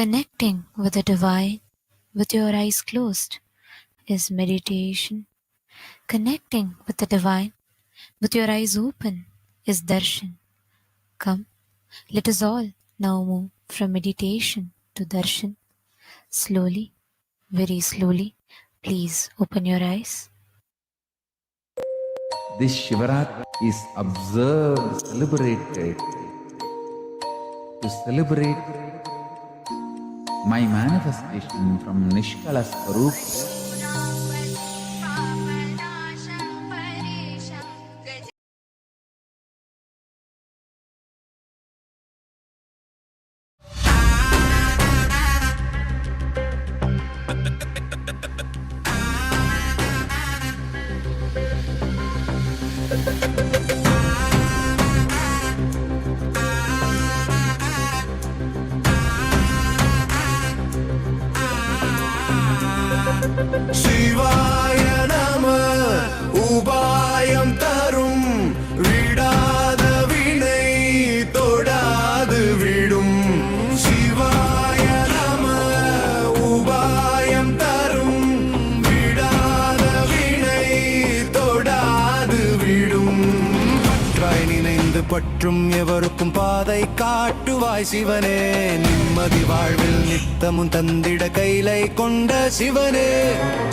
Connecting with the divine with your eyes closed is meditation. Connecting with the divine with your eyes open is darshan. Come, let us all now move from meditation to darshan. Slowly, very slowly, please open your eyes. This Shivaratri is observed, celebrated to celebrate my manifestation from Nishkala Swarupa. சிவாய நம உபாயம் தரும் விடாத வினை தொடாது விடும். சிவாய நம உபாயம் தரும் விடாத வினை தொடாது விடும். பற்றாய் நினைந்து பற்றும் எவருக்கும் பாதை காட்டுவாய் சிவனே. நிம்மதி வாழ்வில் நித்தமும் தந்திட கைலை கொண்ட சிவனே.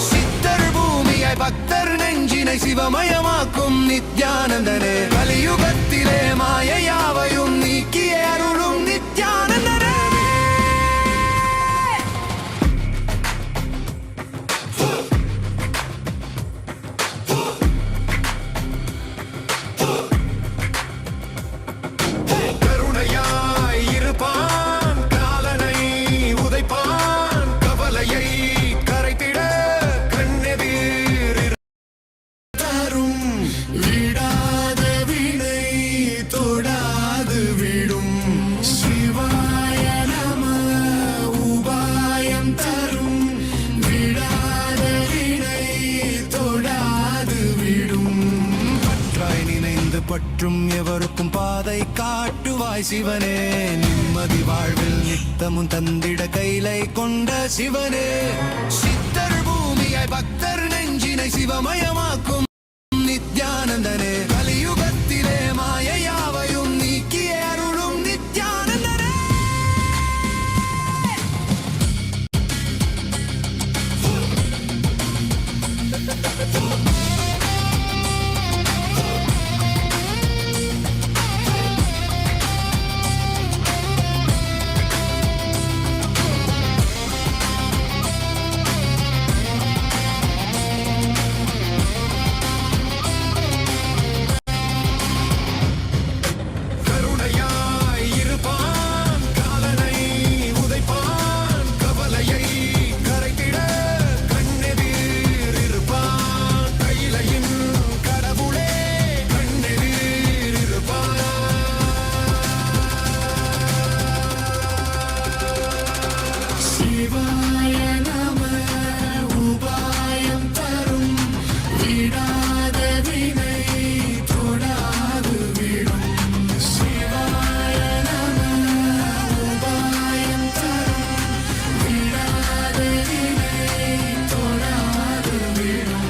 சித்தர் பூமியாய் பக்தர் நெஞ்சினை சிவமயமாக்கும் நித்யானந்தனே. கலியுகத்திலே மாயையாவையும் நீக்கிய அருளும் நித்யானந்தனே. கருணையாய் இருப்பான், காலனை உதைப்பான், கவலையை கரைத்திட கண்ணெதிர் தரும். விடாத வினை தொடாது விடும். சிவாய நம உபாயம் தரும் விடாத வினை தொடாது விடும். பற்றாய் நினைந்து பற்றும் எவருக்கும் பாதை காட்டுவாய் சிவனே. நிம்மதி வாழ்வில் நித்தமும் தந்திட கைலை கொண்ட சிவனே. சித்தர் பூமியாய் பக்தர் நெஞ்சினை சிவமயமாக்கும் நித்யானந்தனே. கலியுகத்திலே மாயையாவையும் நீக்கிய அருளும் நித்யானந்தனே. கருணையாய் இருப்பான், காலனை உதைப்பான், கவலையை கரைத்திட கண்ணெதிர் இருப்பான். கையிலையின் கடவுளே கண்ணெதிர் இருப்பான். சிவாய நம உபாயம் தரும் விடாத வினை தொடாது விடும். சிவாய நம உபாயம் தரும் விடாத வினை தொடாது விடும்.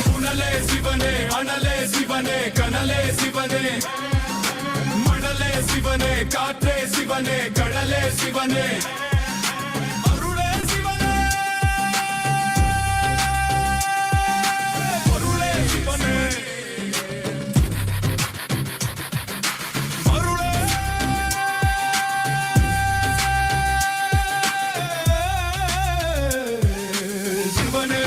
புனலே சிவனே, அனலே சிவனே, கனலே சிவனே, மணலே சிவனே, காற்றே சிவனே, கடலே சிவனே, அருளே சிவனே, பொருளே சிவனே, அருளே சிவனே.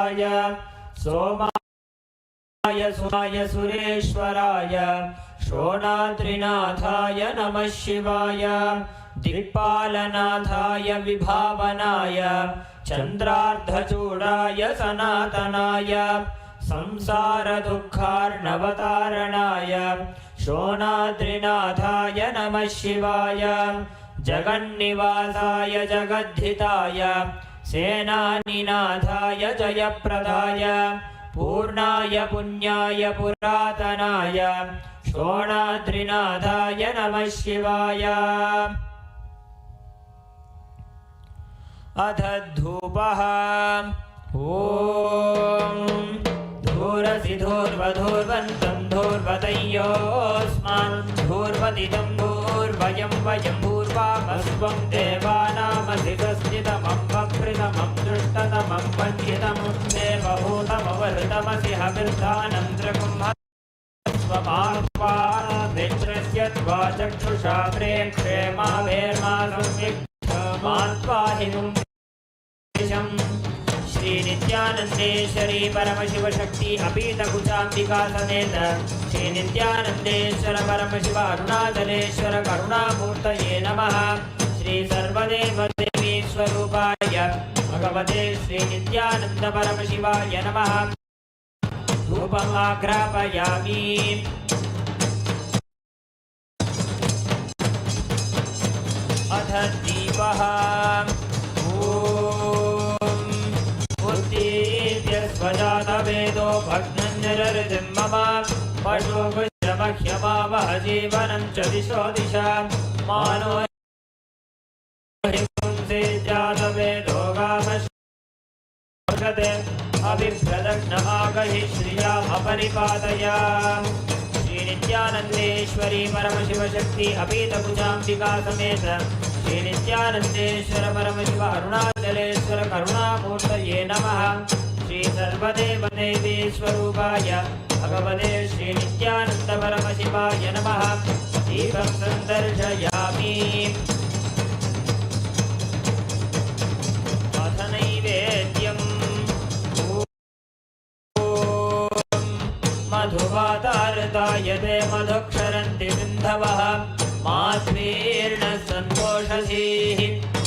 परमेश्वराय सोमाय सुराय सुरेश्वराय शोणाद्रिनाथाय नमः शिवाय दिक्पालनाथाय विभावनाय चन्द्रार्धचूडाय सनातनाय संसारदुःखार्णवतारणाय शोणाद्रिनाथाय नमः शिवाय जगन्निवासाय जगद्धिताय सेनानिनाथाय जयप्रदाय पूर्णाय पुण्याय पुरातनाय शोणाद्रिनाथाय नमः शिवाय अथ धूपः ॐ धूरसि धूर्वधूर्वन्तं धूर्वतयोऽस्मान् धूर्वदिदं धूर्वयं वयं भूर्वामस्त्वं देवानामसि तस्थितमं वक्रितमं दृष्टतमं वन्यतमं देवभूतमवहृतमसि हविर्धानं त्रिकुम्भस्वमात्वा मित्रस्य त्वा चक्षुषा प्रेक्षे मा भेर्मा संविक्ष्मात्वा हिनुं श्री नित्यानंदेश्वरी परमशिव शक्ति अपीत कुचांबिका समेत श्री नित्यानंदेश्वर परमशिव अरुणाचलेश्वर करुणामूर्तये नमः। श्री सर्वदेव देवी स्वरूपाय भगवते श्री नित्यानंद परमशिवाय नमः। धूपम् आघ्रापयामि। अथ दीपः स्वजातवेदो भग्नञ्जररितिं मम पशुभुजमह्यमावह जीवनं च दिशो दिशा मानो हिंसे जातवेदो गामश्वगते अभिप्रदग्नमागहि श्रियामपरिपादया। श्री नित्यानंदेश्वरी परमशिव शक्ति अपीतकुचांबिका समेत श्री नित्यानंदेश्वर परमशिव अरुणाचलेश्वर करुणामूर्तये नमः। श्री सर्वदेव देवी स्वरूपाय भगवते श्री नित्यानंद परमशिवाय नमः। दीपं सन्दर्शयामि। अथ नैवेद्यम् मधुवातारताय ते मधुक्षरन्ति सिन्धवः माध्वीर्न सन्तोषधीः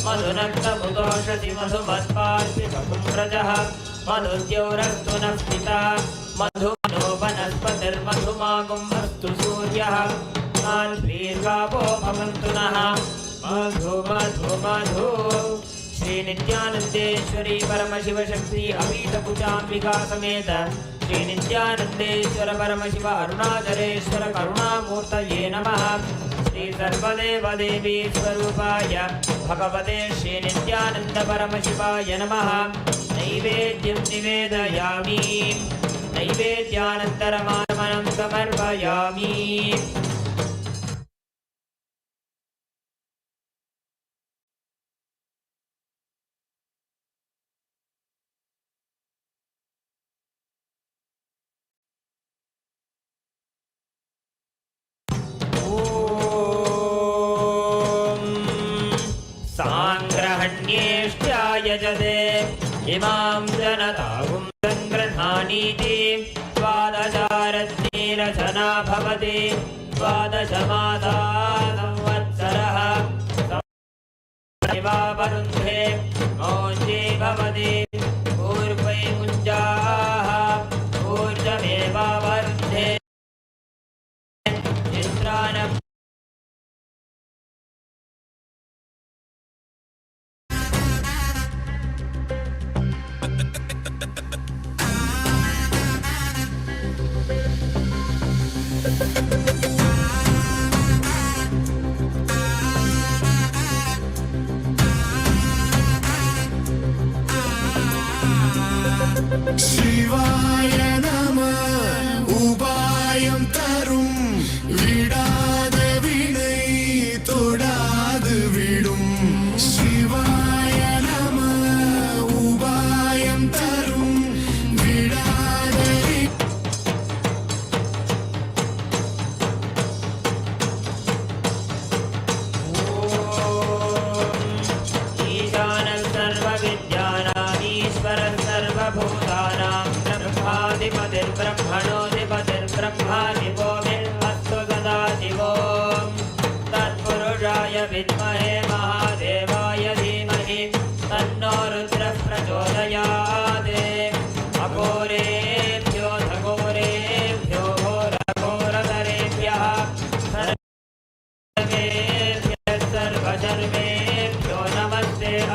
मधुनक्तमुदोषधि मधुमत्पार्पि बकुम्रजः मधुद्यौरस्तु नः पिता मधुमनो वनस्पतिर्मधुमागुम् अस्तु सूर्यः माध्वीर्गावो भवन्तु नः मधु मधु मधु। श्री नित्यानंदेश्वरी परमशिव शक्ति अपीतकुचांबिका समेत श्री नित्यानंदेश्वर परमशिव अरुणाचलेश्वर करुणामूर्तये नमः। श्री सर्वदेव देवी स्वरूपाय भगवते श्री नित्यानंद परमशिवाय नमः। नैवेद्यं निवेदयामि। नैवेद्यानन्तरमात्मनं समर्पयामि। यजते इमां जनताहुं सङ्गृह्णानीति द्वादशारत्नेरचना भवति द्वादशमासा संवत्सरः वरुन्धे मौञ्जे भवति पूर्वै मुञ्जाः ऊर्जमेवावरुन्धे चित्रान्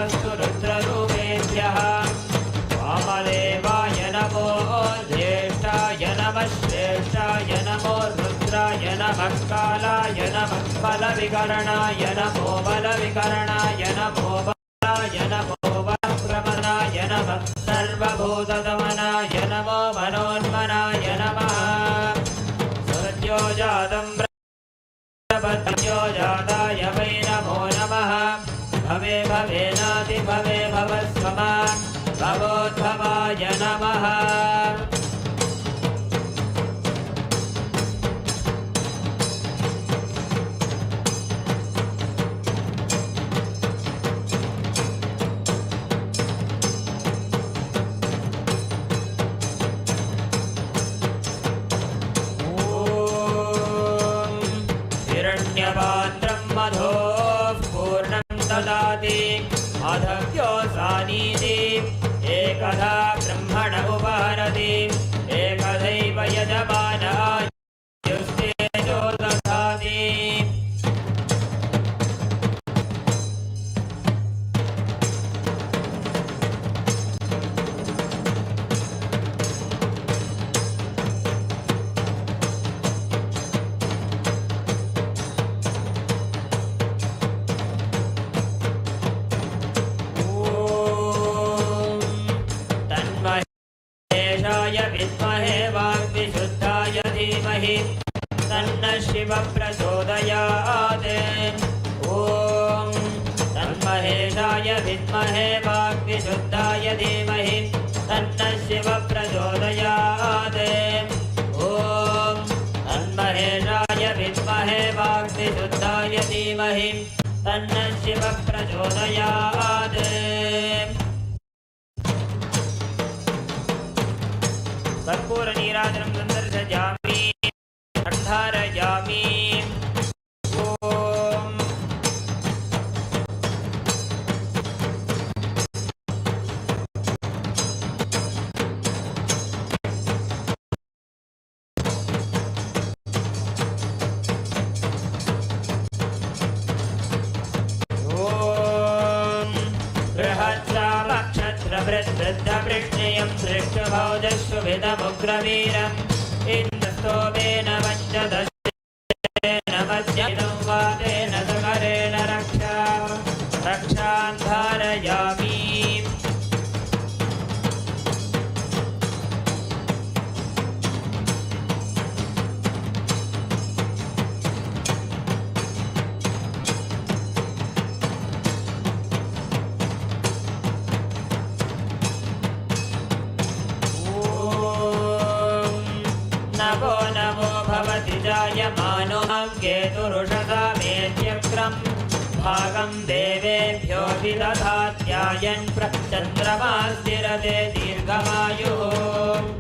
अस्तु रुद्ररूपेभ्यः वामदेवाय नमो ज्येष्ठाय नमः श्रेष्ठाय नमो रुद्राय नमः कालाय नमः बलविकरणाय नमो बलविकरणाय नमो बलाय नमो बलप्रमदाय नमः सर्वभूतदमनाय नमो मनोन्मनाय नमः सद्यो जातं प्रपद्यो जाताय वै नमो नमः भवे भवेनाति भवे भवस्वमा भवोद्भवाय नमः हिरण्यपात्रं मधोः पूर्णं ददाति अधव्योऽसानीति एकधा ब्रह्मण उपहरति एकधैव यजमानायुस्तेजो दधाति विद्महे वाग्विशुद्धाय धीमहि तन्नः शिवः प्रचोदयात् ॐ तन्महेशाय विद्महे वाग्विशुद्धाय धीमहि तन्नः शिवः प्रचोदयात् ॐ तन्महेशाय विद्महे वाग्विशुद्धाय धीमहि तन्नः शिवः प्रचोदयात् कर्पूरनीराजनं सन्दर्शयामि धारयामि बृहत्सामक्षत्रवृद्धवृद्धवृष्णियं दृष्टभौजस्वभिदमुग्रवीरम् इन्द्रस्तोमेन पञ्चदशेन मध्यमिदं वातेन सकरेण रक्षां धारयामि जायमानोऽहं केतुरुषसा मेत्यक्रम् भागं देवेभ्योऽपि दधात्यायन् चन्द्रमास्तिरते दीर्घमायुः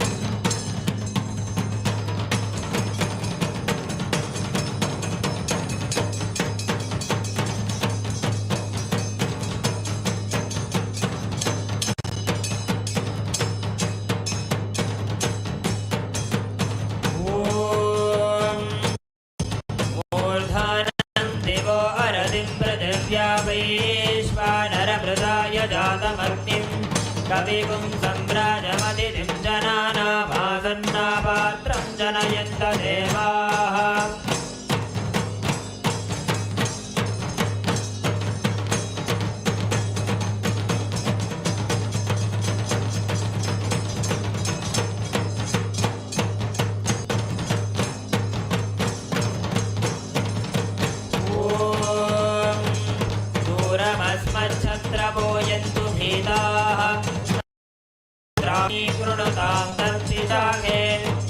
वैश्वानरमृदाय जातमग्निं कविगुं सम्राजमतिथिं जनानामासन्नापात्रं जनयन्त देवाः छत्रपोयन्तु भीताः कृणुतां तत्सिशाखे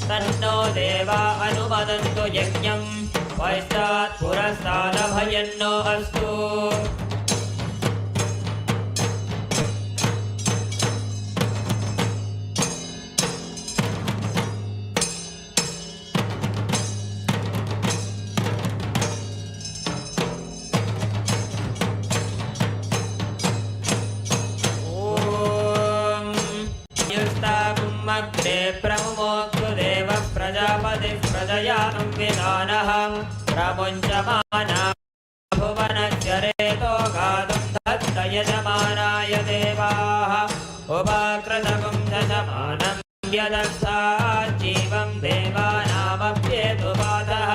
तन्नो देवा अनुमदन्तु यज्ञं पश्चात् पुरस्तादभयन्नो अस्तु प्रमुमोऽस्तु देवः प्रजापतिः प्रजयानं विधानः प्रमुञ्चमाना भुवनस्य रेतो गातुं धत्त यजमानाय देवाः उपाकृतगुं दशमानं यदस्तात् जीवं देवानामप्येतुपातः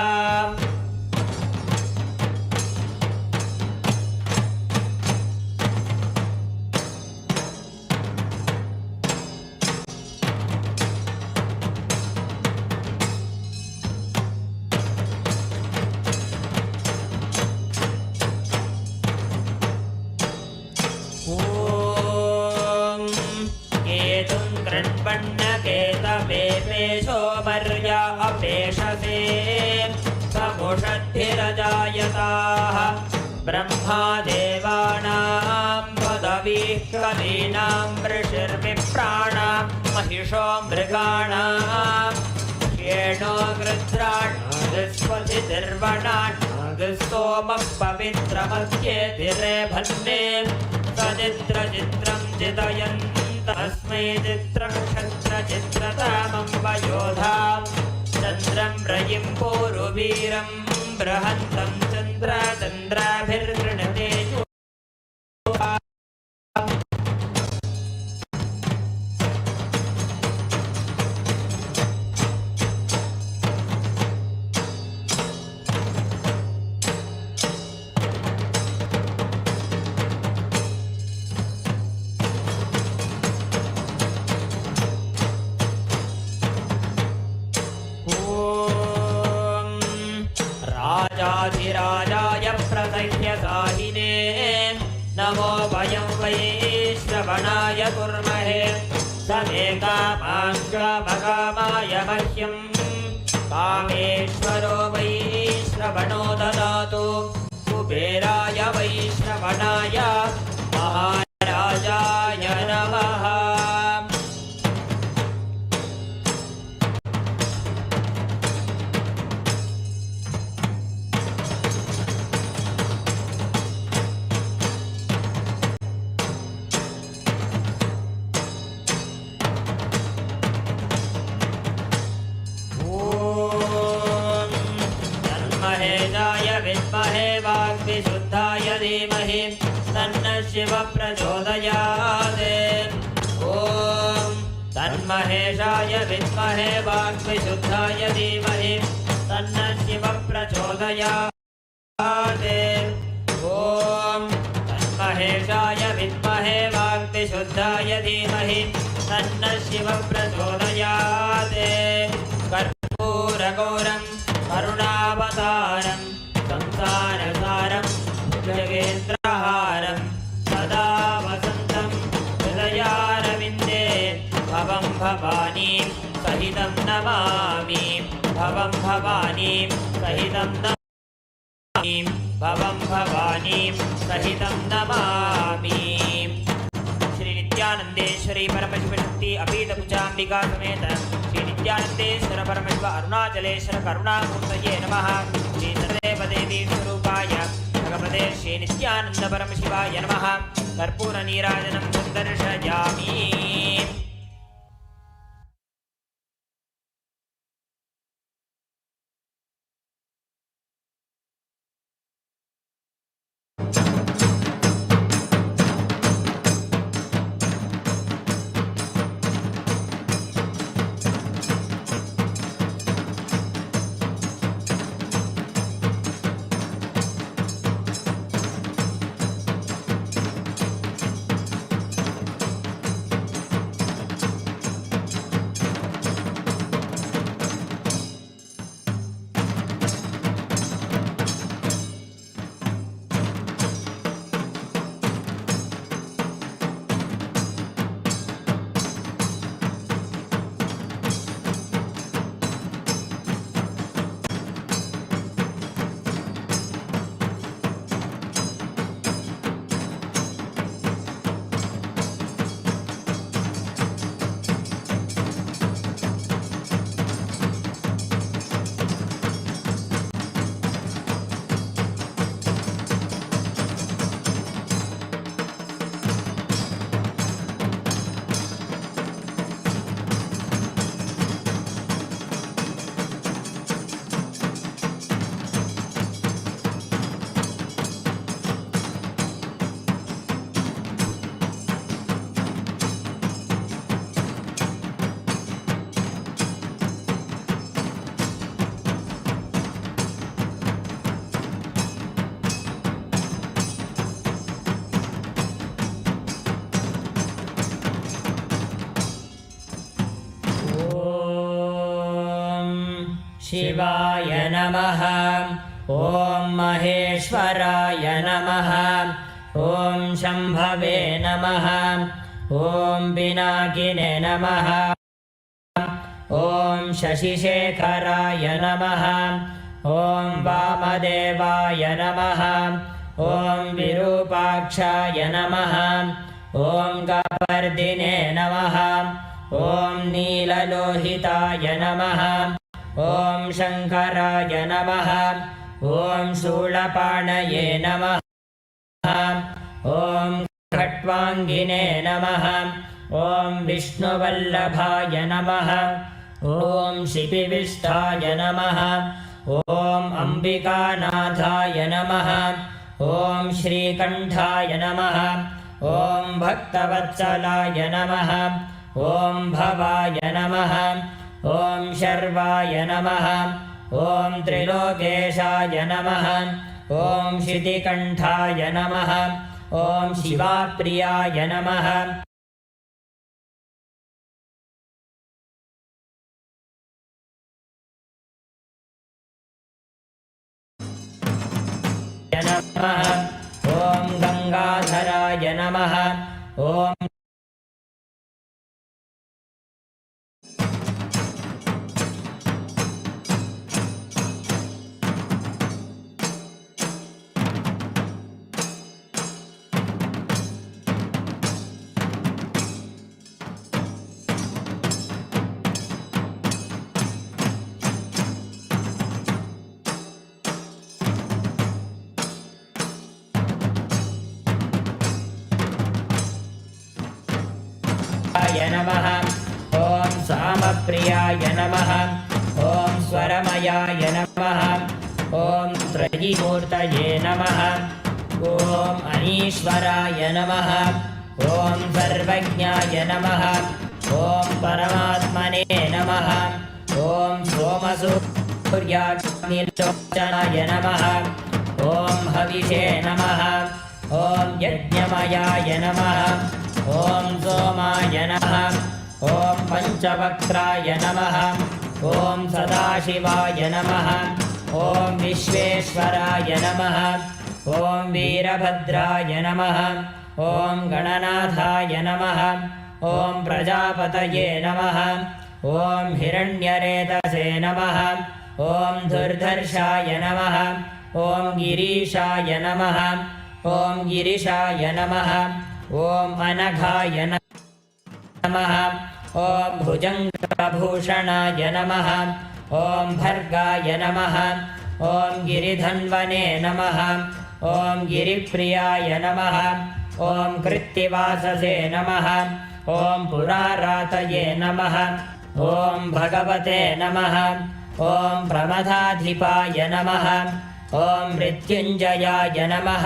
सोमर्या अपेशसे समुषद्भिरजायताः ब्रह्मादेवानां पदवीः कवीनां ऋषिर्विप्राणां महिषो मृगाणां येणो गृध्राणागस्वधिर्वणागस्तोमः पवित्रमध्येतिरे भन्ने सचित्रचित्रं चितयन् तस्मै चित्रं क्षत्रचित्रतामं वयोधां चन्द्रं रयिं पूरुवीरं बृहन्तं चन्द्राभिर्गृणते राजाधिराजाय प्रसह्यसाहिने नमो वयं वै श्रवणाय कुर्महे समे कामाय मह्यं कामेश्वरो वै श्रवणो ददातु कुबेराय वै श्रवणाय महाराजाय नमः विद्महे वाग्विशुद्धाय धीमहि तन्नः शिवः प्रचोदयात् ॐ तन्महेशाय विद्महे वाग्विशुद्धाय धीमहि तन्नः शिवः प्रचोदयात् ॐ तन्महेशाय विद्महे वाग्विशुद्धाय धीमहि तन्नः शिवः प्रचोदयात् कर्पूरगौरं करुणावतारं संसारसारं जगेन्द्रहारं सदा वसन्तं हृदयारविन्दे भवं भवानीं सहितं नमामि भवं भवानीं सहितं नमामि भवं भवानीं सहितं नमामि। श्री नित्यानंदेश्वरी परमशिवशक्ति अपीतकुचाम्बिका समेत श्री नित्यानंदेश्वर परमशिव अरुणाचलेश्वर करुणामूर्तये नमः। श्री सर्वदेवी स्वरूपाय भगवते श्री नित्यानंद परमशिवाय नमः। कर्पूर नीराजनं दर्शयामि। शिवाय नमः। ॐ महेश्वराय नमः। ॐ शम्भवे नमः। ॐ पिनाकिने नमः। ॐ शशिशेखराय नमः। ॐ वामदेवाय नमः। ॐ विरूपाक्षाय नमः। ॐ कपर्दिने नमः। ॐ नीललोहिताय नमः। ॐ शङ्कराय नमः। ॐ शूलपाणये नमः। ॐ खट्वाङ्गिने नमः। ॐ विष्णुवल्लभाय नमः। ॐ शिपिविष्ठाय नमः। ॐ अम्बिकानाथाय नमः। ॐ श्रीकण्ठाय नमः। ॐ भक्तवत्सलाय नमः। ॐ भवाय नमः। ॐ शर्वाय नमः। ॐ त्रिलोकेशाय नमः। ॐ शितिकण्ठाय नमः। ॐ शिवाप्रियाय नमः। ॐ गंगाधराय नमः। ॐ नमः। ॐ सामप्रियाय नमः। ॐ स्वरमयाय नमः। ॐ त्रयीमूर्तये नमः। ॐ अनीश्वराय नमः। ॐ सर्वज्ञाय नमः। ॐ परमात्मने नमः। ॐ सोमसूर्याग्निलोचनाय नमः। ॐ हविषे नमः। ॐ यज्ञमयाय नमः। ॐ सोमाय नमः। ॐ पञ्चवक्त्राय नमः। ॐ सदाशिवाय नमः। ॐ विश्वेश्वराय नमः। ॐ वीरभद्राय नमः। ॐ गणनाथाय नमः। ॐ प्रजापतये नमः। ॐ हिरण्यरेतसे नमः। ॐ दुर्धर्षाय नमः। ॐ गिरीशाय नमः। ॐ गिरिशाय नमः। ॐ अनघाय नमः। ॐ भुजङ्गभूषणाय नमः। ॐ भर्गाय नमः। ॐ गिरिधन्वने नमः। ॐ गिरिप्रियाय नमः। ॐ कृत्तिवाससे नमः। ॐ पुरारातये नमः। ॐ भगवते नमः। ॐ प्रमथाधिपाय नमः। ॐ मृत्युञ्जयाय नमः।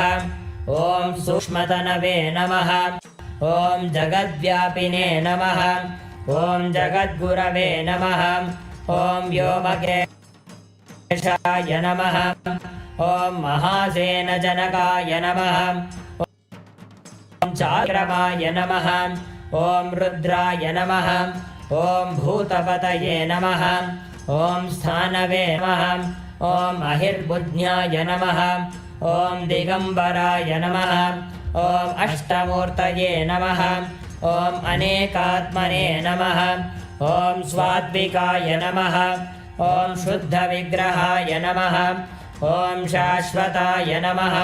ॐ सूक्ष्मतनवे नमः। ॐ जगद्व्यापिने नमः। ॐ जगद्गुरवे नमः। ॐ व्योमकेशाय नमः। ॐ महासेनजनकाय नमः। ॐ चाक्रमाय नमः। ॐ रुद्राय नमः। ॐ भूतपतये नमः। ॐ स्थानवे नमः। ॐ अहिर्बुद्ध्याय नमः। ॐ दिगम्बराय नमः। ॐ अष्टमूर्तये नमः। ॐ अनेकात्मने नमः। ॐ स्वात्विकाय नमः। ॐ शुद्धविग्रहाय नमः। ॐ शाश्वताय नमः।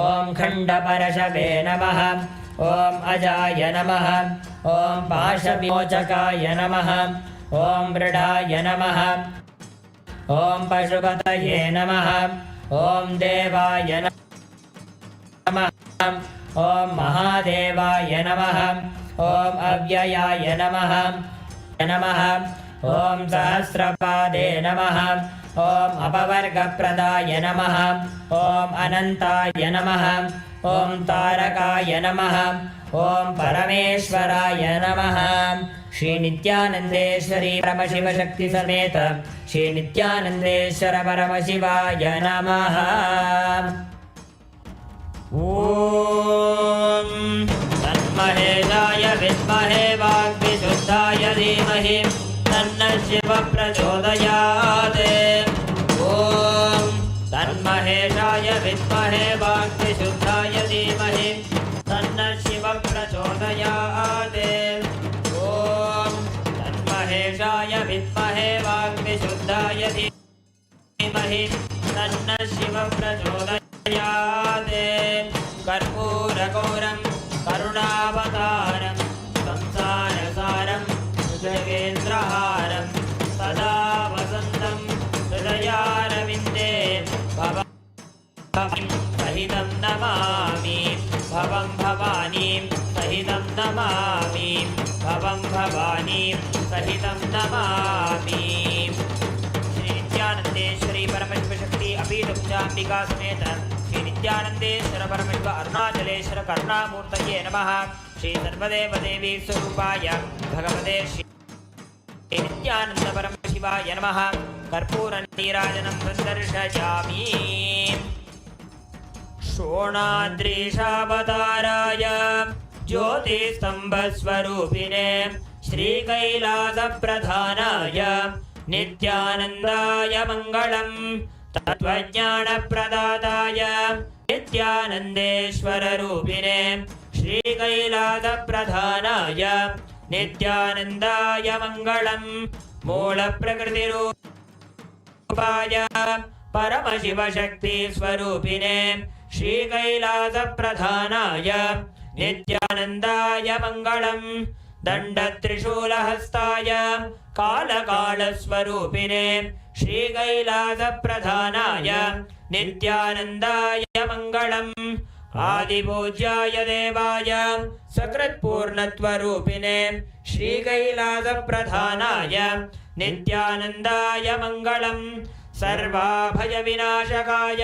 ॐ खण्डपरशवे नमः। ॐ अजाय नमः। ॐ पाशविमोचकाय नमः। ॐ मृडाय नमः। ॐ पशुपतये नमः। ॐ देवाय नमः। ॐ महादेवाय नमः। ॐ अव्ययाय नमः। ॐ सहस्रपादे नमः। ॐ अपवर्गप्रदाय नमः। ॐ अनन्ताय नमः। ॐ तारकाय नमः। ॐ परमेश्वराय नमः। श्री नित्यानन्देश्वरी परमशिव शक्ति समेत श्री नित्यानन्देश्वर परमशिवाय नमः। ॐ तन्महेशाय विद्महे वाग्विशुद्धाय धीमहि तन्नः शिवः प्रचोदयात्। वाग्विशुद्धाय धीमहि तन्नः शिवः प्रचोदयात्। ॐ तन्महेशाय विद्महे वाग्विशुद्धाय धीमहि तन्नः शिवः प्रचोदयात्। कर्पूरगौरं करुणावतारं संसारसारं जगेन्द्रहारं सदा वसन्तं हृदयारविन्दे भवं सहितं नमामि भवं भवानीं सहितं नमामि भवं भवानीं सहितं नमामि। श्री नित्यानन्देश्वरी परमशिव शक्ति अपीठुपचाम्बिका समेत श्री नित्यानन्देश्वर परमशिव अरुणाचलेश्वर करुणामूर्तये नमः। श्री सर्वदेवदेवी स्वरूपाय भगवते श्री नित्यानन्द परमशिवाय नमः। कर्पूरनीराजनं सन्दर्शयामि। शोणाद्रीशावताराय ज्योतिस्तम्भस्वरूपिणे श्रीकैलासप्रधानाय नित्यानन्दाय मङ्गलम्। तत्त्वज्ञानप्रदाताय नित्यानन्देश्वररूपिणे श्रीकैलासप्रधानाय नित्यानन्दाय मङ्गलम्। मूलप्रकृतिरूपाय परमशिवशक्तिस्वरूपिणे श्रीकैलासप्रधानाय नित्यानन्दाय मङ्गलम्। दण्डत्रिशूलहस्ताय कालकालस्वरूपिणे श्रीकैलासप्रधानाय नित्यानन्दाय मङ्गलम्। आदिपूज्याय देवाय सकृत्पूर्णत्वरूपिणे श्रीकैलासप्रधानाय नित्यानन्दाय मङ्गलम्। सर्वाभयविनाशकाय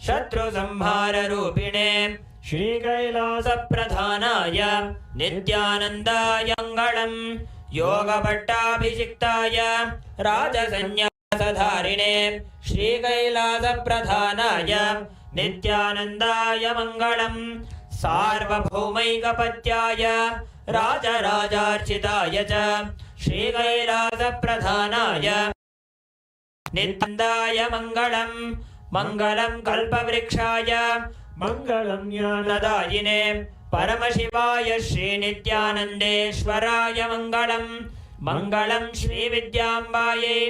शत्रुसंहाररूपिणे श्रीकैलासप्रधानाय नित्यानन्दाय मङ्गलम्। योगभट्टाभिषिक्ताय राजसन्न्यासधारिणे श्रीकैलासप्रधानाय नित्यानन्दाय मङ्गलम्। सार्वभौमैकपत्याय राजराजार्चिताय च श्रीकैलासप्रधानाय नित्यानन्दाय मङ्गलम्। मङ्गलं कल्पवृक्षाय मङ्गलं ज्ञानदायिने परमशिवाय श्रीनित्यानन्देश्वराय मङ्गलम्। मङ्गलं श्रीविद्याम्बायै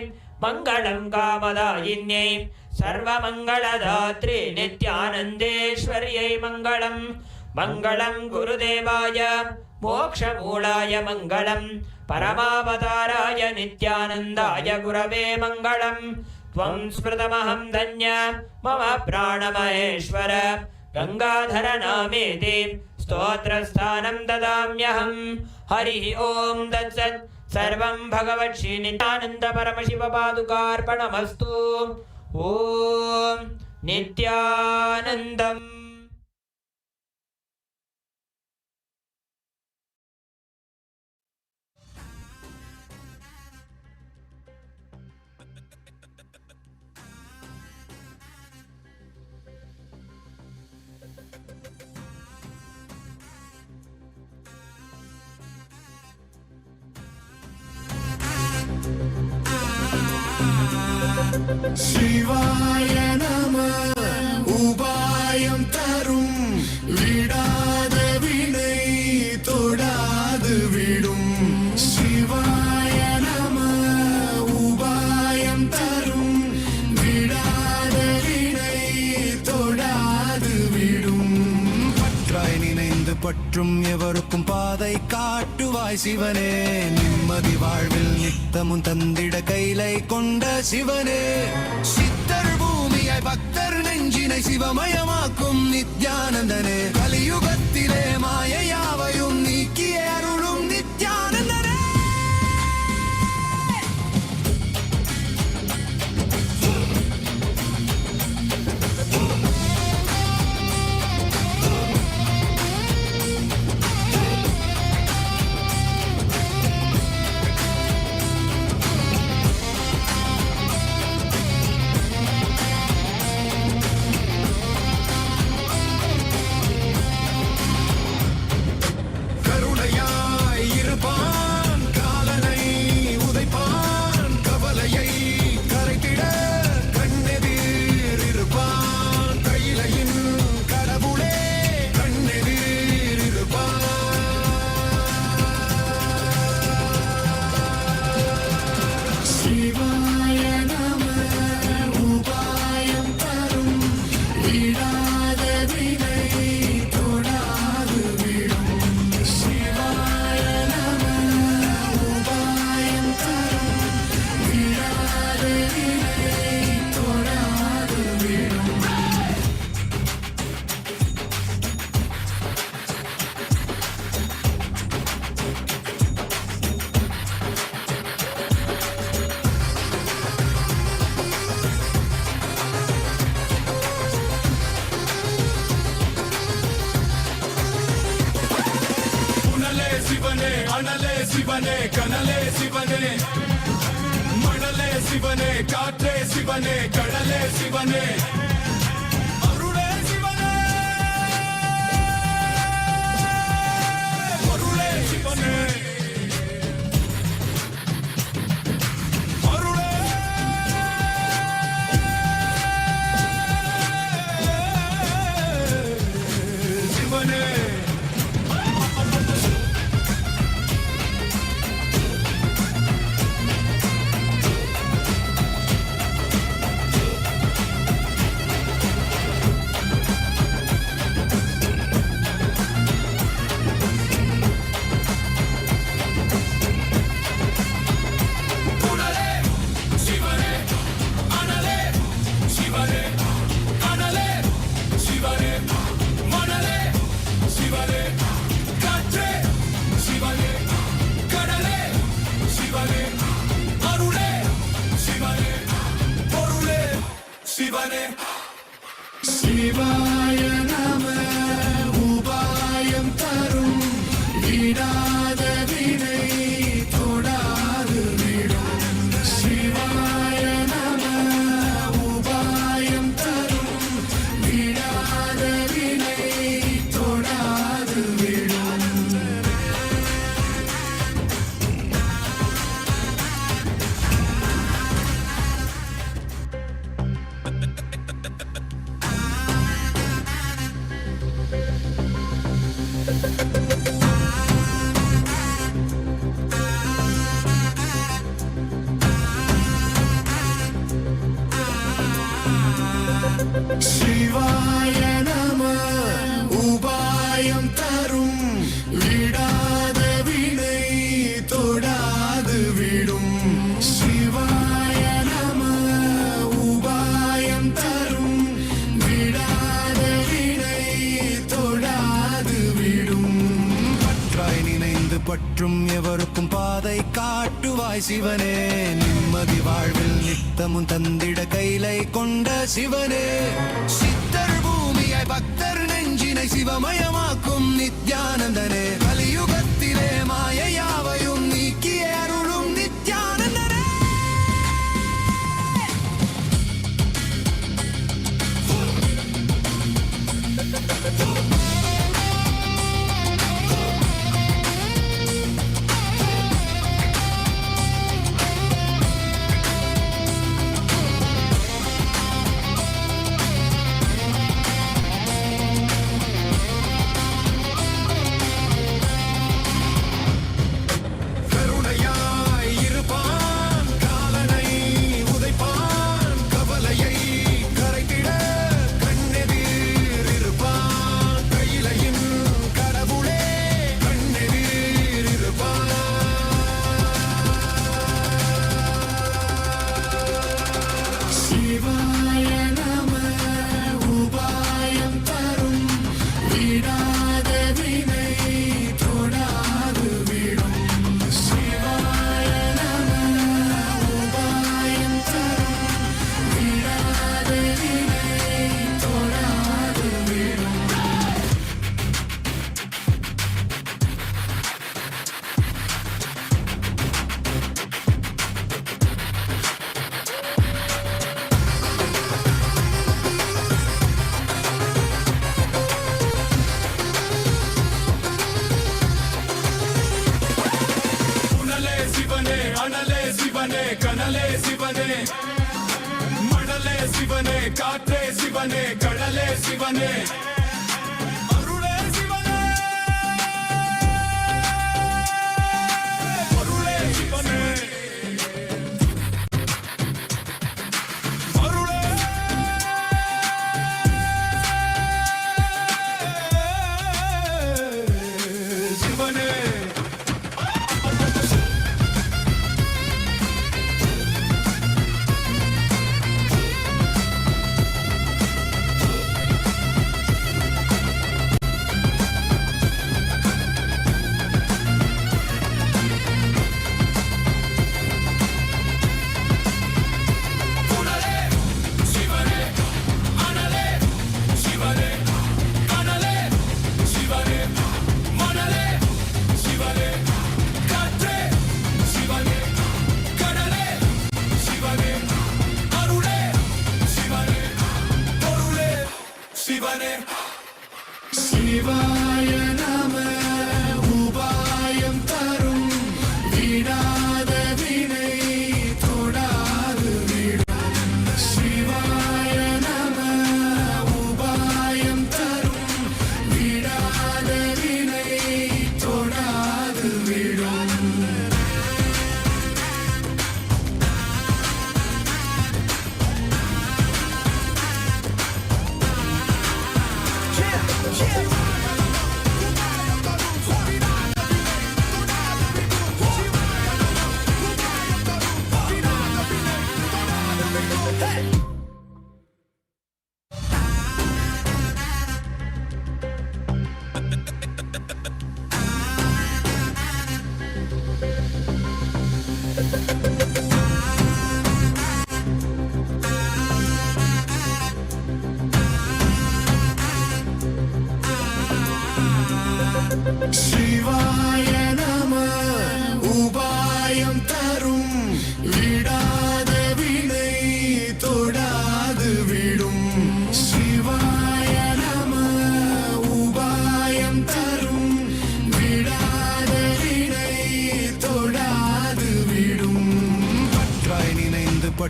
मङ्गलं कामदायिन्यै सर्वमङ्गलदात्रे नित्यानन्देश्वर्यै मङ्गलम्। मङ्गलं गुरुदेवाय मोक्षमूलाय मङ्गलम्। परमावताराय नित्यानन्दाय गुरवे मङ्गलम्। त्वं स्मृतमहं धन्य मम प्राणमहेश्वर गङ्गाधर नामेति स्तोत्रस्थानं ददाम्यहम्। हरिः ॐ तत्सत्। सर्वं भगवत् श्रीनित्यानन्द परमशिव पादुकार्पणमस्तु। ॐ नित्यानन्दम्। शिवाय नमः उपायं तरुं विडाद विனை தொடாது விடும்। शिवाय नमः उपायं तरुं विडाद विனை தொடாது விடும்। பற்றாய் நினைந்து பற்றும் எவருக்கும் பாதை காட்டுவாய் சிவனே। நிம்மதி வாழ்வில் நித்தமும் தந்திட கைலை கொண்ட சிவனே। சித்தர் பூமியாய் பக்தர் நெஞ்சினை சிவமயமாக்கும் நித்யானந்தனே। கலியுகத்திலே மாயையாவையும் நீக்கிய அருளும் நித்யானந்தனே। அனலே சிவனே கனலே சிவனே மணலே சிவனே காற்றே சிவனே கடலே சிவனே அருளே சிவனே பொருளே சிவனே அருளே சிவனே சிவாய நம உபாயம் தரும் விடாத வினை தொடாது விடும் சிவாய நம உபாயம் தரும் விடாத வினை தொடாது விடும் சிவாய நம உபாயம் தரும் விடாத வினை தொடாது விடும் சிவாய நம உபாயம் தரும் விடாத வினை தொடாது விடும் பற்றாய் நினைந்து பற்றும் எவருக்கும் பாதை காட்டுவாய் சிவனே நிம்மதி வாழ்வில் நித்தமும் தந்திட கைலை கொண்ட சிவனே சித்தர் பூமியாய் பக்தர் நெஞ்சினை சிவமயமாக்கும் நித்யானந்தனே கலியுகத்திலே மாயையாவையும் நீக்கிய அருளும் நித்யானந்தனே சிவனே கனலே சிவனே மணலே சிவனே காற்றே சிவனே கடலே சிவனே அருளே சிவனே பொருளே சிவனே அருளே சிவனே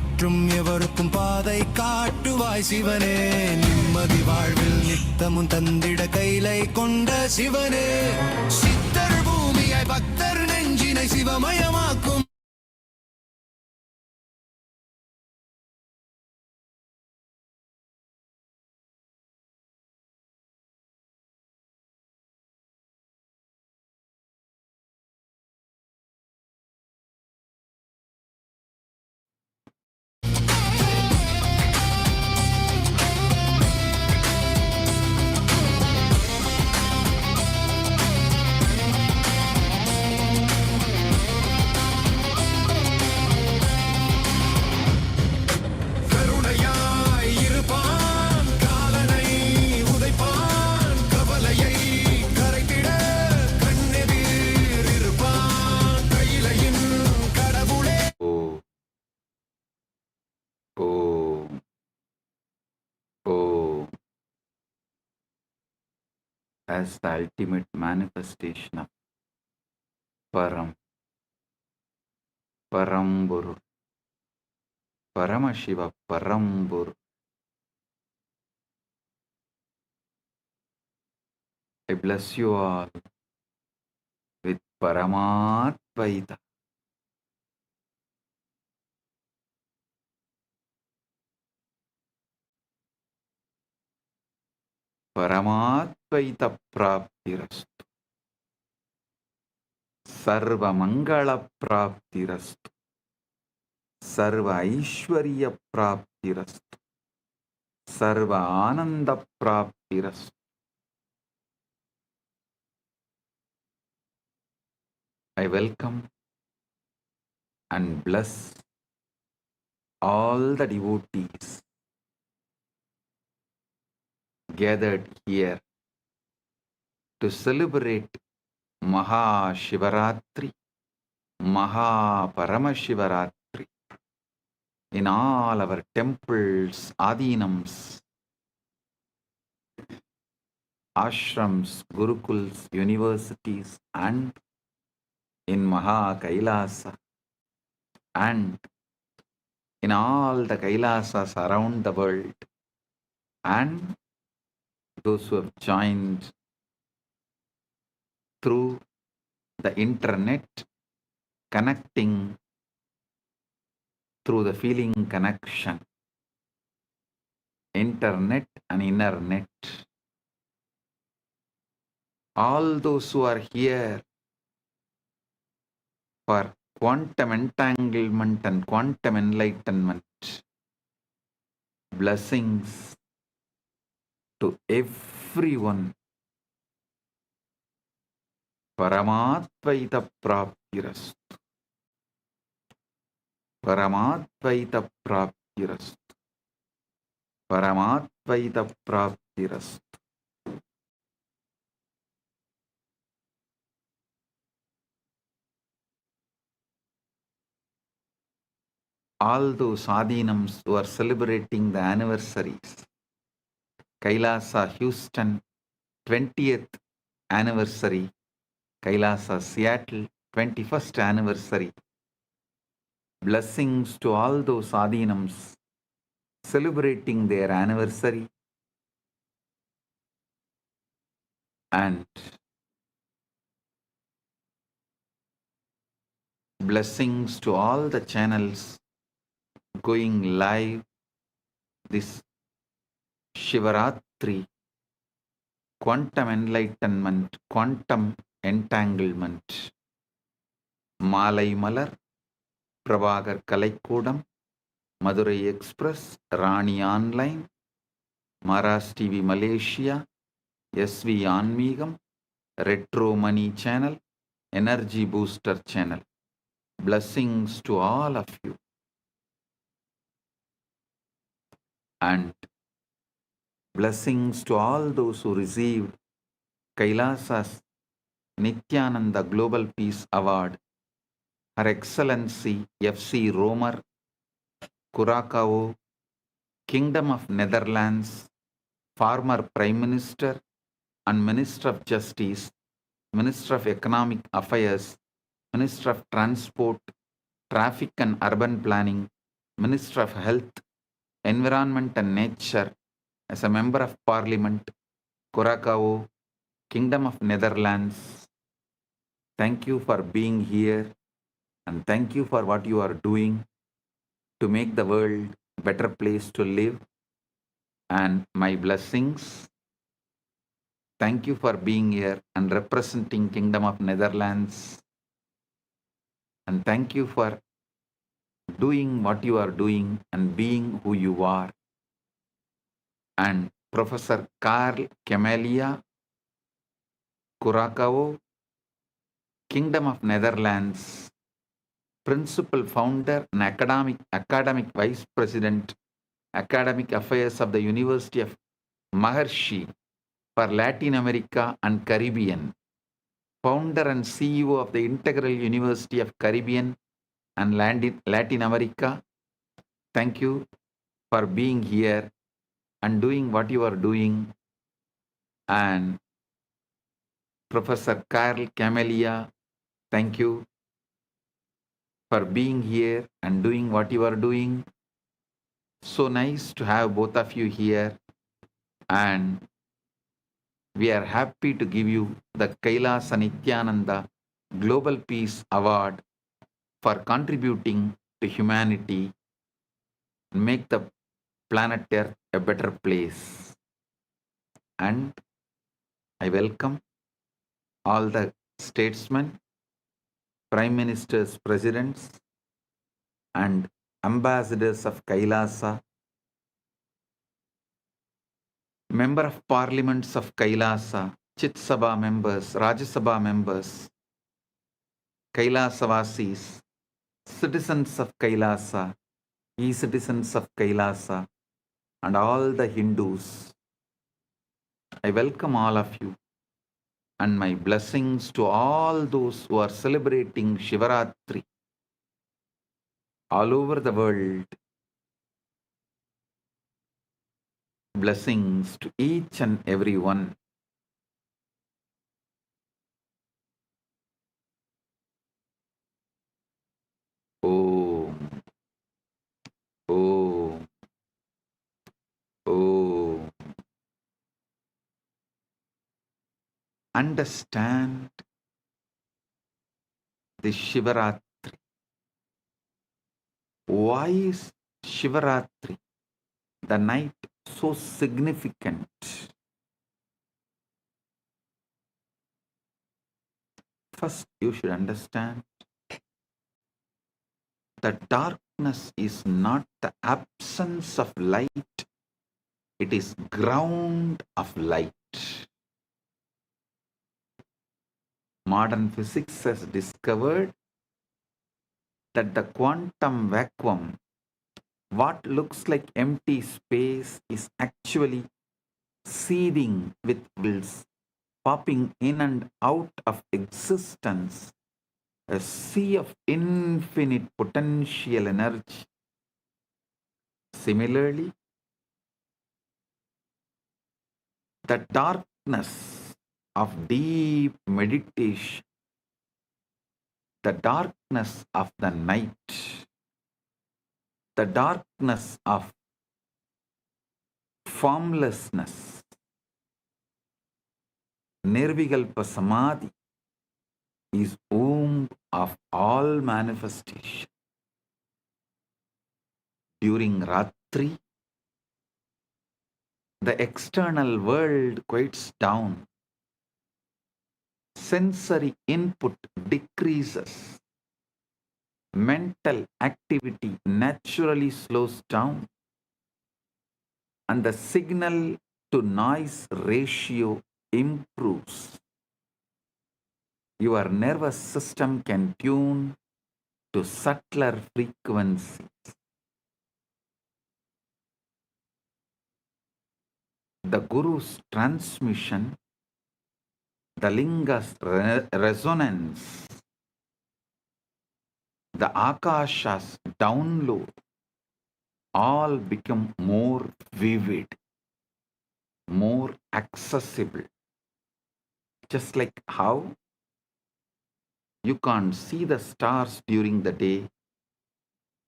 மற்றும் எவருக்கும் பாதை காட்டுவாய் சிவனே. நிம்மதி வாழ்வில் நித்தமும் தந்திட கைலை கொண்ட சிவனே. சித்தர் பூமியாய் பக்தர் நெஞ்சினை சிவமயமாக்கும் as the ultimate manifestation of Paramporul, Paramashiva, Paramporul. I bless you all with Paramatvaita. Paramatvaita praptirastu. Sarva mangala praptirastu. Sarva aishwarya praptirastu. Sarva ananda praptirastu. I welcome and bless all the devotees gathered here to celebrate Maha Shivaratri, Maha Paramashivaratri in all our temples, adinams, ashrams, gurukuls, universities, and in Maha Kailasa, and in all the Kailasas around the world, and those who have joined through the internet, connecting through the feeling connection, internet and inner net. All those who are here for quantum entanglement and quantum enlightenment, blessings to everyone. Paramatvaita praptirastu. Paramatvaita praptirastu. Paramatvaita praptirastu. All those adinams who are celebrating the anniversaries, Kailasa Houston 20th anniversary, Kailasa Seattle 21st anniversary. Blessings to all those adinams celebrating their anniversary, and blessings to all the channels going live this Shivaratri, quantum enlightenment, quantum entanglement. Malai Malar, Prabhagar Kalaikudam, Madurai Express, Rani Online, Maras TV Malaysia, SV Anmigam, Retro Money Channel, Energy Booster Channel. Blessings to all of you. And blessings to all those who received Kailasa's Nithyananda Global Peace Award, Her Excellency F.C. Romer, Curacao, Kingdom of Netherlands, former Prime Minister and Minister of Justice, Minister of Economic Affairs, Minister of Transport, Traffic and Urban Planning, Minister of Health, Environment and Nature, as a Member of Parliament, Curacao, Kingdom of Netherlands. Thank you for being here and thank you for what you are doing to make the world a better place to live. And my blessings. Thank you for being here and representing Kingdom of Netherlands. And thank you for doing what you are doing and being who you are. And Professor Karl Camelia, Curacao, Kingdom of Netherlands, Principal Founder and Academic Vice President, Academic Affairs of the University of Maharishi for Latin America and Caribbean, Founder and CEO of the Integral University of Caribbean and Latin America. Thank you for being here and doing what you are doing. And Professor Karl Camelia, thank you for being here and doing what you are doing. So nice to have both of you here, and we are happy to give you the Kailasa Nithyananda Global Peace Award for contributing to humanity and make the planet Earth a better place. And I welcome all the statesmen, prime ministers, presidents, and ambassadors of Kailasa, member of parliaments of Kailasa, Chit Sabha members, Rajya Sabha members, Kailasa-vasis, citizens of Kailasa, e-citizens of Kailasa, and all the Hindus. I welcome all of you, and my blessings to all those who are celebrating Shivaratri all over the world. Blessings to each and every one. Om. Om. Om. Understand the Shivaratri. Why is Shivaratri, the night, so significant? First, you should understand that darkness is not the absence of light, it is ground of light. Modern physics has discovered that the quantum vacuum, what looks like empty space, is actually seething with bubbles popping in and out of existence, a sea of infinite potential energy. Similarly, the darkness of deep meditation, the darkness of the night, the darkness of formlessness, Nirvikalpa Samadhi, is womb of all manifestation. During Ratri, the external world quiets down. Sensory input decreases. Mental activity naturally slows down. And the signal to noise ratio improves. Your nervous system can tune to subtler frequencies. The Guru's transmission, the Linga's resonance, the Akasha's download, all become more vivid, more accessible. Just like how you can't see the stars during the day,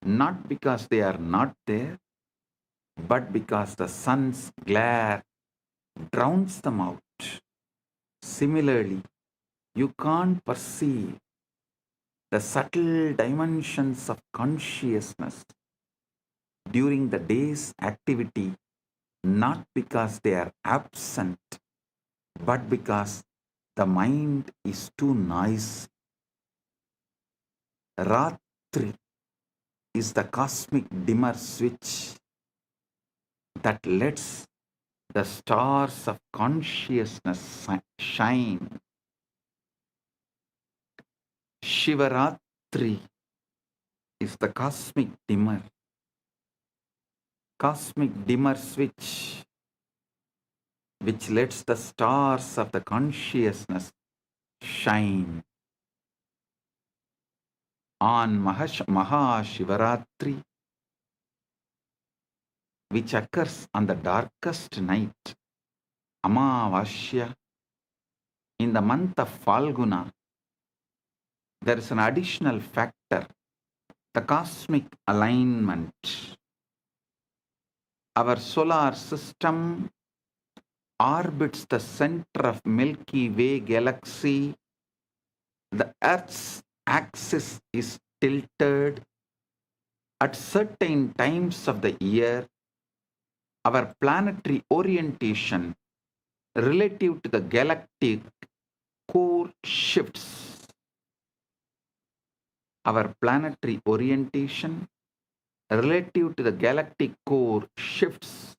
not because they are not there, but because the sun's glare drowns them out. Similarly, you can't perceive the subtle dimensions of consciousness during the day's activity, not because they are absent, but because the mind is too noisy. Ratri is the cosmic dimmer switch that lets the stars of consciousness shine. Shivaratri is the cosmic dimmer switch which lets the stars of the consciousness shine. On Maha Paramashivaratri, which occurs on the darkest night, Amavasya, in the month of Falguna, there is an additional factor, the cosmic alignment. Our solar system orbits the center of Milky Way galaxy. The Earth's axis is tilted at certain times of the year. Our planetary orientation relative to the galactic core shifts. Our planetary orientation relative to the galactic core shifts.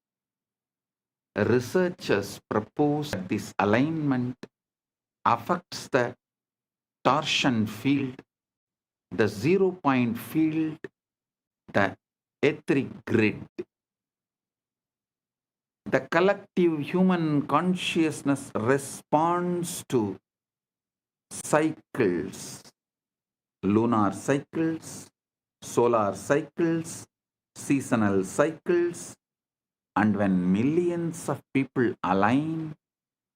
Researchers propose that this alignment affects the torsion field, the 0-point field, the etheric grid. The collective human consciousness responds to cycles, lunar cycles, solar cycles, seasonal cycles, and when millions of people align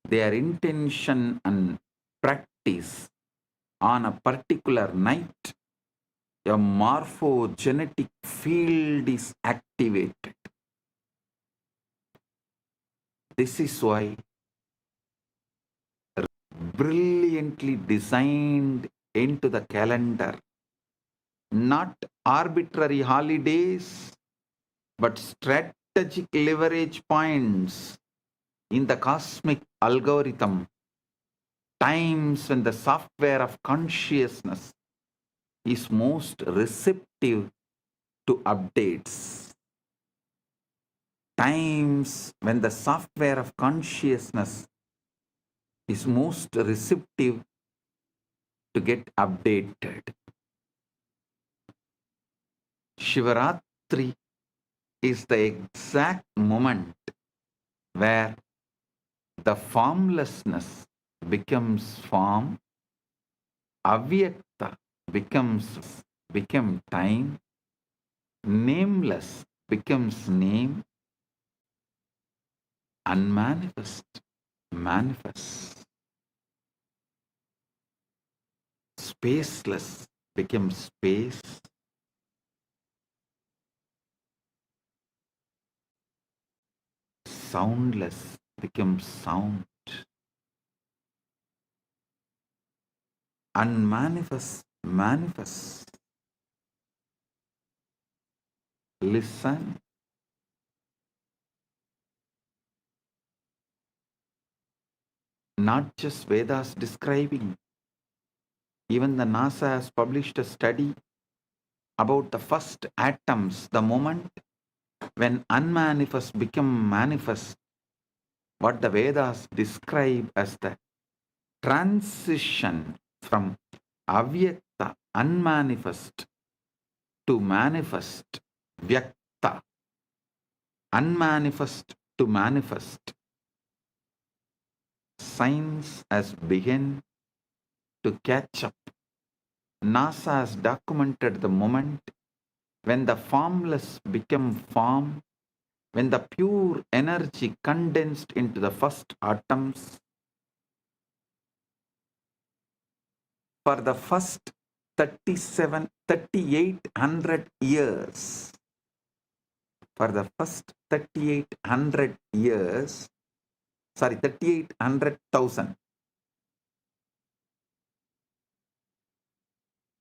their intention and practice on a particular night, a morphogenetic field is activated. This is why brilliantly designed into the calendar, not arbitrary holidays, but strategic leverage points in the cosmic algorithm, times when the software of consciousness is most receptive to updates. Times when the software of consciousness is most receptive to get updated. Shivaratri is the exact moment where the formlessness becomes form, avyakta become time, nameless becomes name, unmanifest manifests. Spaceless becomes space. Soundless becomes sound. Unmanifest manifests. Listen. Not just Vedas describing. Even the NASA has published a study about the first atoms, the moment when unmanifest become manifest, what the Vedas describe as the transition from avyakta, unmanifest, to manifest, vyakta, unmanifest to manifest. Science has begun to catch up. NASA has documented the moment when the formless become form, when the pure energy condensed into the first atoms. For the first 3,800 years. For the first 3,800 years, 3,800,000.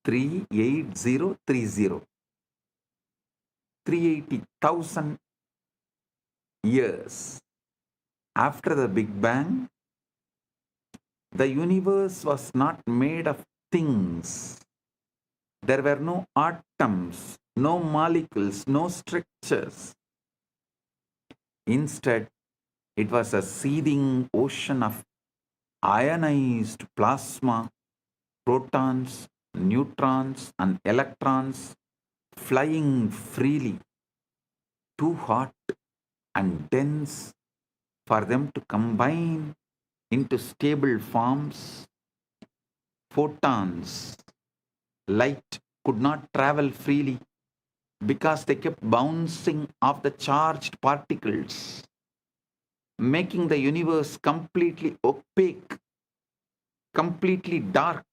38030. 380,000 years after the Big Bang, the universe was not made of things. There were no atoms, no molecules, no structures. Instead, it was a seething ocean of ionized plasma, protons, neutrons, and electrons flying freely, too hot and dense for them to combine into stable forms. Photons, light, could not travel freely because they kept bouncing off the charged particles, making the universe completely opaque, completely dark.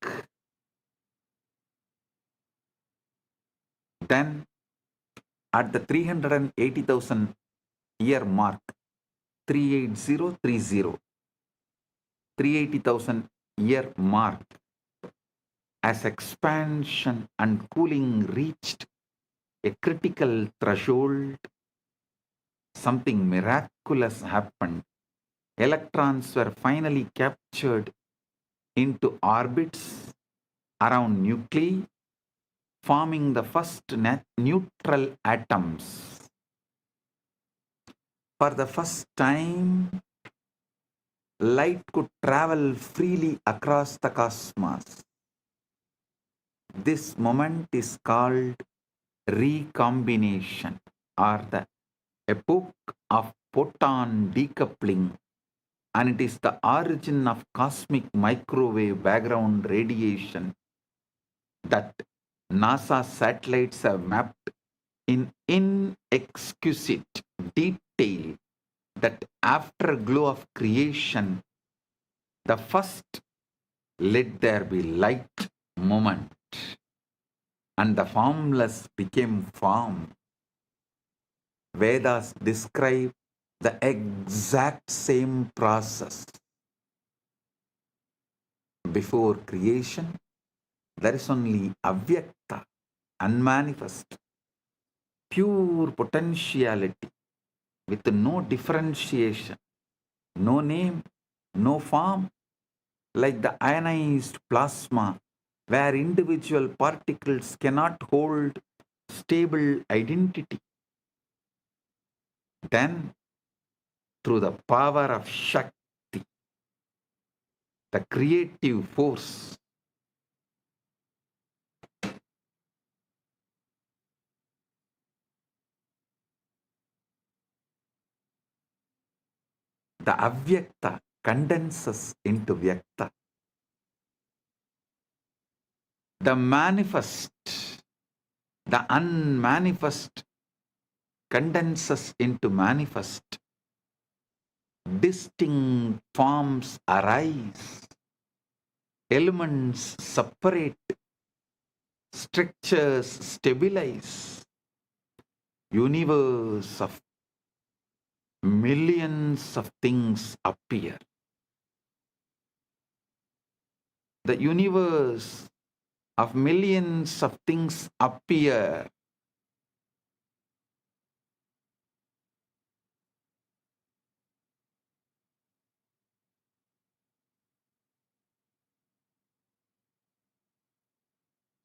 Then, at the 380,000 year mark, 38030, 380,000 year mark, as expansion and cooling reached a critical threshold, something miraculous happened. Electrons were finally captured into orbits around nuclei, forming the first neutral atoms. For the first time, light could travel freely across the cosmos. This moment is called recombination, or the epoch of photon decoupling, and it is the origin of cosmic microwave background radiation that NASA satellites have mapped in inexquisite detail. That afterglow of creation, the first let there be light moment, and the formless became form. Vedas describe the exact same process. Before creation, there is only avyakta, unmanifest, pure potentiality with no differentiation, no name, no form, like the ionized plasma, where individual particles cannot hold stable identity. Then, through the power of Shakti, the creative force, the avyakta condenses into vyakta. The manifest, the unmanifest condenses into manifest. Distinct forms arise. Elements separate. Structures stabilize. Universe of millions of things appear. The universe of millions of things appear.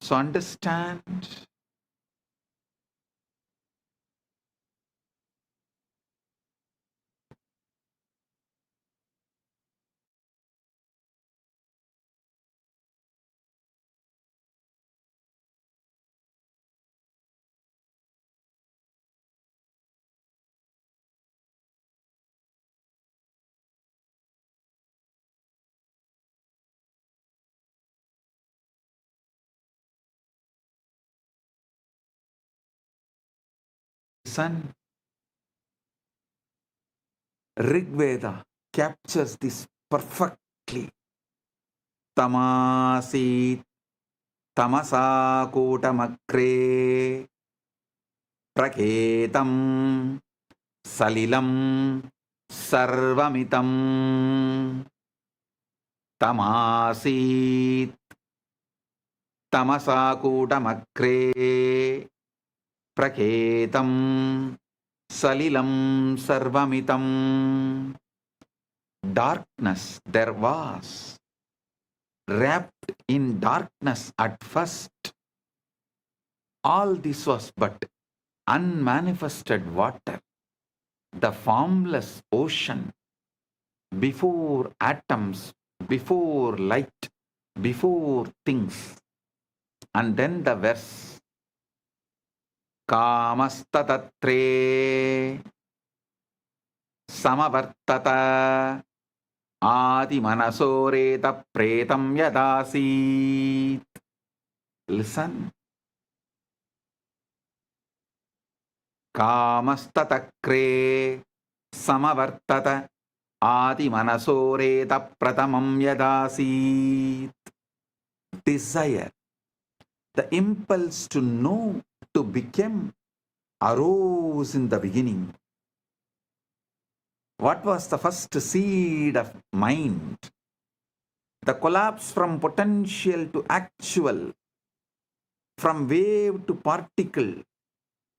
So understand, son, Rig Veda captures this perfectly. Tamasit tamasa kootamakre praketam salilam sarvamitam tamasit tamasa kootamakre praketam salilam sarvamitam. Darkness there was, wrapped in darkness at first. All this was but unmanifested water, the formless ocean, before atoms, before light, before things. And then the verse, Kamastatre Samavartata Adi Manasoreta Pretam Yadasit. Listen. Kamastatakre Samavartata Adi Manasoreta Pratamam Yadasit. Desire, the impulse to know, to become, arose in the beginning. What was the first seed of mind? The collapse from potential to actual, from wave to particle,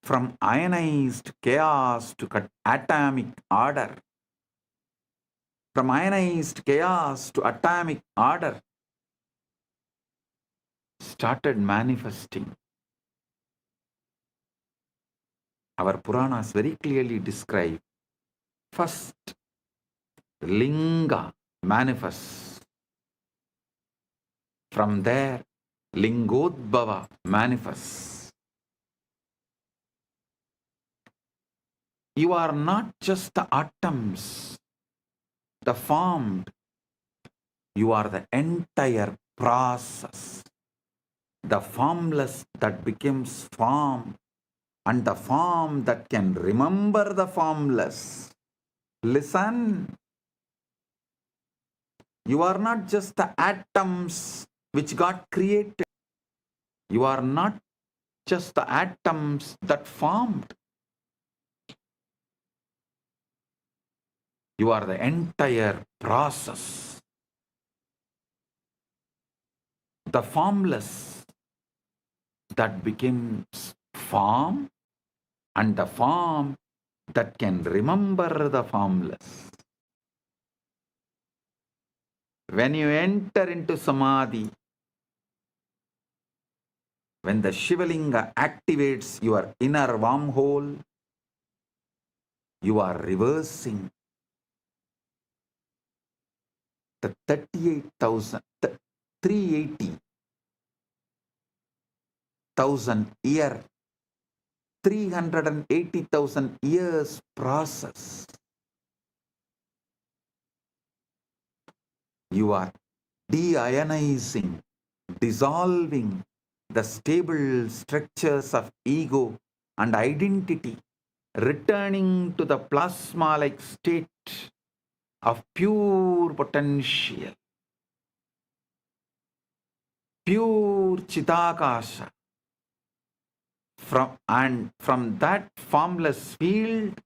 from ionized chaos to atomic order, from ionized chaos to atomic order, started manifesting. Our Puranas very clearly describe, first Linga manifests. From there, Lingodbhava manifests. You are not just the atoms, the formed. You are the entire process. The formless that becomes form, and the form that can remember the formless. Listen. You are not just the atoms which got created. You are not just the atoms that formed. You are the entire process. The formless that becomes form, and the form that can remember the formless. When you enter into Samadhi, when the Shivalinga activates your inner wormhole, you are reversing the 380,000 year, 380,000 years process. You are deionizing, dissolving the stable structures of ego and identity, returning to the plasma-like state of pure potential, pure Chidakasha. From that formless field,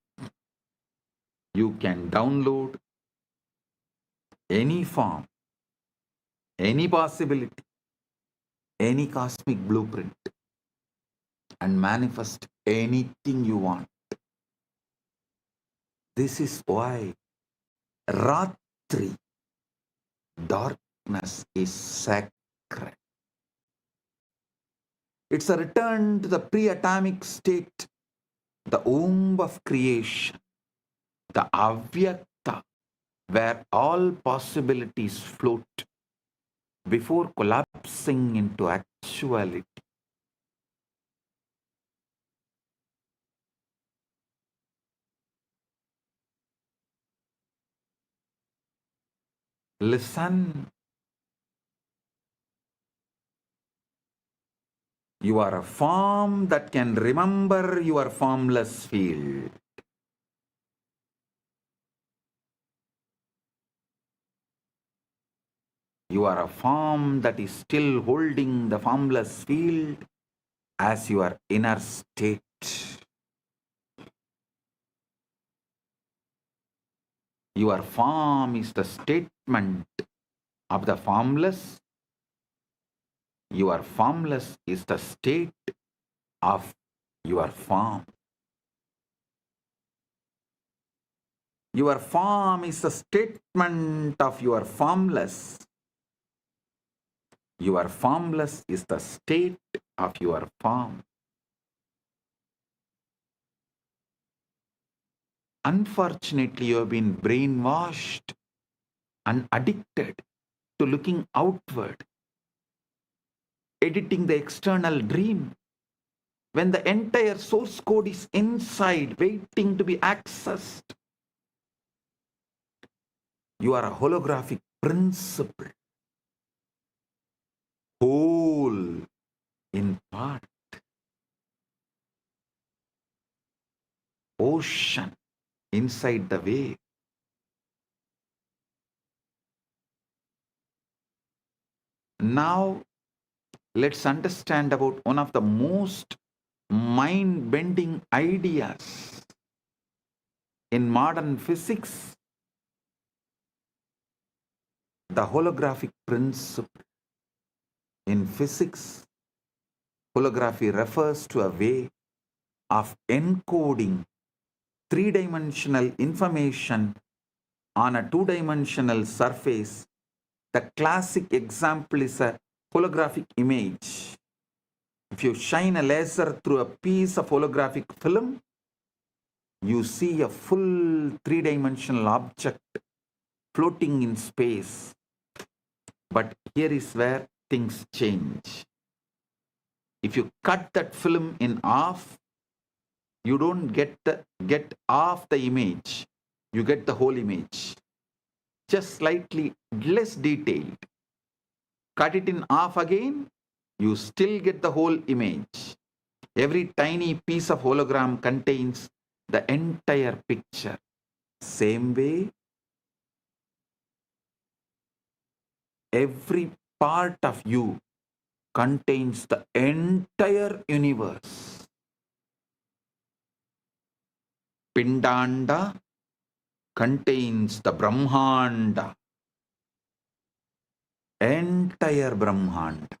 you can download any form, any possibility, any cosmic blueprint, and manifest anything you want. This is why Ratri, darkness, is sacred. It's a return to the pre-atomic state, the womb of creation, the Avyakta, where all possibilities float before collapsing into actuality. Listen. You are a form that can remember your formless field. You are a form that is still holding the formless field as your inner state. Your form is the statement of the formless. Your formless is the state of your form. Your form is the statement of your formless. Your formless is the state of your form. Unfortunately, you have been brainwashed and addicted to looking outward, editing the external dream, when the entire source code is inside, waiting to be accessed. You are a holographic principle, whole in part, ocean inside the wave. Now, let's understand about one of the most mind-bending ideas in modern physics, the holographic principle. In physics, holography refers to a way of encoding three-dimensional information on a two-dimensional surface. The classic example is a holographic image. If you shine a laser through a piece of holographic film, you see a full three-dimensional object floating in space. But here is where things change. If you cut that film in half, you don't get half the image. You get the whole image, just slightly less detailed. Cut it in half again, you still get the whole image. Every tiny piece of hologram contains the entire picture. Same way, every part of you contains the entire universe. Pindanda contains the Brahmanda, entire Brahmanda.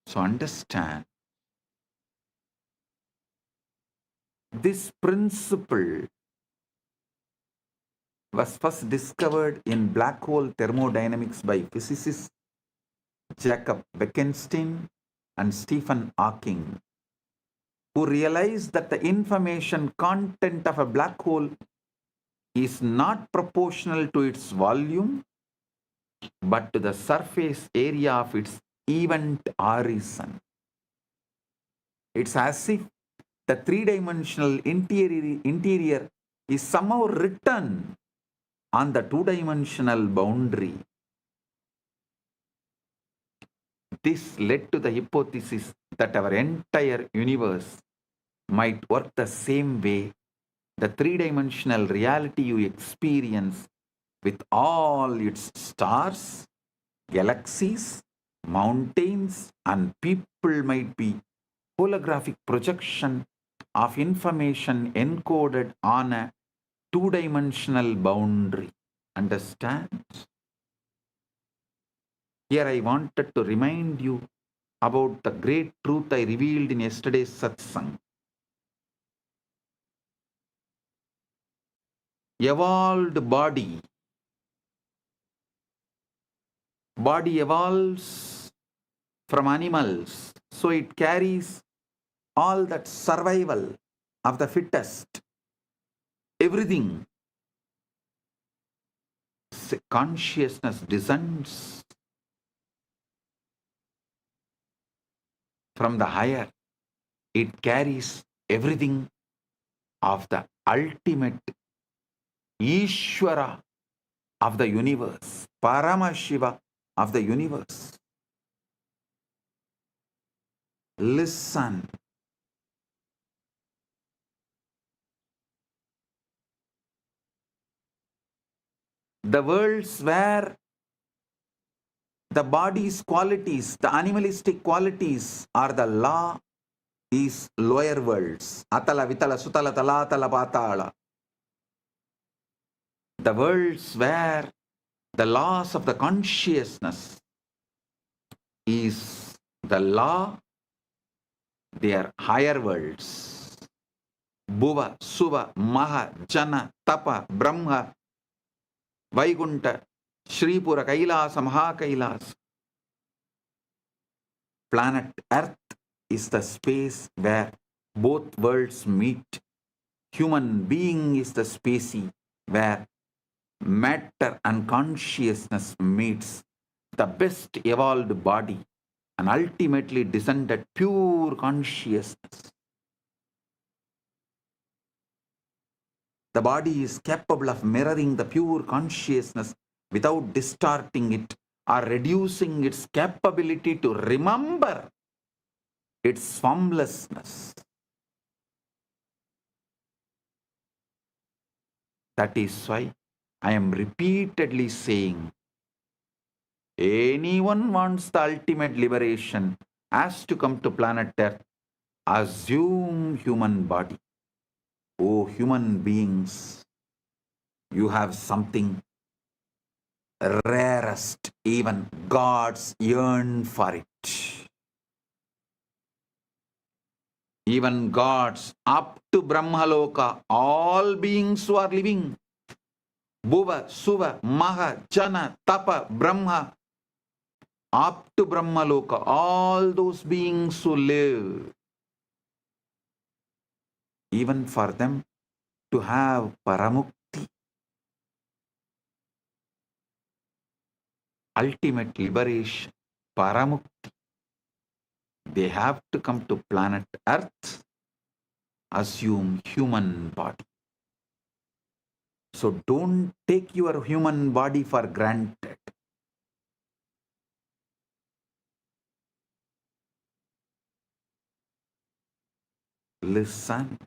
So understand, this principle was first discovered in black hole thermodynamics by physicists Jacob Bekenstein and Stephen Hawking, who realized that the information content of a black hole is not proportional to its volume, but to the surface area of its event horizon. It's as if the three-dimensional interior is somehow written on the two-dimensional boundary. This led to the hypothesis that our entire universe might work the same way. The three-dimensional reality you experience with all its stars, galaxies, mountains, and people might be holographic projection of information encoded on a two-dimensional boundary. Understand? Here I wanted to remind you about the great truth I revealed in yesterday's satsang. Evolved body evolves from animals, so it carries all that survival of the fittest, everything. Consciousness descends from the higher. It carries everything of the ultimate Ishvara of the universe, Paramashiva of the universe. Listen. The worlds where the body's qualities, the animalistic qualities are the law is lower worlds. Atala, Vitala, Sutala, Talatala, Patala. The worlds where the laws of the consciousness is the law, they are higher worlds. Bhuva, Suva, Maha, Jana, Tapa, Brahma, Vaikunta, Shripura, Kailasa, Maha Kailasa. Planet Earth is the space where both worlds meet. Human being is the species where matter and consciousness meets. The best evolved body and ultimately descended pure consciousness. The body is capable of mirroring the pure consciousness without distorting it or reducing its capability to remember its formlessness. That is why I am repeatedly saying, anyone wants the ultimate liberation has to come to planet Earth, assume human body. Oh, human beings, you have something rarest, even gods yearn for it. Even gods up to Brahmaloka, all beings who are living, Bhuva, Suva, Maha, Jana, Tapa, Brahma, up to Brahmaloka, all those beings who live, even for them to have Paramukti, ultimate liberation, Paramukti, they have to come to planet Earth, assume human body. So don't take your human body for granted. Listen.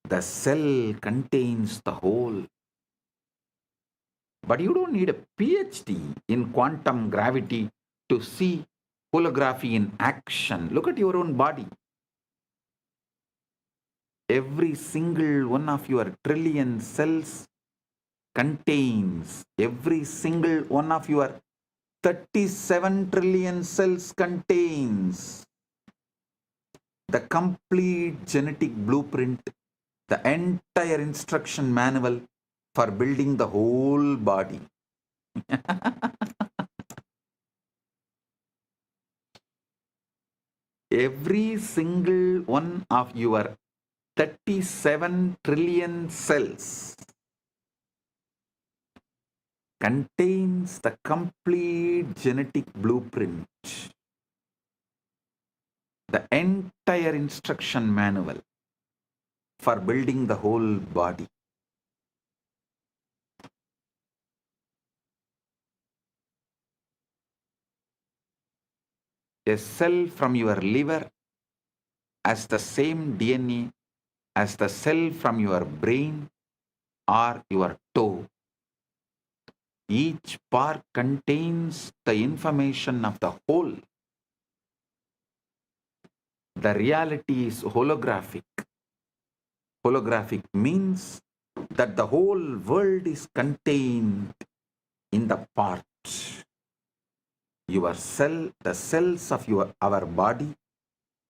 The cell contains the whole. But you don't need a PhD in quantum gravity to see holography in action. Look at your own body. Every single one of your trillion cells contains, every single one of your 37 trillion cells contains the complete genetic blueprint, the entire instruction manual for building the whole body. Every single one of your 37 trillion cells contains the complete genetic blueprint, the entire instruction manual for building the whole body. A cell from your liver has the same DNA as the cell from your brain or your toe. Each part contains the information of the whole. The reality is holographic. Holographic means that the whole world is contained in the parts. Your cell, the cells of our body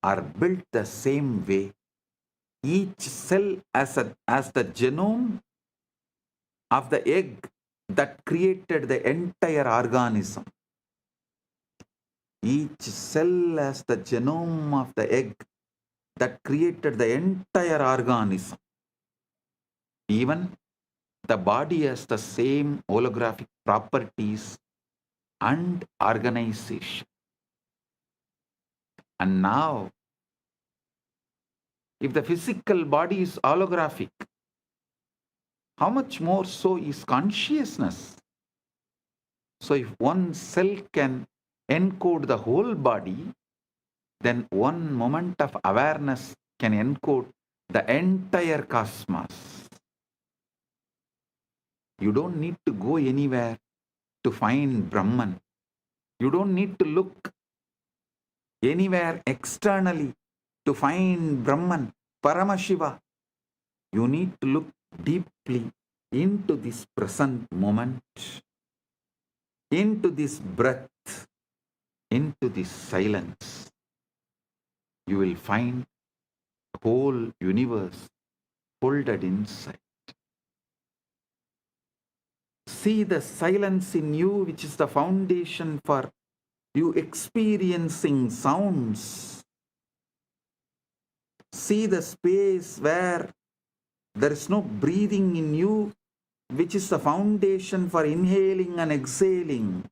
are built the same way. Each cell as the genome of the egg that created the entire organism. Each cell has the genome of the egg that created the entire organism. Even the body has the same holographic properties and organization. And now, if the physical body is holographic, how much more so is consciousness? So if one cell can encode the whole body, then one moment of awareness can encode the entire cosmos. You don't need to go anywhere to find Brahman. You don't need to look anywhere externally to find Brahman, Paramashiva. You need to look deeply into this present moment, into this breath, into this silence. You will find the whole universe folded inside. See the silence in you, which is the foundation for you experiencing sounds. See the space where there is no breathing in you, which is the foundation for inhaling and exhaling.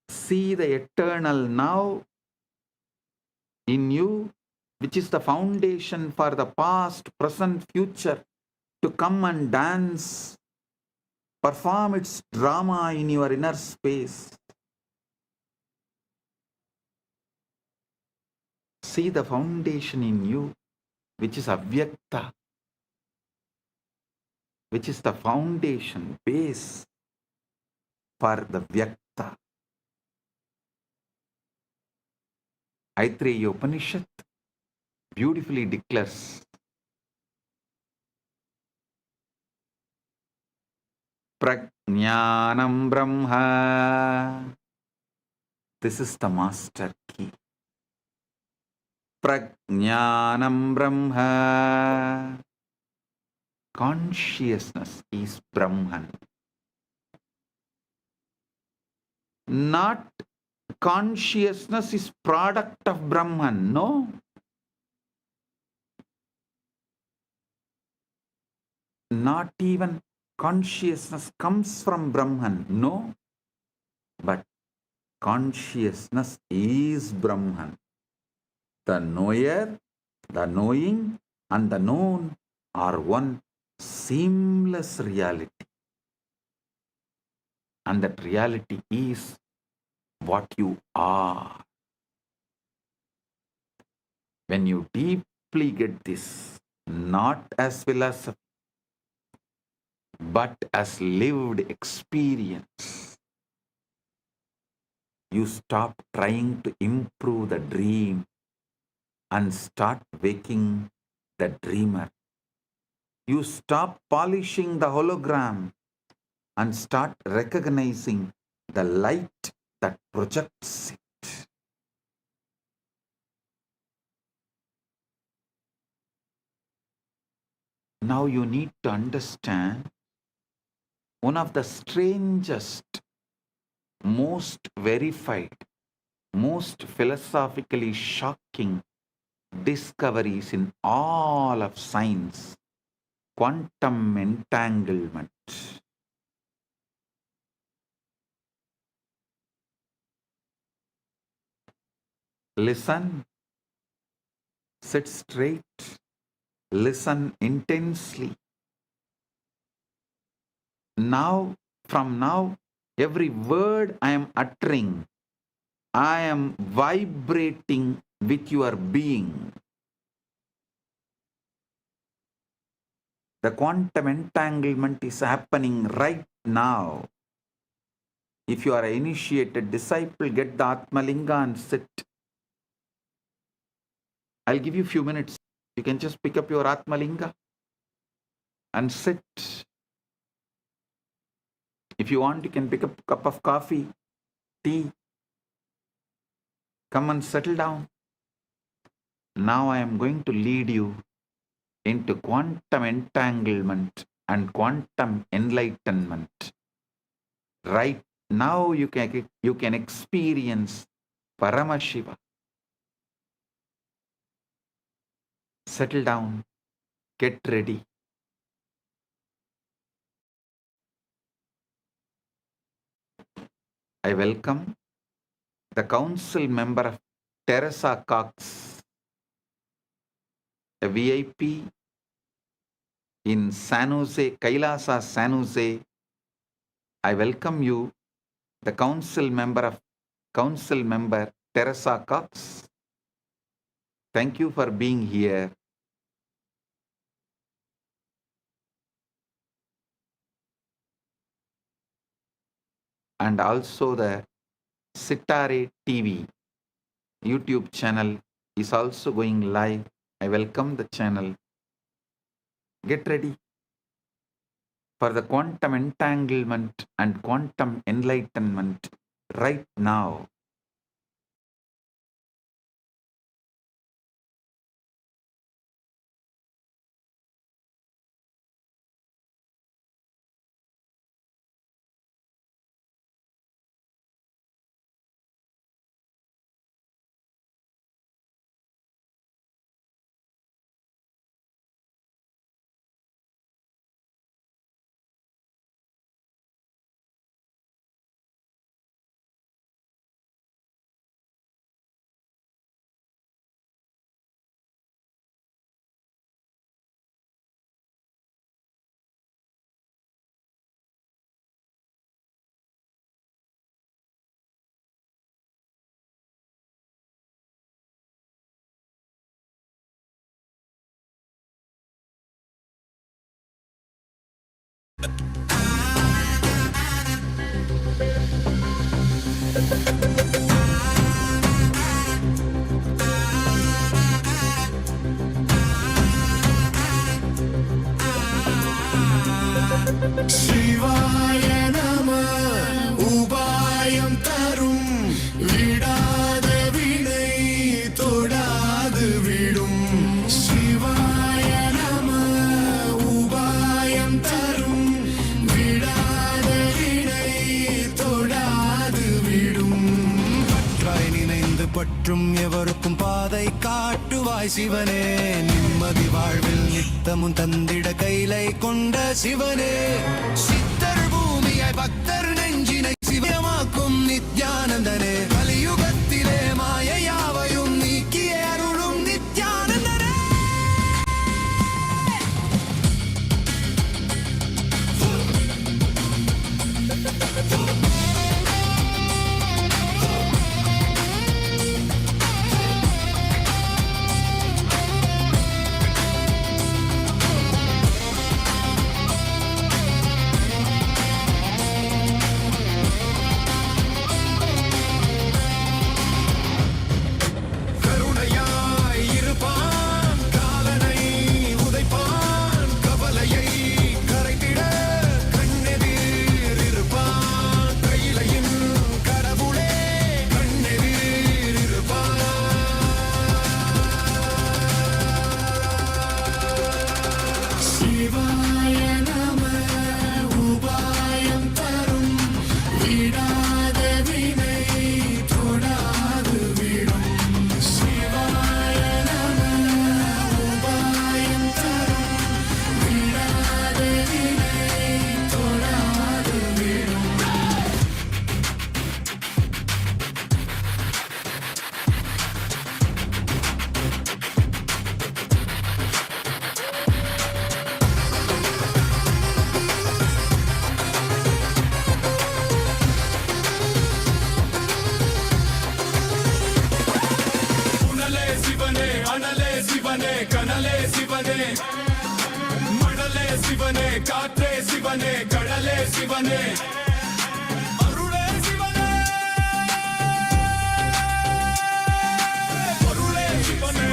See the eternal now in you, which is the foundation for the past, present, future to come and dance, perform its drama in your inner space. See the foundation in you, which is Avyakta, which is the foundation, base for the Vyakta. Aitreya Upanishad beautifully declares, Prajnanam Brahma. This is the master key. Prajnanam Brahma. Consciousness is Brahman. Not consciousness is product of Brahman. No. Not even consciousness comes from Brahman. No. But consciousness is Brahman. The knower, the knowing, and the known are one seamless reality. And that reality is what you are. When you deeply get this, not as philosophy, but as lived experience, you stop trying to improve the dream and start waking the dreamer. You stop polishing the hologram and start recognizing the light that projects it. Now you need to understand one of the strangest, most verified, most philosophically shocking discoveries in all of science: quantum entanglement. Listen, sit straight, listen intensely. Now, from now, every word I am uttering, I am vibrating with your being. The quantum entanglement is happening right now. If you are an initiated disciple, get the Atmalinga and sit. I'll give you a few minutes. You can just pick up your Atmalinga and sit. If you want, you can pick up a cup of coffee, tea. Come and settle down. Now I am going to lead you into quantum entanglement and quantum enlightenment. Right now you can experience Paramashiva. Settle down. Get ready. I welcome the council member of Teresa Cox, a VIP in San Jose, Kailasa, San Jose. I welcome you, the council member Teresa Cox. Thank you for being here. and also the Sitare TV YouTube channel is also going live. I welcome the channel. Get ready for the quantum entanglement and quantum enlightenment right now. சிவாய நம உபாயம் தரும் விடாத வினை தொடாது விடும் சிவாய நம உபாயம் தரும் விடாத வினை தொடாது விடும் பற்றாய் நினைந்து பற்றும் எவருக்கும் பாதை காட்டுவாய் சிவனே நிம்மதி வாழ்வில் நித்தமும் தந்திட கைலை கொண்ட சிவனே சித்தர் பூமியாய் பக்தர் நெஞ்சினை சிவமாக்கும் நித்யானந்தனே கலியுகத்திலே மாயையாவையும் நீக்கிய அருளும் நித்யானந்தனே கனலே சிவனே மணலே சிவனே காற்றே சிவனே கடலே சிவனே அருளே சிவனே அருளே சிவனே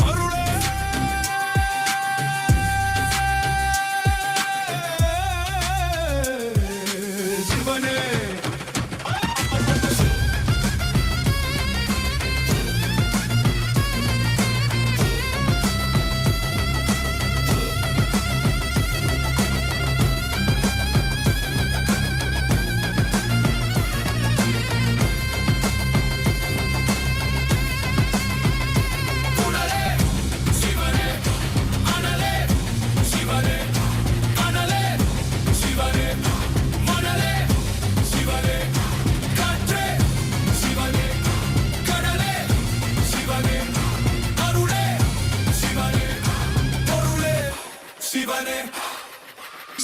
அருளே சிவனே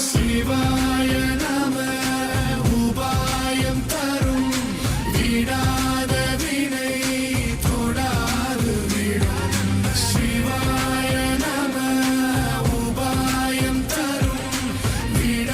சிவாய நம உபாயம் தரும் விடாத வினை தொடாது விடும் சிவாய நம உபாயம் தரும் விடாத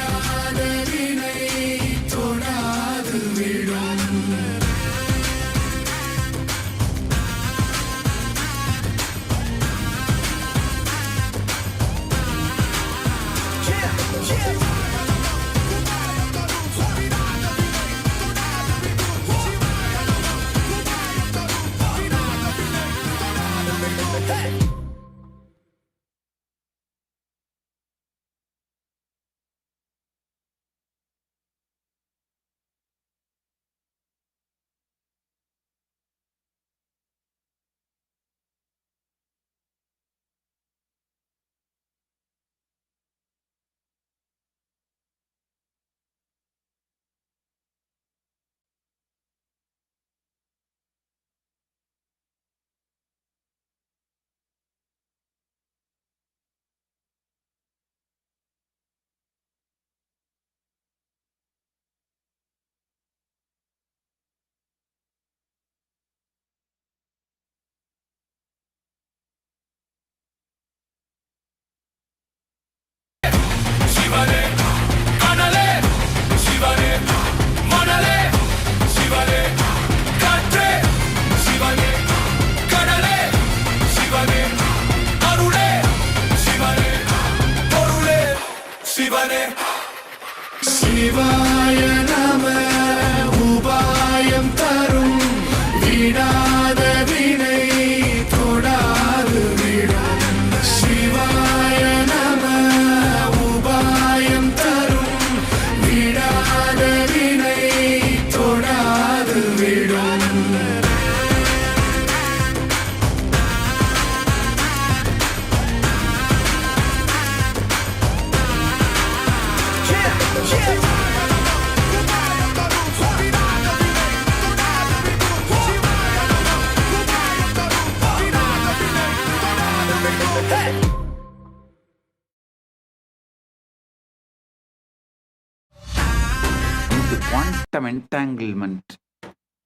into quantum entanglement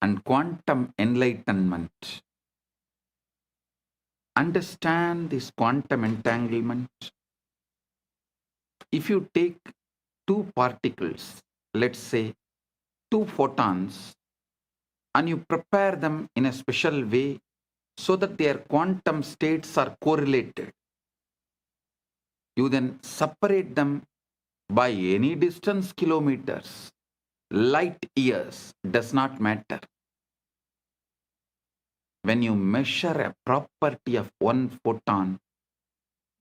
and quantum enlightenment. Understand this quantum entanglement. If you take two particles, let's say two photons, and you prepare them in a special way so that their quantum states are correlated, you then separate them by any distance, kilometers, light years, does not matter. When you measure a property of one photon,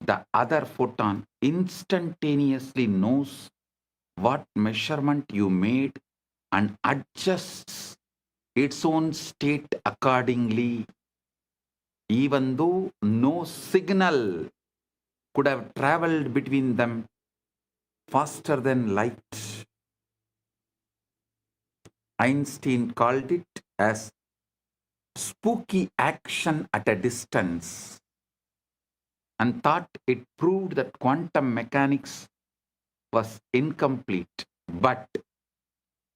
the other photon instantaneously knows what measurement you made and adjusts its own state accordingly, even though no signal could have traveled between them faster than light. Einstein called it as spooky action at a distance and thought it proved that quantum mechanics was incomplete. But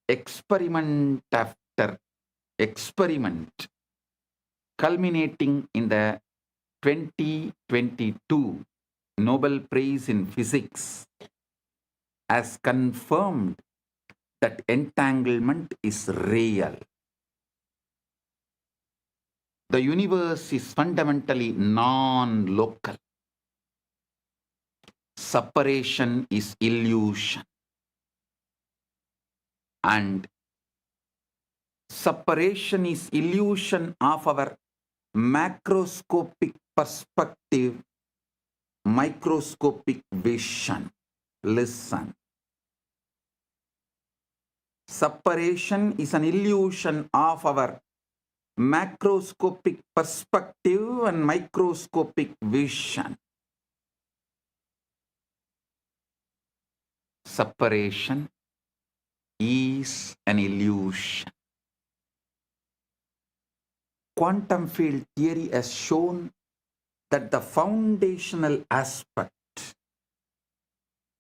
experiment after experiment, culminating in the 2022 Nobel Prize in Physics, has confirmed that entanglement is real. The universe is fundamentally non-local. Separation is illusion. And separation is illusion of our macroscopic perspective, microscopic vision. Listen. Separation is an illusion of our macroscopic perspective and microscopic vision. Separation is an illusion. Quantum field theory has shown that the foundational aspect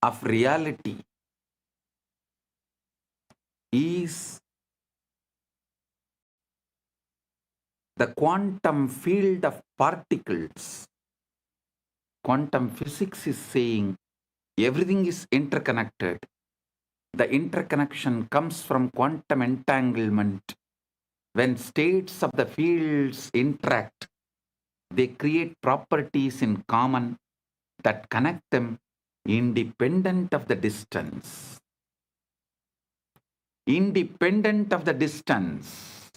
of reality is the quantum field of particles. Quantum physics is saying everything is interconnected. The interconnection comes from quantum entanglement. When states of the fields interact, they create properties in common that connect them independent of the distance. Independent of the distance.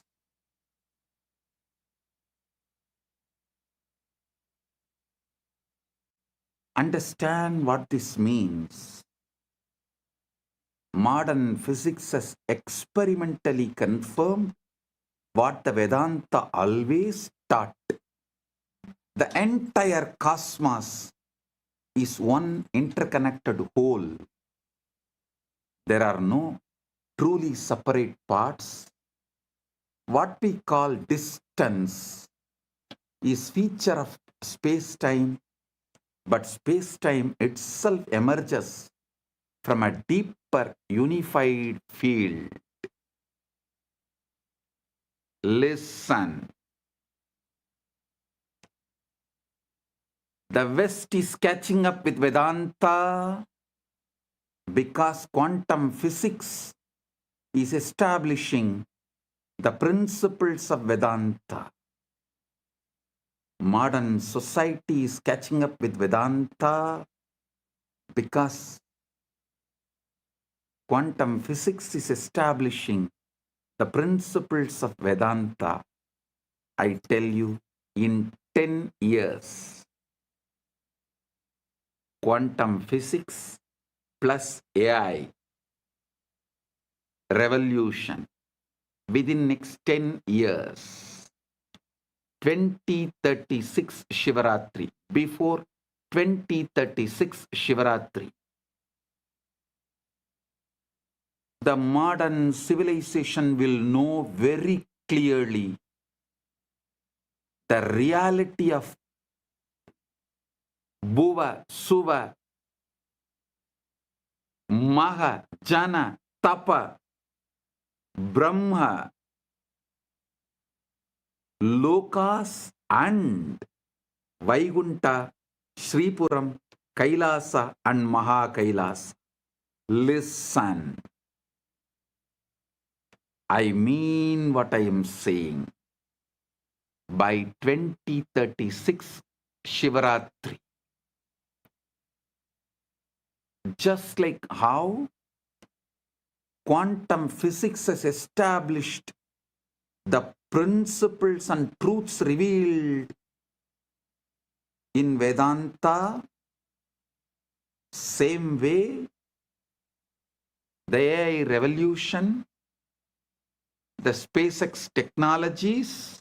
Understand what this means. Modern physics has experimentally confirmed what the Vedanta always taught. The entire cosmos is one interconnected whole. There are no truly separate parts. What we call distance is feature of space-time, but space-time itself emerges from a deeper unified field. Listen. The West is catching up with Vedanta because quantum physics is establishing the principles of Vedanta. Modern society is catching up with Vedanta because quantum physics is establishing the principles of Vedanta. I tell you, in 10 years, quantum physics plus AI revolution within next 10 years, 2036 Shivaratri, before 2036 Shivaratri, the modern civilization will know very clearly the reality of Bhuva, Suva, Maha, Jana, Tapa, Brahma, Lokas and Vaikunta, Sripuram, Kailasa and Maha Kailasa. Listen. I mean what I am saying. By 2036 Shivaratri, just like how quantum physics has established the principles and truths revealed in Vedanta, same way the AI revolution, the SpaceX technologies,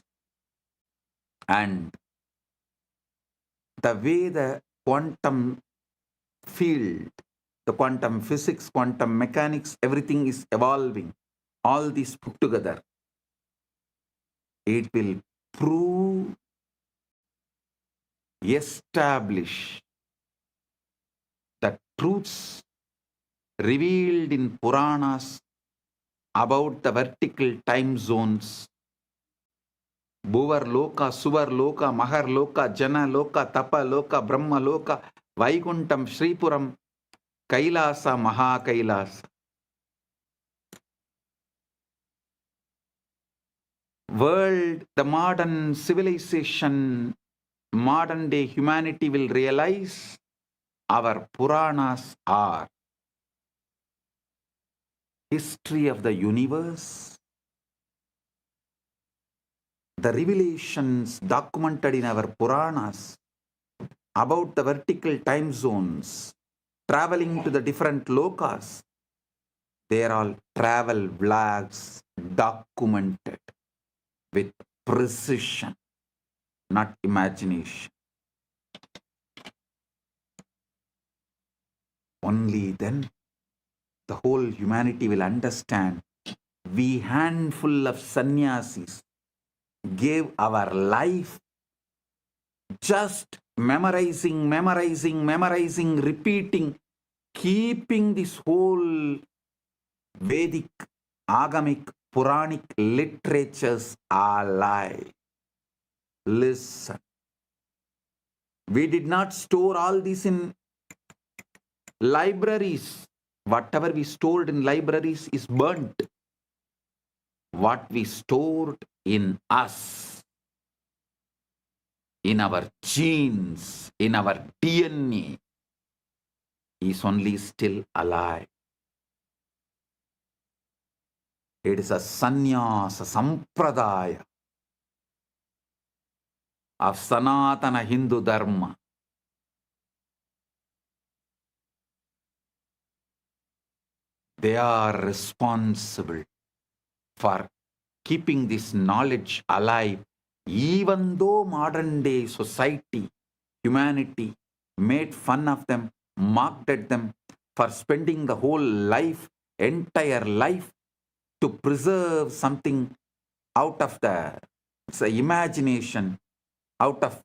and the way the quantum field, the quantum physics, quantum mechanics, everything is evolving. All these put together, it will prove, establish the truths revealed in Puranas about the vertical time zones. Bhuvar Loka, Suvar Loka, Mahar Loka, Jana Loka, Tapa Loka, Brahma Loka, Vaikuntam, Sripuram, Kailasa, Maha Kailasa. World, the modern civilization, modern day humanity will realize our Puranas are history of the universe, the revelations documented in our Puranas about the vertical time zones, traveling to the different lokas. They are all travel vlogs documented with precision, not imagination. Only then the whole humanity will understand. We handful of sannyasis gave our life just memorizing, repeating, keeping this whole Vedic, Agamic, Puranic literatures alive. Listen. We did not store all this in libraries. Whatever we stored in libraries is burnt. What we stored in us, in our genes, in our DNA, is only still alive. It is a sannyasa sampradaya of Sanatana Hindu Dharma. They are responsible for keeping this knowledge alive, even though modern day society, humanity made fun of them, mocked at them for spending the whole life, entire life, to preserve something out of the imagination, out of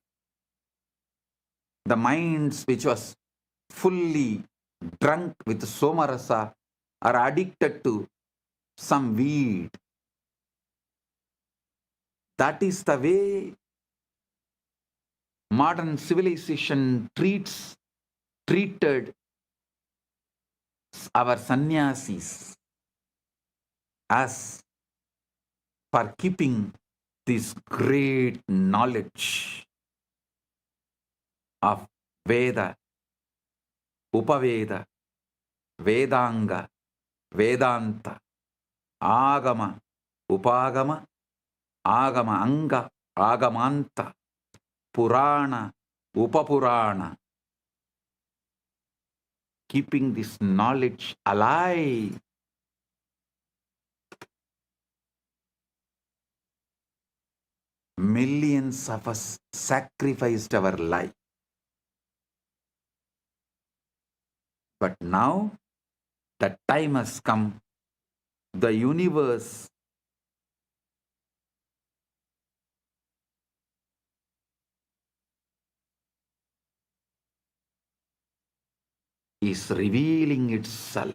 the minds which was fully drunk with somarasa or addicted to some weed. That is the way modern civilization treated our sannyasis, as for keeping this great knowledge of Veda, Upaveda, Vedanga, Vedanta, Agama, Upagama, Agama Anga, Agamanta, Purana, Upapurana. Keeping this knowledge alive. Millions of us sacrificed our life. But now the time has come. The universe is revealing itself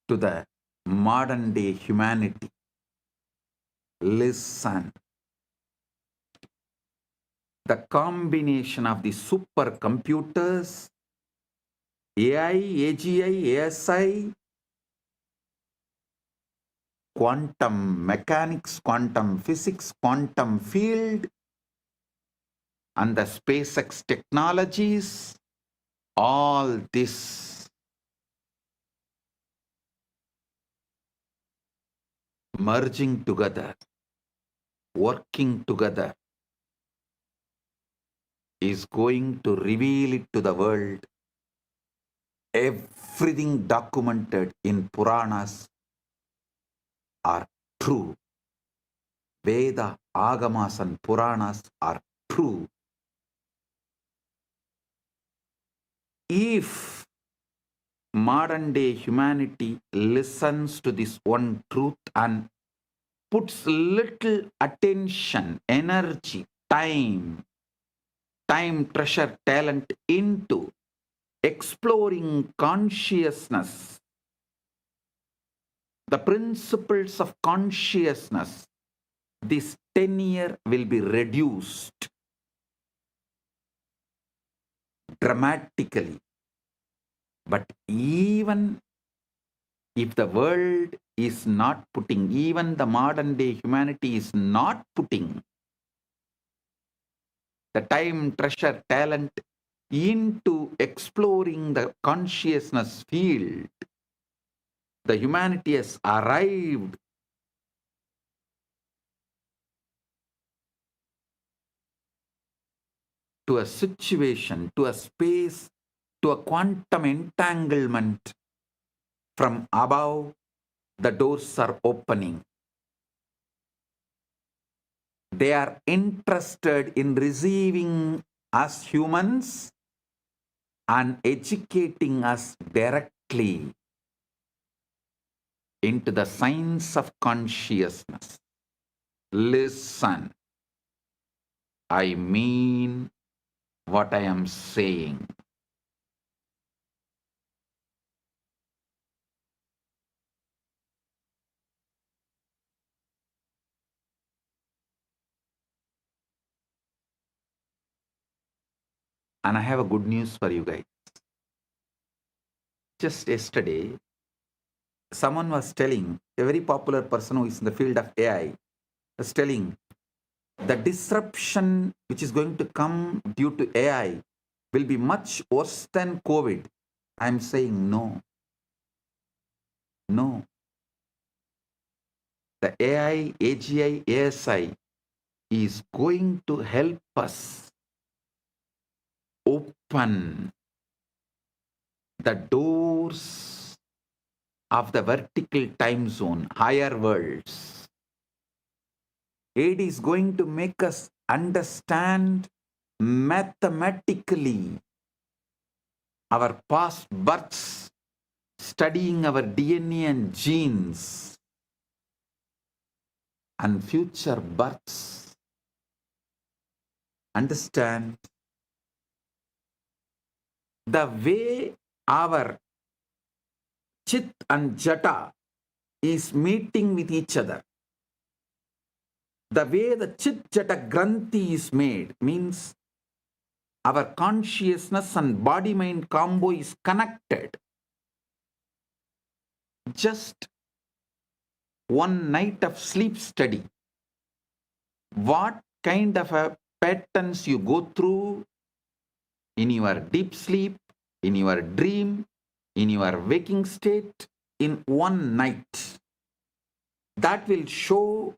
to the modern day humanity. Listen. The combination of the supercomputers, AI, AGI, ASI, quantum mechanics, quantum physics, quantum field, and the SpaceX technologies, all this merging together, working together, is going to reveal it to the world. Everything documented in Puranas are true. Veda, Agamas and Puranas are true. If modern day humanity listens to this one truth and puts little attention, energy, time, treasure, talent into exploring consciousness, the principles of consciousness, this tenure will be reduced dramatically. But even if the world is not putting, even the modern day humanity is not putting the time, treasure, talent into exploring the consciousness field, the humanity has arrived to a situation, to a space, to a quantum entanglement. From above, the doors are opening. They are interested in receiving us humans and educating us directly into the science of consciousness. Listen, I mean what I am saying. And I have a good news for you guys. Just yesterday, someone was telling, a very popular person who is in the field of AI, was telling the disruption which is going to come due to AI will be much worse than COVID. I'm saying no. No. The AI, AGI, ASI is going to help us open the doors of the vertical time zone, higher worlds. It is going to make us understand mathematically our past births, studying our DNA and genes, and future births. Understand the way our Chit and Jata is meeting with each other. The way the Chit Jata Granthi is made means our consciousness and body-mind combo is connected. Just one night of sleep study. What kind of a patterns you go through in your deep sleep, in your dream, in your waking state, in one night. That will show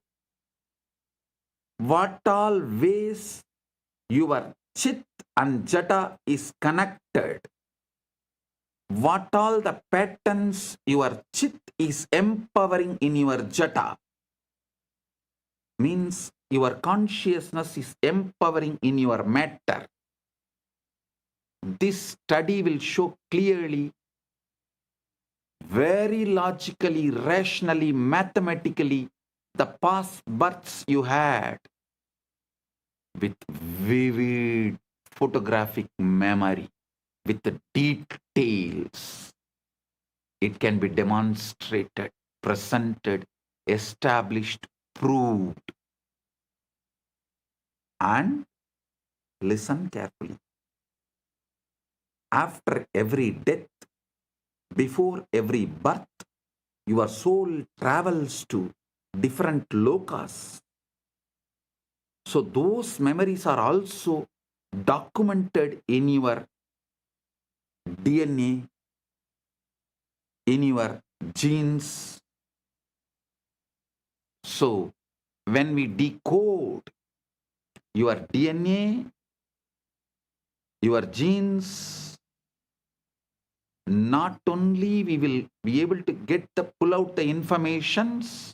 what all ways your Chit and Jata is connected. What all the patterns your Chit is empowering in your Jata. Means your consciousness is empowering in your matter. This study will show clearly, very logically, rationally, mathematically, the past births you had with vivid photographic memory. with the details. It can be demonstrated, presented, established, proved. And listen carefully. After every death, before every birth, your soul travels to different lokas. So those memories are also documented in your DNA, in your genes. So when we decode your DNA, your genes, not only we will be able to pull out the informations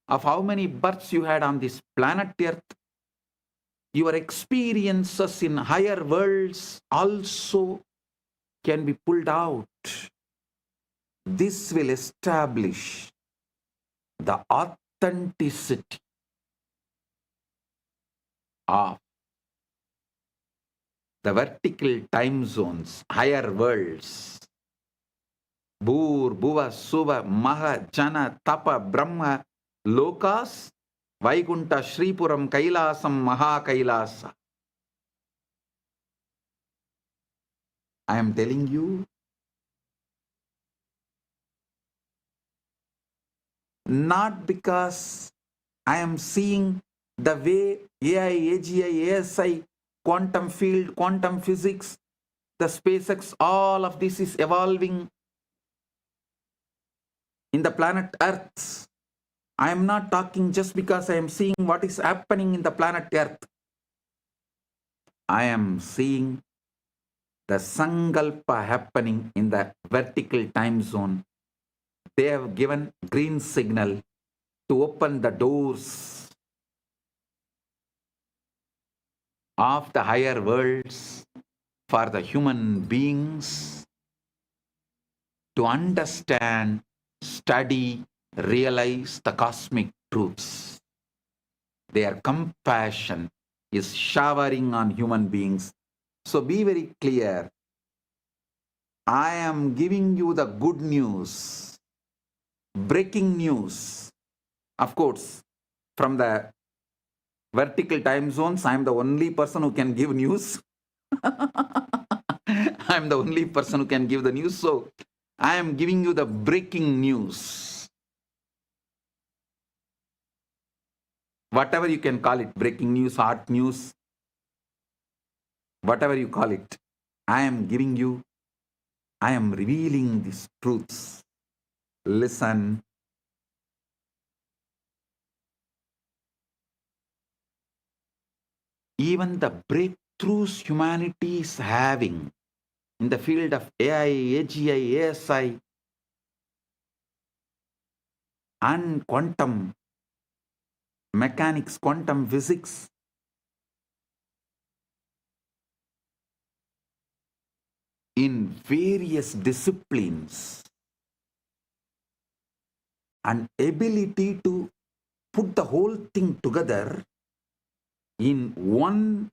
of how many births you had on this planet Earth, your experiences in higher worlds also can be pulled out. This will establish the authenticity of the vertical time zones, higher worlds. Bhur, Bhuva, Suva, Maha, Jana, Tapa, Brahma, Lokas, Vaikunta, Shripuram, Kailasam, Maha Kailasa. I am telling you, not because I am seeing the way AI, AGI, ASI, quantum field, quantum physics, the SpaceX, all of this is evolving in the planet Earth. I am not talking just because I am seeing what is happening in the planet Earth. I am seeing the Sankalpa happening in the vertical time zone. They have given green signal to open the doors of the higher worlds for the human beings to understand, study, realize the cosmic truths. Their compassion is showering on human beings. So be very clear. I am giving you the good news, breaking news. Of course, from the vertical time zones, I am the only person who can give news. I am the only person who can give the news. So I am giving you the breaking news. Whatever you can call it, breaking news, hot news, whatever you call it, I am giving you, I am revealing these truths. Listen. Even the breakthroughs humanity is having in the field of AI, AGI, ASI, and quantum mechanics, quantum physics, in various disciplines, an ability to put the whole thing together in one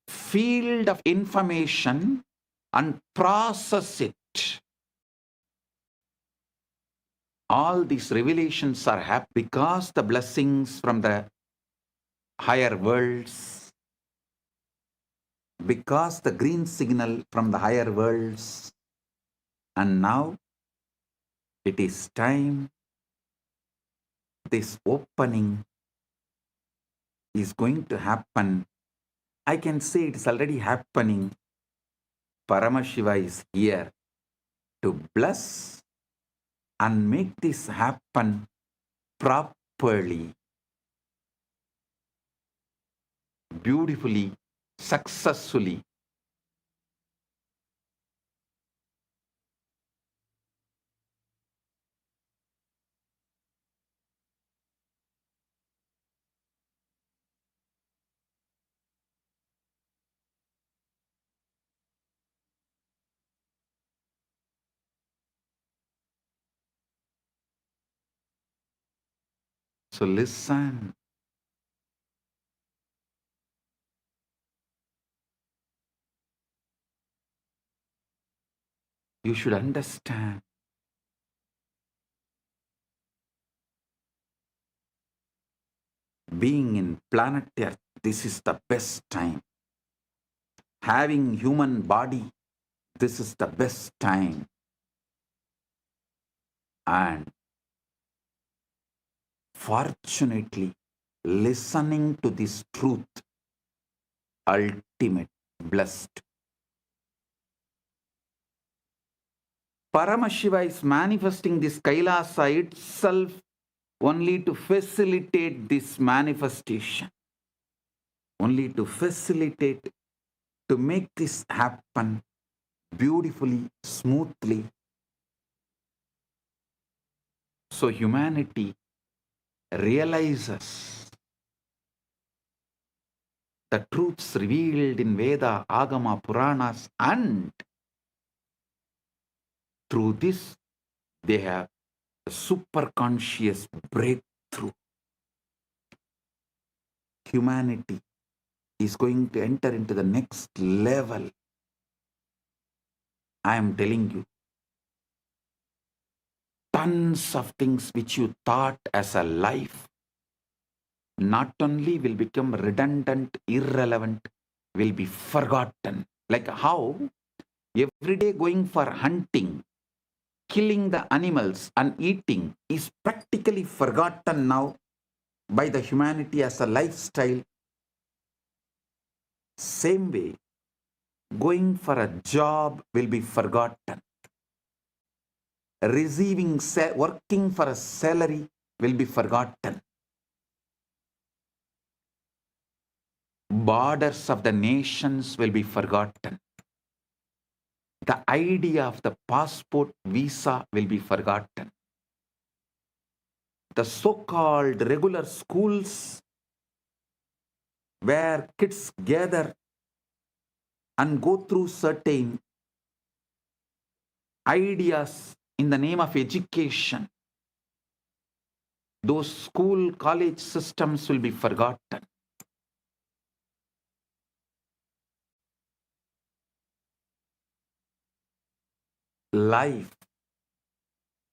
field of information and process it. All these revelations are happening because the blessings from the higher worlds, because the green signal from the higher worlds, and now it is time. This opening is going to happen. I can say it is already happening. Paramashiva is here to bless and make this happen properly, beautifully, successfully. So listen. You should understand. Being in planet Earth, this is the best time. Having human body, this is the best time. And fortunately, listening to this truth, ultimate, blessed. Paramashiva is manifesting this Kailasa itself only to facilitate this manifestation. Only to facilitate, to make this happen beautifully, smoothly. So humanity realizes the truths revealed in Veda, Agama, Puranas, and through this they have a superconscious breakthrough. Humanity is going to enter into the next level. I am telling you, tons of things which you thought as a life not only will become redundant, irrelevant, will be forgotten. Like how every day going for hunting, killing the animals and eating is practically forgotten now by the humanity as a lifestyle. Same way, going for a job will be forgotten. Working for a salary will be forgotten. Borders of the nations will be forgotten. The idea of the passport, visa will be forgotten. The so-called regular schools where kids gather and go through certain ideas in the name of education, those school, college systems will be forgotten. Life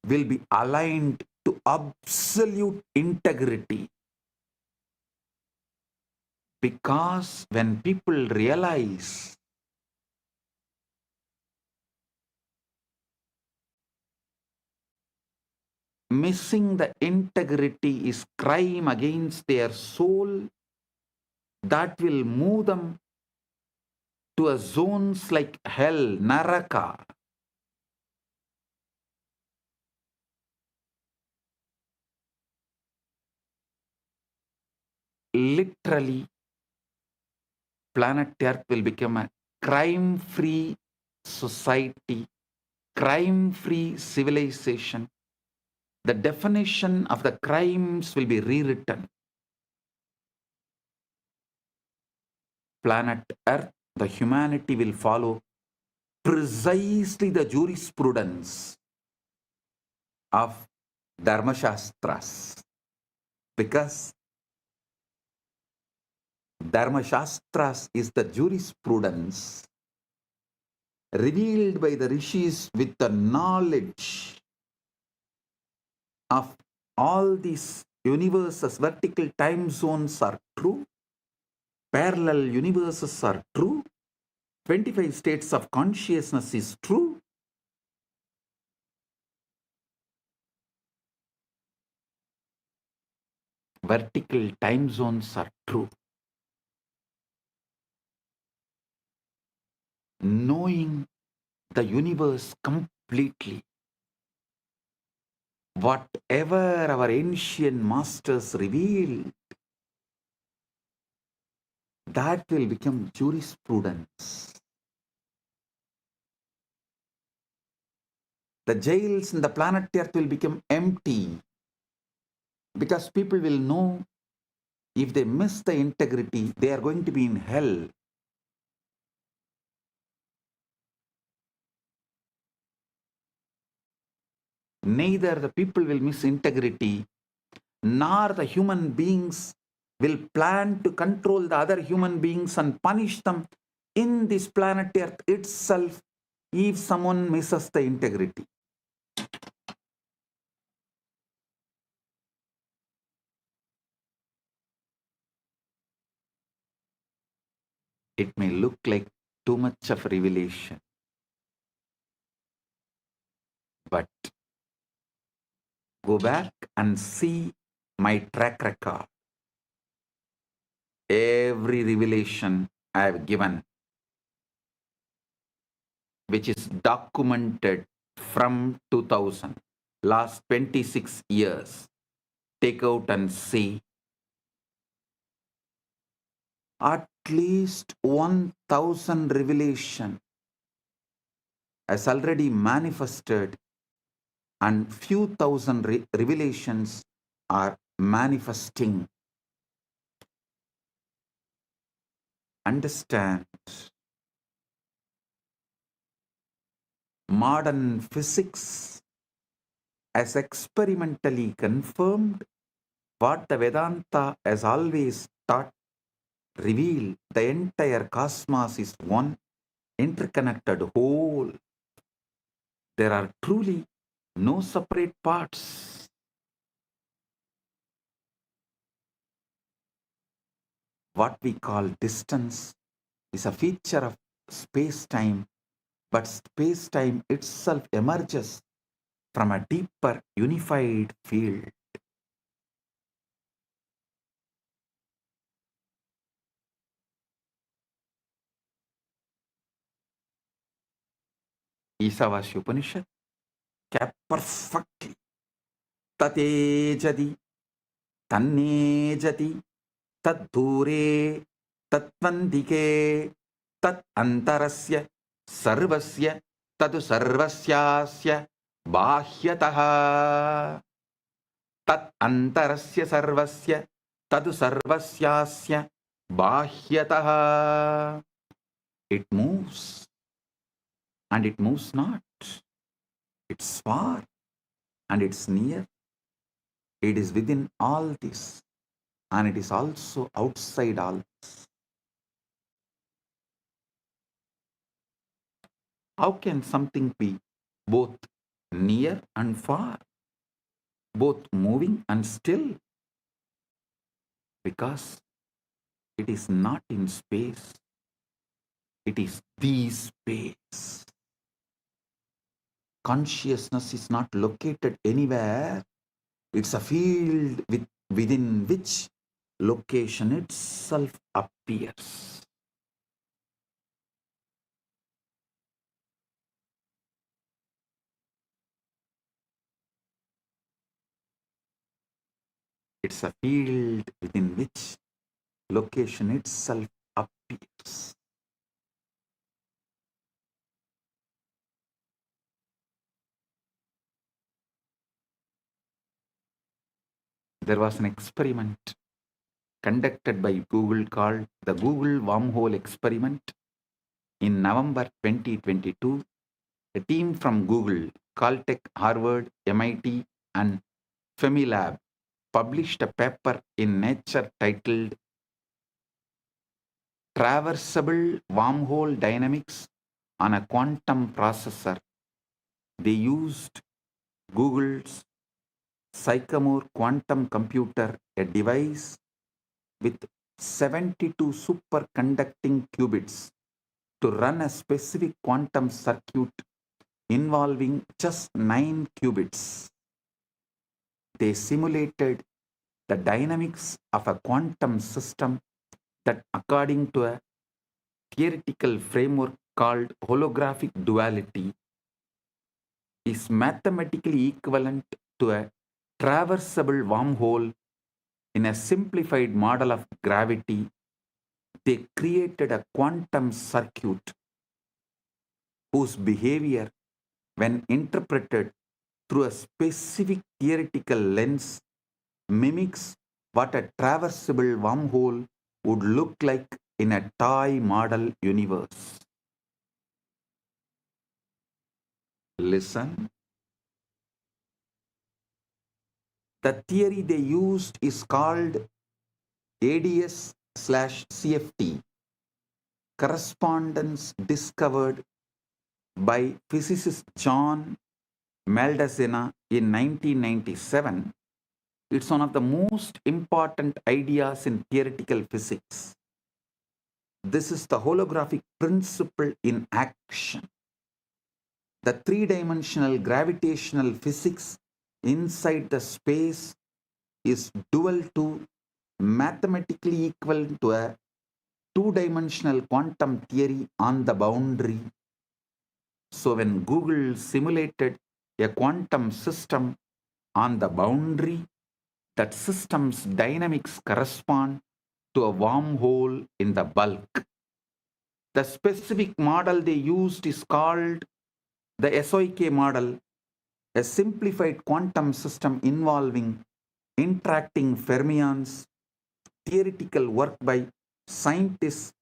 will be aligned to absolute integrity. Because when people realize missing the integrity is crime against their soul, that will move them to a zones like hell, Naraka. Literally, planet Earth will become a crime-free society, crime-free civilization. The definition of the crimes will be rewritten. Planet Earth, the humanity will follow precisely the jurisprudence of Dharmashastras. Because Dharmashastras is the jurisprudence revealed by the rishis with the knowledge of all these universes. Vertical time zones are true, parallel universes are true, 25 states of consciousness is true. Vertical time zones are true. Knowing the universe completely, whatever our ancient masters revealed, that will become jurisprudence. The jails in the planet Earth will become empty because people will know if they miss the integrity, they are going to be in hell. Neither the people will miss integrity, nor the human beings will plan to control the other human beings and punish them in this planet Earth itself if someone misses the integrity, it may look like too much of revelation. But go back and see my track record. Every revelation I have given, which is documented from 2000, last 26 years, take out and see, at least 1000 revelation has already manifested, and few thousand revelations are manifesting. Understand, modern physics has experimentally confirmed what the Vedanta has always taught, revealed the entire cosmos is one interconnected whole. There are truly no separate parts. What we call distance is a feature of space-time, but space-time itself emerges from a deeper unified field. Isavasya Upanishad kept perfectly. Tatejadi, tannejati, taddure, tatvandike, tat antarasya, sarvasya, tadu sarvasyasya, bahyataha. Tat antarasya sarvasya, tadu sarvasyasya, bahyataha. It moves and it moves not. It's far and it's near. It is within all this and it is also outside all this. How can something be both near and far, both moving and still? Because it is not in space, it is the space. Consciousness is not located anywhere. It's a field within which location itself appears. It's a field within which location itself appears. There was an experiment conducted by Google called the Google Wormhole Experiment. In November 2022, a team from Google, Caltech, Harvard, MIT, and Femilab published a paper in Nature titled Traversable Wormhole Dynamics on a Quantum Processor. They used Google's Sycamore quantum computer, a device with 72 superconducting qubits, to run a specific quantum circuit involving just 9 qubits. They simulated the dynamics of a quantum system that, according to a theoretical framework called holographic duality, is mathematically equivalent to a traversable wormhole. In a simplified model of gravity, they created a quantum circuit whose behavior, when interpreted through a specific theoretical lens, mimics what a traversable wormhole would look like in a toy model universe. Listen. The theory they used is called ADS/CFT, correspondence discovered by physicist John Maldacena in 1997, it's one of the most important ideas in theoretical physics. This is the holographic principle in action. The three-dimensional gravitational physics inside the space is dual to, mathematically equal to, a two-dimensional quantum theory on the boundary. So when Google simulated a quantum system on the boundary, that system's dynamics correspond to a wormhole in the bulk. The specific model they used is called the SOK model, a simplified quantum system involving interacting fermions. Theoretical work by scientists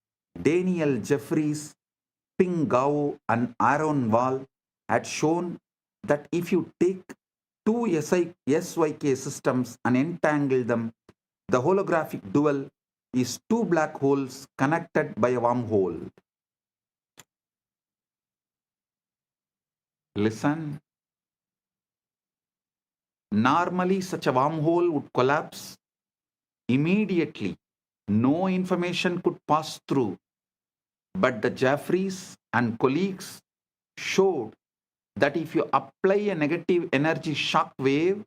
Daniel Jeffries, Ping Gao, and Aaron Wall had shown that if you take two SYK systems and entangle them, the holographic dual is two black holes connected by a wormhole. Listen. Normally, such a wormhole would collapse immediately. No information could pass through. But the Jeffries and colleagues showed that if you apply a negative energy shock wave,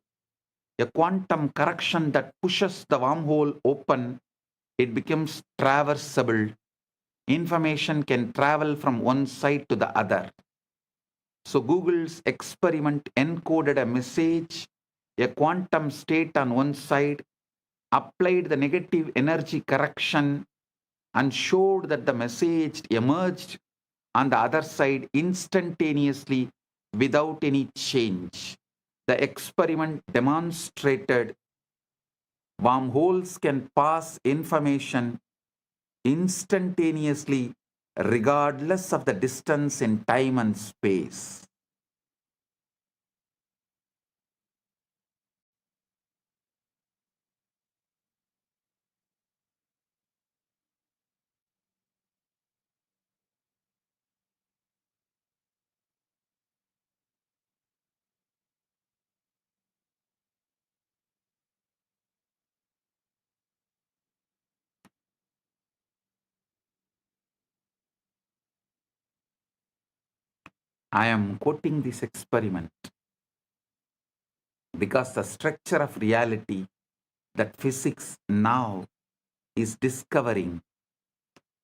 a quantum correction that pushes the wormhole open, it becomes traversable. Information can travel from one side to the other. So Google's experiment encoded a message, a quantum state on one side, applied the negative energy correction, and showed that the message emerged on the other side instantaneously without any change. The experiment demonstrated wormholes can pass information instantaneously regardless of the distance in time and space. I am quoting this experiment because the structure of reality that physics now is discovering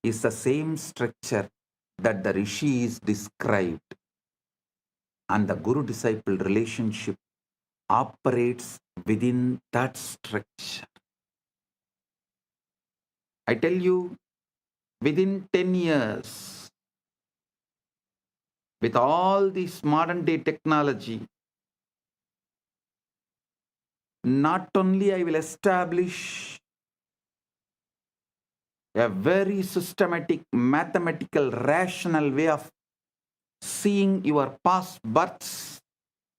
is the same structure that the rishis described, and the guru-disciple relationship operates within that structure. I tell you, within 10 years, with all this modern day technology, not only I will establish a very systematic, mathematical, rational way of seeing your past births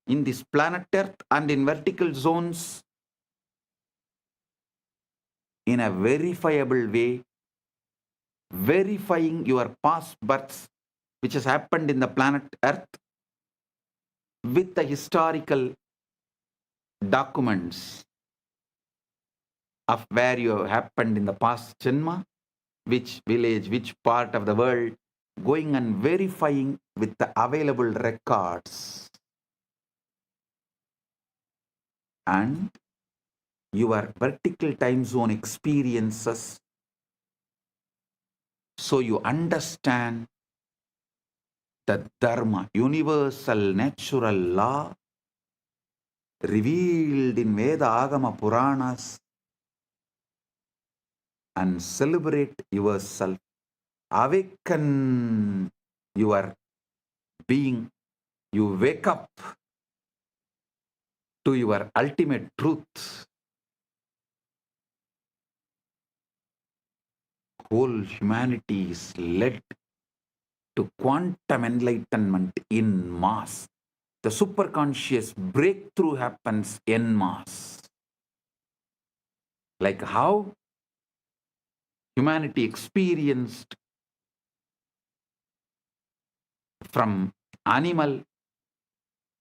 in this planet Earth and in vertical zones in a verifiable way, verifying your past births which has happened in the planet Earth with the historical documents of where you have happened in the past janma, which village, which part of the world, going and verifying with the available records. And your vertical time zone experiences, so you understand the dharma, universal natural law revealed in Veda Agama Puranas, and celebrate yourself. Awaken your being. You wake up to your ultimate truth. Whole humanity is led to quantum enlightenment in mass. The superconscious breakthrough happens en masse. Like how humanity experienced from animal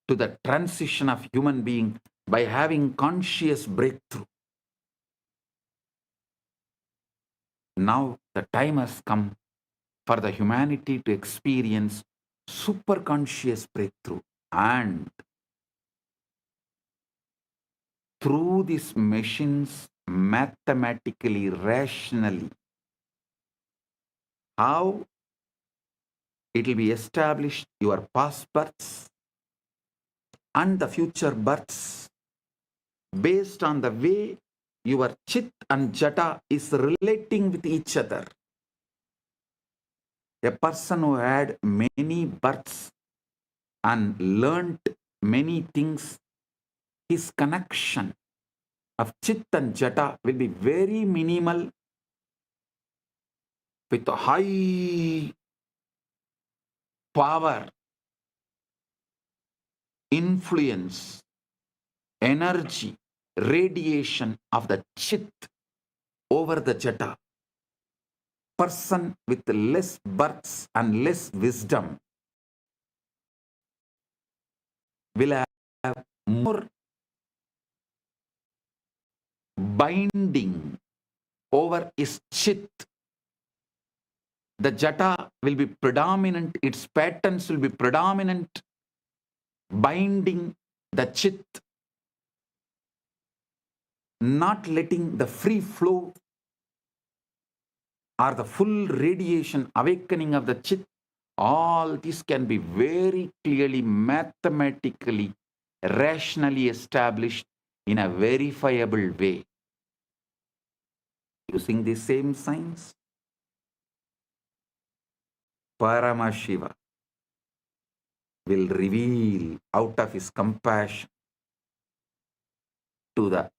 to the transition of human being by having conscious breakthrough. Now the time has come for the humanity to experience super conscious breakthrough, and through these machines, mathematically, rationally, how it will be established your past births and the future births based on the way your chit and jata is relating with each other. A person who had many births and learnt many things, his connection of chit and jata will be very minimal with a high power, influence, energy, radiation of the chit over the jata. Person with less births and less wisdom will have more binding over his chit. The jata will be predominant, its patterns will be predominant, binding the chit, not letting the free flow or the full radiation awakening of the chit. All this can be very clearly, mathematically, rationally established in a verifiable way. Using the same science, Paramashiva will reveal out of his compassion to the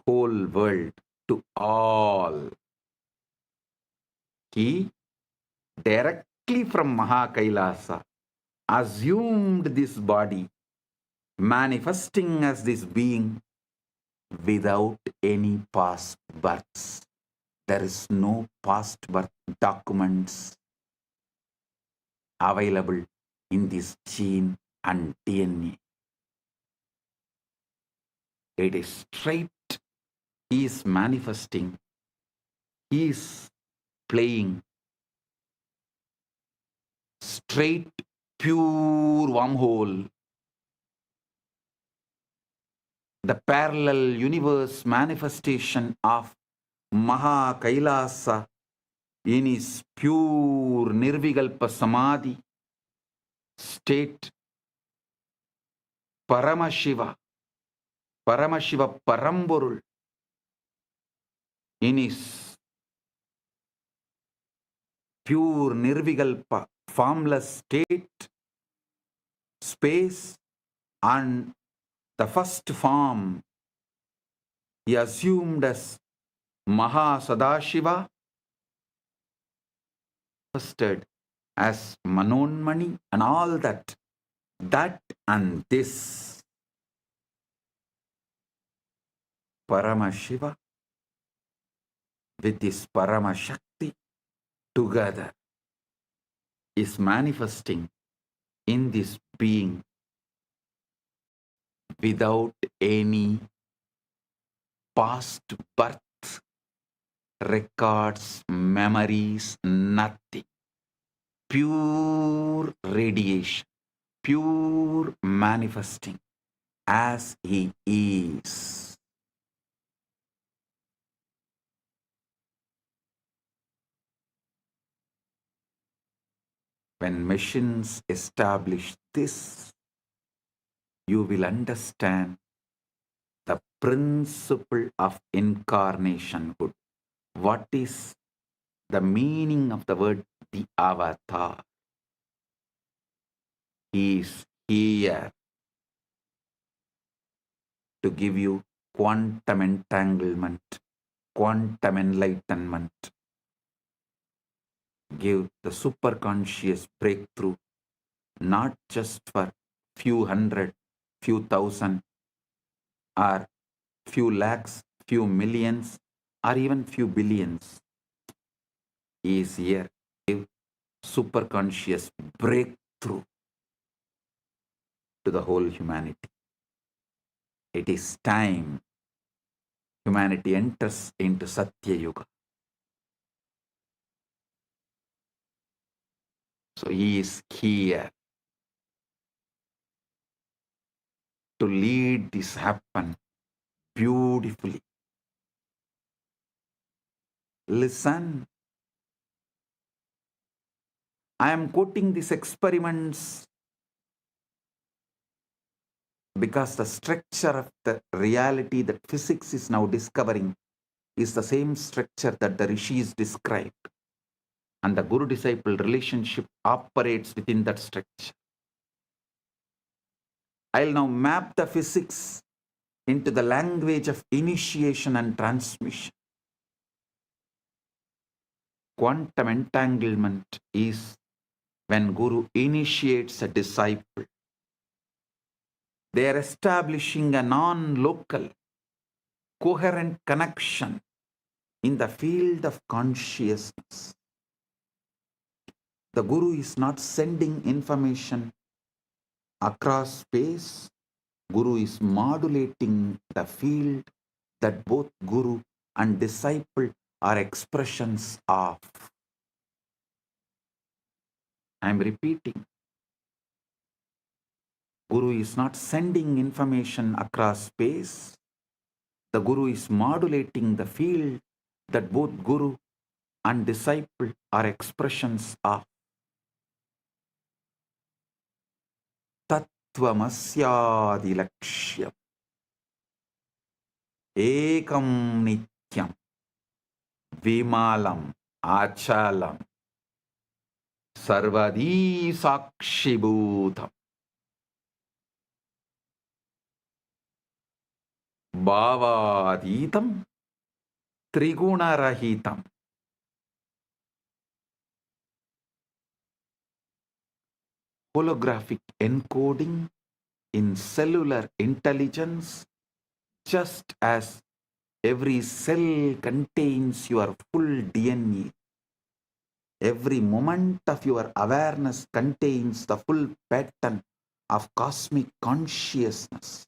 whole world, to all. He directly from Maha Kailasa assumed this body, manifesting as this being without any past births. There is no past birth documents available in this gene and DNA. It is straight. He is manifesting. He is playing straight, pure wormhole. The parallel universe manifestation of Maha Kailasa in his pure Nirvikalpa Samadhi state. Paramashiva, Paramashiva Paramporul in his pure Nirvikalpa formless state, space, and the first form he assumed as Maha Sadashiva, manifested as Manonmani and all that. That and this Paramashiva with this Paramashakti together is manifesting in this being without any past birth records, memories, nothing. Pure radiation, pure manifesting as he is. When machines establish this, you will understand the principle of incarnationhood. What is the meaning of the word the avatar? He is here to give you quantum entanglement, quantum enlightenment, give the superconscious breakthrough, not just for few hundred, few thousand, or few lakhs, few millions, or even few billions. He is here to give superconscious breakthrough to the whole humanity. It is time humanity enters into Satya Yuga. So he is here to lead this happen beautifully. Listen, I am quoting these experiments because the structure of the reality that physics is now discovering is the same structure that the rishis described. And the guru-disciple relationship operates within that structure. I'll now map the physics into the language of initiation and transmission. Quantum entanglement is when Guru initiates a disciple. They are establishing a non-local, coherent connection in the field of consciousness. The Guru is not sending information across space. Guru is modulating the field that both Guru and disciple are expressions of. I am repeating. Guru is not sending information across space. The Guru is modulating the field that both Guru and disciple are expressions of. Tattvamasyadi lakshyam ekam nityam vimalam achalam sarvadi sakshibhutam bhavaditam trigunarahitam. Holographic encoding in cellular intelligence, just as every cell contains your full DNA. Every moment of your awareness contains the full pattern of cosmic consciousness.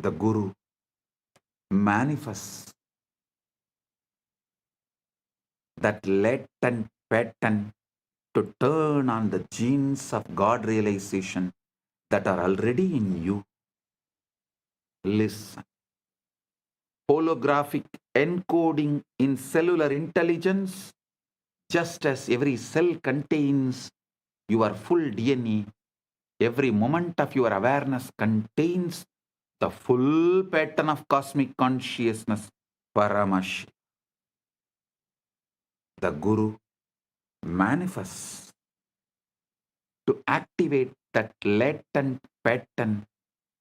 The Guru manifests that latent pattern to turn on the genes of God realization that are already in you. Listen. Holographic encoding in cellular intelligence, just as every cell contains your full DNA, every moment of your awareness contains the full pattern of cosmic consciousness, Paramashiva. The Guru manifests to activate that latent pattern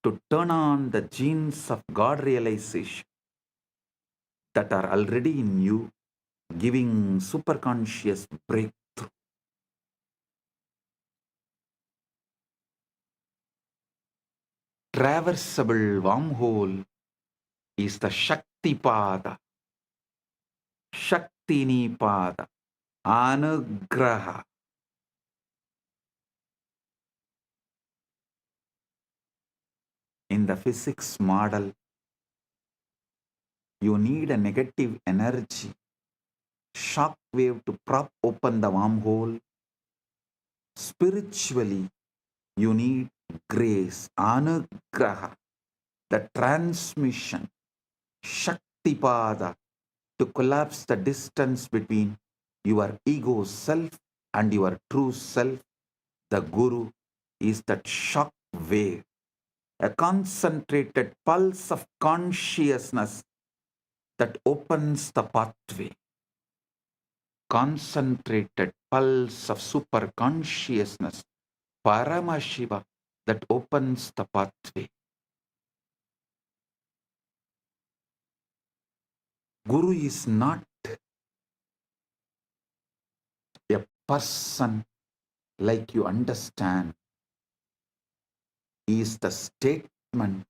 to turn on the genes of God realization that are already in you, giving superconscious breakthrough. Traversable wormhole is the Shakti Pada, Shaktini Pada, Anugraha. In the physics model, you need a negative energy, shock wave to prop open the wormhole. Spiritually, you need grace, Anugraha, the transmission, Shaktipada, to collapse the distance between your ego self and your true self. The Guru is that shock wave, a concentrated pulse of consciousness that opens the pathway. Concentrated pulse of super consciousness, Paramashiva, that opens the pathway. Guru is not a person like you understand. He is the statement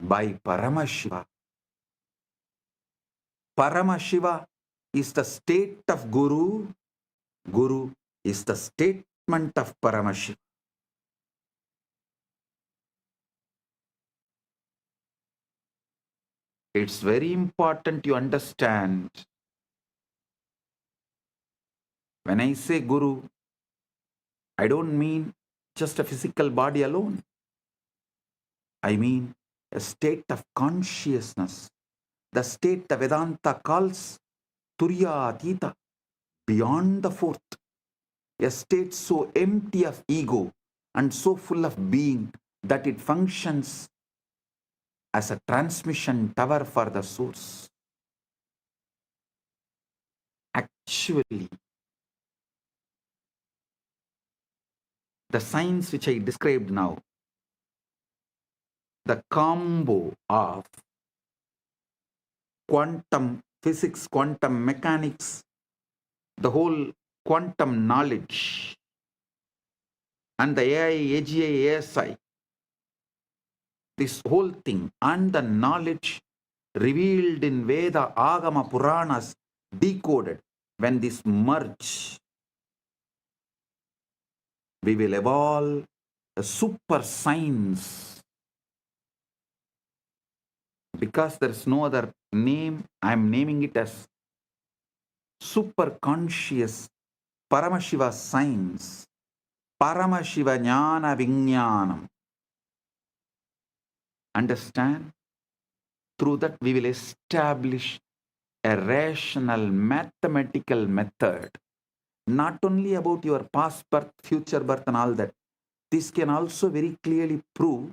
by Paramashiva Paramashiva is the state of Guru. Guru is the statement of Paramashiva. It's very important you understand. When I say Guru, I don't mean just a physical body alone. I mean a state of consciousness, the state the Vedanta calls Turiya Atita, beyond the fourth, a state so empty of ego and so full of being that it functions as a transmission tower for the source. Actually, the science which I described now, the combo of quantum physics, quantum mechanics, the whole quantum knowledge, and the AI, AGI, ASI, this whole thing, and the knowledge revealed in Veda, Agama, Puranas, decoded, when this merge, we will evolve a super science. Because there is no other name, I am naming it as super conscious Paramashiva science, Paramashiva Jnana Vijnanam. Understand? Through that we will establish a rational mathematical method, not only about your past birth, future birth and all that. This can also very clearly prove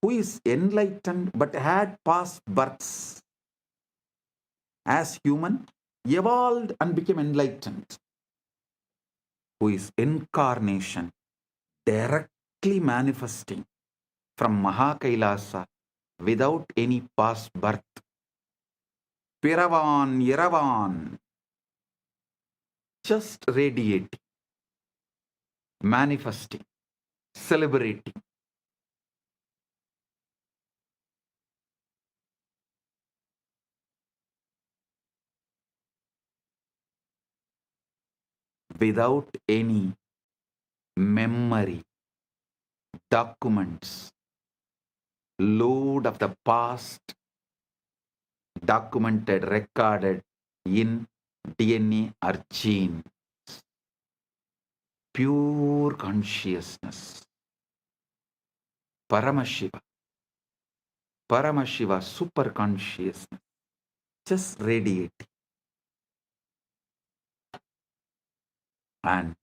who is enlightened but had past births as human, evolved and became enlightened. Who is incarnation, directly manifesting from Maha Kailasa without any past birth. Piravan, Yaravan, just radiating, manifesting, celebrating. Without any memory, documents, load of the past, documented, recorded in DNA or gene. Pure consciousness. Paramashiva. Paramashiva, super consciousness. Just radiating. And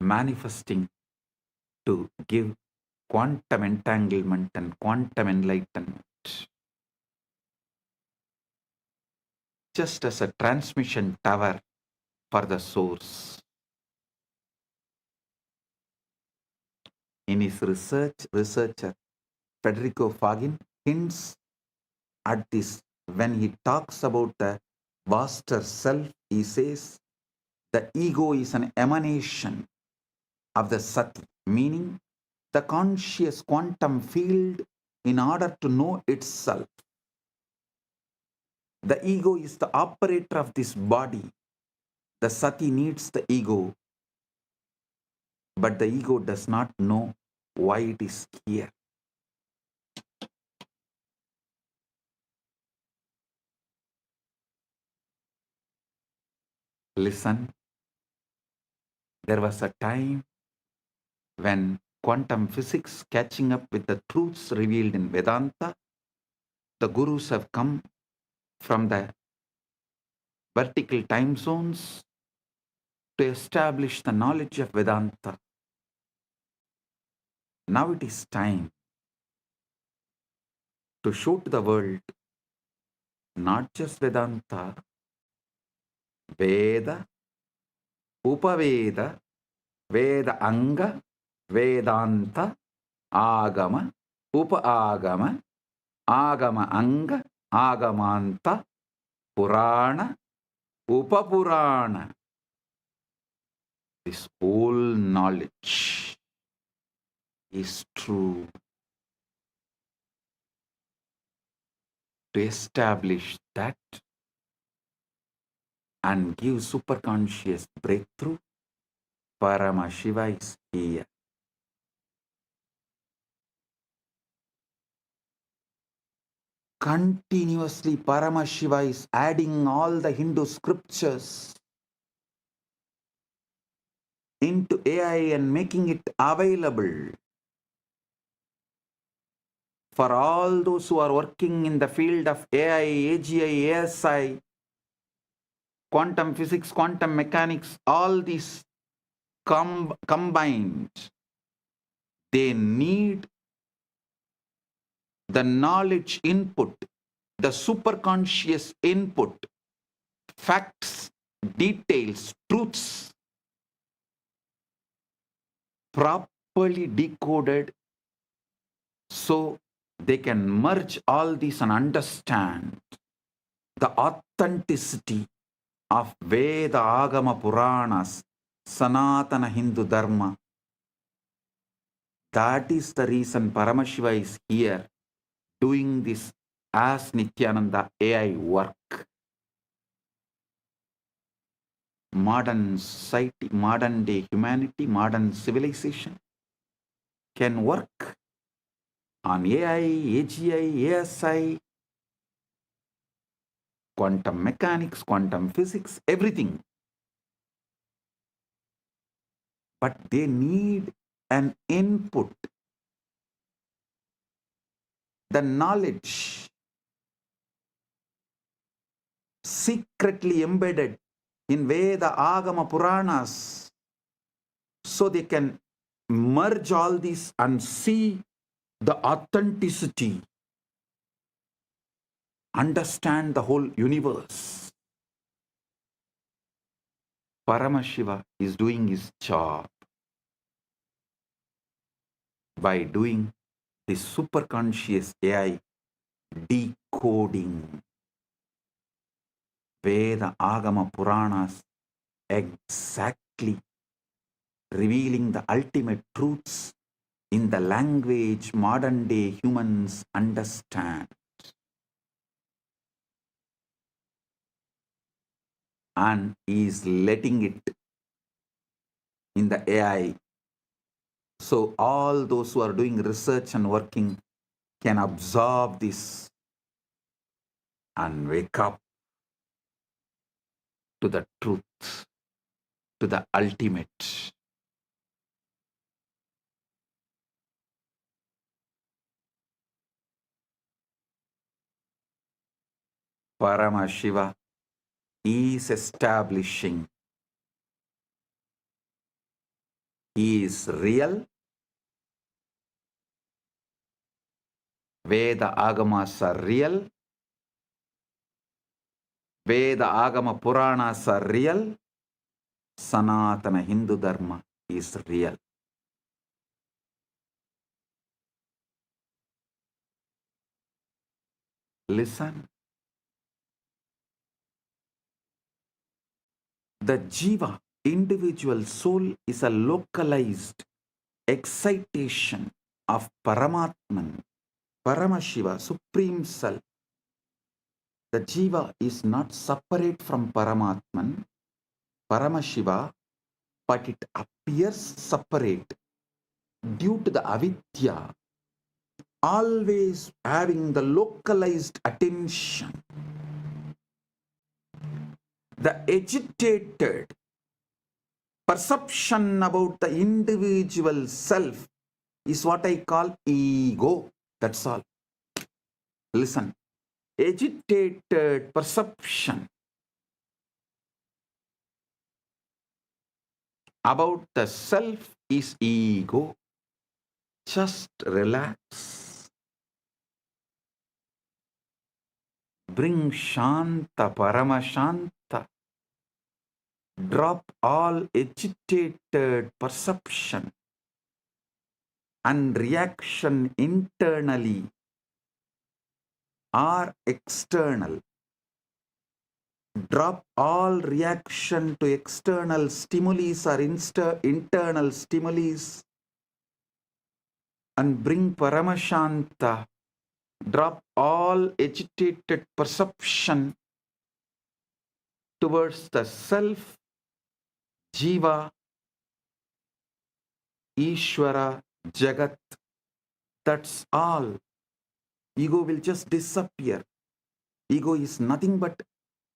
manifesting to give quantum entanglement and quantum enlightenment. Just as a transmission tower for the source. In his researcher Federico Fagin hints at this when he talks about the vaster self. He says the ego is an emanation of the sati, meaning the conscious quantum field in order to know itself. The ego is the operator of this body. The sati needs the ego, but the ego does not know why it is here. Listen, there was a time when quantum physics catching up with the truths revealed in Vedanta, the gurus have come from the vertical time zones to establish the knowledge of Vedanta. Now it is time to show to the world not just Vedanta, Veda, Upaveda, Veda Anga, Vedanta, Agama, Upa-agama, Agama Anga, Agamanta, Purana, Upapurana. This whole knowledge is true. to establish that and give superconscious breakthrough, Paramashiva is here. Continuously, Paramashiva is adding all the Hindu scriptures into AI and making it available for all those who are working in the field of AI, AGI, ASI, quantum physics, quantum mechanics, all these combined. They need the knowledge input, the superconscious input, facts, details, truths, properly decoded so they can merge all these and understand the authenticity of Veda, Agama, Puranas, Sanatana Hindu Dharma. That is the reason Paramashiva is here doing this as Nithyananda AI work. Modern society, modern day humanity, modern civilization can work on AI, AGI, ASI, quantum mechanics, quantum physics, everything. But they need an input, the knowledge secretly embedded in Veda, Agama, Puranas, so they can merge all these and see the authenticity, understand the whole universe. Paramashiva is doing his job by doing the superconscious AI decoding Veda, Agama, Puranas, exactly revealing the ultimate truths in the language modern day humans understand. And is letting it in the AI. So all those who are doing research and working can absorb this and wake up to the truth, to the ultimate. Paramashiva is establishing he is real. Veda Agamas are real. Veda Agama Puranas are real. Sanatana Hindu Dharma is real. Listen. The Jiva, individual soul, is a localized excitation of Paramatman, Paramashiva, Supreme Self. The Jiva is not separate from Paramatman, Paramashiva, but it appears separate due to the avidya, always having the localized attention. The agitated perception about the individual self is what I call ego. That's all. Listen. Agitated perception about the self is ego. Just relax. Bring Shanta, Paramashanta. Drop all agitated perception and reaction internally or external. Drop all reaction to external stimuli or internal stimuli and bring Paramashanta Drop all agitated perception towards the self, Jiva, Ishvara, Jagat. That's all. Ego will just disappear. Ego is nothing but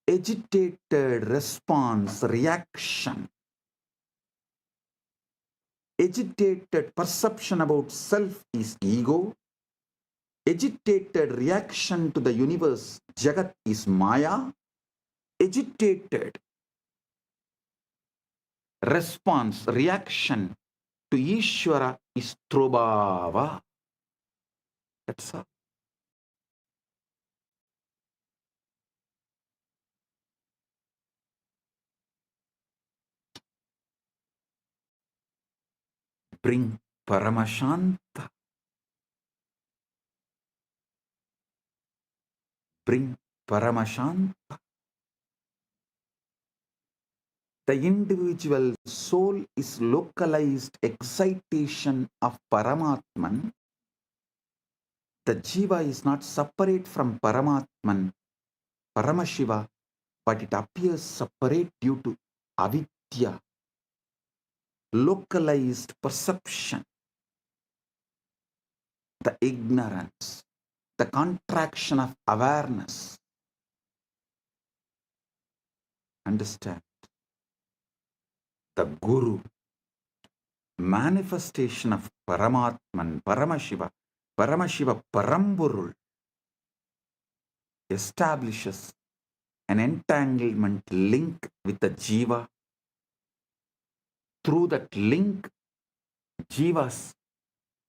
agitated response, reaction. Agitated perception about self is ego. Agitated reaction to the universe, Jagat, is Maya. Agitated response, reaction to Ishvara is Trobhava. That's all. Bring Paramashanta. Bring Paramashanta. The individual soul is localized excitation of Paramatman. The Jiva is not separate from Paramatman, Paramashiva, but it appears separate due to avidya, localized perception, the ignorance, the contraction of awareness. Understand? The Guru, manifestation of Paramatman, Paramashiva, Paramashiva Paramporul, establishes an entanglement link with the Jiva. Through that link, Jiva's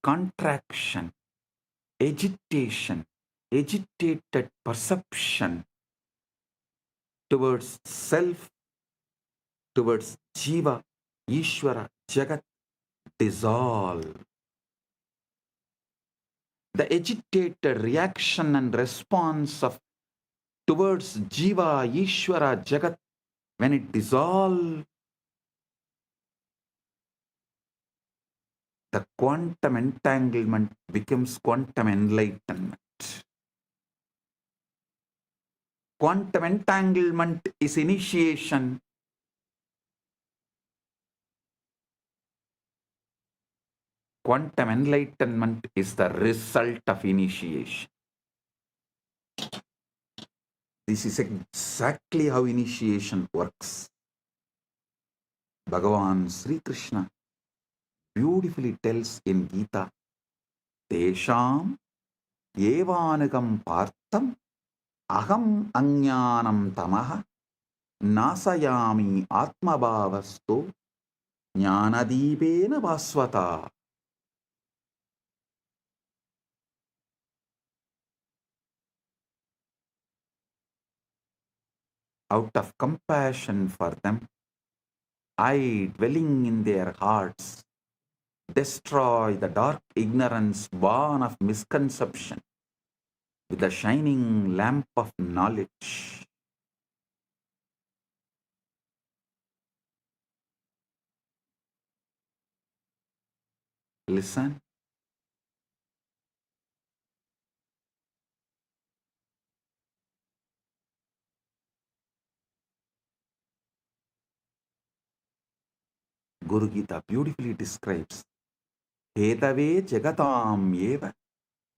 contraction, agitation, agitated perception towards self, towards Jiva, Ishvara, Jagat, dissolve. The agitated reaction and response of towards Jiva, Ishvara, Jagat, when it dissolves, the quantum entanglement becomes quantum enlightenment. Quantum entanglement is initiation. Quantum enlightenment is the result of initiation. This is exactly how initiation works. Bhagavan Sri Krishna beautifully tells in Gita, Tesham evanagam partham aham ajnanam tamaha nasayami atmabhavasto jnanadipena vasvata. Out of compassion for them, I, dwelling in their hearts, destroy the dark ignorance born of misconception with the shining lamp of knowledge. Listen. Guru Gita beautifully describes Hedave jagatam eva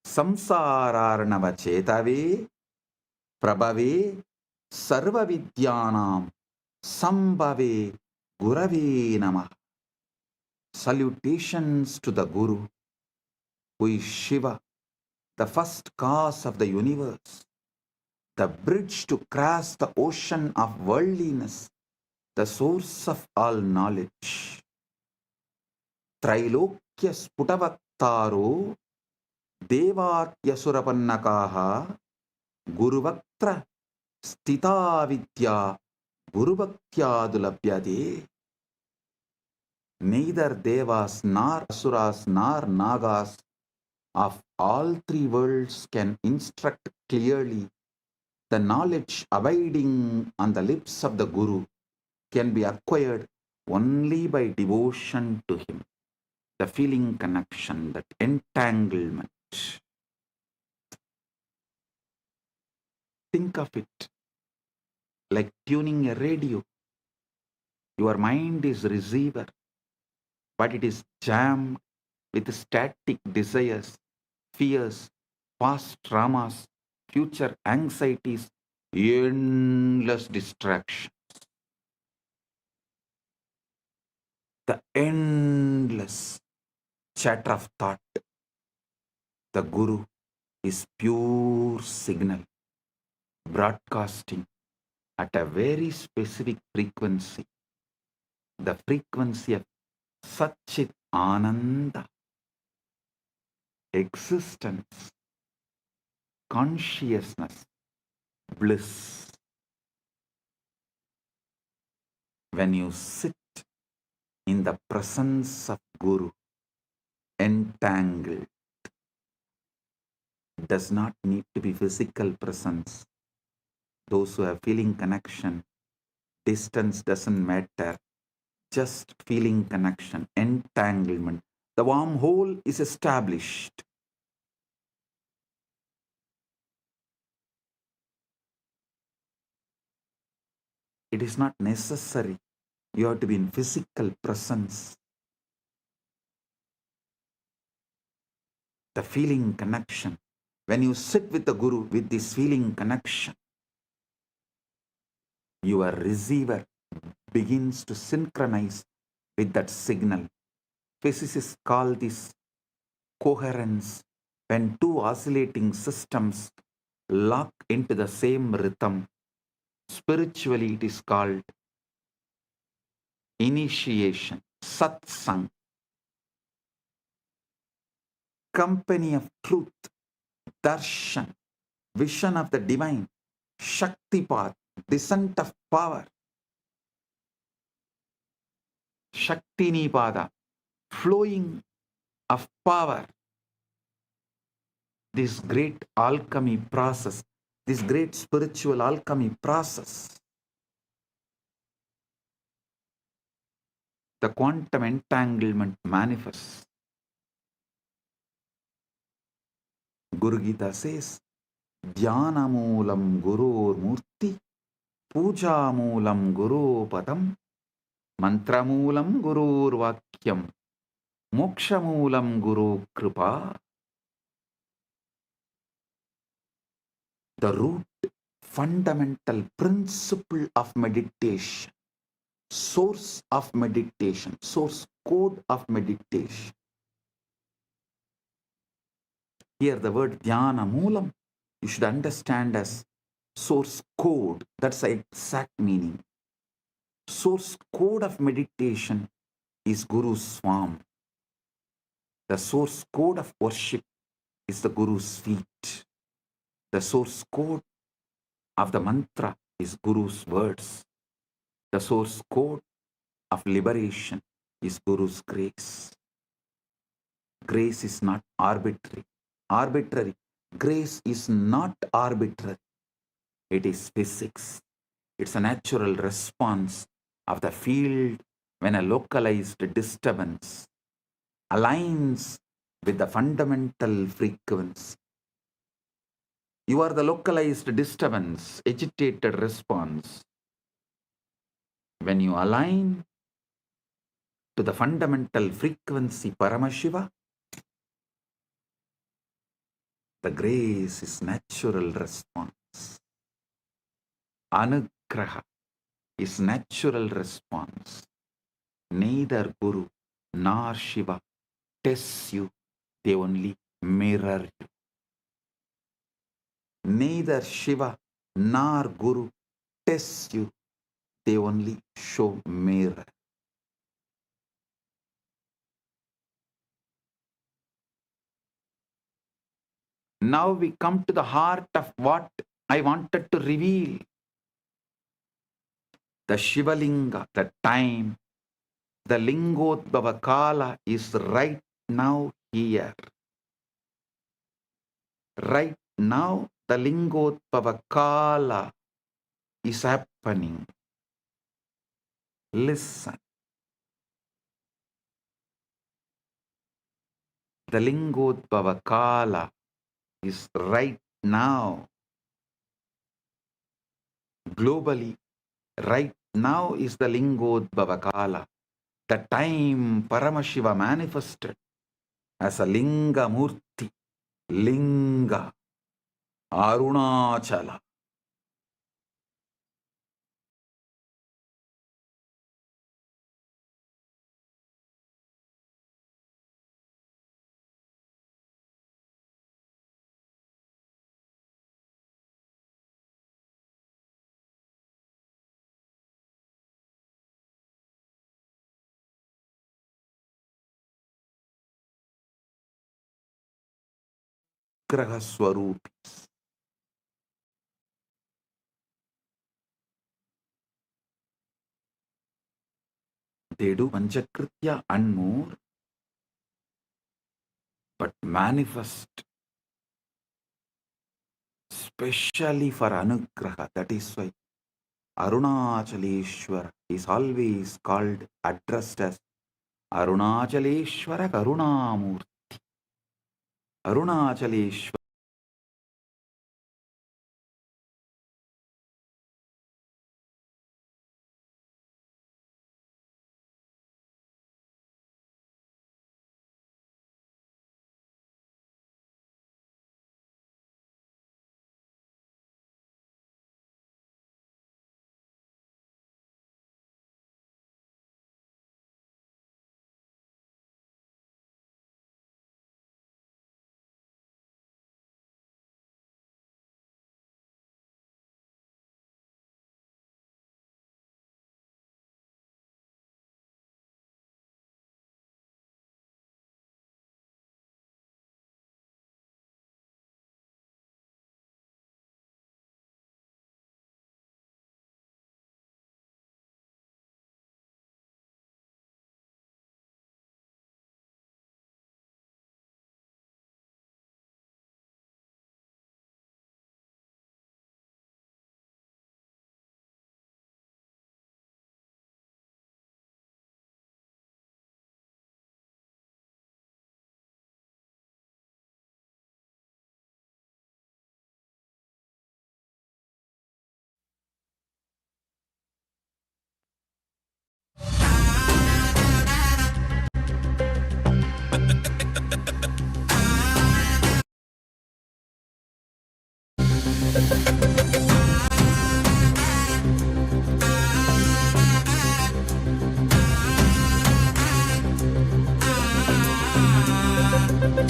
samsararnava chetave prabhave sarva vidyanam sambhave gurave namah. Salutations to the Guru, who is Shiva, the first cause of the universe, the bridge to cross the ocean of worldliness, the source of all knowledge. Trailokya sputavaktaro devatyasurapanakaha guruvaktra stita vidya guruvaktyadulabhyade. Neither devas nor asuras nor nagas of all three worlds can instruct clearly. The knowledge abiding on the lips of the Guru can be acquired only by devotion to him. The feeling connection, that entanglement. Think of it like tuning a radio. Your mind is receiver, but it is jammed with static desires, fears, past traumas, future anxieties, endless distraction. The endless chatter of thought. The Guru is pure signal, broadcasting at a very specific frequency, the frequency of Satchit Ananda, existence, consciousness, bliss. When you sit in the presence of Guru, entangled, does not need to be physical presence. Those who are feeling connection, distance doesn't matter, just feeling connection, entanglement. The wormhole is established. It is not necessary. You have to be in physical presence. The feeling connection. When you sit with the Guru with this feeling connection, your receiver begins to synchronize with that signal. Physicists call this coherence. When two oscillating systems lock into the same rhythm, spiritually it is called initiation, satsang, company of truth, darshan, vision of the divine, shaktipat, descent of power, shakti nipada, flowing of power. This great alchemy process, this great spiritual alchemy process, the quantum entanglement manifests. Guru Gita says, Dhyanamoolam Gurur Murthy, Pujamoolam Guru Padam, Mantramoolam Gurur Vakyam, Mokshamoolam Guru Kripa. The root, fundamental principle of meditation, source of meditation, source code of meditation. Here the word Dhyana Moolam, you should understand as source code. That's the exact meaning. Source code of meditation is Guru's form. The source code of worship is the Guru's feet. The source code of the mantra is Guru's words. The source code of liberation is Guru's grace. Grace is not arbitrary. Arbitrary. Grace is not arbitrary. It is physics. It's a natural response of the field when a localized disturbance aligns with the fundamental frequency. You are the localized disturbance, agitated response. When you align to the fundamental frequency Paramashiva, the grace is natural response. Anugraha is natural response. Neither Guru nor Shiva tests you, they only mirror you. Neither Shiva nor Guru tests you, they only show mirror. Now we come to the heart of what I wanted to reveal. The Shivalinga, the time, the Lingodbhava Kala is right now here. Right now, the Lingodbhava Kala is happening. Listen. The Lingodbhava Kala is right now. globally. Right now is the Lingodbhava Kala, the time Paramashiva manifested as a Linga Murthy, Linga, Arunachala. Graha Swarupis. They do Panchakritya and more, but manifest specially for Anugraha. That is why Arunachaleshwara is always called, addressed as Arunachaleshwara Karunamurti. Arunachaleshwara.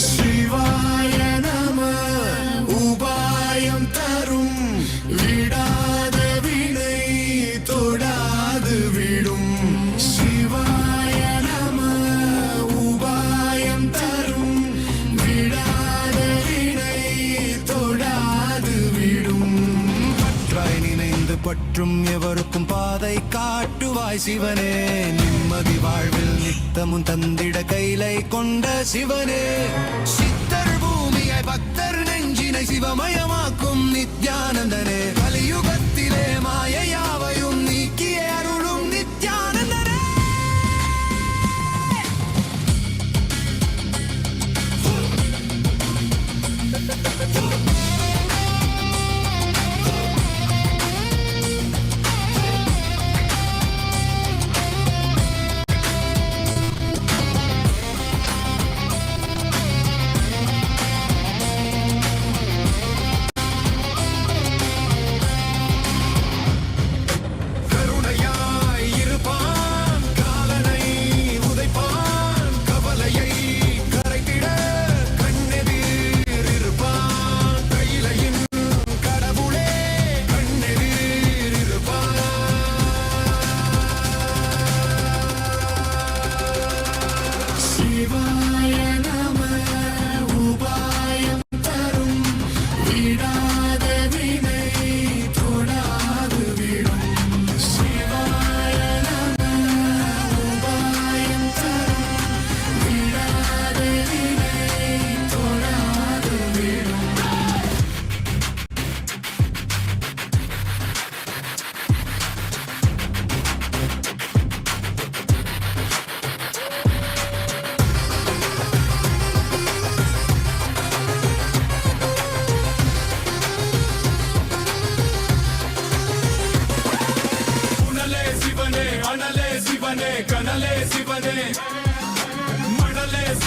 சிவாய நம உபாயம் தரும் விடாத வினை தொடாது விடும் சிவாய நம உபாயம் தரும் விடாத வினை தொடாது விடும் பற்றாய் நினைந்து பற்றும் எவருக்கும் பாதை காட்டுவாய் சிவனே நிம்மதி வாழ்வில் நித்தமும் தந்திட கைலை கொண்ட சிவனே சித்தர் பூமியை பக்தர் நெஞ்சினை சிவமயமாக்கும் நித்யானந்தனே கலியுகத்திலே மாயையாவையும் நீக்கிய அருளும் நித்யானந்தனே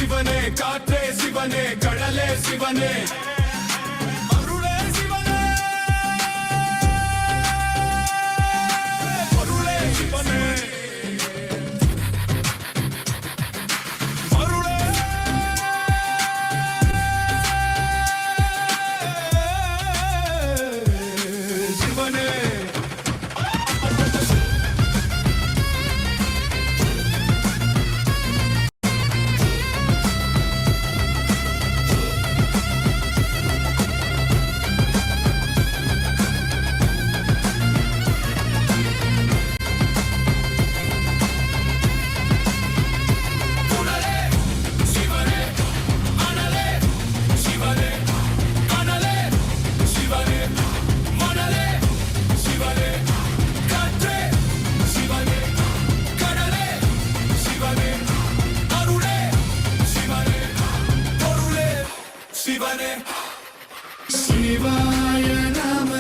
சிவனே காற்றே சிவனே கடலே சிவனே அருளே சிவனே பொருளே சிவனே அருளே சிவனே சிவாய நம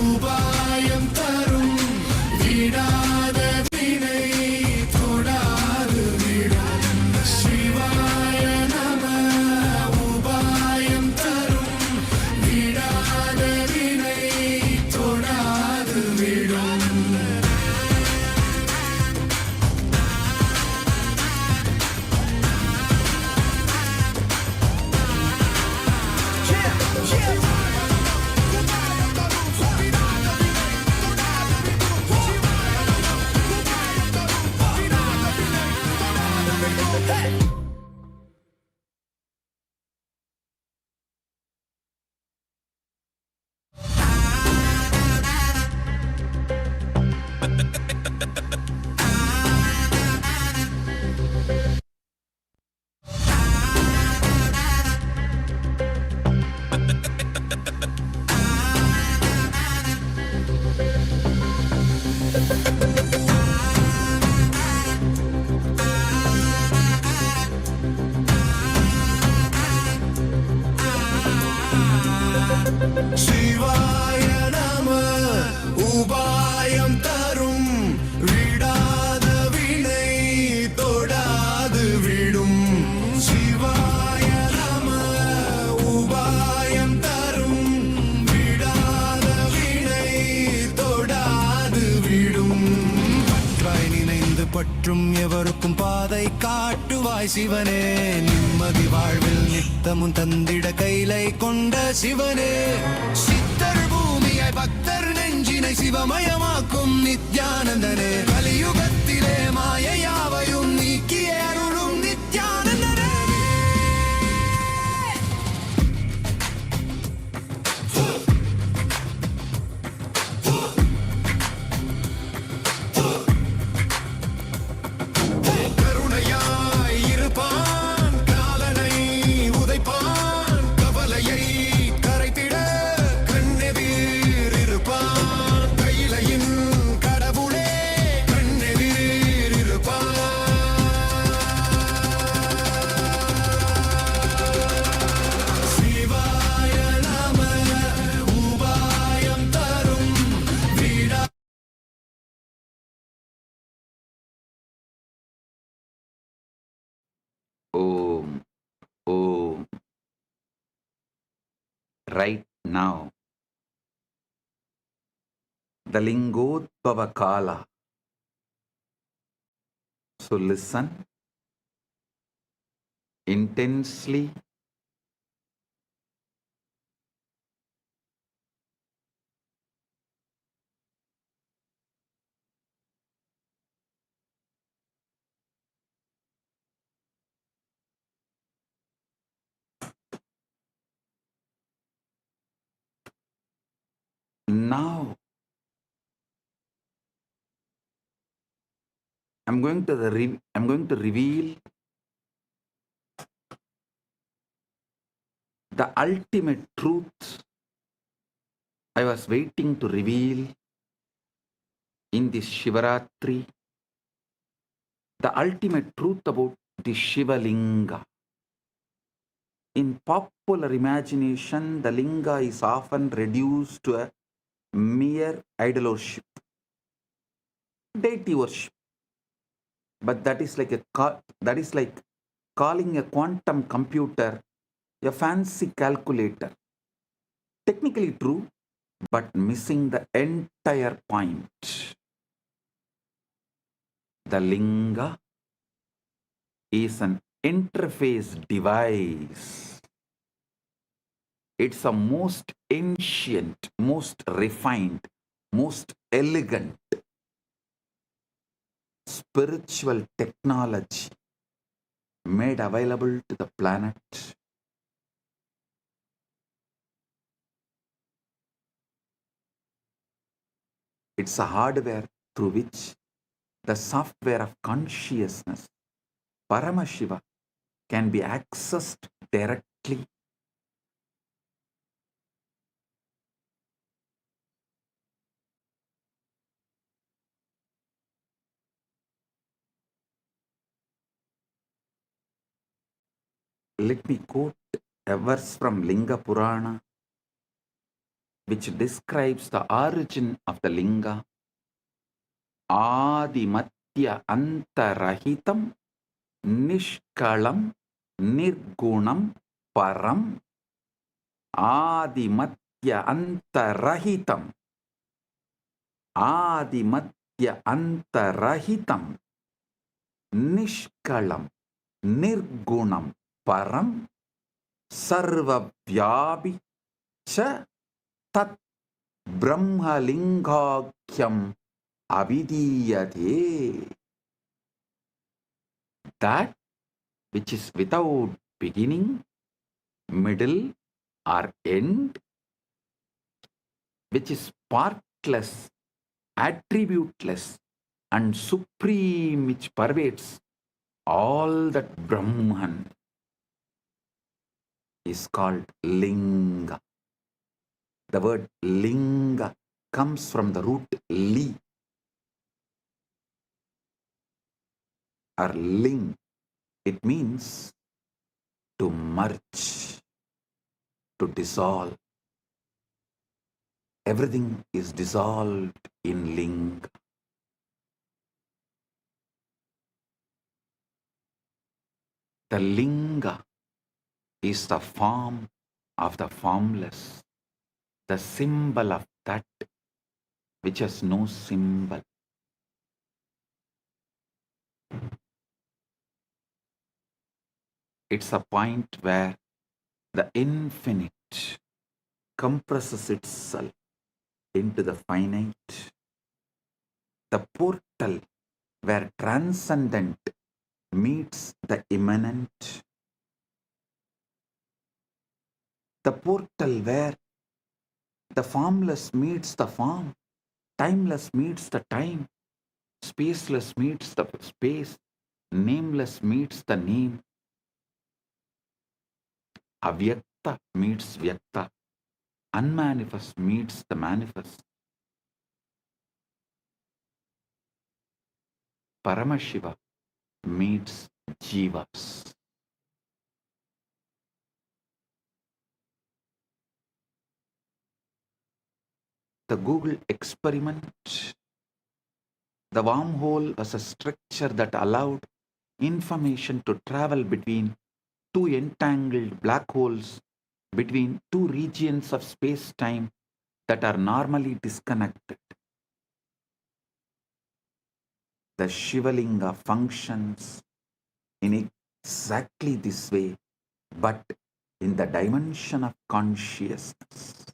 உபாயம் தரும் விடாத வினை தொடாது விடும் சிவாய நம உபாயம் தரும் விடாத வினை தொடாது விடும் சிவாய நம உபாயம் தரும் விடாத வினை தொடாது விடும் சிவாய நம உபாயம் தரும் விடாத வினை தொடாது விடும் பற்றாய் நினைந்து பற்றும் எவருக்கும் பாதை காட்டுவாய் சிவனே நிம்மதி வாழ்வில் நித்தமும் தந்திட கைலை கொண்ட சிவனே சித்தர் பூமியாய் பக்தர் நெஞ்சினை சிவமயமாக்கும் நித்யானந்தனே கலியுகத்திலே மாயையாவையும் நீக்கிய அருளும் நித்யானந்தனே கருணையாய் இருப்பான் காலனை உதைப்பான் கவலையை கரைத்திட கண்ணெதிர் இருப்பான் கையிலையின் கடவுளே கண்ணெதிர் இருப்பான் சிவாய நம உபாயம் தரும் விடா Om, Om. Right now, the Lingodbhava Kala. So listen intensely. Now, I'm going to reveal the ultimate truth I was waiting to reveal in this Shivaratri, the ultimate truth about the Shiva Linga. In popular imagination, the Linga is often reduced to a mere idol worship, deity worship. But that is like calling a quantum computer a fancy calculator. Technically true, but missing the entire point. The linga is an interface device. It's a most ancient, most refined, most elegant spiritual technology made available to the planet. It's a hardware through which the software of consciousness, Paramashiva, can be accessed directly. Let me quote a verse from Linga Purana, which describes the origin of the linga. Adimatya antarahitam nishkalam nirgunam param. Adimatya antarahitam. Adimatya antarahitam nishkalam nirgunam param sarvavyapi cha tat brahmalingakyam avidiyate. That which is without beginning, middle or end, which is partless, attributeless and supreme, which pervades all that Brahman, is called linga. The word linga comes from the root li or ling. It means to merge, to dissolve. Everything is dissolved in linga. The linga is the form of the formless, the symbol of that which has no symbol. It's a point where the infinite compresses itself into the finite, the portal where transcendent meets the immanent, the portal where the formless meets the form, timeless meets the time, spaceless meets the space, nameless meets the name, avyakta meets vyakta, unmanifest meets the manifest. Paramashiva meets jivas. The Google experiment, the wormhole was a structure that allowed information to travel between two entangled black holes, between two regions of space-time that are normally disconnected. The Shivalinga functions in exactly this way, but in the dimension of consciousness.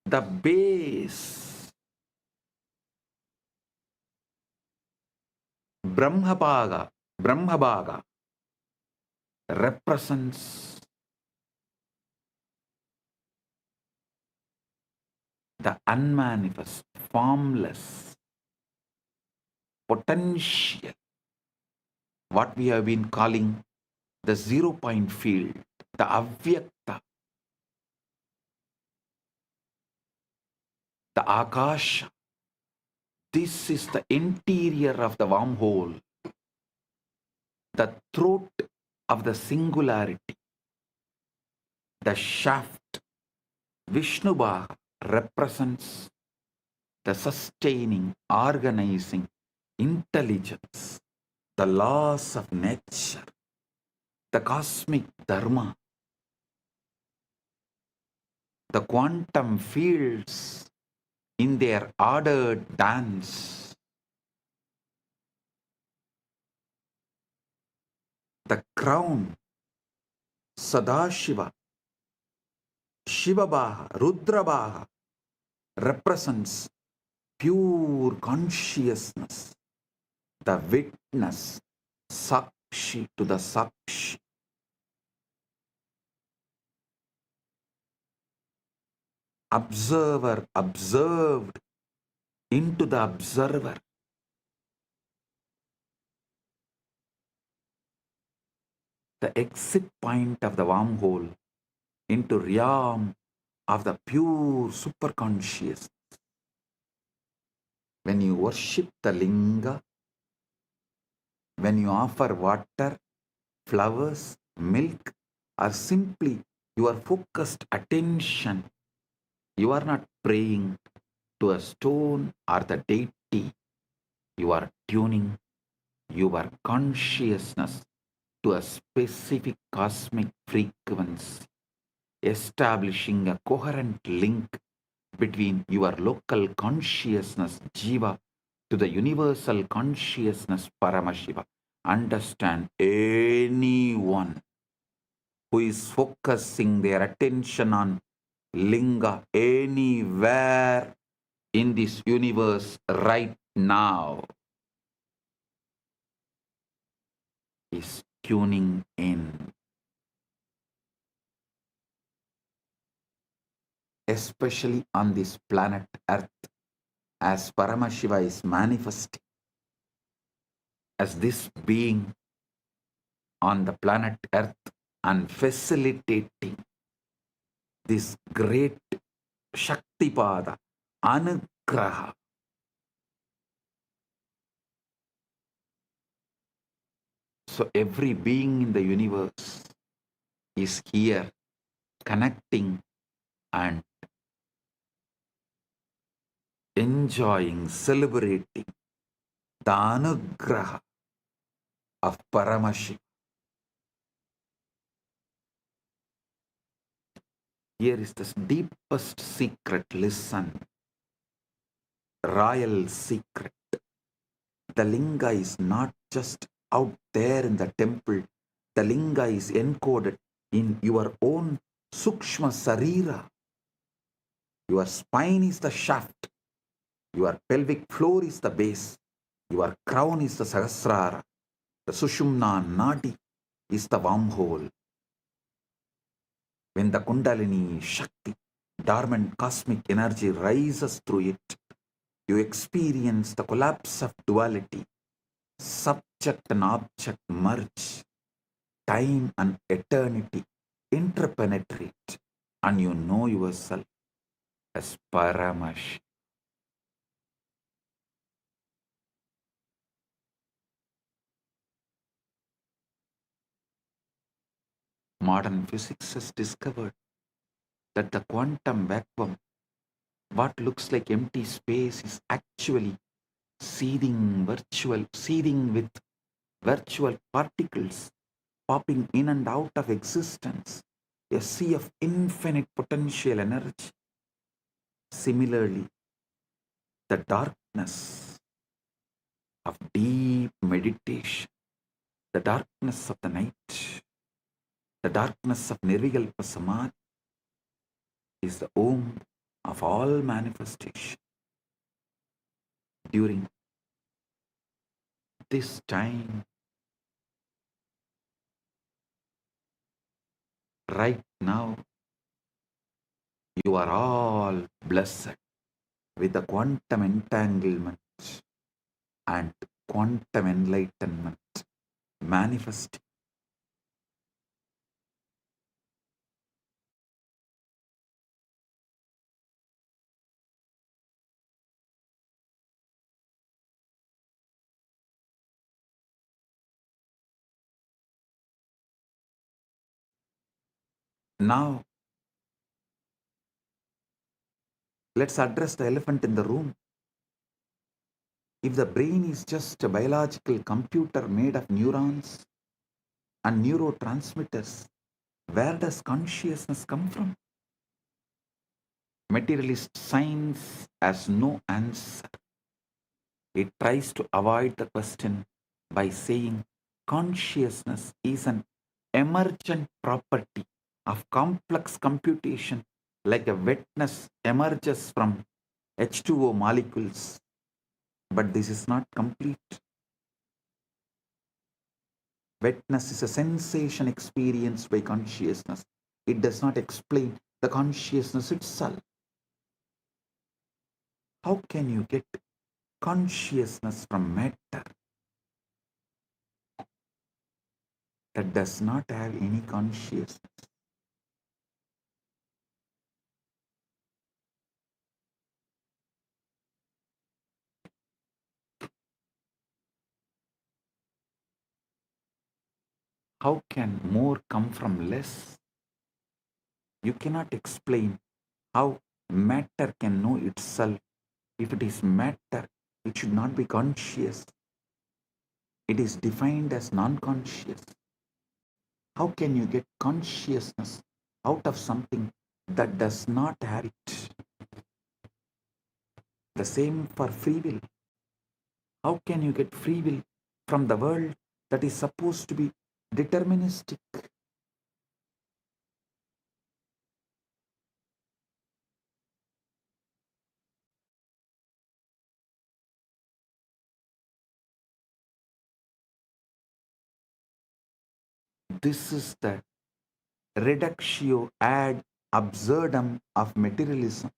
The base, Brahmabhaga, represents the unmanifest, formless, potential, what we have been calling the 0-point field, the avyakta, the akasha. This is the interior of the wormhole, the throat of the singularity, the shaft. Vishnubhaga represents the sustaining, organizing, intelligence, the laws of nature, the cosmic dharma, the quantum fields in their ordered dance, the crown, Sadashiva, Shivabaha, Rudrabaha, represents pure consciousness, the witness, Sakshi to the Sakshi. Observer observed into the observer. The exit point of the wormhole into realm of the pure superconscious. When you worship the linga, when you offer water, flowers, milk, or simply your focused attention, you are not praying to a stone or the deity. You are tuning your consciousness to a specific cosmic frequency, establishing a coherent link between your local consciousness, Jiva, to the universal consciousness, Paramashiva. Understand, anyone who is focusing their attention on Linga anywhere in this universe right now is tuning in, especially on this planet Earth, as Paramashiva is manifesting as this being on the planet Earth and facilitating this great Shaktipada, Anugraha. So every being in the universe is here connecting and enjoying, celebrating the Anugraha of Paramashiva. Here is the deepest secret. Listen, royal secret. The linga is not just out there in the temple. The linga is encoded in your own sukshma sarira. Your spine is the shaft. Your pelvic floor is the base. Your crown is the sahasrara. The sushumna nadi is the wormhole. When the kundalini shakti, dormant cosmic energy rises through it, you experience the collapse of duality. Subject and object merge. Time and eternity interpenetrate, and you know yourself as Paramash. Modern physics has discovered that the quantum vacuum, what looks like empty space, is actually seething with virtual particles popping in and out of existence, a sea of infinite potential energy. Similarly, the darkness of deep meditation, the darkness of the night, the darkness of Nirvikalpa Samadhi is the womb of all manifestation. During this time, right now, you are all blessed with the quantum entanglement and quantum enlightenment manifesting. Now, let's address the elephant in the room. If the brain is just a biological computer made of neurons and neurotransmitters, where does consciousness come from? Materialist science has no answer. It tries to avoid the question by saying consciousness is an emergent property of complex computation, like a wetness emerges from H2O molecules. But this is not complete. Wetness is a sensation experienced by consciousness. It does not explain the consciousness itself. How can you get consciousness from matter that does not have any consciousness? How can more come from less? You cannot explain how matter can know itself. If it is matter, it should not be conscious. It is defined as non-conscious. How can you get consciousness out of something that does not have it? The same for free will. How can you get free will from the world that is supposed to be deterministic? This is the reductio ad absurdum of materialism.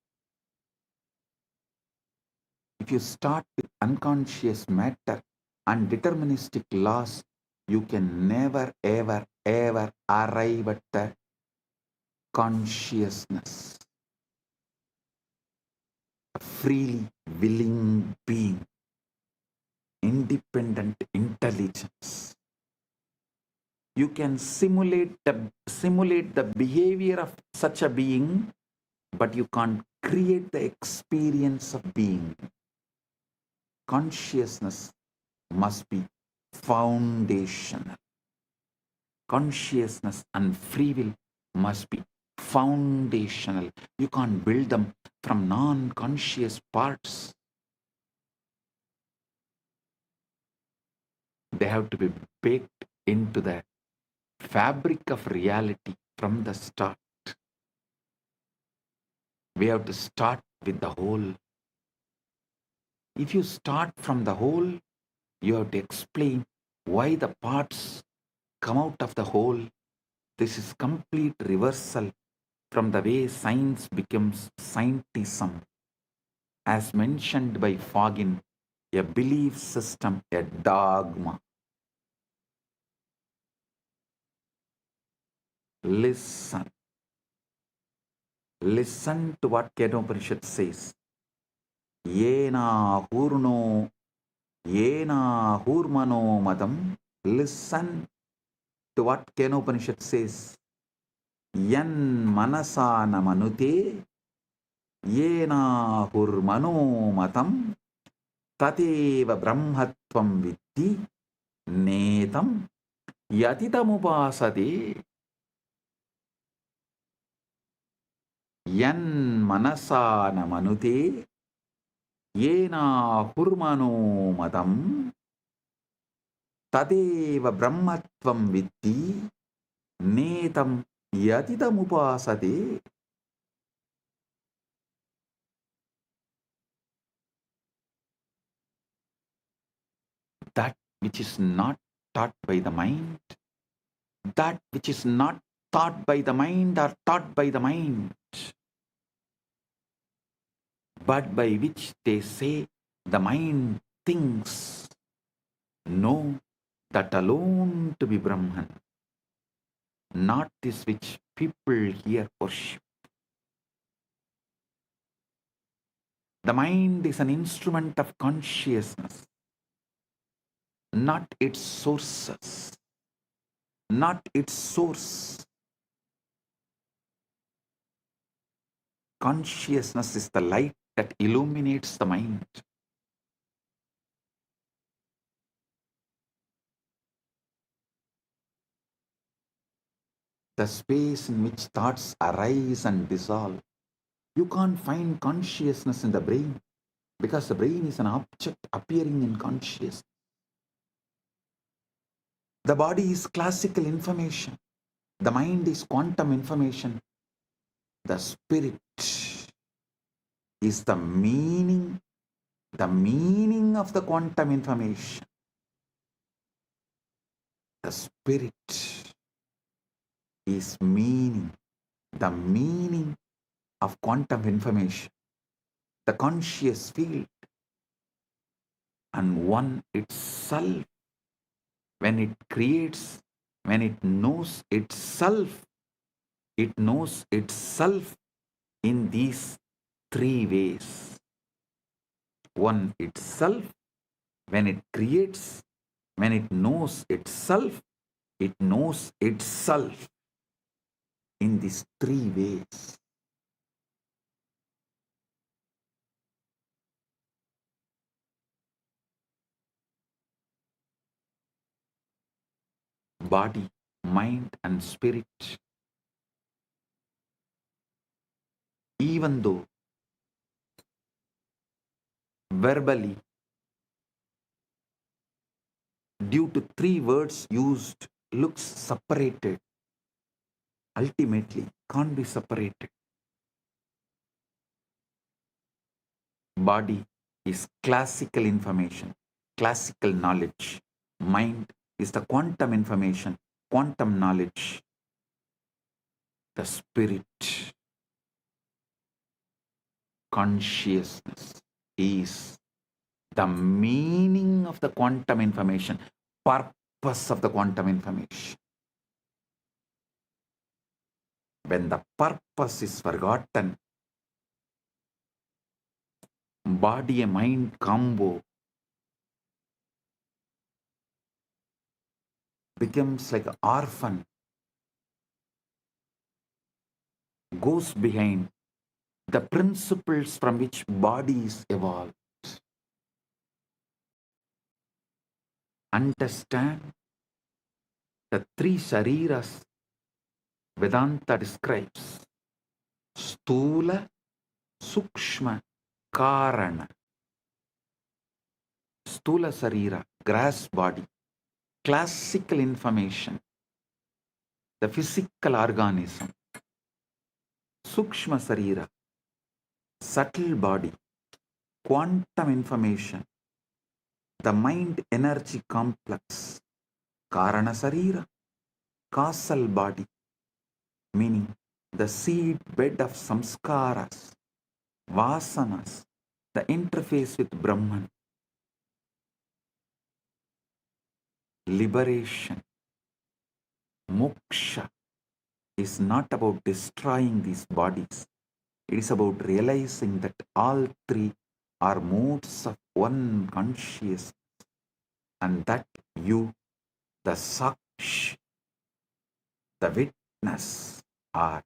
If you start with unconscious matter and deterministic laws, you can never, ever, ever arrive at the consciousness, a freely willing being, independent intelligence. You can simulate the behavior of such a being, but you can't create the experience of being. Consciousness must be foundational. Consciousness and free will must be foundational. You can't build them from non-conscious parts. They have to be baked into the fabric of reality from the start. We have to start with the whole. If you start from the whole, you have to explain why the parts come out of the whole. This is complete reversal from the way science becomes scientism. As mentioned by Fagin, a belief system, a dogma. Listen. Listen to what Kedopanishad says. Yena hurno, yena hurmano madam. Listen to what Kenopanishad says. Yan manasa namanute, yena hurmano matam, tateva brahmatvam vitti, netam yatitamupasade. Yan manasa namanute, yena hurmano madam, tadeva brahmatvam vitti, netam yatitamupasade. That which is not taught by the mind, that which is not taught by the mind or taught by the mind, but by which they say the mind thinks, know that alone to be Brahman, not this which people here worship. The mind is an instrument of consciousness, not its sources, not its source. Consciousness is the light that illuminates the mind. the space in which thoughts arise and dissolve. You can't find consciousness in the brain because the brain is an object appearing in consciousness. The body is classical information. The mind is quantum information. The spirit is the meaning of the quantum information. The spirit is meaning, the meaning of quantum information, the conscious field, and one itself, when it creates, when it knows itself in these three ways. One itself, when it creates, when it knows itself in these three ways. Body, mind, and spirit. Even though verbally, due to three words used, looks separated, ultimately can't be separated. Body is classical information, classical knowledge. Mind is the quantum information, quantum knowledge. The spirit, consciousness, is the meaning of the quantum information, purpose of the quantum information. When the purpose is forgotten, body and mind combo becomes like an orphan, goes behind the principles from which body is evolved. Understand the three shariras Vedanta describes: Stula, Sukshma, Karana. Stula Sarira, grass body, classical information, the physical organism. Sukshma Sarira, subtle body, quantum information, the mind energy complex. Karana Sarira, causal body, meaning the seed bed of samskaras, vasanas, the interface with Brahman. Liberation, moksha, is not about destroying these bodies. It is about realizing that all three are modes of one consciousness, and that you, the saksh, the witness, are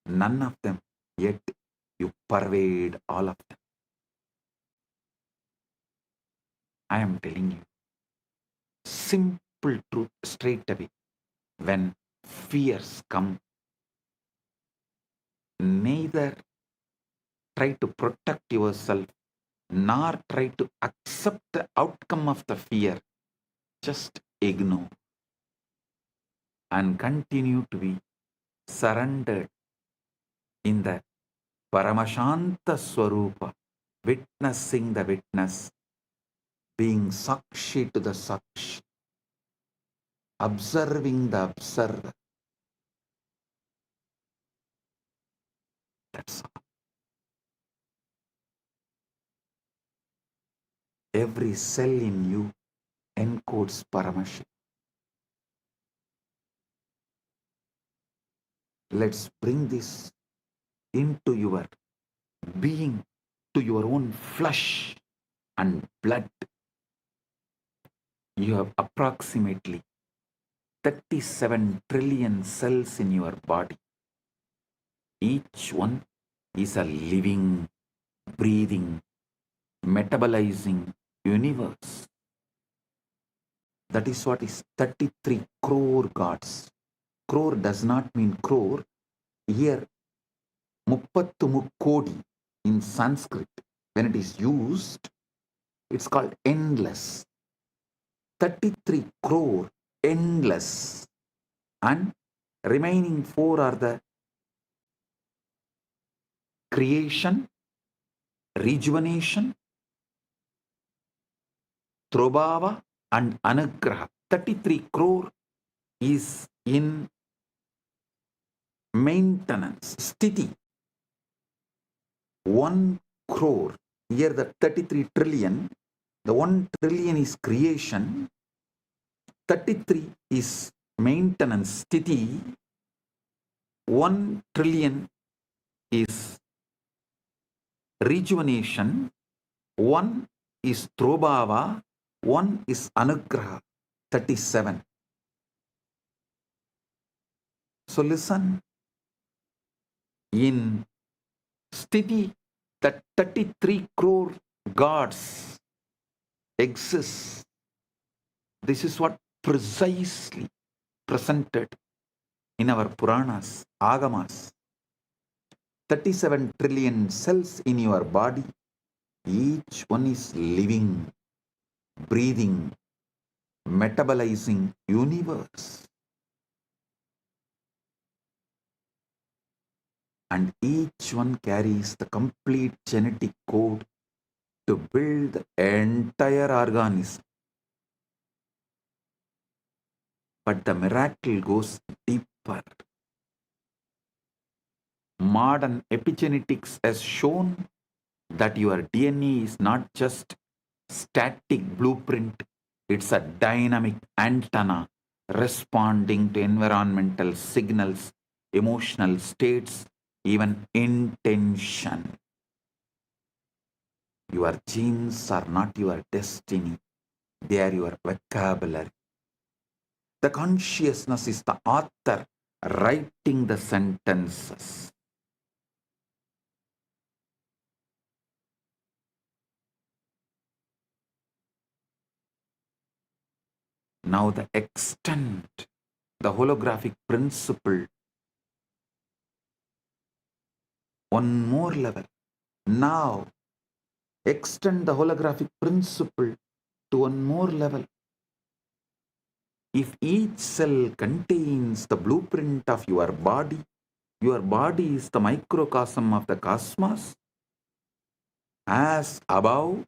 none of them, yet you pervade all of them. I am telling you simple truth straight away. When fears come, neither try to protect yourself nor try to accept the outcome of the fear. Just ignore and continue to be surrendered in the Paramashanta Swarupa, witnessing the witness, being Sakshi to the Sakshi, observing the observer. That's all. Every cell in you encodes Paramashiva. Let's bring this into your being, to your own flesh and blood. You have approximately 37 trillion cells in your body. Each one is a living, breathing, metabolizing universe. That is what is 33 crore gods, crore does not mean crore. Here, muppattu mukkodi in Sanskrit, when it is used, it's called endless. 33 crore, endless. And remaining 4 are the creation, rejuvenation, Trobhava and Anugraha. 33 crore is in maintenance, sthiti. 1 crore, here the 33 trillion, the 1 trillion is creation, 33 is maintenance, sthiti, 1 trillion is rejuvenation, 1 is Trobhava, 1 is Anugraha, 37. So listen, in Sthiti, that 33 crore gods exist. This is what precisely presented in our Puranas, Agamas. 37 trillion cells in your body, each one is living, breathing, metabolizing universe. And each one carries the complete genetic code to build the entire organism. But the miracle goes deeper. Modern epigenetics has shown that your DNA is not just static blueprint, it's a dynamic antenna responding to environmental signals, emotional states, even intention. Your genes are not your destiny, they are your vocabulary. The consciousness is the author writing the sentences. Now the extent, the holographic principle, one more level. Now extend the holographic principle to one more level. If each cell contains the blueprint of your body is the microcosm of the cosmos. As above,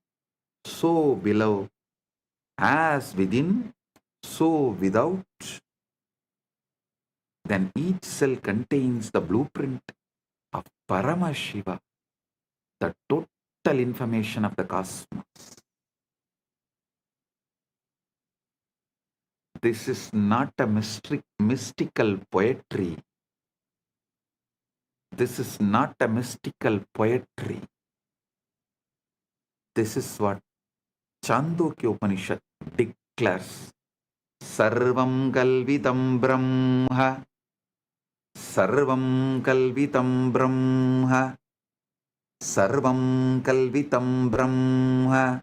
so below. As within, so without. Then each cell contains the blueprint of Paramashiva, the total information of the cosmos. This is not a mystical poetry. This is not a mystical poetry. This is what Chandogya Upanishad declares. Sarvam kalvitam brahma. Sarvam kalvitam brahma. Sarvam kalvitam brahma.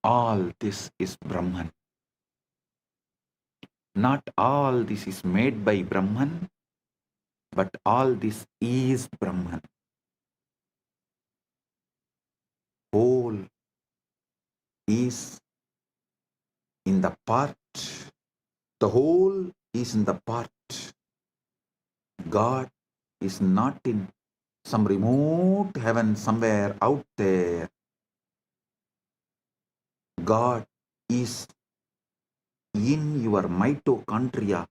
All this is Brahman. Not all this is made by Brahman, but all this is Brahman. Whole is in the part. The whole is in the part. God is not in some remote heaven somewhere out there. God is in your mitochondria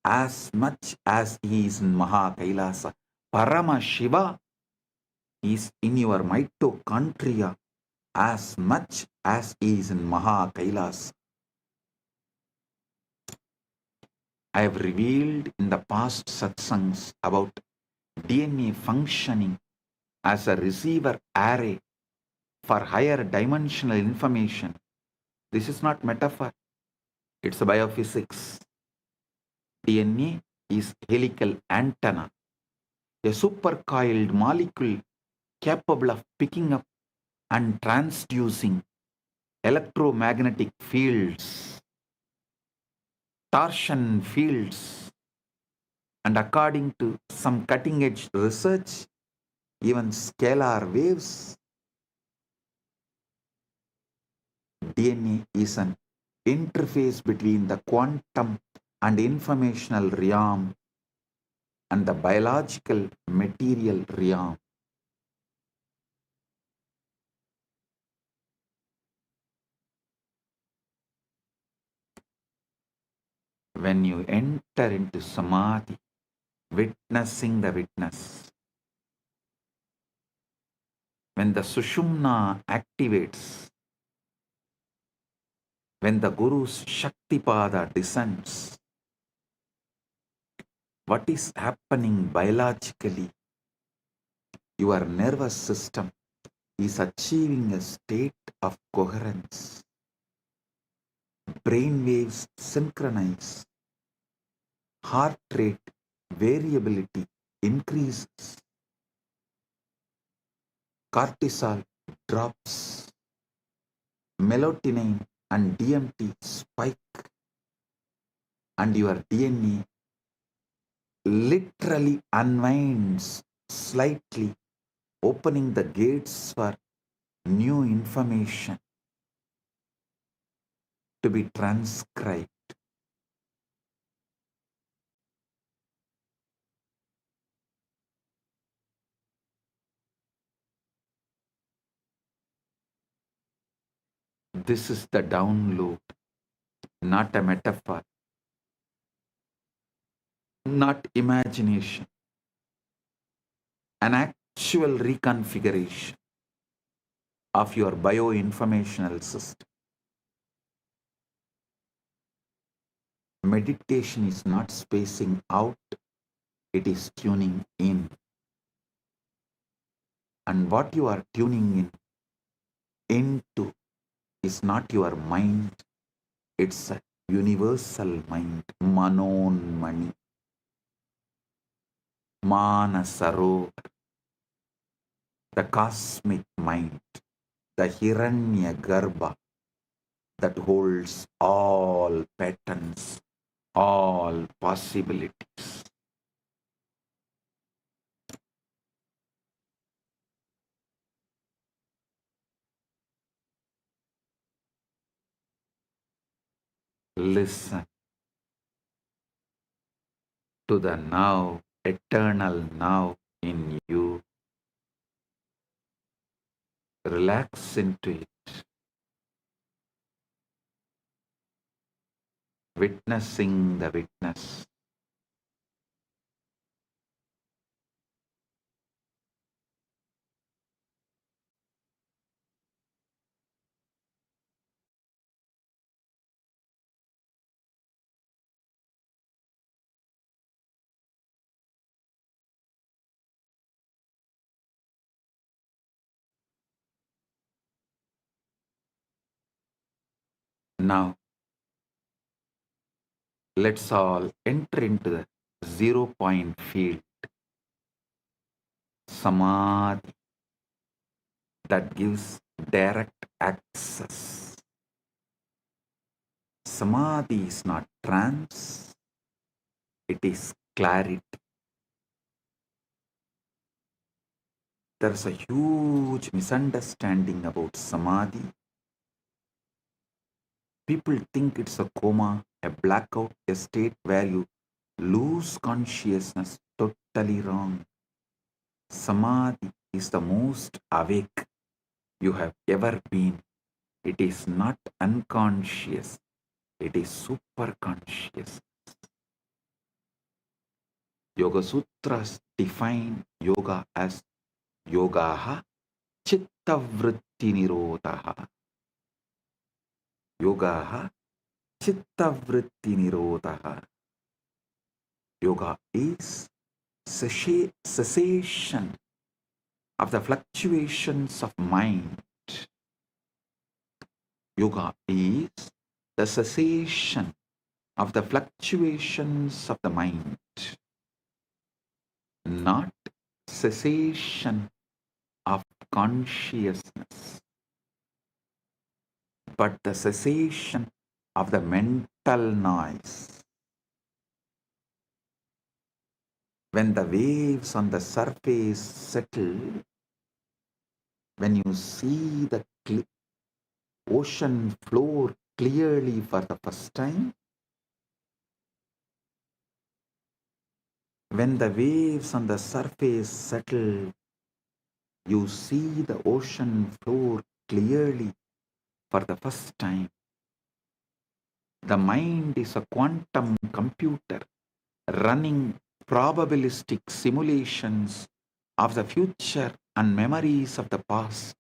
as much as he is in Maha Kailasa. Paramashiva is in your mitochondria as much as he is in Maha Kailasa. I have revealed in the past satsangs about DNA functioning as a receiver array for higher dimensional information. This is not metaphor, it's a biophysics. DNA is helical antenna. a supercoiled molecule capable of picking up and transducing electromagnetic fields, torsion fields, and according to some cutting-edge research, even scalar waves. DNA is an interface between the quantum and informational realm and the biological material realm. When you enter into samadhi, witnessing the witness, when the sushumna activates, when the Guru's Shaktipada descends, what is happening biologically? Your nervous system is achieving a state of coherence. Brain waves synchronize. Heart rate variability increases. Cortisol drops. Melatonin and DMT spike. And your DNA literally unwinds slightly, opening the gates for new information to be transcribed. This is the download, not a metaphor, not imagination, an actual reconfiguration of your bioinformational system. Meditation is not spacing out, it is tuning in. And what you are tuning into is not your mind, it's a universal mind, Manonmani, Manasarovar, the cosmic mind, the Hiranya Garbha that holds all patterns, all possibilities. Listen to the now, eternal now in you. Relax into it. Witnessing the witness. Now, let's all enter into the 0 point field, Samadhi, that gives direct access. Samadhi is not trance, it is clarity. There's a huge misunderstanding about Samadhi. People think it's a coma, a blackout, a state where you lose consciousness. Totally wrong. Samadhi is the most awake you have ever been. It is not unconscious, it is super conscious. Yoga Sutras define yoga as yogaha chitta vritti nirodhaha. Yogaha chitta vritti nirodhaha. Yoga is cessation of the fluctuations of mind. Yoga is the cessation of the fluctuations of the mind, not cessation of consciousness, but the cessation of the mental noise. When the waves on the surface settle, when you see the ocean floor clearly for the first time, when the waves on the surface settle, you see the ocean floor clearly for the first time. The mind is a quantum computer running probabilistic simulations of the future and memories of the past.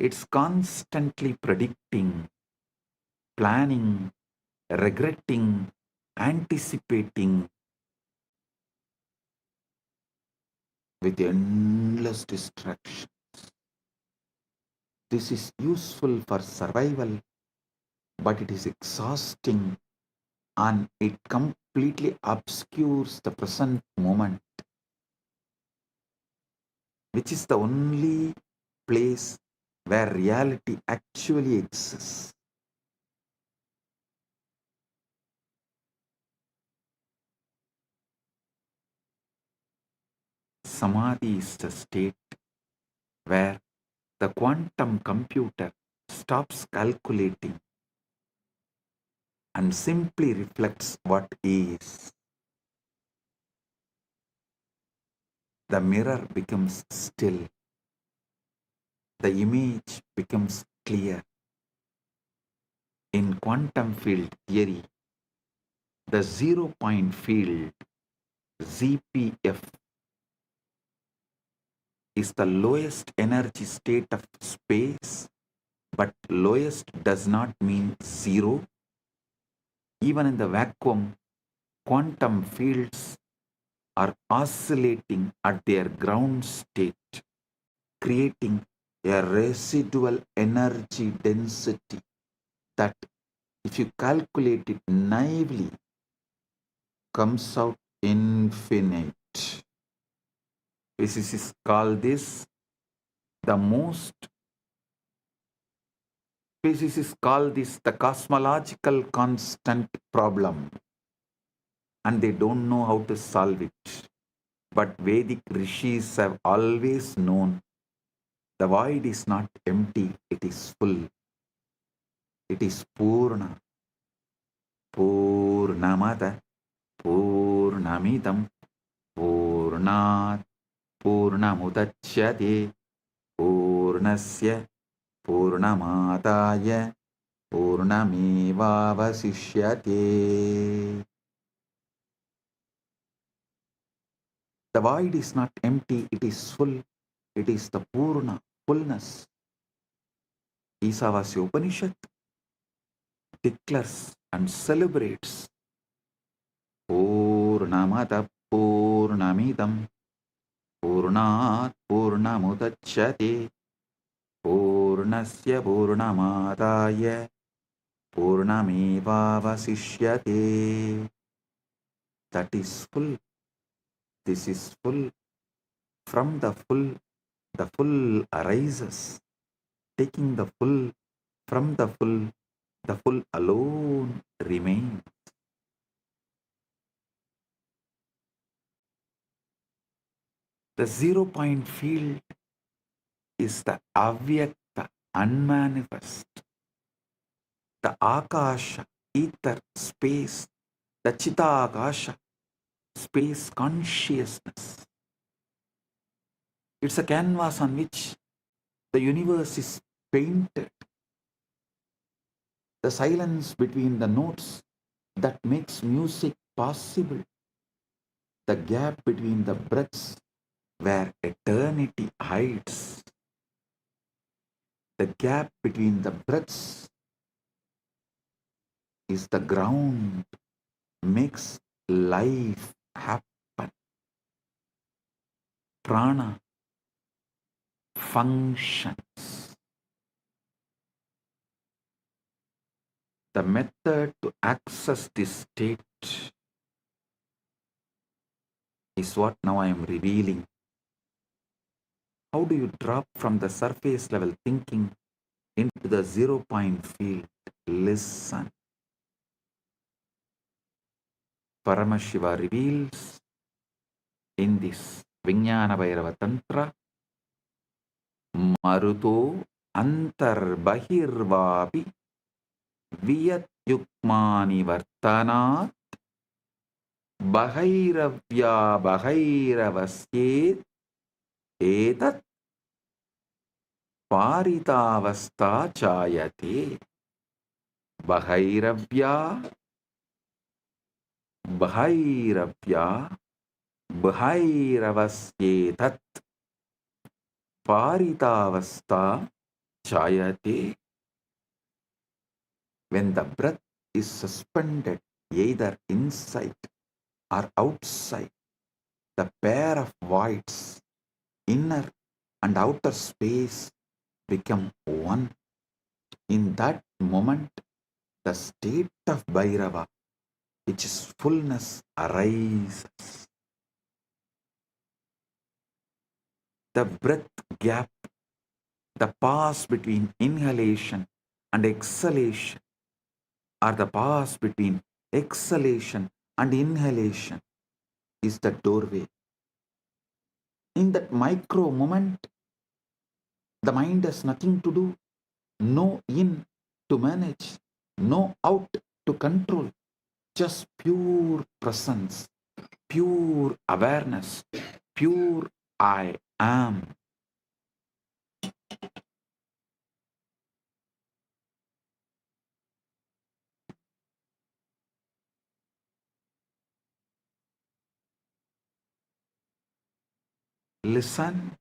It's constantly predicting, planning, regretting, anticipating with endless distractions. This is useful for survival, but it is exhausting and it completely obscures the present moment, which is the only place where reality actually exists. Samadhi is the state where the quantum computer stops calculating and simply reflects what is. The mirror becomes still. The image becomes clear. In quantum field theory, the zero-point field, ZPF, is the lowest energy state of space, but lowest does not mean zero. Even in the vacuum, quantum fields are oscillating at their ground state, creating a residual energy density that, if you calculate it naively, comes out infinite. Physicists call this the cosmological constant problem, and they don't know how to solve it. But Vedic rishis have always known the void is not empty, it is full. It is Purna. Purnamada, Purnamidam, Purnat, Purnamudachyate, Purnasya, Purnamadaya, Purnamevavasishyate. The void is not empty, it is full. It is the Purna, fullness. Isavasya Upanishad declares and celebrates Purnamada Purnamidam Purnat Purnamudachyate Purnasya Purnamadaya Purnamevavasishyate. That is full. This is full. From the full arises. Taking the full from the full alone remains. The zero-point field is the avyakta, unmanifest, the akasha, ether, space, the chitakasha, space consciousness. It's a canvas on which the universe is painted. The silence between the notes that makes music possible. The gap between the breaths where eternity hides. The gap between the breaths is the ground, makes life happen. Prana functions. The method to access this state is what now I am revealing. How do you drop from the surface level thinking into the 0 point field? Listen. Paramashiva reveals in this Vijnana Bhairava Tantra, Maruto Antar Bahirvapi Viyat Yukmani Vartanat Bahairavya Bahairavasye Etat Paritavasta Chayate. Bahairavya Bahairavya Bahairavasyetat Paritavasta Chayate. When the breath is suspended either inside or outside, the pair of voids, inner and outer space, become one. In that moment, the state of Bhairava, which is fullness, arises. The breath gap, the pause between inhalation and exhalation, or the pause between exhalation and inhalation, is the doorway. In that micro moment, the mind has nothing to do, no in to manage, no out to control, just pure presence, pure awareness, pure I am. Listen.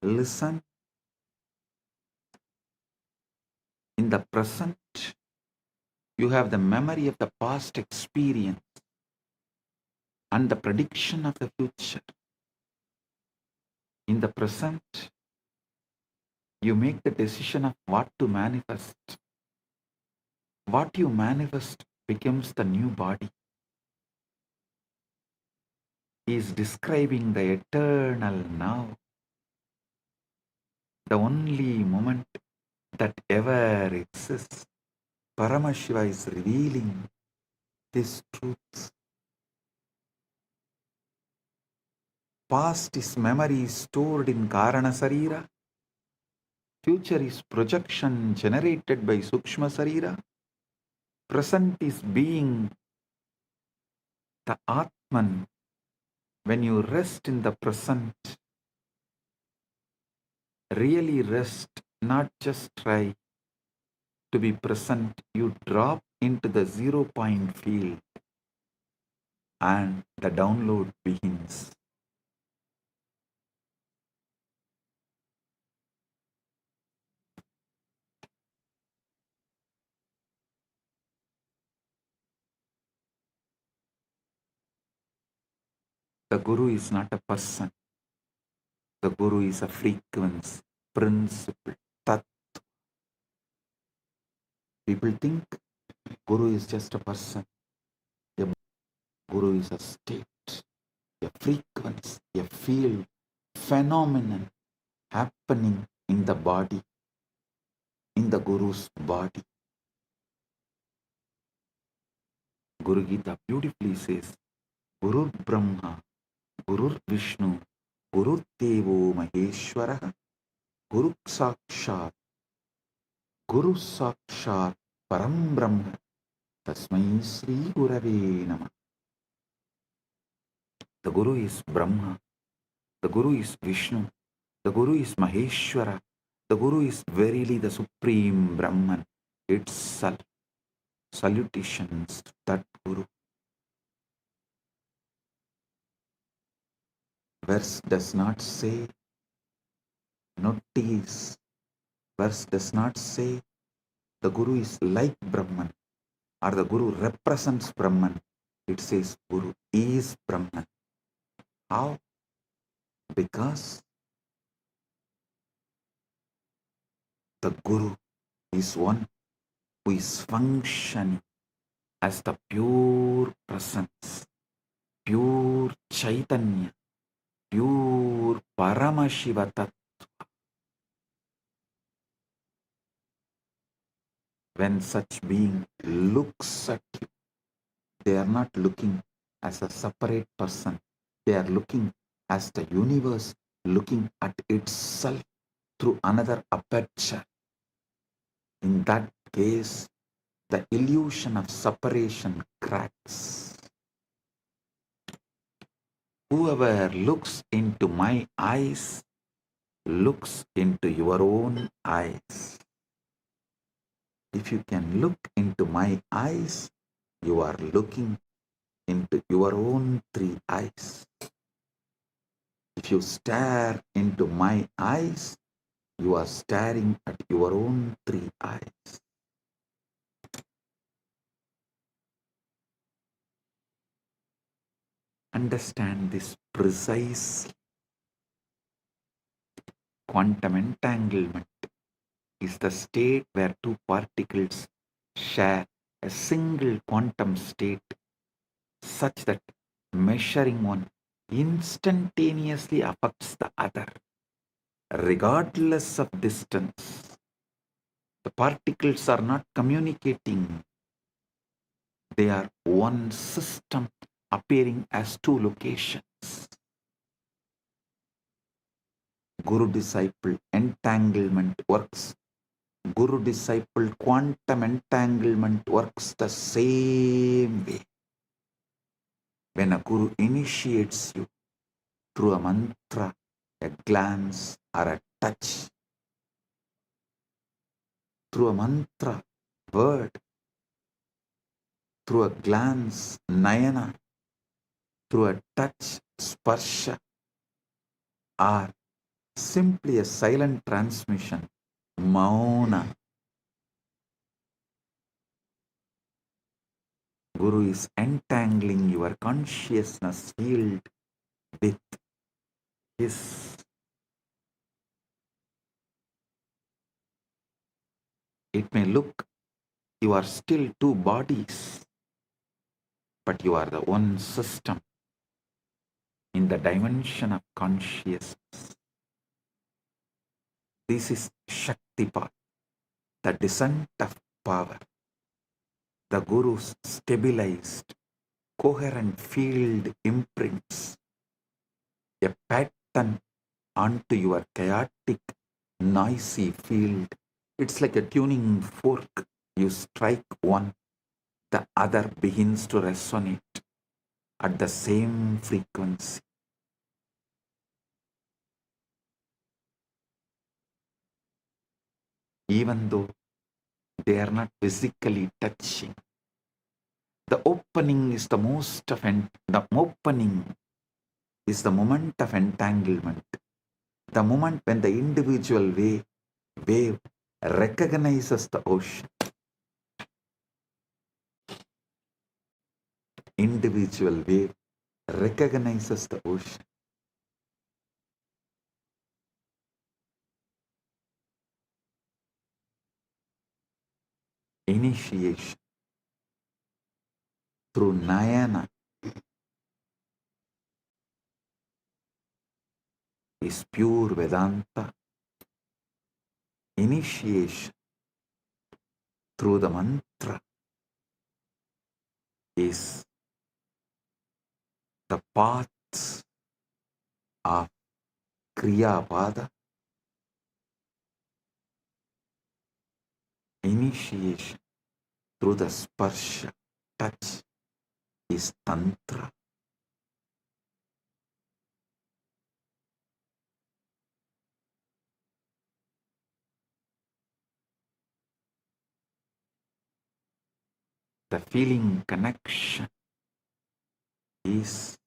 Listen. In the present, you have the memory of the past experience and the prediction of the future. In the present, you make the decision of what to manifest. What you manifest becomes the new body. He is describing the eternal now, the only moment that ever exists. Paramashiva is revealing this truth. Past is memory stored in Karana Sarira. Future is projection generated by Sukshma Sarira. Present is being the Atman. When you rest in the present, really rest, not just try to be present, you drop into the 0 point field and the download begins. The Guru is not a person. The Guru is a frequency, principle, tat. People think Guru is just a person. A Guru is a state, a frequency, a field, phenomenon happening in the body, in the Guru's body. Guru Gita beautifully says, Gurur Brahma, Gurur Vishnu, Gurur Devo Maheshwara, Guru Sakshat, Guru Sakshat, Param Brahma, Tasmai Sri Gurave Namah. The Guru is Brahma, the Guru is Vishnu, the Guru is Maheshwara, the Guru is verily the Supreme Brahman itself. Salutations to that Guru. Verse does not say notice. Verse does not say the Guru is like Brahman or the Guru represents Brahman. It says Guru is Brahman. How? Because the Guru is one who is functioning as the pure presence, pure Chaitanya, pure Paramashiva Tattva. When such being looks at you, they are not looking as a separate person. They are looking as the universe looking at itself through another aperture. In that case, the illusion of separation cracks. Whoever looks into my eyes looks into your own eyes. If you can look into my eyes, you are looking into your own three eyes. If you stare into my eyes, you are staring at your own three eyes. Understand this precisely. Quantum entanglement is the state where two particles share a single quantum state such that measuring one instantaneously affects the other, regardless of distance. The particles are not communicating. They are one system appearing as two locations. Guru-disciple entanglement works. Guru-disciple quantum entanglement works the same way. When a Guru initiates you through a mantra, a glance, or a touch, through a mantra, word, through a glance, nayana, through a touch, sparsha, or simply a silent transmission, mauna, Guru is entangling your consciousness field with his. It may look you are still two bodies, but you are the one system in the dimension of consciousness. This is Shaktipat, the descent of power. The Guru's stabilized, coherent field imprints a pattern onto your chaotic, noisy field. It's like a tuning fork. You strike one, the other begins to resonate at the same frequency. Even though they are not physically touching. The opening is the opening is the moment of entanglement. The moment when the individual wave recognizes the ocean. Individual wave recognizes the ocean. Initiation through Nayana is pure Vedanta. Initiation through the mantra is the path of Kriya Pada. Initiation through the sparsha, touch, is Tantra. the feeling connection is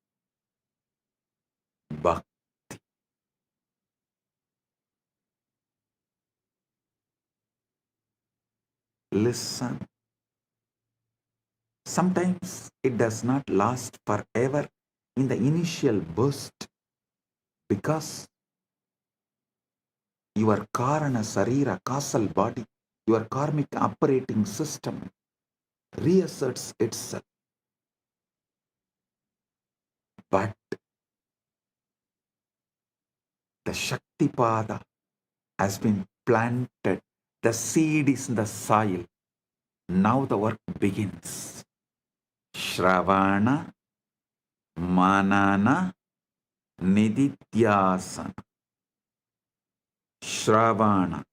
bhakti. Listen. Sometimes it does not last forever in the initial burst because your karana sarira, causal body, your karmic operating system reasserts itself. But the Shaktipada has been planted. The seed is in the soil. Now the work begins. Shravana, Manana, Nididhyasana. Shravana,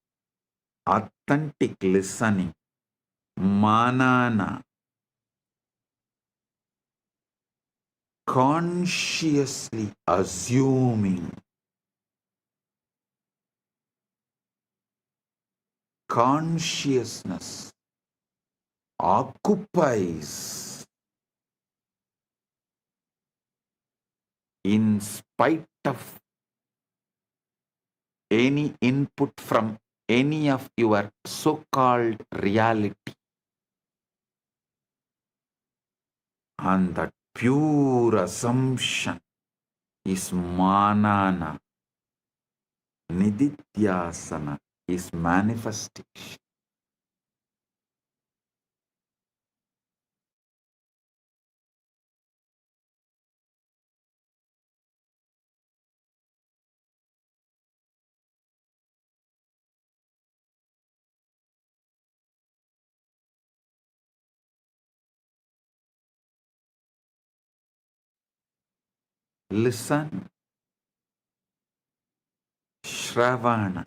authentic listening. Manana, consciously assuming. Consciousness occupies in spite of any input from any of your so-called reality. And that pure assumption is manana. Nididhyasana is manifestation. Listen, Shravana,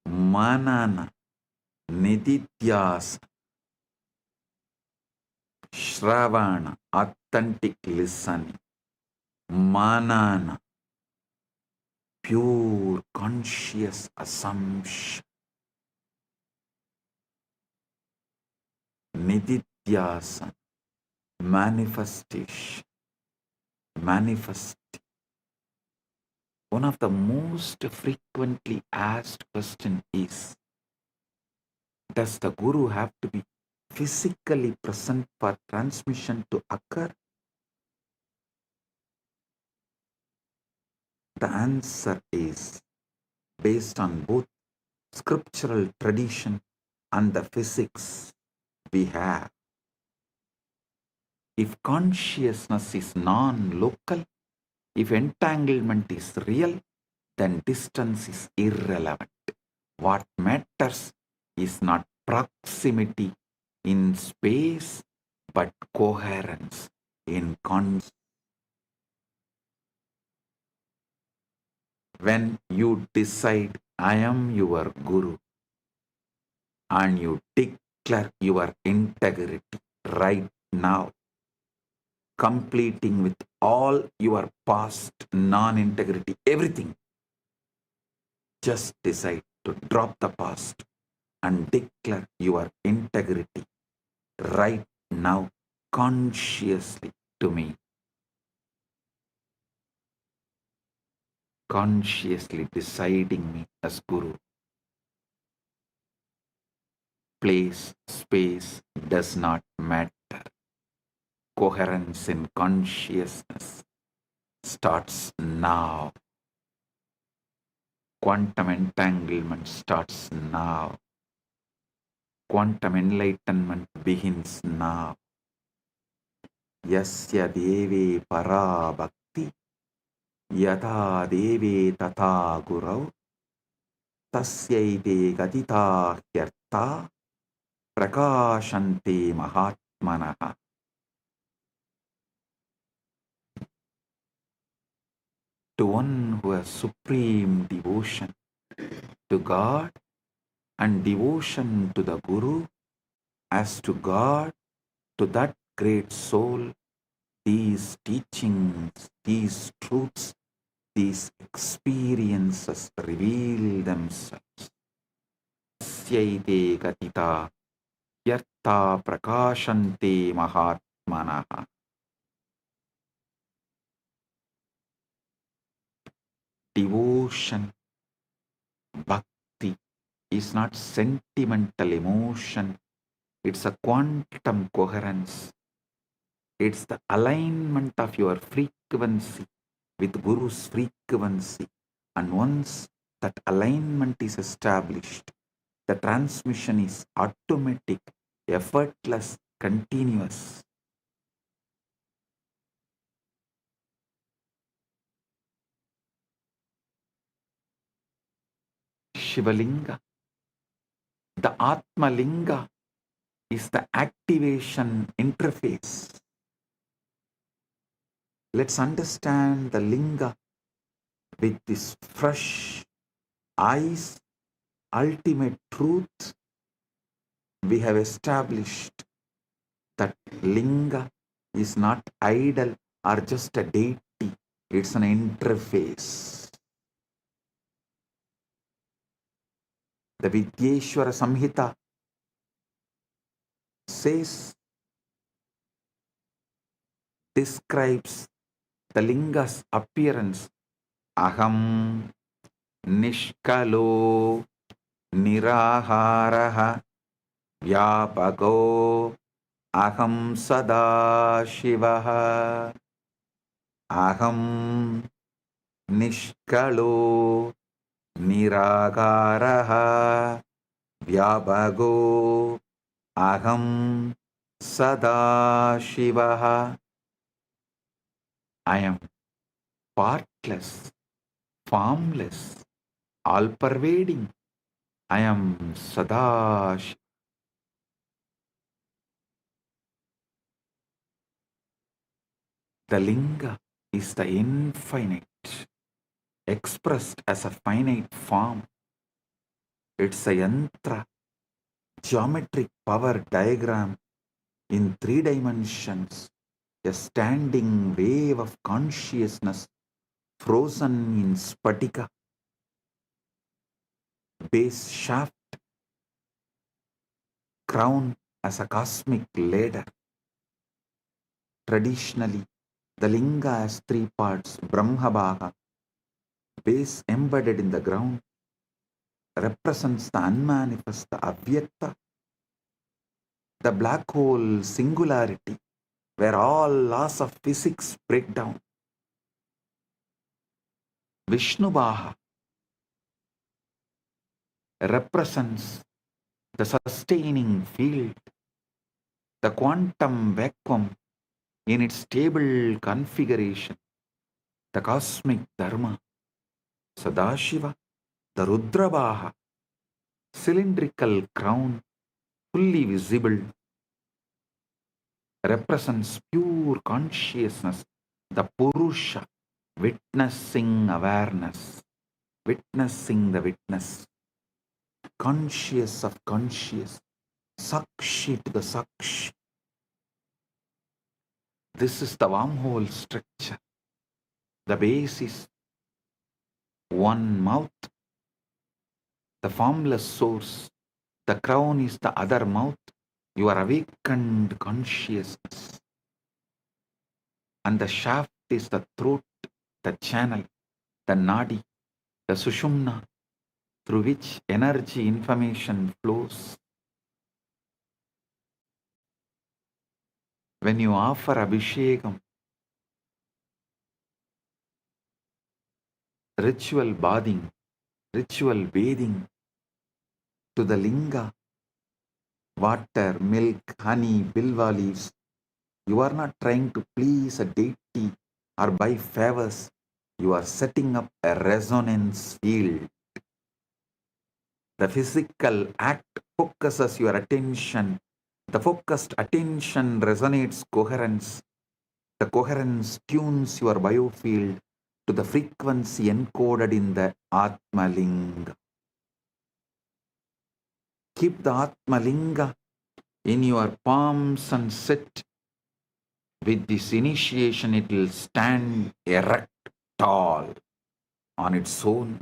Manana, Nididhyasana. Shravana, authentic listening. Manana, pure conscious assumption. Nididhyasana, manifestation. Manifest. One of the most frequently asked questions is, does the Guru have to be physically present for transmission to occur? The answer is based on both scriptural tradition and the physics we have. If consciousness is non-local, if entanglement is real, then distance is irrelevant. What matters is not proximity in space, but coherence in consciousness. When you decide, I am your Guru, and you declare your integrity right now, completing with all your past non-integrity, everything, just decide to drop the past and declare your integrity right now, consciously to me. Consciously deciding me as Guru. Place, space does not matter. Coherence in consciousness starts now. Quantum entanglement starts now. Quantum enlightenment begins now. Yasya deve para bhakti yata deve tata gurau tasyaive gatita hyarta prakashante mahatmanaha. To one who has supreme devotion to God and devotion to the Guru as to God, to that great soul, these teachings, these truths, these experiences reveal themselves. Tasyaite gatita Yartha prakashante mahatmanaha. Devotion, bhakti is not sentimental emotion. It's a quantum coherence. It's the alignment of your frequency with Guru's frequency. And once that alignment is established, the transmission is automatic, effortless, continuous. Shivalinga, the Atma Linga, is the activation interface. Let's understand the Linga with this fresh eyes, ultimate truth. We have established that Linga is not idol or just a deity, it's an interface. The Vidyeshwara Samhita describes the Linga's appearance. Aham Nishkalo Niraharaha Vyapako Aham Sadashivaha. Aham Nishkalo Niragaraha Vyapago Aham Sadashivaha. I am partless, formless, all-pervading. I am Sadash. The Linga is the infinite, expressed as a finite form. It's a yantra, geometric power diagram in 3 dimensions, a standing wave of consciousness frozen in spatika, base shaft, crown as a cosmic ladder. Traditionally, the Linga has 3 parts: Brahmabhaga, base embedded in the ground, represents the unmanifest, the Avyakta, the black hole singularity, where all laws of physics break down. Vishnubhaha represents the sustaining field, the quantum vacuum in its stable configuration, the cosmic dharma. Sadashiva, the Rudrabhaha, cylindrical crown, fully visible, represents pure consciousness, the Purusha, witnessing awareness, witnessing the witness, conscious of conscious, Sakshi to the Sakshi. This is the wormhole structure. The base is one mouth, the formless source. The crown is the other mouth, your awakened consciousness. And the shaft is the throat, the channel, the nadi, the sushumna, through which energy information flows. When you offer abhishekam, ritual bathing, ritual bathing to the linga, water, milk, honey, bilva leaves, you are not trying to please a deity or buy favors. You are setting up a resonance field. The physical act focuses your attention. The focused attention resonates coherence. The coherence tunes your biofield to the frequency encoded in the Atma Linga. Keep the Atma Linga in your palms and sit. With this initiation, it will stand erect, tall, on its own.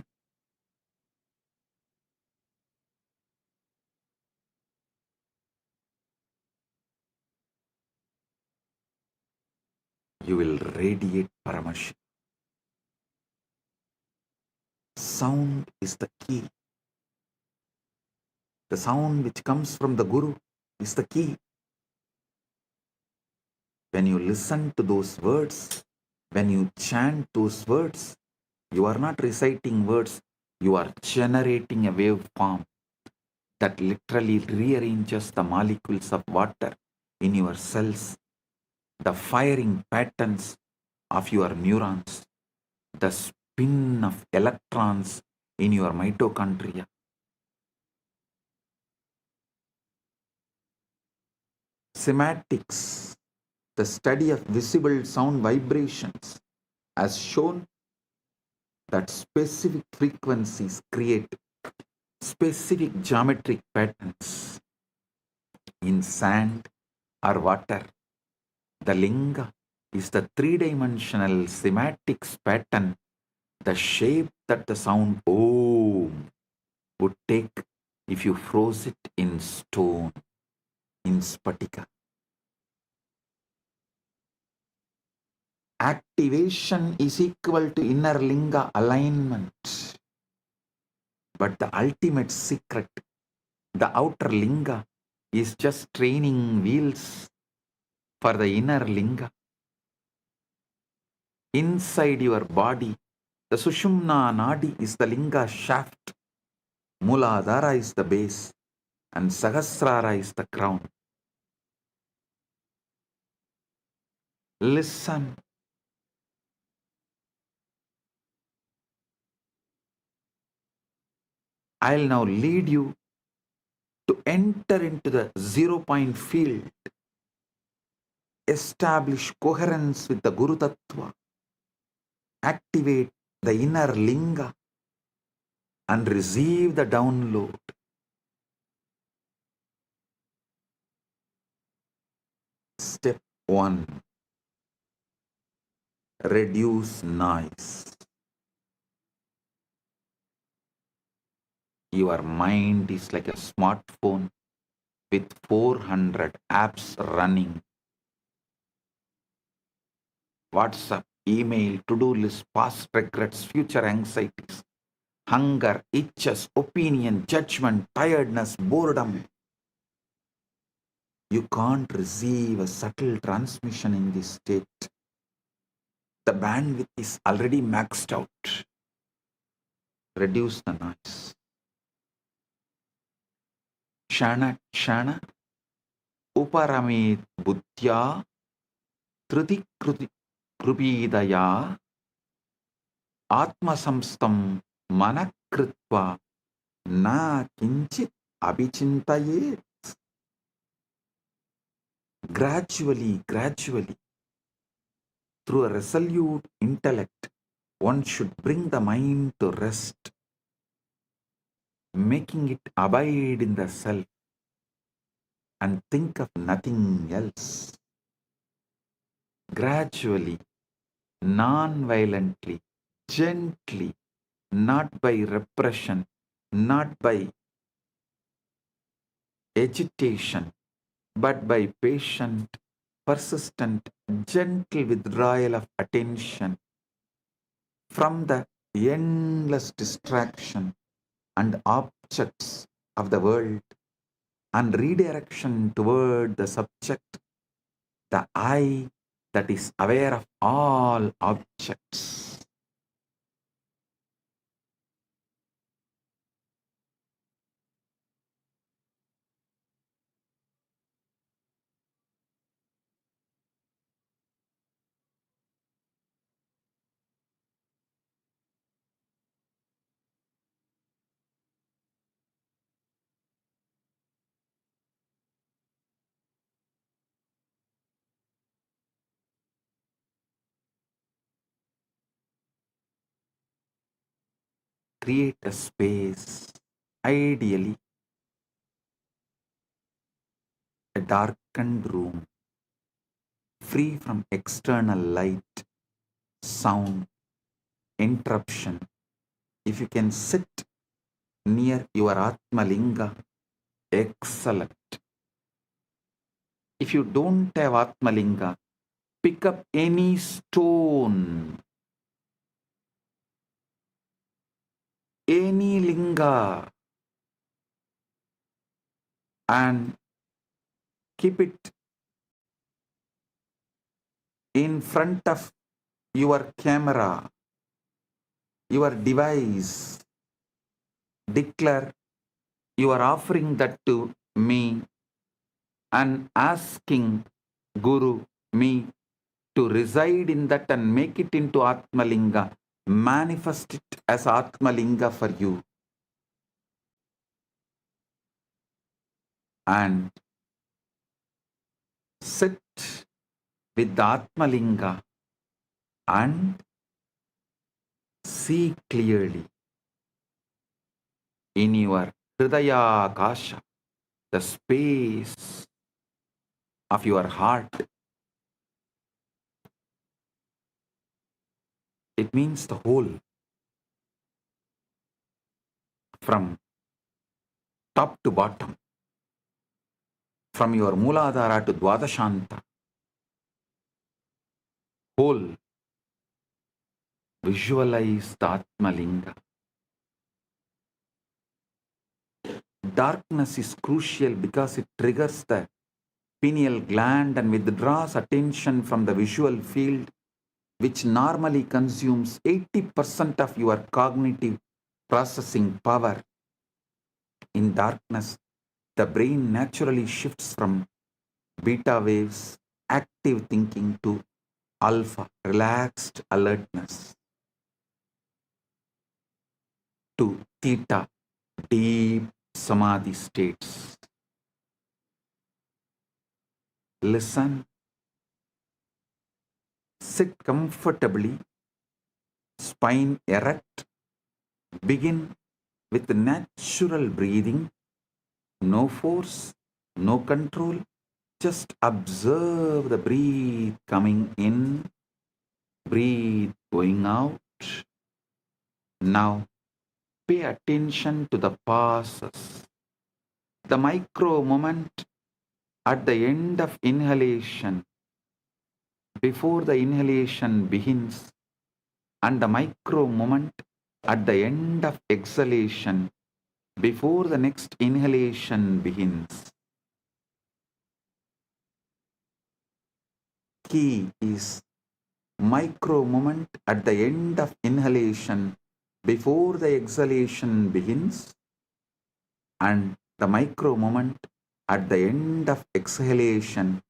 you will radiate Paramashiva. Sound is the key. The sound which comes from the Guru is the key. When you listen to those words, when you chant those words, you are not reciting words, you are generating a waveform that literally rearranges the molecules of water in your cells, the firing patterns of your neurons, the spin of electrons in your mitochondria. Cymatics, the study of visible sound vibrations, has shown that specific frequencies create specific geometric patterns in sand or water. The linga is the three-dimensional cymatics pattern, the shape that the sound Om would take if you froze it in stone, in spatika. Activation is equal to inner linga alignment. But the ultimate secret, the outer linga, is just training wheels for the inner linga. Inside your body, the Sushumna Nadi is the linga shaft, Muladhara is the base, and Sahasrara is the crown. Listen. I'll now lead you to enter into the 0-point field, establish coherence with the Guru Tattva, activate the inner linga, and receive the download. Step 1. Reduce noise. Your mind is like a smartphone with 400 apps running. WhatsApp, email, to-do list, past regrets, future anxieties, hunger, itches, opinion, judgment, tiredness, boredom. You can't receive a subtle transmission in this state. The bandwidth is already maxed out. Reduce the noise. Kshana kshana uparamit buddhya triti krupidaya atma samstam manakritva na kinchit abhichintaye. Gradually, through a resolute intellect, one should bring the mind to rest, making it abide in the self and think of nothing else. Gradually, non-violently, gently, not by repression, not by agitation, but by patient, persistent, gentle withdrawal of attention from the endless distraction and objects of the world and redirection toward the subject, the I that is aware of all objects. Create a space, ideally a darkened room, free from external light, sound, interruption. If you can sit near your Atma Linga, excellent. If you don't have Atma Linga, Pick up any stone, any linga, and keep it in front of your camera, your device. Declare you are offering that to me and asking Guru, me, to reside in that and make it into Atmalinga. Manifest it as Atmalinga for you. And sit with the Atmalinga and see clearly in your Hridaya Akasha, the space of your heart. It means the whole, from top to bottom, from your Mooladhara to Dwadashanta, whole. Visualize the Atmalinga. Darkness is crucial because it triggers the pineal gland and withdraws attention from the visual field, which normally consumes 80% of your cognitive processing power. In darkness, the brain naturally shifts from beta waves, active thinking, to alpha, relaxed alertness, to theta, deep samadhi states. Listen, sit comfortably, spine erect. Begin with natural breathing, no force, no control. Just observe the breath coming in, breathe going out. Now pay attention to the pauses, the micro moment at the end of inhalation, before the inhalation begins, and the micro moment at the end of exhalation, before the next inhalation begins. Key is micro moment at the end of inhalation, before the exhalation begins, and the micro moment at the end of exhalation,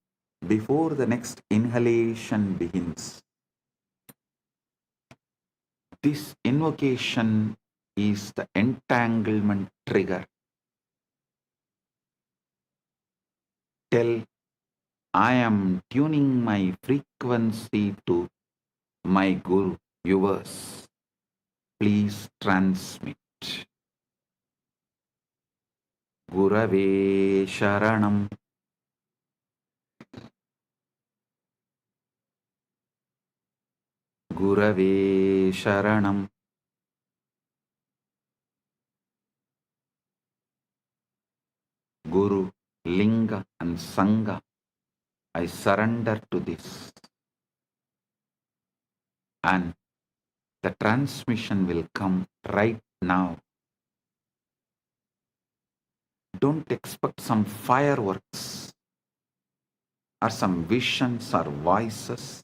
before the next inhalation begins. This invocation is the entanglement trigger. Tell, I am tuning my frequency to my Guru, yours. Please transmit. Gurave Sharanam. Gurave Sharanam. Guru, Linga and Sangha, I surrender to this. And the transmission will come right now. Don't expect some fireworks or some visions or voices.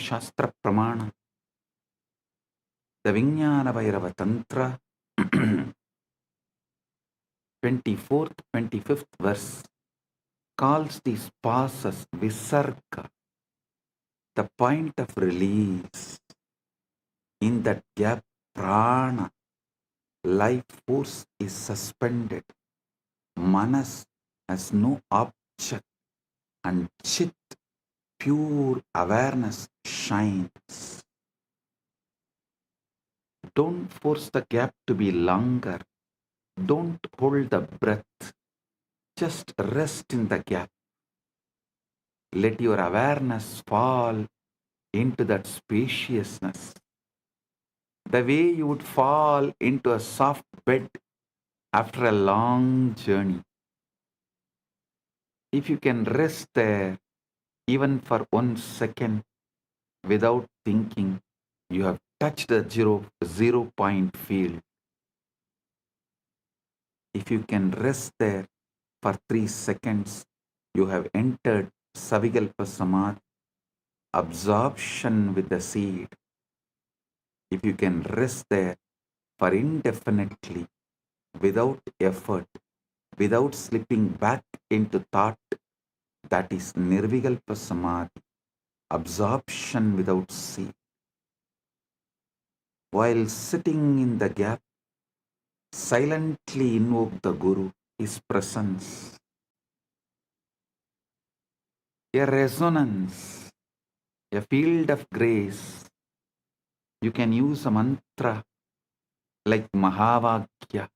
Shastra Pramana, the Vijnana Bhairava Tantra, 24th, 25th verse, calls these passes Visarga, the point of release. In that gap, Prana, life force, is suspended. Manas has no object, and Chit, pure awareness, shines. Don't force the gap to be longer. Don't hold the breath. Just rest in the gap. Let your awareness fall into that spaciousness. The way you would fall into a soft bed after a long journey. If you can rest there even for 1 second without thinking, you have touched the zero point field. If you can rest there for 3 seconds, you have entered Savikalpa Samadhi, absorption with the seed. If you can rest there for indefinitely, without effort, without slipping back into thought, that is Nirvikalpa Samadhi, absorption without seed. While sitting in the gap, silently invoke the Guru, his presence. A resonance, a field of grace. You can use a mantra like Mahavakya.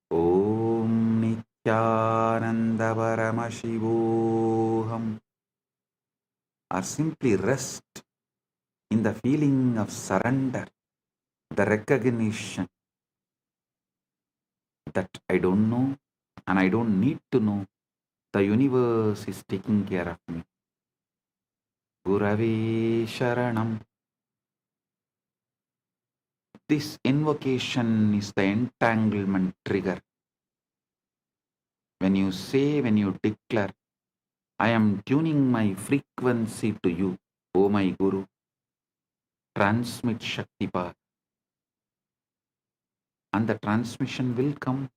Om Nityananda Paramashivam. Or simply rest in the feeling of surrender, the recognition that I don't know and I don't need to know. The universe is taking care of me. Gurave Sharanam. This invocation is the entanglement trigger. When you say, when you declare, I am tuning my frequency to you, O my Guru, transmit Shaktipat. And the transmission will come,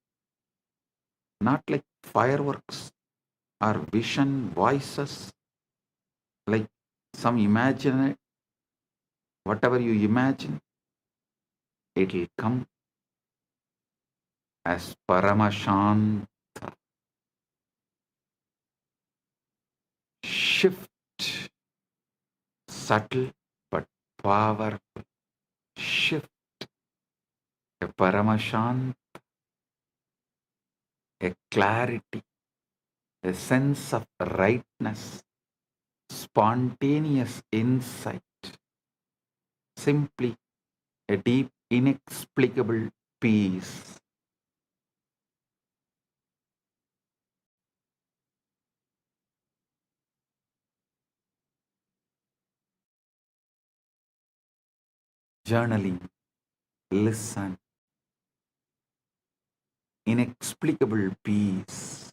not like fireworks or vision voices, like some imagine, whatever you imagine, it will come as Paramashant. Shift, subtle but powerful. Shift, a Paramashant, a clarity, a sense of rightness, spontaneous insight, simply a deep, inexplicable peace. Journaling, listen, inexplicable peace.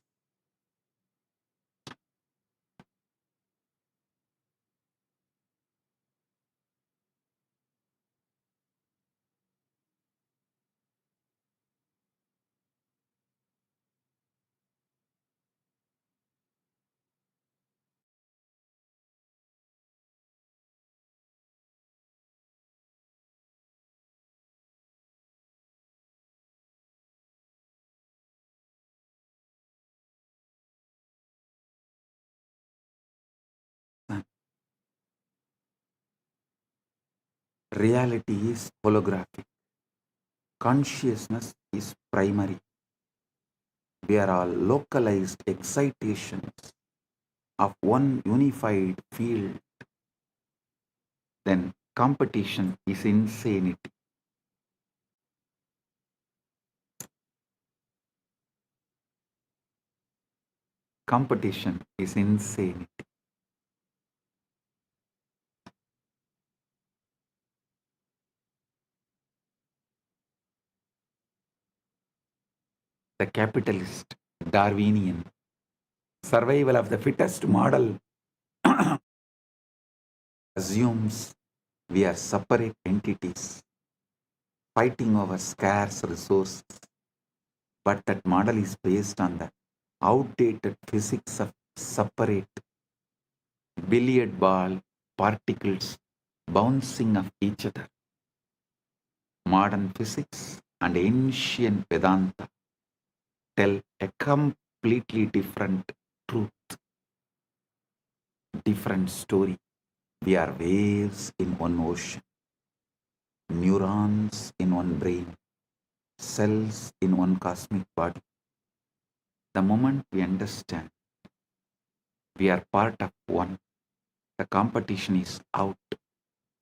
Reality is holographic. Consciousness is primary. We are all localized excitations of one unified field. Then competition is insanity. Competition is insanity. The capitalist, Darwinian, survival of the fittest model assumes we are separate entities fighting over scarce resources, but that model is based on the outdated physics of separate billiard ball particles bouncing off each other. Modern physics and ancient Vedanta tell a completely different truth, different story. We are waves in one ocean, neurons in one brain, cells in one cosmic body. The moment we understand we are part of one, the competition is out,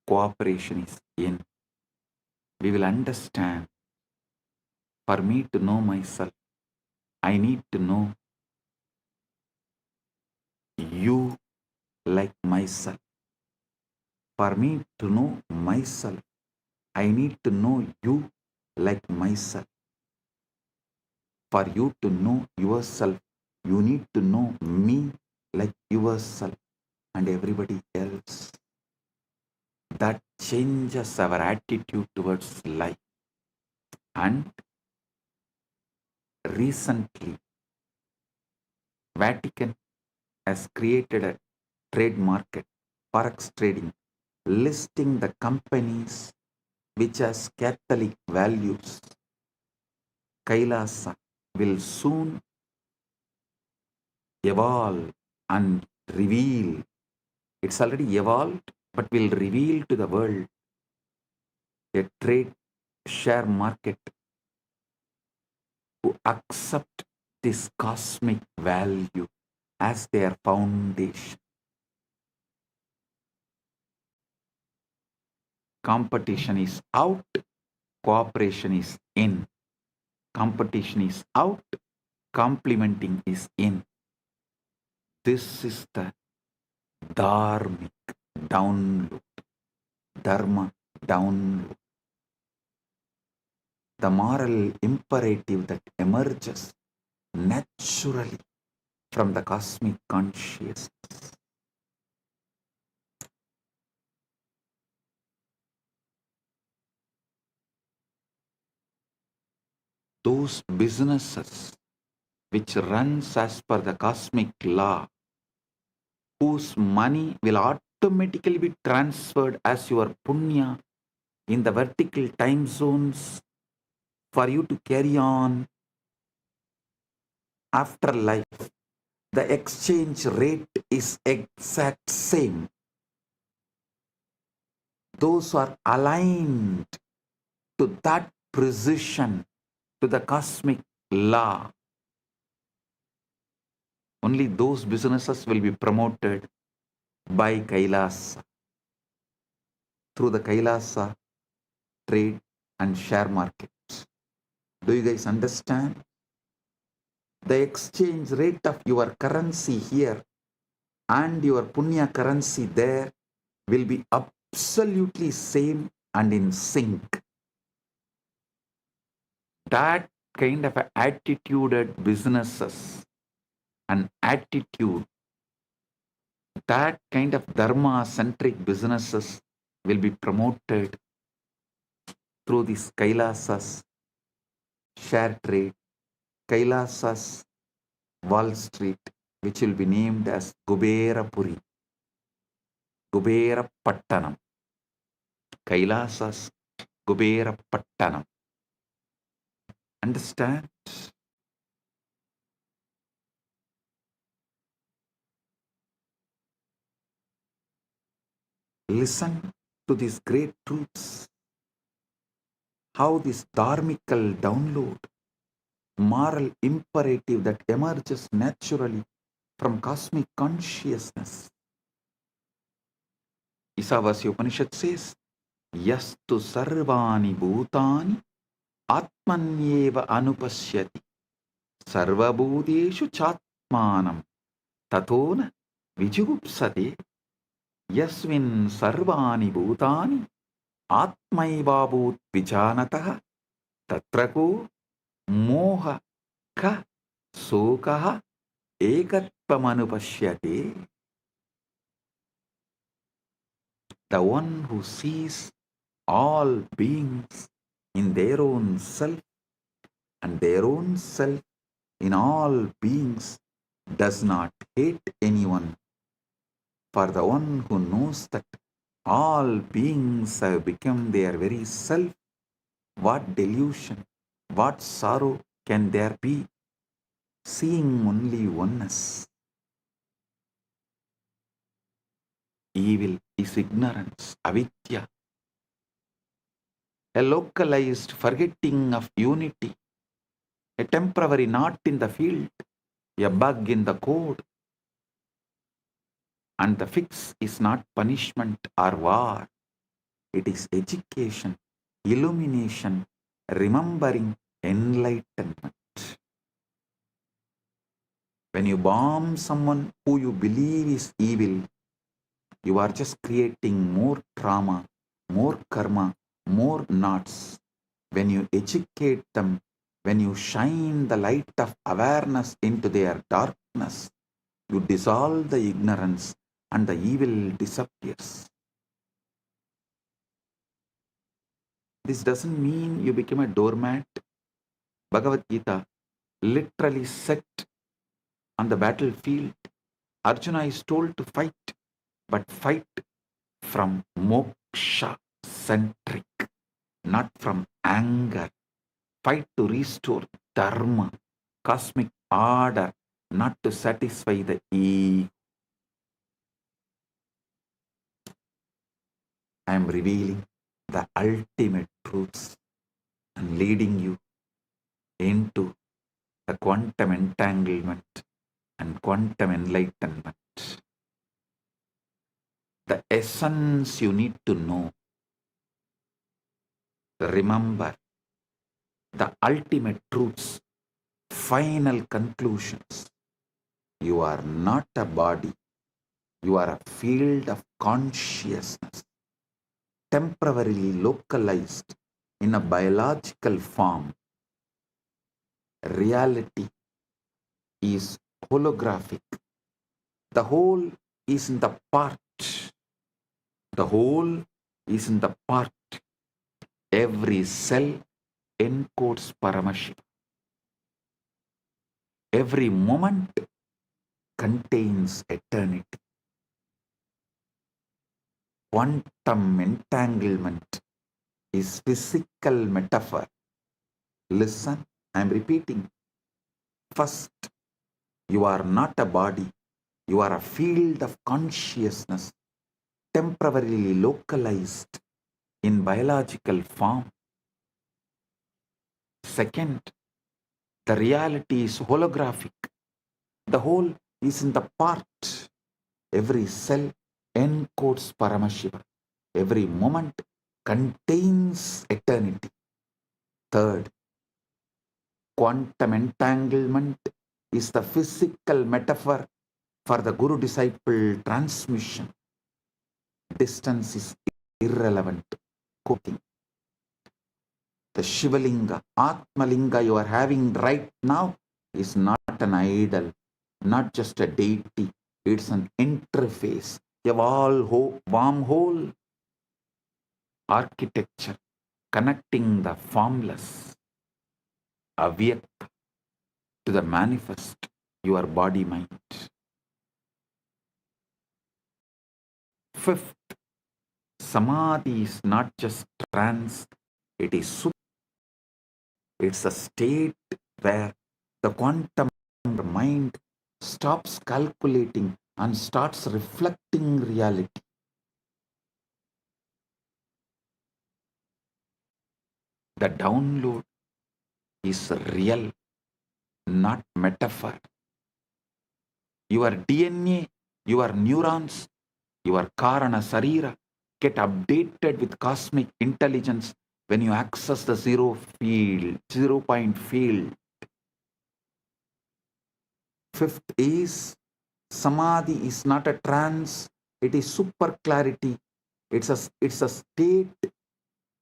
cooperation is in. We will understand, for me to know myself, I need to know you like myself. For me to know myself, I need to know you like myself. For you to know yourself, you need to know me like yourself and everybody else. That changes our attitude towards life. And recently, Vatican has created a trade market, forex trading, listing the companies which has Catholic values. Kailasa will soon evolve and reveal. It's already evolved, but will reveal to the world a trade share market who accept this cosmic value as their foundation. Competition is out, cooperation is in. Competition is out, complementing is in. This is the dharmic download, dharma download. The moral imperative that emerges naturally from the cosmic consciousness. Those businesses which runs as per the cosmic law, whose money will automatically be transferred as your punya in the vertical time zones for you to carry on after life. The exchange rate is exact same. Those who are aligned to that precision, to the cosmic law, only those businesses will be promoted by Kailasa, through the Kailasa trade and share markets. Do you guys understand? The exchange rate of your currency here and your punya currency there will be absolutely same and in sync. That kind of attituded businesses and attitude, that kind of dharma-centric businesses will be promoted through this Kailasa's share trade, Kailasa's Wall Street, which will be named as Kubera Puri, Kubera Pattanam, Kailasa's Kubera Pattanam. Understand? Listen to these great truths. How this dharmical download, moral imperative that emerges naturally from cosmic consciousness. Isavasya Upanishad says, Yastu sarvani bhutani atmanyeva anupashyati sarvabhuteshu chatmanam tatona vijugupsate yasmin sarvani bhutani atmaivabhut vijanatah tatrako moha ka sokaha ekatvamanupashyate. the one who sees all beings in their own self and their own self in all beings does not hate anyone. For the one who knows that all beings have become their very self, what delusion, what sorrow can there be, seeing only oneness? Evil is ignorance, avidya, a localized forgetting of unity, a temporary knot in the field, a bug in the code. And the fix is not punishment or war. It is education, illumination, remembering, enlightenment. When you bomb someone who you believe is evil, you are just creating more trauma, more karma, more knots. When you educate them, when you shine the light of awareness into their darkness, you dissolve the ignorance and the evil disappears. This doesn't mean you become a doormat. Bhagavad Gita literally set on the battlefield. Arjuna is told to fight, but fight from moksha-centric, not from anger. Fight to restore dharma, cosmic order, not to satisfy the ego. I am revealing the ultimate truths and leading you into the quantum entanglement and quantum enlightenment. The essence you need to know. Remember the ultimate truths, final conclusions. You are not a body. You are a field of consciousness, temporarily localized in a biological form. Reality is holographic. The whole is in the part. The whole is in the part. Every cell encodes Paramashiva. Every moment contains eternity. Quantum entanglement is physical metaphor. Listen, I am repeating. First, you are not a body. You are a field of consciousness, temporarily localized in biological form. Second, the reality is holographic. The whole is in the part. Every cell encodes Paramashiva. Every moment contains eternity. Third, quantum entanglement is the physical metaphor for the guru-disciple transmission. Distance is irrelevant. Quoting. The Shivalinga, Atmalinga you are having right now is not an idol, not just a deity. It's an interface, a wormhole architecture connecting the formless, avyakta, to the manifest, your body-mind. Fifth, samadhi is not just trance, it is super. It's a state where the quantum mind stops calculating and starts reflecting reality. The download is real, not metaphor. Your DNA, your neurons, your Karana Sarira get updated with cosmic intelligence when you access the zero point field. Fifth is, samadhi is not a trance, it is super clarity. It's a state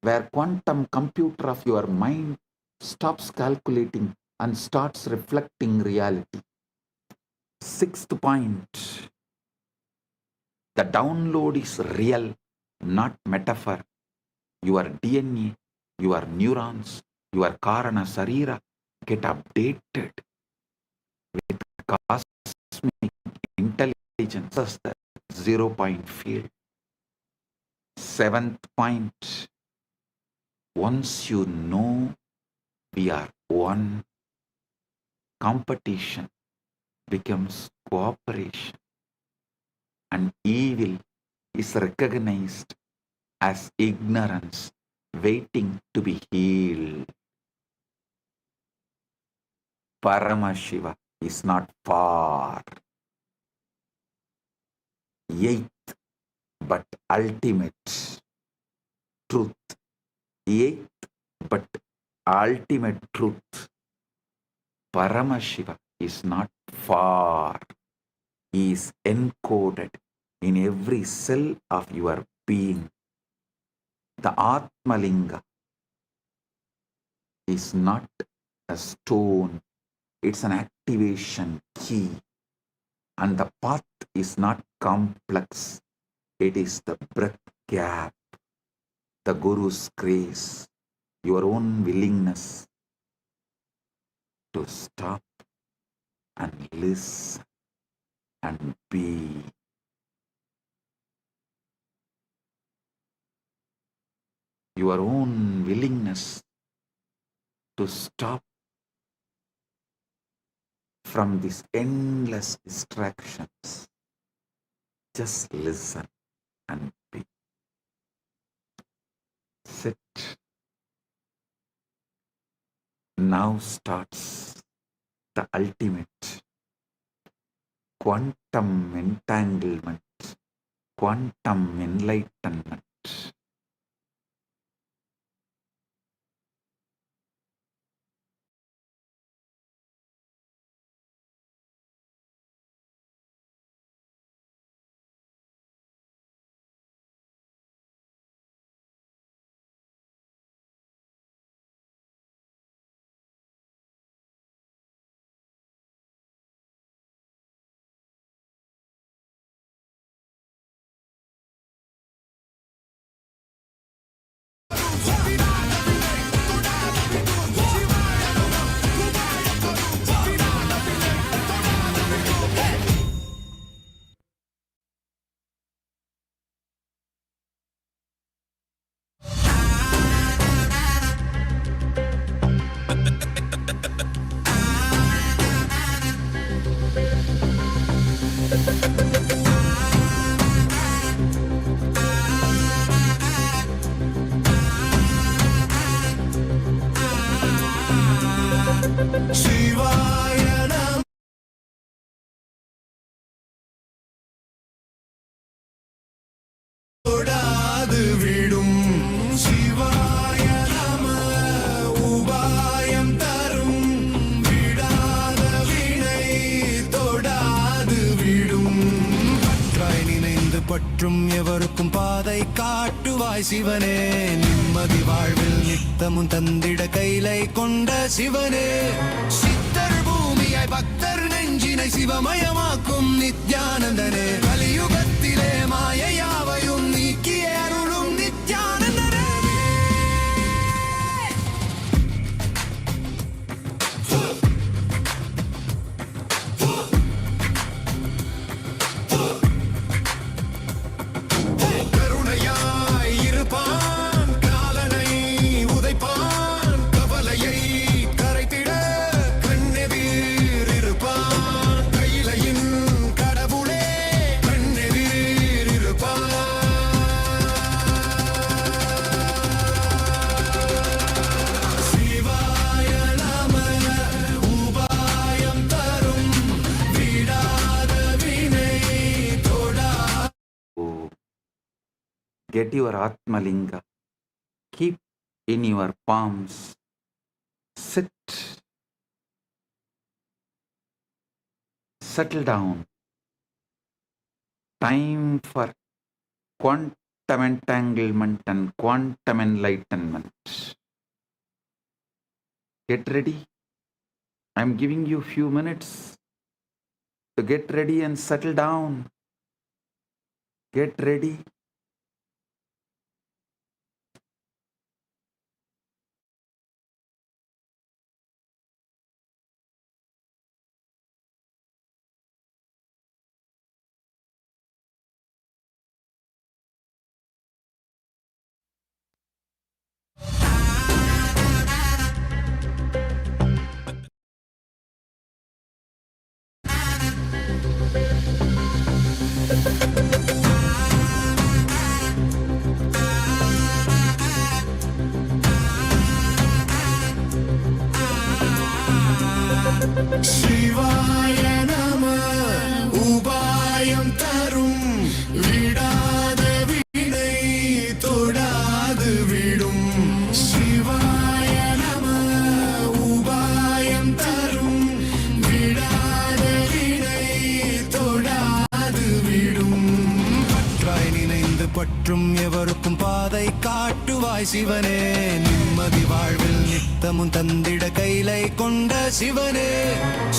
where quantum computer of your mind stops calculating and starts reflecting reality. Sixth point, the download is real, not metaphor. Your DNA, your neurons, your Karana Sarira get updated with cosmic intelligence as the 0 point field. Seventh point, once you know we are one, competition becomes cooperation, and evil is recognized as ignorance waiting to be healed. Paramashiva is not far. Eighth but ultimate truth. Eighth but ultimate truth. Paramashiva is not far. He is encoded in every cell of your being. The Atmalinga is not a stone, it's an activation key. And the path is not complex, it is the breath gap, the Guru's grace, your own willingness to stop and listen and be. Your own willingness to stop from these endless distractions. Just listen and be. Sit. Now starts the ultimate quantum entanglement, quantum enlightenment. சிவாய நம தொடாது விடும் சிவாய நம உபாயம் தரும் விடாத வினை தொடாது விடும் பற்றாய் நினைந்து பற்றும் எவருக்கும் பாதை காட்டுவாய் சிவனே நிம்மதி வாழ்வில் நித்தமும் தந்திட கைலை கொண்ட சிவனே சித்தர் பூமியாய் பக்தர் நெஞ்சினை சிவமயமாக்கும் நித்யானந்தனே கலியுகத்திலே மாயையாவையும் நீக்கிய அருளும் நித்யானந்தனே கருணையாய் இருப்பான் காலனை உதைப்பான் கவலையை கரைத்திட கண்ணெதிர் இருப்பான் கையிலையின் கடவுளே கண்ணெதிர் இருப்பான் சிவாய நம உபாயம் தரும் விடாத வினை தொடா. Oh, get your Atmalinga. Keep in your palms. Sit. Settle down. Time for quantum entanglement and quantum enlightenment. Get ready. I'm giving you few minutes to get ready and settle down. Get ready. சிவாய நம உபாயம் தரும் விடாத வினை தொடாது விடும் சிவாய நம உபாயம் தரும் விடாத வினை தொடாது விடும் பற்றாய் நினைந்து பற்றும் எவருக்கும் பாதை காட்டுவாய் சிவனே நிம்மதி வாழ்வில் நித்தமும் தந்திட கைலை கொண்ட சிவனே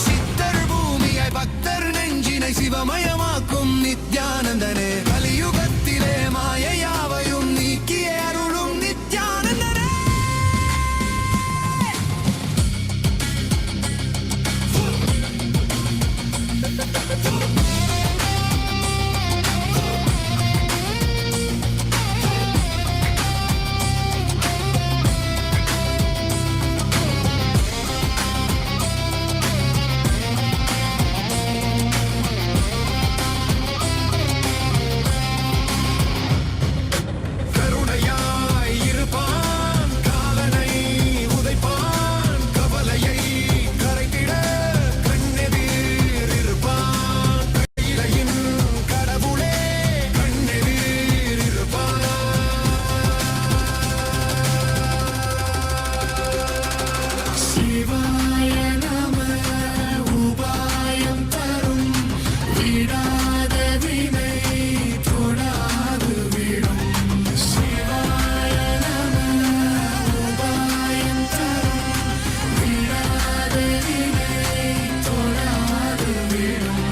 சித்தர் பூமியாய் பக்தர் நெஞ்சினை சிவமயமாக்கும் நித்யானந்தனே கலியுகத்திலே மாயையாவையும் நீக்கிய அருளும் நித்யானந்தனே கருணையாய் இருப்பான் காலனை உதைப்பான் கவலையை கரைத்திட கண்ணெதிர் இருப்பான் கையிலையின் கடவுளே கண்ணெதிர் இருப்பான் சிவாய நம உபாயம் தரும் விடாத வினை தொடாது விடும் சிவாய நம உபாயம் தரும் விடாத வினை தொடாது விடும்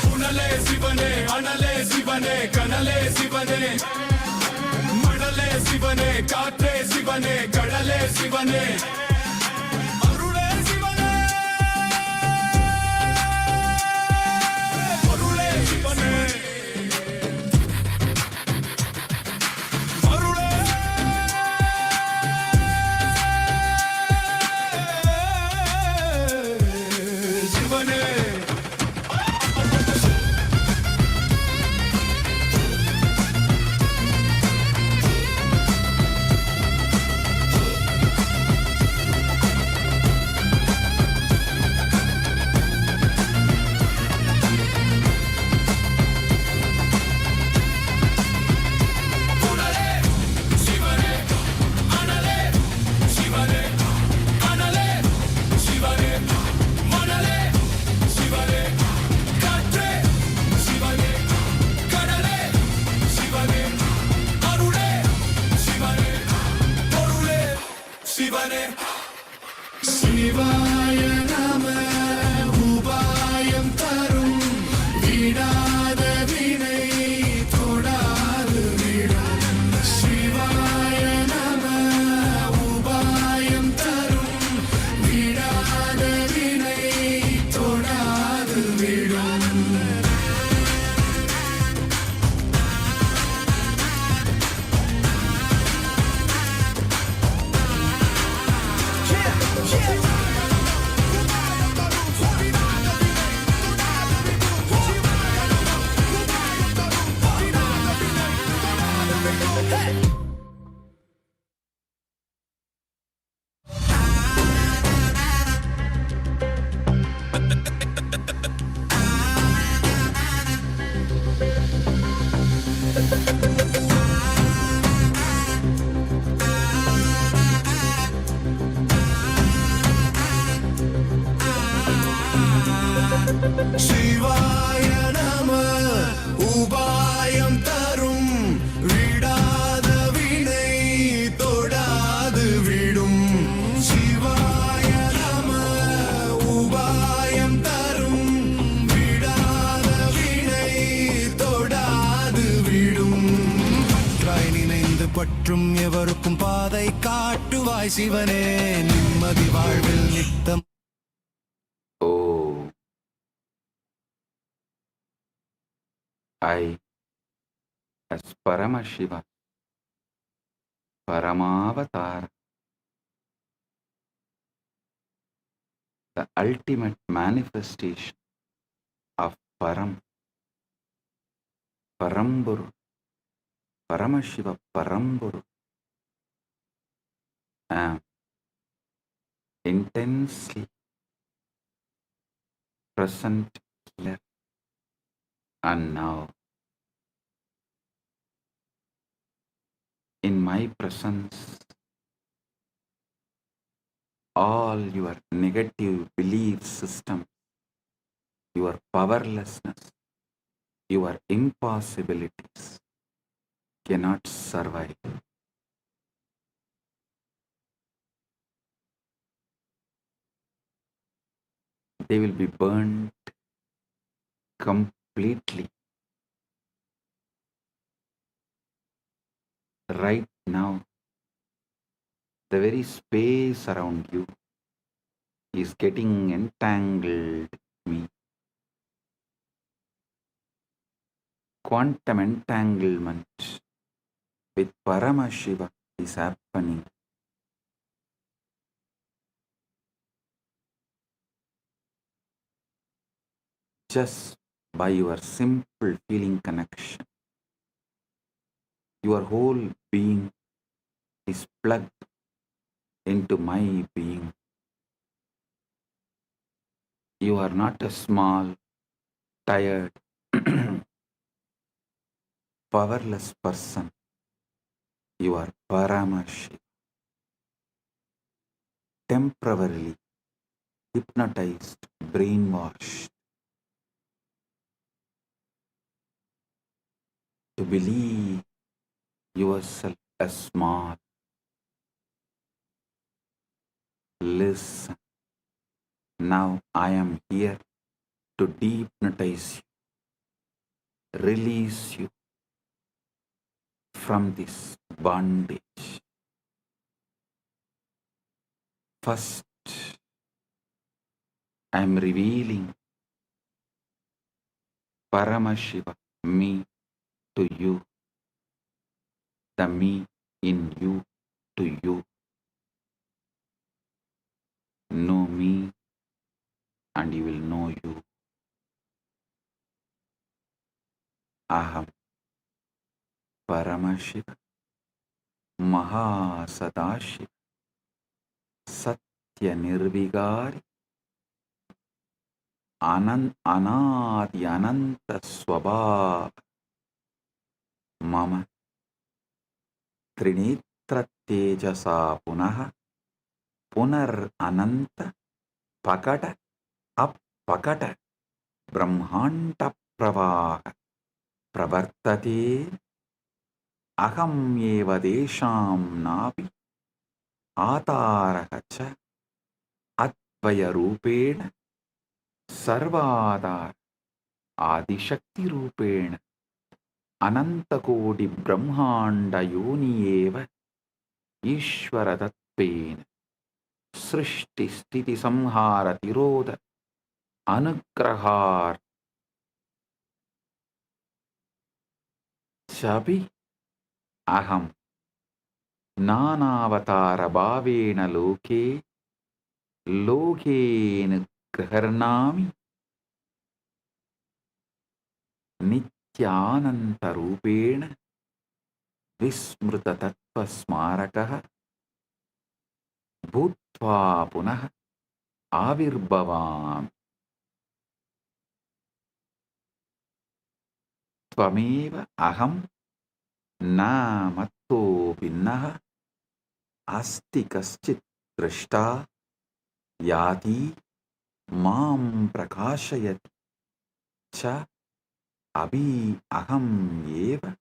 புனலே சிவனே அனலே சிவனே கனலே சிவனே மணலே சிவனே காற்றே சிவனே கடலே சிவனே அருளே சிவனே பொருளே சிவனே அருளே சிவனே புனலே சிவனே அனலே சிவனே அனலே சிவனே மணலே சிவனே காற்றே சிவனே கடலே சிவனே அருளே சிவனே பொருளே சிவனே சிவாய நம உபாயம் தரும் விடாத வினை தொடாது விடும் சிவாய நம உபாயம் தரும் விடாத வினை தொடாது விடும் சிவாய நம உபாயம் தரும் விடாத வினை தொடாது விடும் சிவாய நம உபாயம் தரும் விடாத வினை தொடாது விடும் பற்றாய் நினைந்து பற்றும் எவருக்கும் பாதை காட்டுவாய் சிவனே நிம்மதி வாழ்வில் நித்தம் I, as Paramashiva, Paramavatara, the ultimate manifestation of Param, Paramporul, Paramashiva Paramporul, am intensely present here and now. In my presence, all your negative belief system, your powerlessness, your impossibilities cannot survive. They will be burned completely. Right now, the very space around you is getting entangled with me. Quantum entanglement with Paramashiva is happening. Just by your simple feeling connection. Your whole being is plugged into my being. You are not a small, tired, powerless person. You are Paramashiva. Temporarily hypnotized, brainwashed to believe yourself as small. Listen, now I am here to dehypnotize you, release you from this bondage. First, I am revealing Paramashiva, me, to you, the me in you to you. Know me and you will know you. Aham Paramashiva, Maha Sadashiva, Satya Nirvigari, Anadi Ananta Swabhava, Mama Trinitra Tejasa Punaha, Punar Ananta Pakata Appakata Brahmanta Pravaha Pravartate Aham Eva Desham Napi Atarahacha Advaya Rupena Sarvadar Adishakti Rupena Anantakodi Brahmanda Yoni Eva Ishvaratatpena Srishti Stiti Samhara Tiroda Anugrahar Chabi Aham Nanavatara Bhavena Loke Lokena Graharnami Nityananda Rupena Vismruta Tattva Smarakaha Bhutva Punaha Avirbhavam Tvameva Aham Namatto Vinnaha Asti Kaschit Drishta Yati Mam Prakashayati Cha Abhi Aham Eva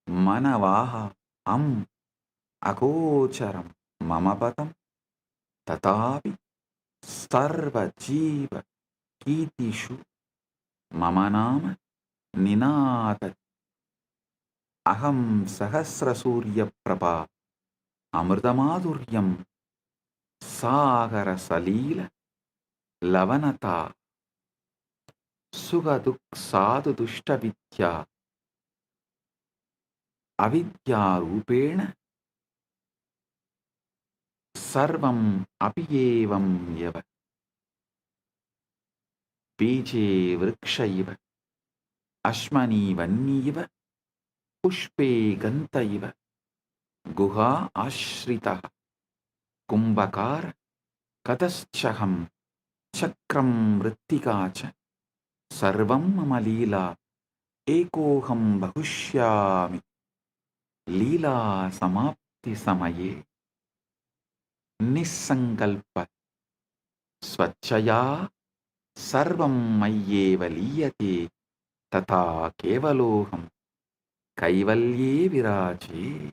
Manavaha Am Akocharam Mamapatam Tatapi Sarva Jiva Kitishu Mamanama Ninata Aham Sahasra Surya Prabha Amritamadhuryam Sagara Salila Lavanata Sugaduk sadhu dushta vidya avidya rupena sarvam apiyevam yava beje vrikshaiva ashmani vanniva pushpe gantaiva guha ashrita kumbhakara kadaschaham chakram vrittika sarvam mama leela ekoham bahushyami leela samapti samaye nissankalpa swachaya sarvam mayyeva liyate tata kevaloham kaivalye viraje.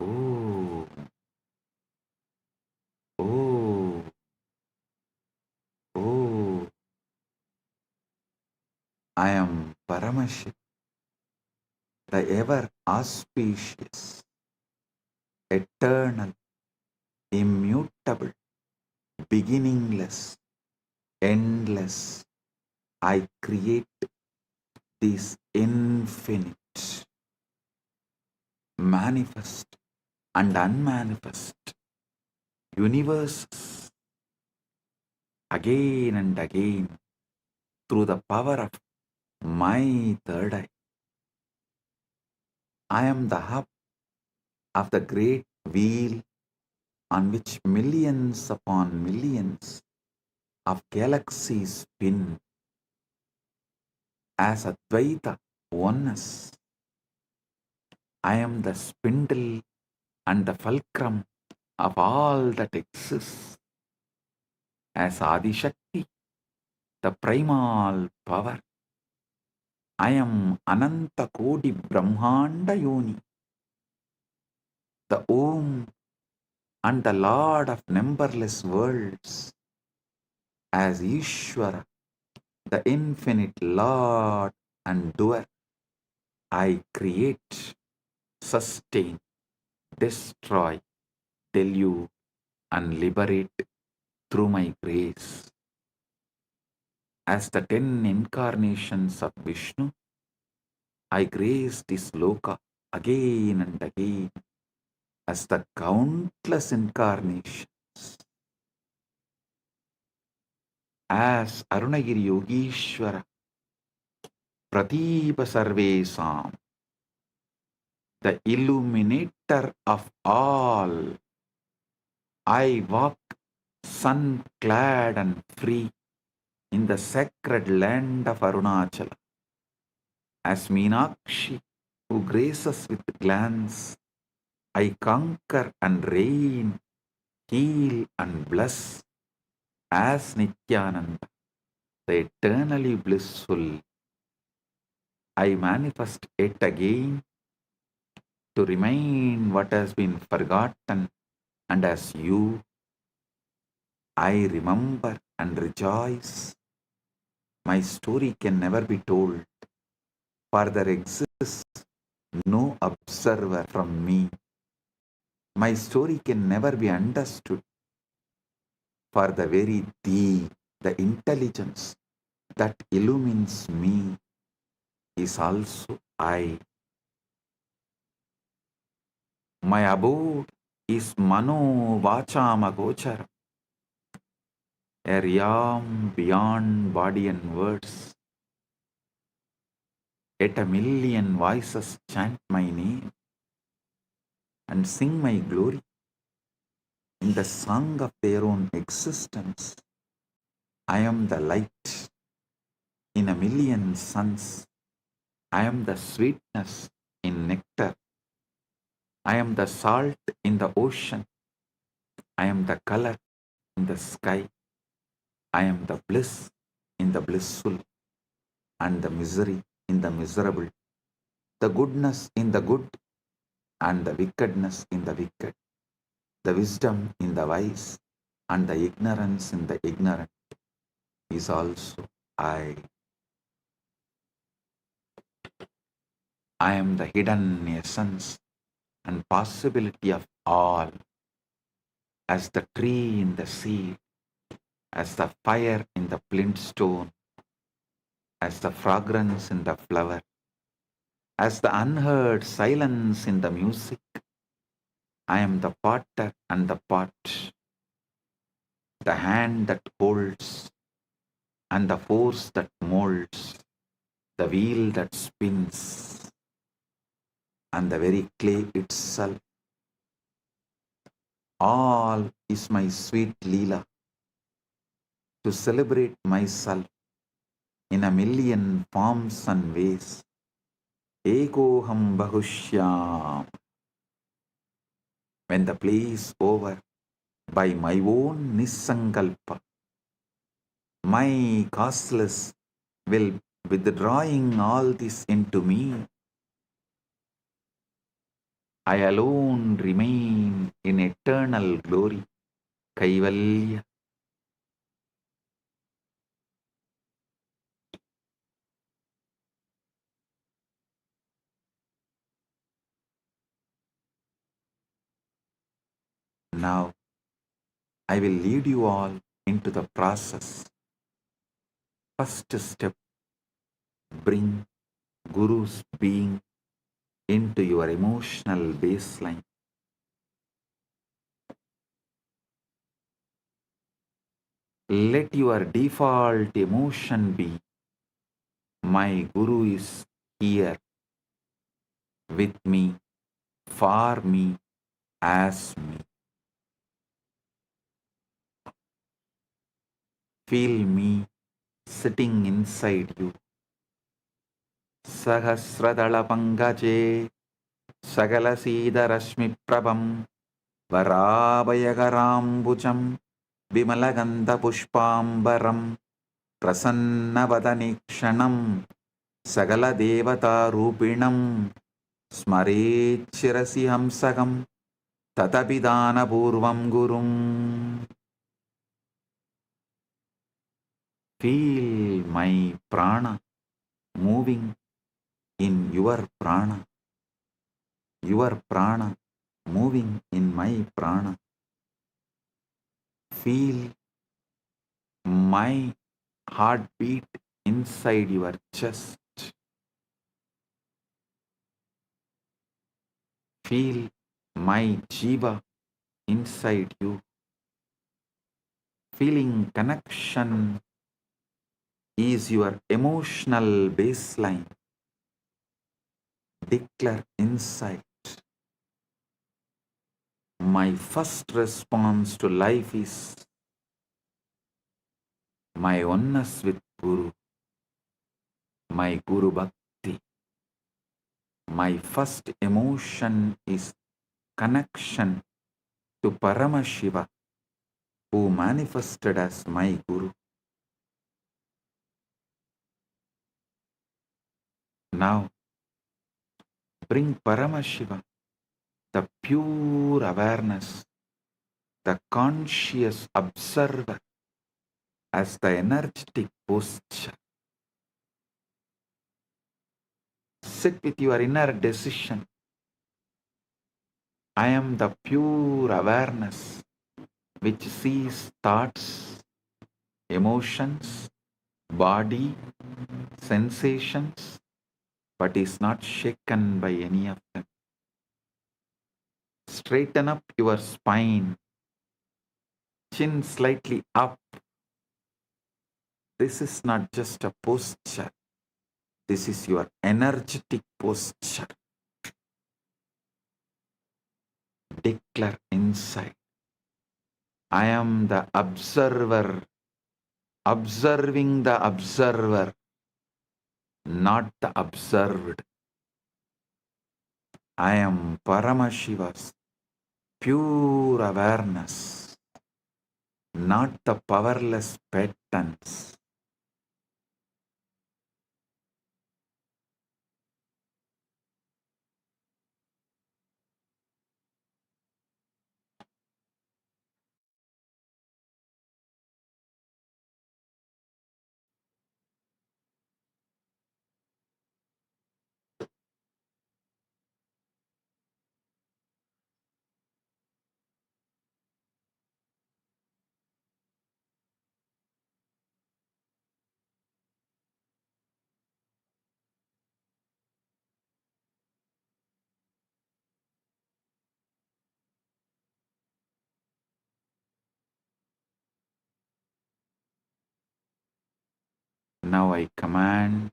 Oh, oh, oh, I am Paramashiva, the ever auspicious, eternal, immutable, beginningless, endless. I create these infinite, manifest and unmanifest universes again and again through the power of my third eye. I am the hub of the great wheel on which millions upon millions of galaxies spin as Advaita oneness. I am the spindle and the fulcrum of all that exists as Adishakti, the primal power. I am Ananta Kodi Brahmanda Yoni, the Om and the Lord of numberless worlds, as Ishvara, the infinite Lord and doer. I create, sustain, destroy, delude, and liberate through my grace. As the 10 incarnations of Vishnu, I grace this loka again and again as the countless incarnations. As Arunagiri Yogishwara, Pratipa Sarvesam, the illuminator of all, I walk sun-clad and free in the sacred land of Arunachala. As Meenakshi, who graces with glance, I conquer and reign, heal and bless. As Nityananda, the eternally blissful, I manifest it again to remind what has been forgotten, and as you, I remember and rejoice. My story can never be told, for there exists no observer from me. My story can never be understood, for the very thee, the intelligence that illumines me, is also I. My abode is Mano Vachama Gochara, a realm beyond body and words. Yet a million voices chant my name and sing my glory in the song of their own existence. I am the light in a million suns. I am the sweetness in nectar. I am the salt in the ocean. I am the color in the sky. I am the bliss in the blissful and the misery in the miserable, the goodness in the good and the wickedness in the wicked, the wisdom in the wise and the ignorance in the ignorant is also I. I am the hidden essence and possibility of all, as the tree in the seed, as the fire in the flint stone, as the fragrance in the flower, as the unheard silence in the music. I am the potter and the pot, the hand that holds and the force that molds, the wheel that spins and the very clay itself. All is my sweet Leela to celebrate myself in a million forms and ways. Ekoham Bahushyam. When the play is over, by my own Nisankalpa, my causeless will withdrawing all this into me. I alone remain in eternal glory. Kaivalya. Now I will lead you all into the process. First step, bring Guru's being into your emotional baseline. Let your default emotion be, my Guru is here with me, for me, as me. Feel me sitting inside you. Sahasradala Pangaje Sagalasida Rashmi Prabham Varabhayagarambucham Vimalagandha Pushpambaram Prasannavadanikshanam Sagala Devata Rupinam Smarechirasi Hamsagam Tatapidana Purvam Gurum. Feel my prana moving in your prana moving in my prana. Feel my heartbeat inside your chest. Feel my jiva inside you. Feeling connection is your emotional baseline. Declare inside. My first response to life is my oneness with Guru, my Guru Bhakti. My first emotion is connection to Paramashiva, who manifested as my Guru. Now, bring Paramashiva, the pure awareness, the conscious observer, as the energetic posture. Sit with your inner decision. I am the pure awareness which sees thoughts, emotions, body, sensations, but is not shaken by any of them. Straighten up your spine, chin slightly up. This is not just a posture. This is your energetic posture. Declare inside. I am the observer, observing the observer, not the observed. I am Paramashiva's pure awareness, not the powerless patterns. Now I command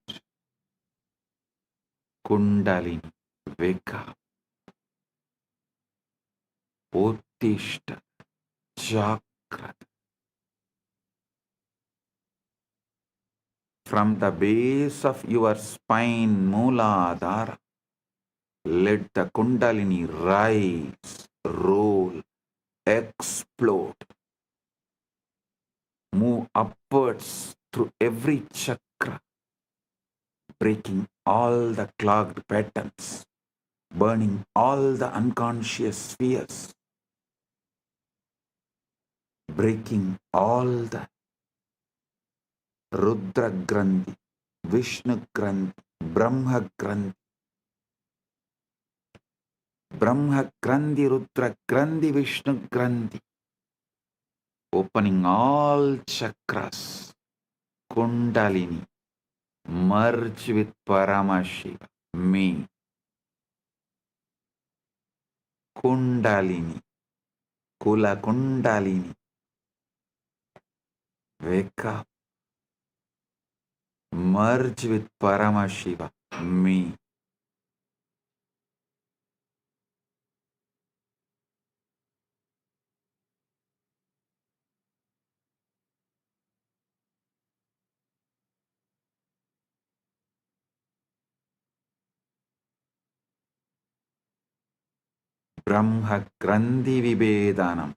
Kundalini, wake up, Uttishta, Jagrata. From the base of your spine, Mooladhara, let the Kundalini rise, roll, explode, move upwards through every chakra, breaking all the clogged patterns, burning all the unconscious spheres, breaking all the Rudra Grandhi, Vishnu Grandhi, Brahma Grandhi, Brahma Grandhi, Rudra Grandhi, Vishnu Grandhi, opening all chakras, Kundalini, merge with Paramashiva, me, Kundalini, Kula Kundalini, wake up, merge with Paramashiva, me. Brahma Grandhi Vibhedanam,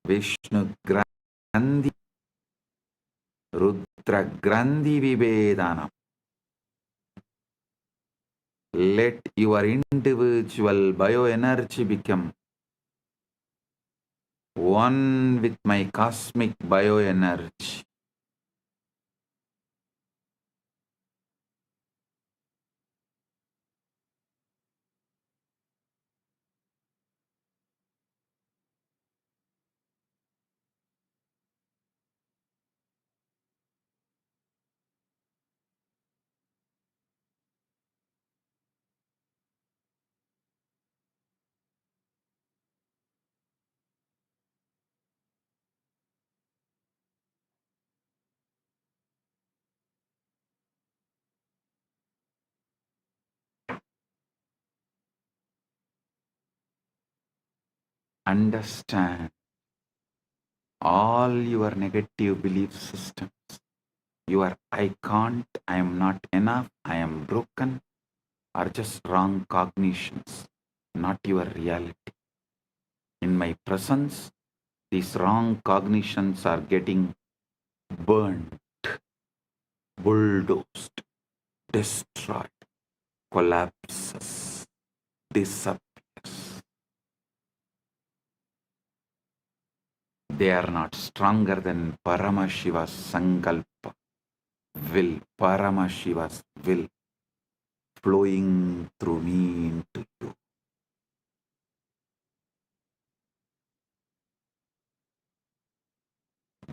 Vishnu Grandhi, Rudra Grandhi Vibhedanam. Let your individual bioenergy become one with my cosmic bioenergy. Understand all your negative belief systems. Your I can't, I am not enough, I am broken are just wrong cognitions, not your reality. In my presence, these wrong cognitions are getting burned, bulldozed, destroyed, collapses, disappears. They are not stronger than Paramashiva's Sankalpa, will, Paramashiva's will, flowing through me into you.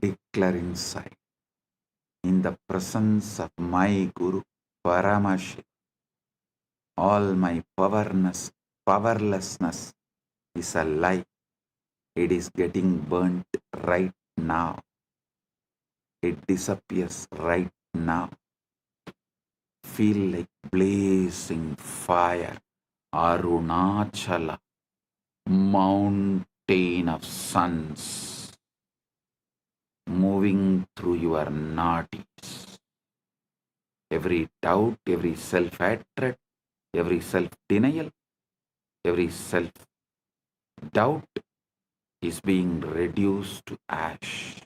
Declare inside, in the presence of my Guru, Paramashiva, all my powerlessness is a lie. It is getting burnt right now. It disappears right now. Feel like blazing fire, Arunachala, mountain of suns, moving through your nadis. Every doubt, every self-hatred, every self-denial, every self-doubt is being reduced to ash.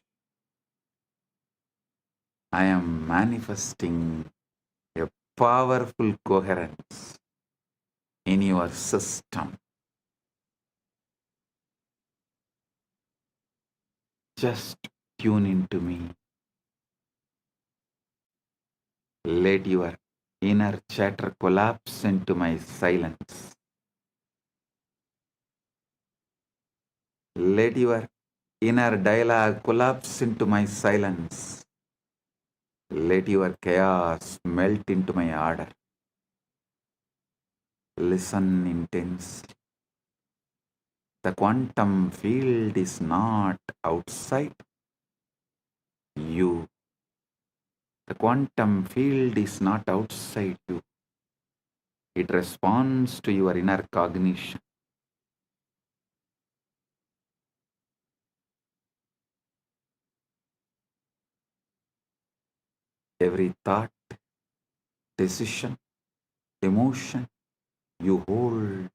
I am manifesting a powerful coherence in your system. Just tune into me. Let your inner chatter collapse into my silence. Let your inner dialogue collapse into my silence. Let your chaos melt into my order. Listen intensely. The quantum field is not outside you. The quantum field is not outside you. It responds to your inner cognition. Every thought, decision, emotion you hold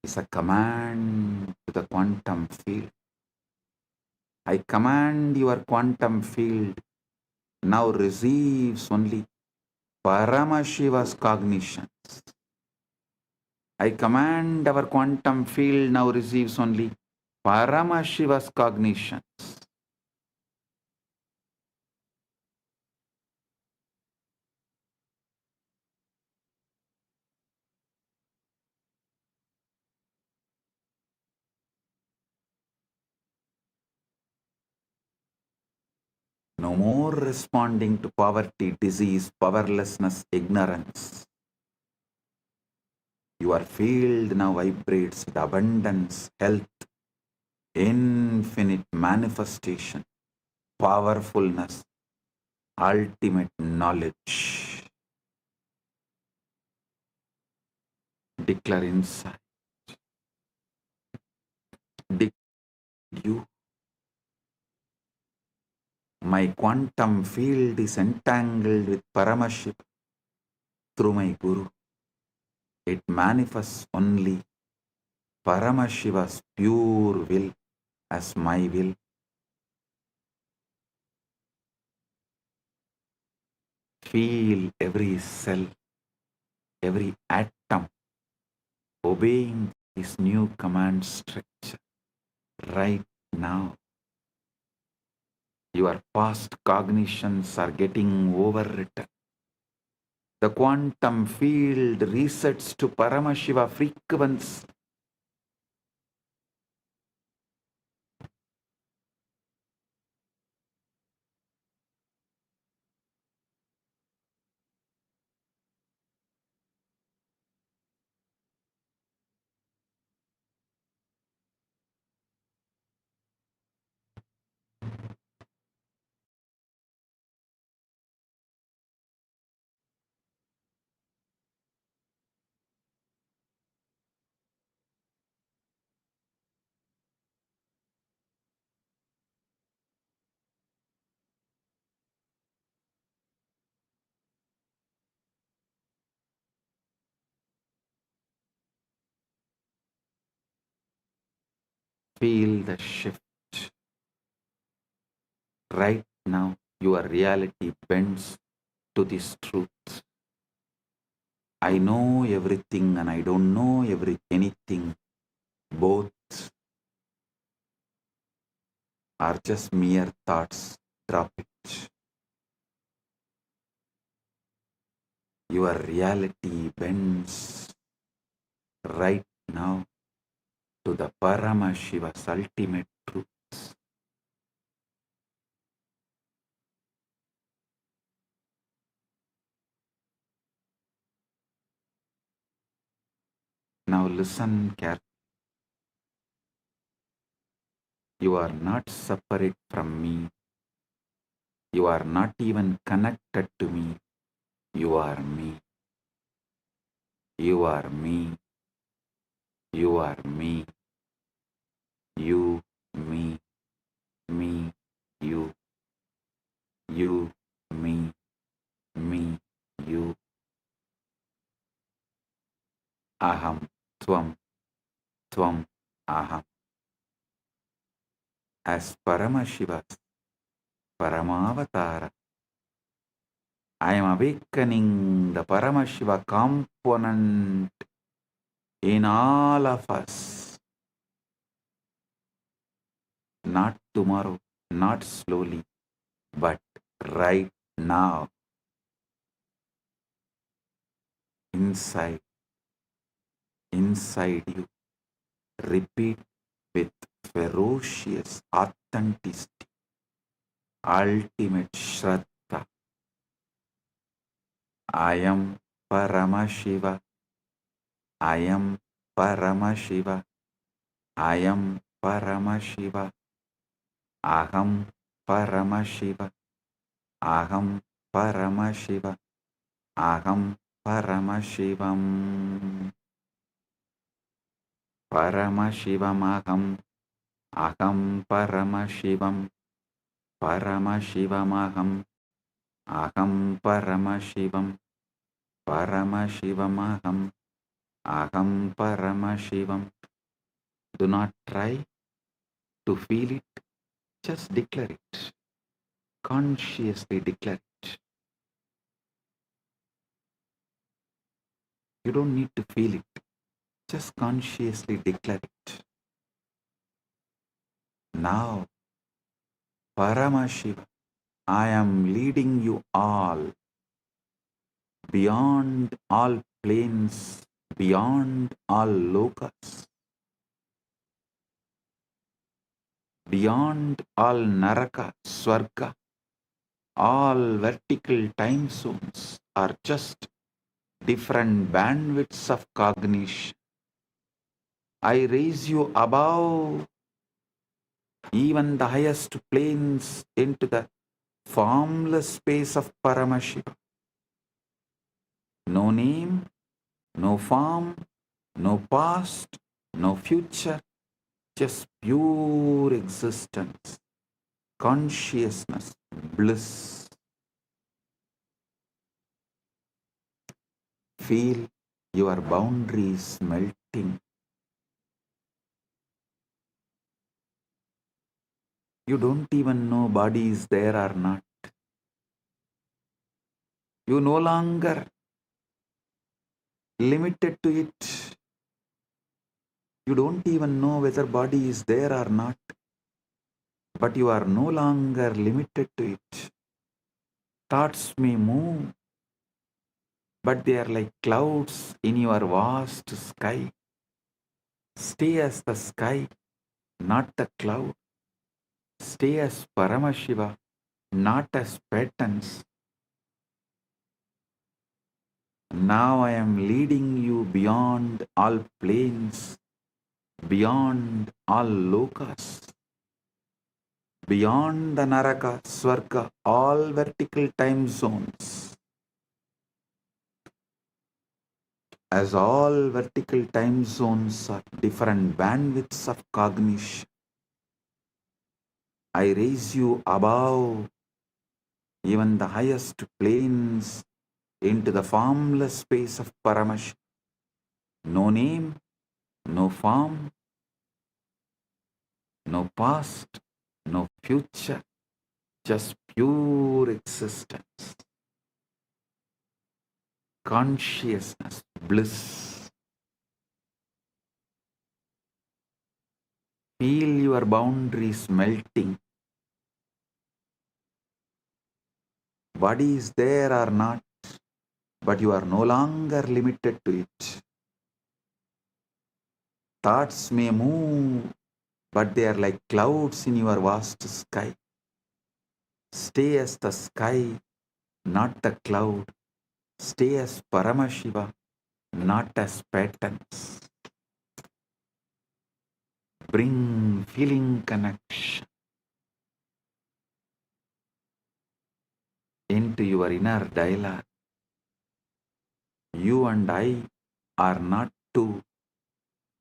is a command to the quantum field. I command your quantum field now receives only Paramashiva's cognitions. I command our quantum field now receives only Paramashiva's cognitions. No more responding to poverty, disease, powerlessness, ignorance. Your field now vibrates with abundance, health, infinite manifestation, powerfulness, ultimate knowledge. Declare inside. Declare you. My quantum field is entangled with Paramashiva through my Guru. It manifests only Paramashiva's pure will as my will. Feel every cell, every atom obeying this new command structure right now. Your past cognitions are getting overwritten. The quantum field resets to Paramashiva frequency. Feel the shift. Right now, your reality bends to this truth. I know everything and I don't know anything. Both are just mere thoughts. Drop it. Your reality bends right now to the Paramashiva's ultimate truth. Now listen carefully. You are not separate from me. You are not even connected to me. You are me. You are me. You are me. You, me, you, me, you. Aham, tvam, aham. As Paramashiva's Paramavatara, I am awakening the Paramashiva component in all of us. Not tomorrow, not slowly, but right now. Inside you. Repeat with ferocious authenticity, ultimate Shraddha. I am Paramashiva. I am Paramashiva. I am Paramashiva. Aham Paramashiva. Aham Paramashiva. Aham Paramashivam. Paramashivam aham. Aham Paramashivam. Paramashivam aham. Aham Paramashivam. Paramashivam aham. Aham Paramashivam. Do not try to feel it. Just declare it. Consciously declare it. You don't need to feel it. Just consciously declare it. Now, Paramashiva, I am leading you all beyond all planes, beyond all lokas, beyond all naraka, swarga. All vertical time zones are just different bandwidths of cognition. I raise you above even the highest planes into the formless space of Paramashiva. No name, no form, no past, no future, just pure existence, consciousness, bliss. Feel your boundaries melting. You don't even know body is there or not. You no longer limited to it. You don't even know whether body is there or not. But you are no longer limited to it. Thoughts may move, but they are like clouds in your vast sky. Stay as the sky, not the cloud. Stay as Paramashiva, not as patterns. Now I am leading you beyond all planes, beyond all lokas, beyond the naraka, swarga, all vertical time zones. As all vertical time zones are different bandwidths of cognition, I raise you above even the highest planes into the formless space of Paramashiva. No name, no form, no past, no future, just pure existence, consciousness, bliss. Feel your boundaries melting. Body is there or not, but you are no longer limited to it. Thoughts may move, but they are like clouds in your vast sky. Stay as the sky, not the cloud. Stay as Paramashiva, not as patterns. Bring feeling connection into your inner dialogue. You and I are not two.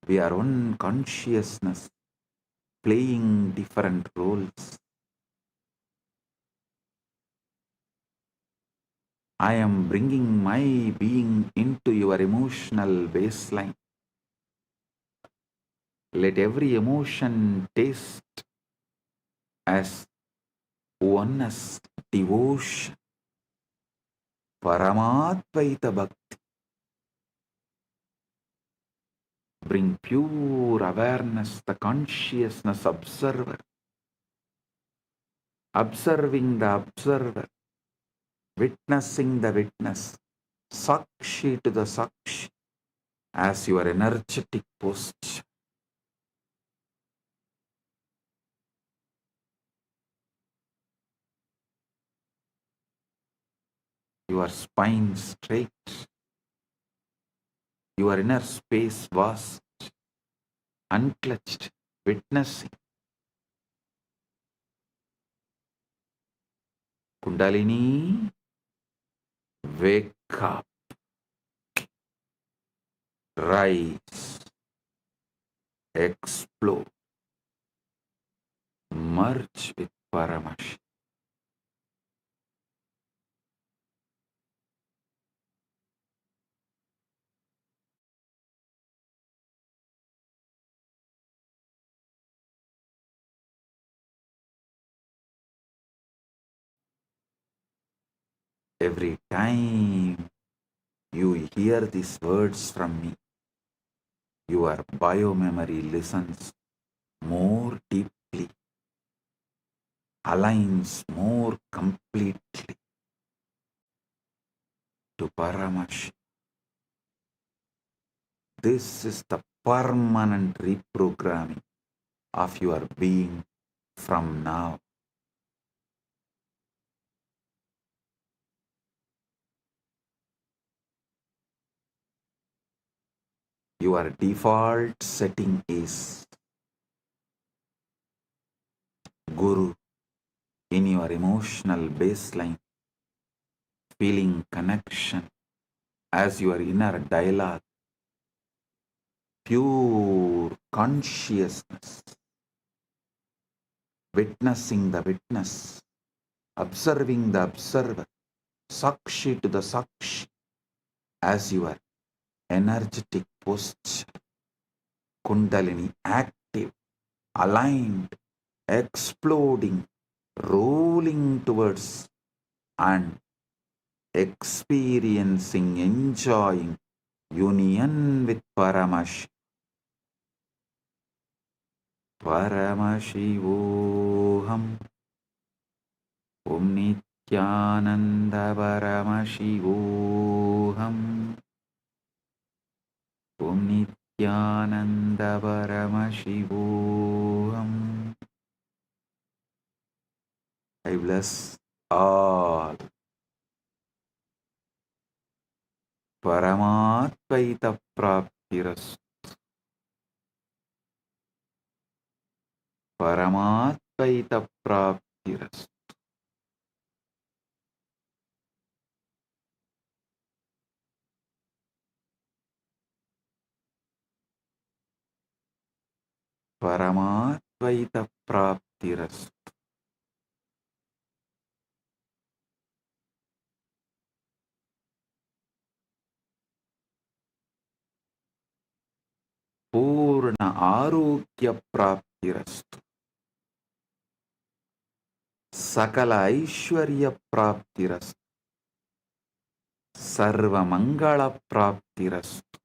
We are one consciousness playing different roles. I am bringing my being into your emotional baseline. Let every emotion taste as oneness, devotion, Paramadvaita Bhakti. Bring pure awareness, the consciousness observer, observing the observer, witnessing the witness, Sakshi to the Sakshi, as your energetic posture. Your spine straight, your inner space vast, unclutched, witnessing. Kundalini, wake up, rise, explode, merge with Paramashiva. Every time you hear these words from me, your biomemory listens more deeply, aligns more completely to Paramashiva. This is the permanent reprogramming of your being from now. Your default setting is Guru in your emotional baseline, feeling connection as your inner dialogue, pure consciousness, witnessing the witness, observing the observer, Sakshi to the Sakshi, as your energetic posture, Kundalini active, aligned, exploding, rolling towards and experiencing, enjoying union with Paramashiva. Paramashivoham Om Nityananda Paramashivoham Om Nityananda Paramashivoham. I bless all. Paramatvaita Praptiras. Paramatvaita Praptiras. Paramatvaita Praptiras. Purna Arogya Praptirastu. Sakala Aishwarya Praptirastu. Sarva Mangala Praptirastu.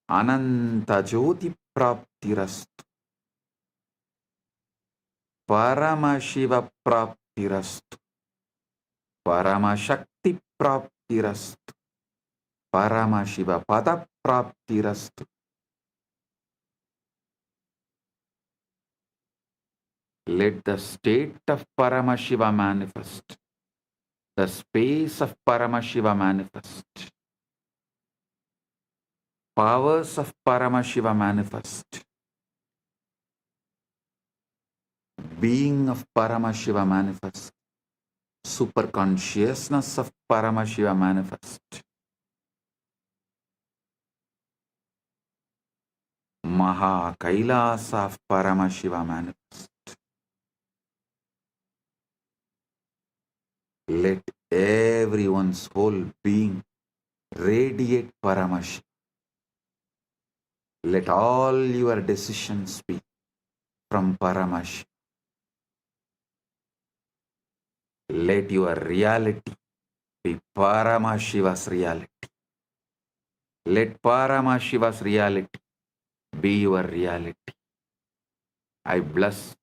Ananta Jyoti Praptirastu. Paramashiva Praptirastu. Paramashakti Praptirastu. Paramashiva Pada Praptirastu. Let the state of Paramashiva manifest. The space of Paramashiva manifest. Powers of Paramashiva manifest. Being of Paramashiva manifest. Super consciousness of Paramashiva manifest. Maha Kailasa of Paramashiva manifest. Let everyone's whole being radiate Paramashiva. Let all your decisions be from Paramashiva. Let your reality be Paramashiva's reality. Let Paramashiva's reality be your reality. I bless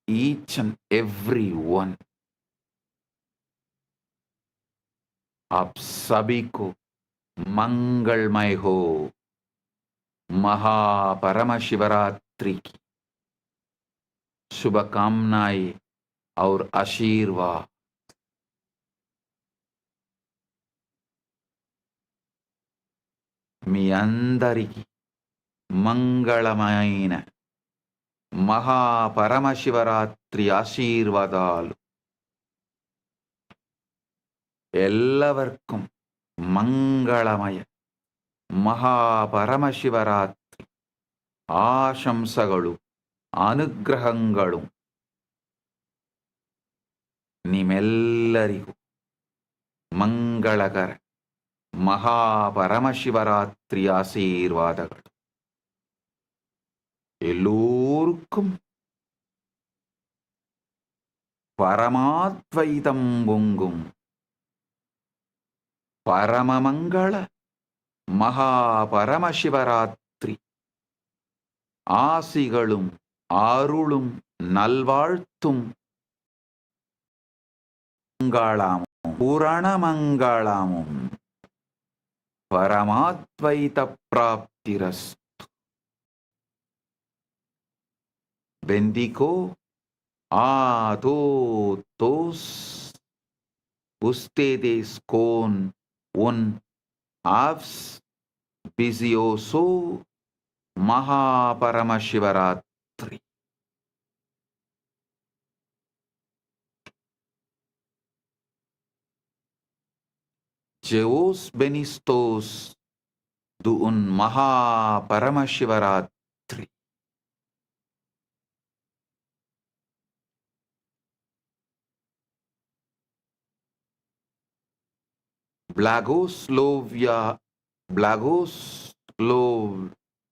each and every one. आप सभी को मंगलमय हो। महा परमशिवरात्रि की शुभकामनाएं और आशीर्वाद। మీ అందరికీ మంగళమైన మహా పరమశివరాత్రి ఆశీర్వాదాలు ಎಲ್ಲവർക്കും ಮಂಗಳಮಯ ಮಹಾಪರಮಶಿವರಾತ್ರಿ ಆಶಂಸಗಳು ಅನುಗ್ರಹಗಳು ನಿಮ್ಮೆಲ್ಲರಿಗೂ ಮಂಗಳಕರ மகாபரமசிவராத்திரி ஆசீர்வாதங்கள் எல்லோருக்கும் பரமாத்வைதம் பொங்கும் பரமமங்கள மகாபரமசிவராத்திரி ஆசிகளும் அருளும் நல்வாழ்த்தும் மங்களாமும் புரணமங்களாமும் Paramadvaita Praptirastu. Bendigo a todos ustedes con un auspicioso Maha Paramashivaratri. Jeos benistos de un Maha Paramashivaratri.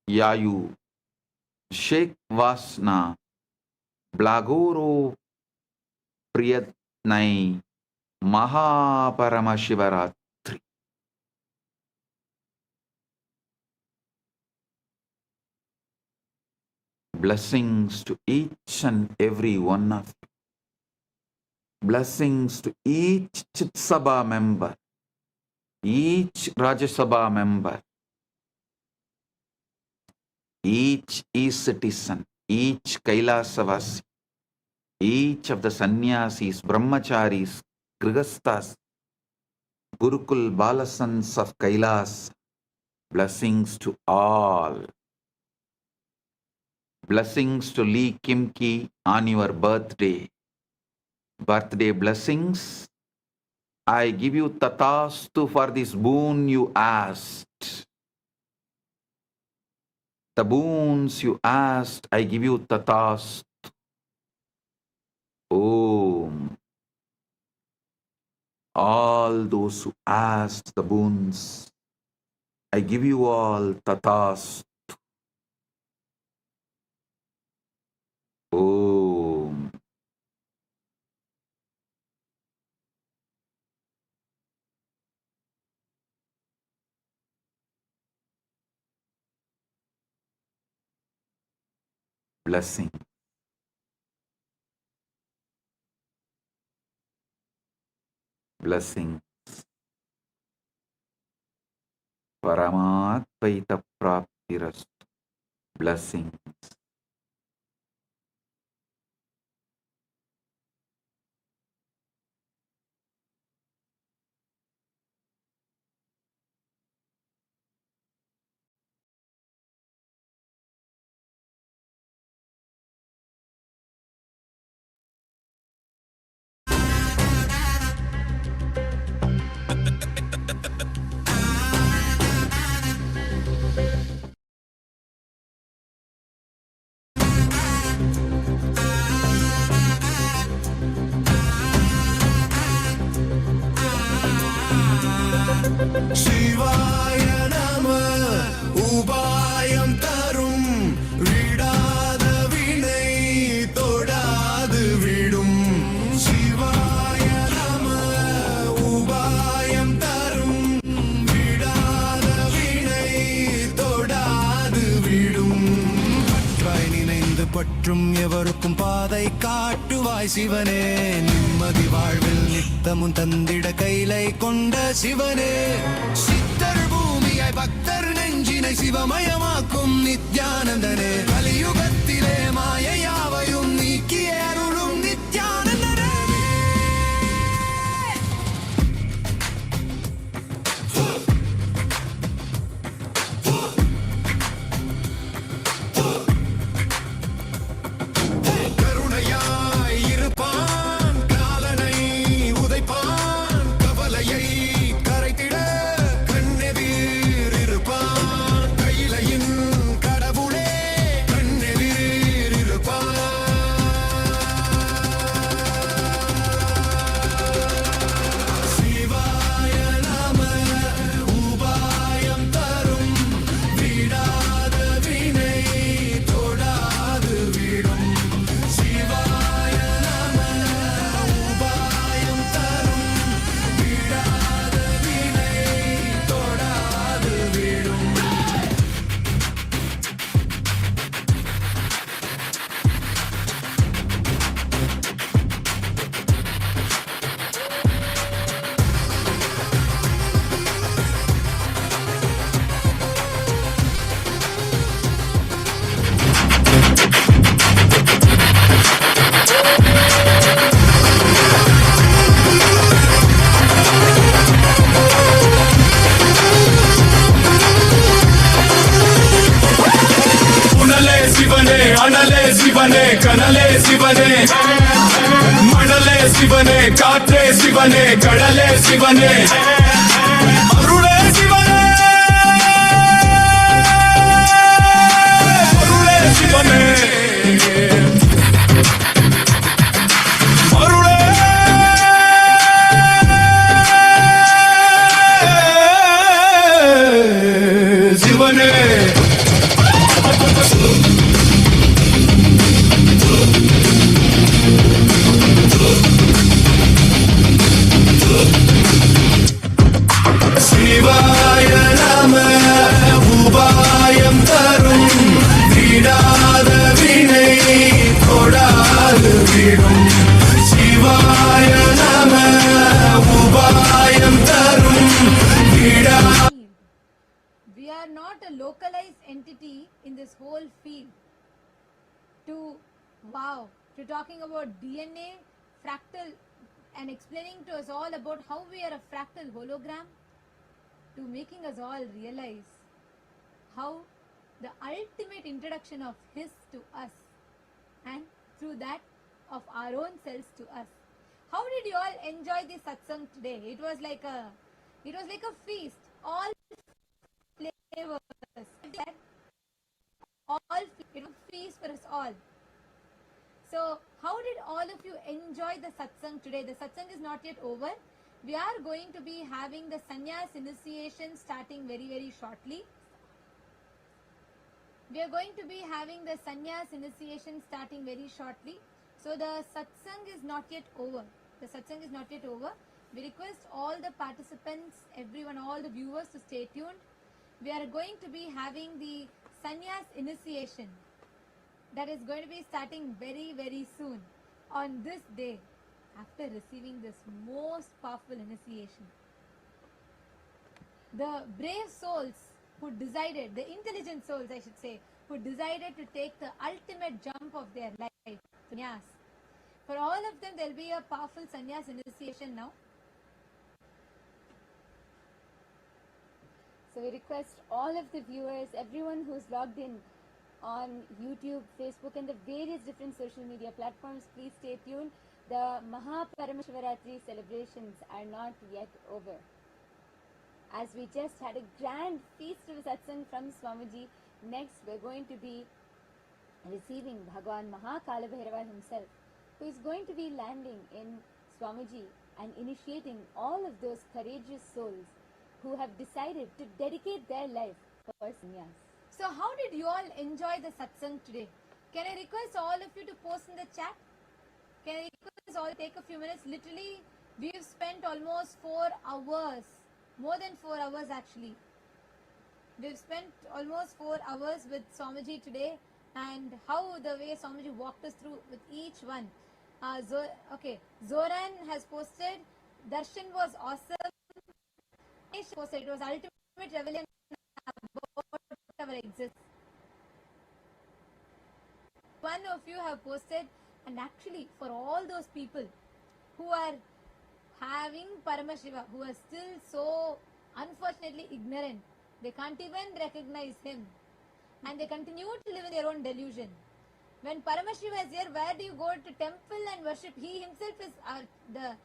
Blagoslovyayu Sheikh Vasna Blagoro Priyatnai Maha Paramashivaratri. Blessings to each and every one of you. Blessings to each Chit Sabha member, each Rajya Sabha member, each e-citizen, each Kailasavasi, each of the sannyasis, brahmacharis, grihasthas, Gurukul Balasans of Kailasa. Blessings to all. Blessings to Lee Kimki on your birthday. Birthday blessings. I give you tatastu for this boon you asked. The boons you asked, I give you tatastu. Om. All those who asked the boons, I give you all tatastu. Om. Blessing. Blessing. Paramadvaita Praptirastu. Blessings. சிவாய நம உபாயம் தரும் விடாத வினை தொடாது விடும் சிவாய நம உபாயம் தரும் விடாத வினை தொடாது விடும் பற்றாய் நினைந்து பற்றும் எவருக்கும் பாதை காட்டுவாய் சிவனே நிம்மதி வாழ்வில் நித்தமும் தந்திட கைலை கொண்ட சிவனே சித்தர் பூமியாய் பக்தர் நெஞ்சினை சிவமயமாக்கும் நித்யானந்தனே கலியுகத்திலே மாயையாவையும் நீக்கிய அருளும் நித்யானந்தனே கருணையாய் இருப்பான் காலனை உதைப்பான் கவலையை சிவனே அனலே சிவனே கனலே சிவனே மணலே சிவனே காற்றே சிவனே கடலே சிவனே அருளே சிவனே அருளே சிவனே அருளே சிவனே சிவாய நம உபாயம் தரும் விடாத வினை தொடாது விடும் சிவாய நம உபாயம் தரும் விடா We are not a localized entity in this whole field. To talking about DNA, fractal, and explaining to us all about how we are a fractal hologram, to making us all realize how the ultimate introduction of His to us, and through that of our own selves to us. How did you all enjoy this satsang today? It was like a feast. All flavors, all it was feast for us all. So how did all of you enjoy the satsang today? The satsang is not yet over. We are going to be having the sannyas initiation starting very, very shortly. We are going to be having the sannyas initiation starting very shortly. So the satsang is not yet over. The satsang is not yet over. We request all the participants, everyone, all the viewers to stay tuned. We are going to be having the sannyas initiation that is going to be starting very, very soon on this day after receiving this most powerful initiation. The brave souls who decided, the intelligent souls I should say, who decided to take the ultimate jump of their life, sannyas. For all of them there will be a powerful sannyas initiation now. So we request all of the viewers, everyone who's logged in on YouTube, Facebook and the various different social media platforms, please stay tuned. The Maha Paramashivaratri celebrations are not yet over. As we just had a grand feast of satsang from Swamiji, next we're going to be receiving Bhagavan Maha Kalabhairava himself, who is going to be landing in Swamiji and initiating all of those courageous souls who have decided to dedicate their life for sannyas. So how did you all enjoy the satsang today? Can I request all of you to post in the chat? Can I request all to take a few minutes? Literally, we've spent almost 4 hours, more than 4 hours actually. We've spent almost 4 hours with Swamiji today, and how the way Swamiji walked us through with each one. Zoran has posted, Darshan was awesome. Posted, it was ultimate revelation about our existence. One of you have posted, and actually for all those people who are having Paramashiva, who are still so unfortunately ignorant, they can't even recognize him and they continue to live in their own delusion. When Paramashiva is here, where do you go to temple and worship? He himself is the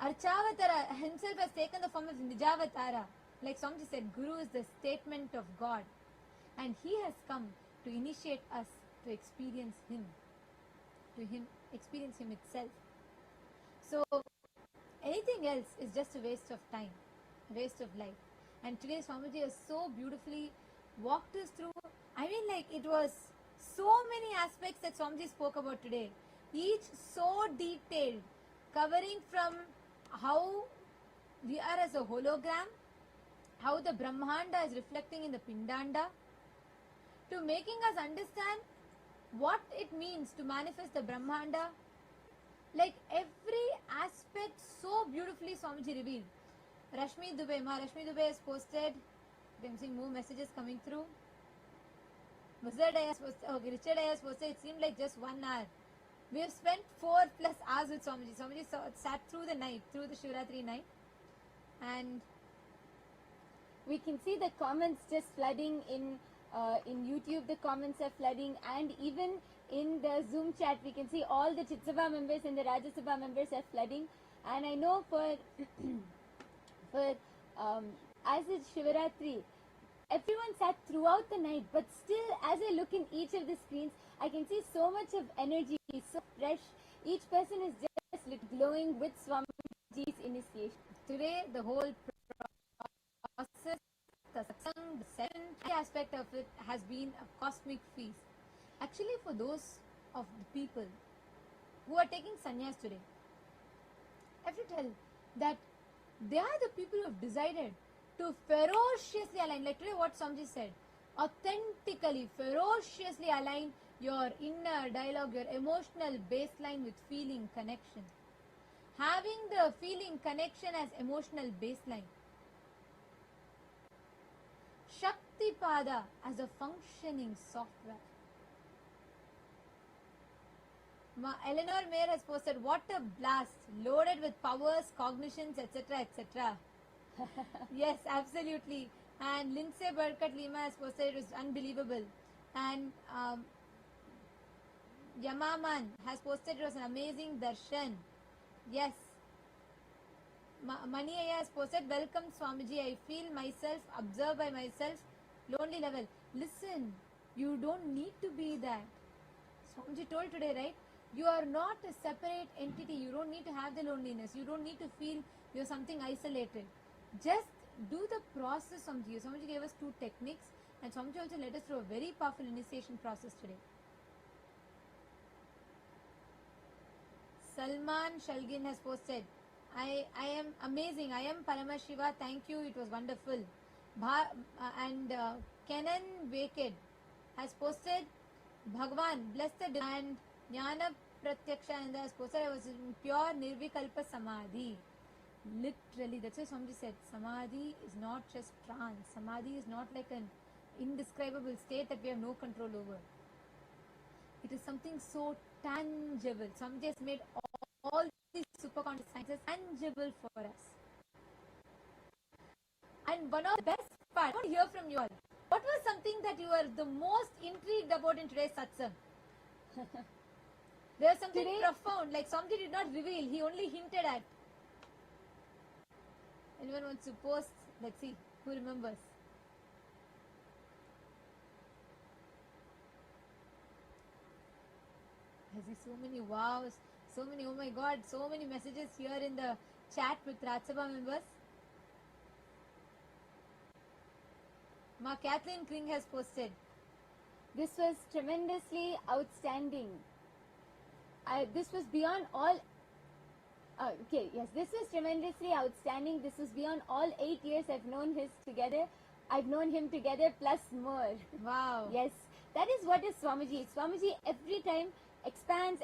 Archavatara, himself has taken the form of Nijavatara. Like Swamiji said, Guru is the statement of God, and he has come to initiate us to experience him, experience him itself. So anything else is just a waste of time, a waste of life. And today Swamiji has so beautifully walked us through. I mean, like, it was so many aspects that Swamiji spoke about today, each so detailed, covering from how we are as a hologram, how the Brahmanda is reflecting in the Pindanda, to making us understand what it means to manifest the Brahmanda. Like, every aspect so beautifully Swamiji revealed. Rashmi Dubey, Rashmi Dubey has posted, I'm seeing more messages coming through. Richard has posted, it seemed like just 1 hour. We have spent 4+ hours with Swamiji. Swamiji sat through the night, through the Shivaratri night. And we can see the comments just flooding in In YouTube, the comments are flooding, and even in the Zoom chat, we can see all the Chitsabha members and the Rajya Sabha members are flooding. And I know for as it's Shivaratri, everyone sat throughout the night, but still, as I look in each of the screens, I can see so much of energy, so fresh. Each person is just glowing with Swamiji's initiation. Today, the whole process, the satsang, the seventh aspect of it has been a cosmic feast. Actually, for those of the people who are taking sannyas today, I have to tell that they are the people who have decided to ferociously align, like today what Swamiji said, authentically, ferociously align your inner dialogue, your emotional baseline with feeling connection. Having the feeling connection as emotional baseline. Shaktipada as a functioning software. Eleanor Mayer has posted, what a blast, loaded with powers, cognitions, etc., etc. Yes, absolutely. And Lindsay Burkett Lima has posted, it was unbelievable. And Yamaman has posted, it was an amazing darshan. Yes. Mani Aya has posted, welcome Swamiji, I feel myself, observed by myself, lonely level. Listen, you don't need to be that. Swamiji told today, right? You are not a separate entity. You don't need to have the loneliness. You don't need to feel you're something isolated. Just do the process, Swamiji. Swamiji gave us 2 techniques, and Swamiji also led us through a very powerful initiation process today. Salman Shalgin has posted, I am amazing. I am Paramashiva. Thank you. It was wonderful. Kenan Waked has posted, Bhagavan, bless the divine. Jnana Pratyakshananda has posted, I was in pure Nirvikalpa Samadhi. Literally, that's why Swamiji said, Samadhi is not just trance. Samadhi is not like an indescribable state that we have no control over. It is something so tangible. Swamiji has made all these superconscious sciences tangible for us. And one of the best parts, I want to hear from you all. What was something that you were the most intrigued about in today's satsang? There was something profound, like Swamiji did not reveal, he only hinted at. Anyone wants to post? Let's see, who remembers? I see so many wows, so many, oh my god, so many messages here in the chat with Rajya Sabha members. Ma Kathleen Kring has posted, This was tremendously outstanding. This was beyond all. This was tremendously outstanding. This was beyond all 8 years I've known him together plus more. Wow. Yes, that is what is Swamiji. Swamiji every time expands,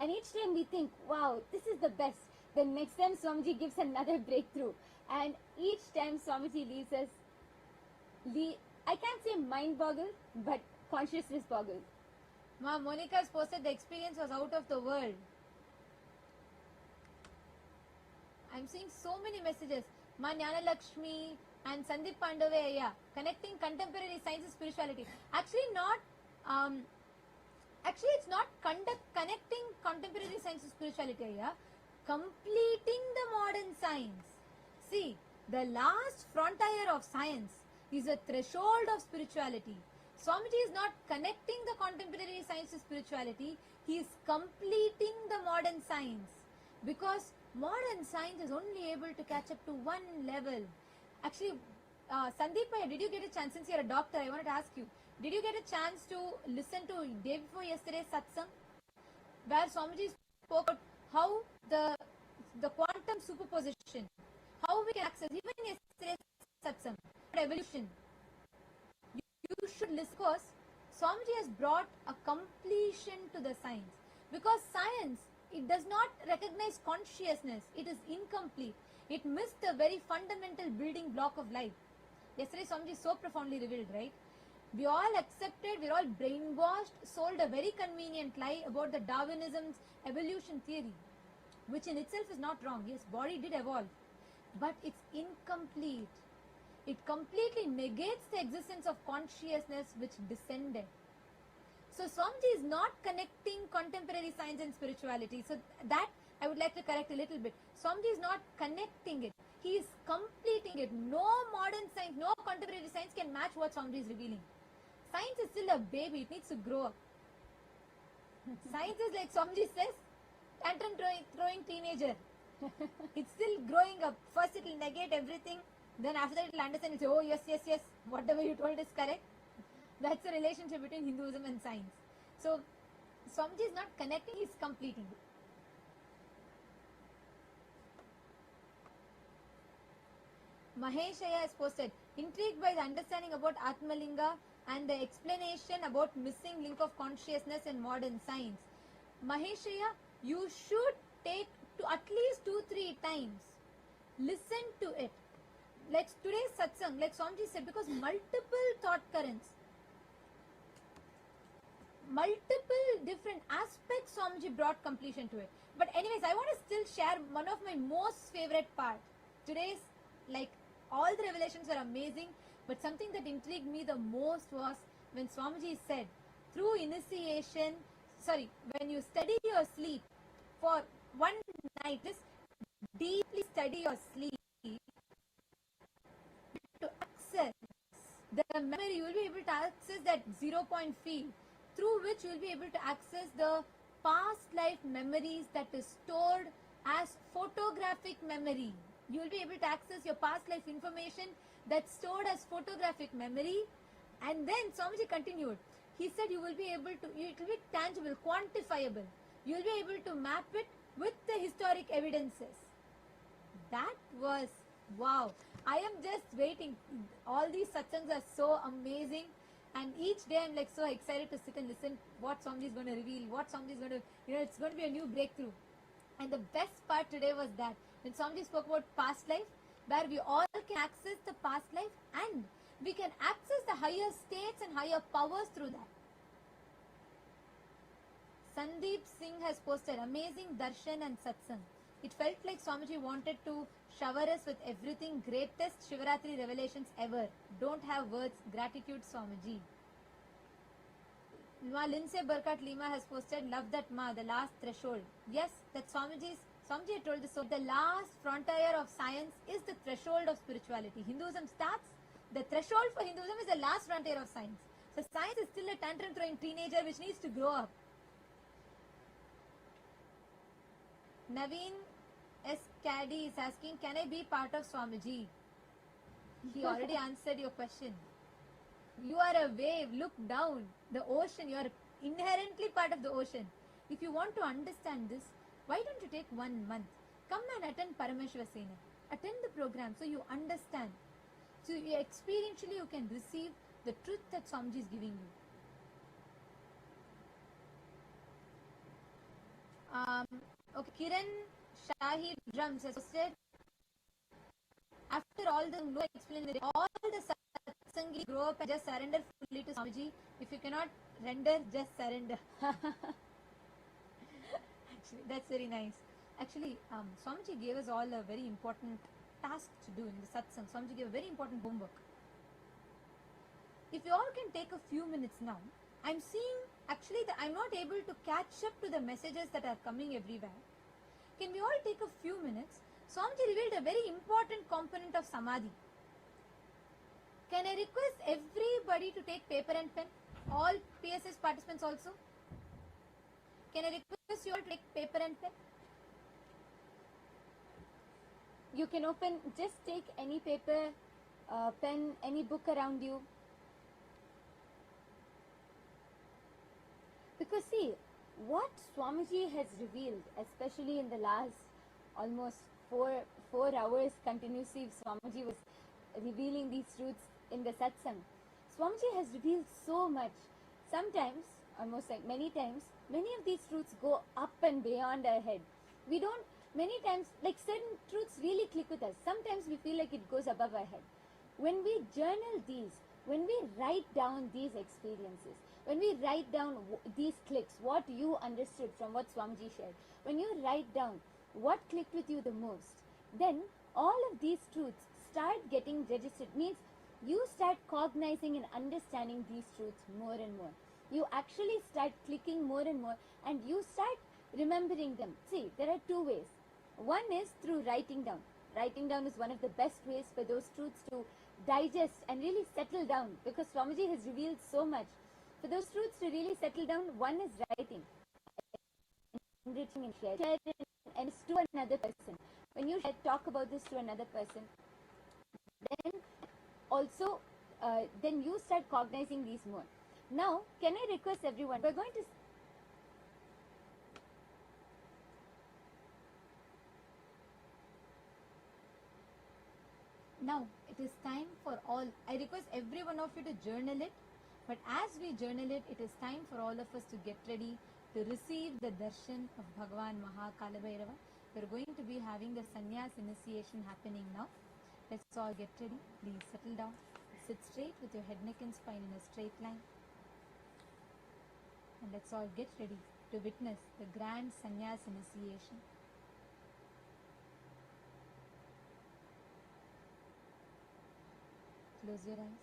and each time we think, wow, this is the best. Then next time Swamiji gives another breakthrough, and each time Swamiji leaves us, I can't say mind boggled, but consciousness boggled. Ma Monica has posted, the experience was out of the world. I'm seeing so many messages. Ma Jnana Lakshmi and Sandeep Pandavaya, connecting contemporary science and spirituality. Actually, it's not connecting contemporary science and spirituality. Completing the modern science. See, the last frontier of science is a threshold of spirituality. Swamiji is not connecting the contemporary science to spirituality, he is completing the modern science. Because modern science is only able to catch up to one level. Actually, Sandeep, did you get a chance, since you're a doctor, I wanted to ask you, did you get a chance to listen to day before yesterday's satsang? Where Swamiji spoke about how the quantum superposition, how we can access, even yesterday's satsang, evolution. You should listen, because Swamiji has brought a completion to the science. Because science, it does not recognize consciousness. It is incomplete. It missed the very fundamental building block of life. Yesterday Swamiji so profoundly revealed, right? We all accepted, we're all brainwashed, sold a very convenient lie about the Darwinism's evolution theory, which in itself is not wrong. Yes, body did evolve, but it's incomplete. It completely negates the existence of consciousness which descended. So Swamiji is not connecting contemporary science and spirituality. So that I would like to correct a little bit. Swamiji is not connecting it. He is completing it. No modern science, no contemporary science can match what Swamiji is revealing. Science is still a baby. It needs to grow up. Science is like Swamiji says, tantrum throwing teenager. It's still growing up. First it will negate everything. Then after that it will understand. It will say, oh yes, yes, yes. Whatever you told is correct. That's the relationship between Hinduism and science. So Swamiji is not connecting, he is completing it. Maheshaya has posted, intrigued by the understanding about Atmalinga and the explanation about missing link of consciousness in modern science. Maheshaya, you should take to at least 2-3 times. Listen to it. Like today's satsang, like Swamiji said, because multiple thought currents, multiple different aspects Swamiji brought completion to it. But anyways, I want to still share one of my most favorite part. Today's, like, all the revelations are amazing, but something that intrigued me the most was when Swamiji said, through initiation, when you study your sleep for one night, just deeply study your sleep to access the memory, you will be able to access that 0-point field through which you will be able to access the past life memories that is stored as photographic memory. You will be able to access your past life information that's stored as photographic memory. And then Swamiji continued. He said you will be able to, it will be tangible, quantifiable. You will be able to map it with the historic evidences. That was wow. I am just waiting. All these satsangs are so amazing. And each day I'm like so excited to sit and listen what Swamiji is going to reveal, what Swamiji is going to, it's going to be a new breakthrough. And the best part today was that when Swamiji spoke about past life, where we all can access the past life and we can access the higher states and higher powers through that. Sandeep Singh has posted amazing darshan and satsang. It felt like Swamiji wanted to shower us with everything greatest Shivaratri revelations ever. Don't have words. Gratitude, Swamiji. Lindsay Burkhardt Lima has posted, love that Ma, the last threshold. Yes, that Swamiji had told us so. The last frontier of science is the threshold of spirituality. Hinduism starts, the threshold for Hinduism is the last frontier of science. So science is still a tantrum throwing teenager which needs to grow up. Naveen S. Caddy is asking, can I be part of Swamiji? He already answered your question. You are a wave, look down. The ocean, you are inherently part of the ocean. If you want to understand this, why don't you take 1 month? Come and attend Paramashiva Sena. Attend the program so you understand. So experientially you can receive the truth that Swamiji is giving you. Okay, Kiran Shahid Drums has said, after all the no explanation, all the satsangi grow up and just surrender fully to Swamiji. If you cannot render, just surrender. Actually, that's very nice. Actually, Swamiji gave us all a very important task to do in the satsang. Swamiji gave a very important homework. If you all can take a few minutes now, I'm seeing actually that I'm not able to catch up to the messages that are coming everywhere. Can we all take a few minutes? Swamiji revealed a very important component of Samadhi. Can I request everybody to take paper and pen? All PSS participants also? Can I request you all to take paper and pen? You can open, just take any paper, pen, any book around you. Because see, what Swamiji has revealed, especially in the last almost four hours continuously, Swamiji was revealing these truths in the satsang. Swamiji has revealed so much. Sometimes, almost like many times, many of these truths go up and beyond our head. We don't, many times, like certain truths really click with us. Sometimes we feel like it goes above our head. When we journal these, when we write down these experiences, when we write down these clicks, what you understood from what Swamiji shared, when you write down what clicked with you the most, then all of these truths start getting registered, means you start cognizing and understanding these truths more and more. You actually start clicking more and more, and you start remembering them. See, there are two ways. One is through writing down. Writing down is one of the best ways for those truths to digest and really settle down, because Swamiji has revealed so much. For those truths to really settle down, one is writing, enriching and sharing, and it's to another person. When you talk about this to another person, then also then you start cognizing these more. Now, can I request everyone, we're going to Now, it is time for all. I request every one of you to journal it. But as we journal it, it is time for all of us to get ready to receive the darshan of Bhagavan Maha Kalabhairava. We're going to be having the sannyas initiation happening now. Let's all get ready. Please settle down. Sit straight with your head, neck and spine in a straight line. And let's all get ready to witness the grand sannyas initiation. Close your eyes.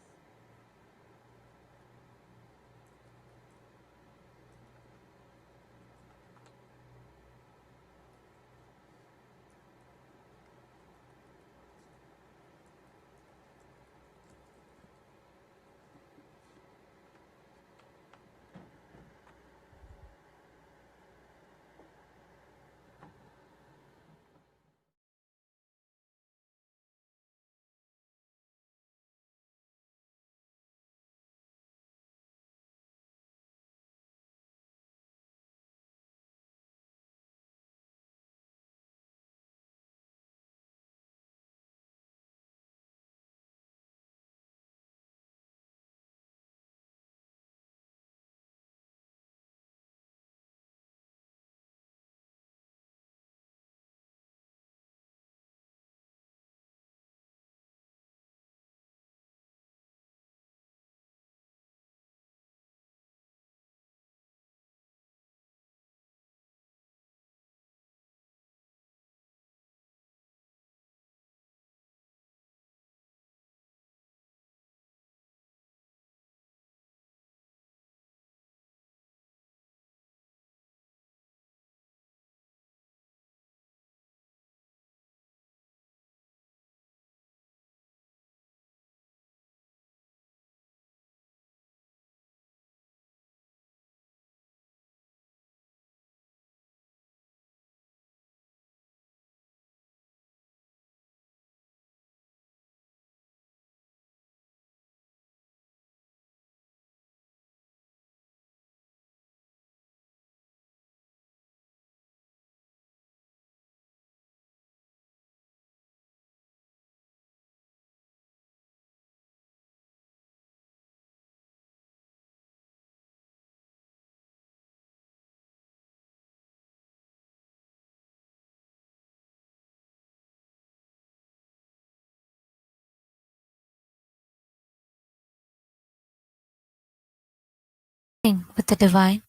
With the divine,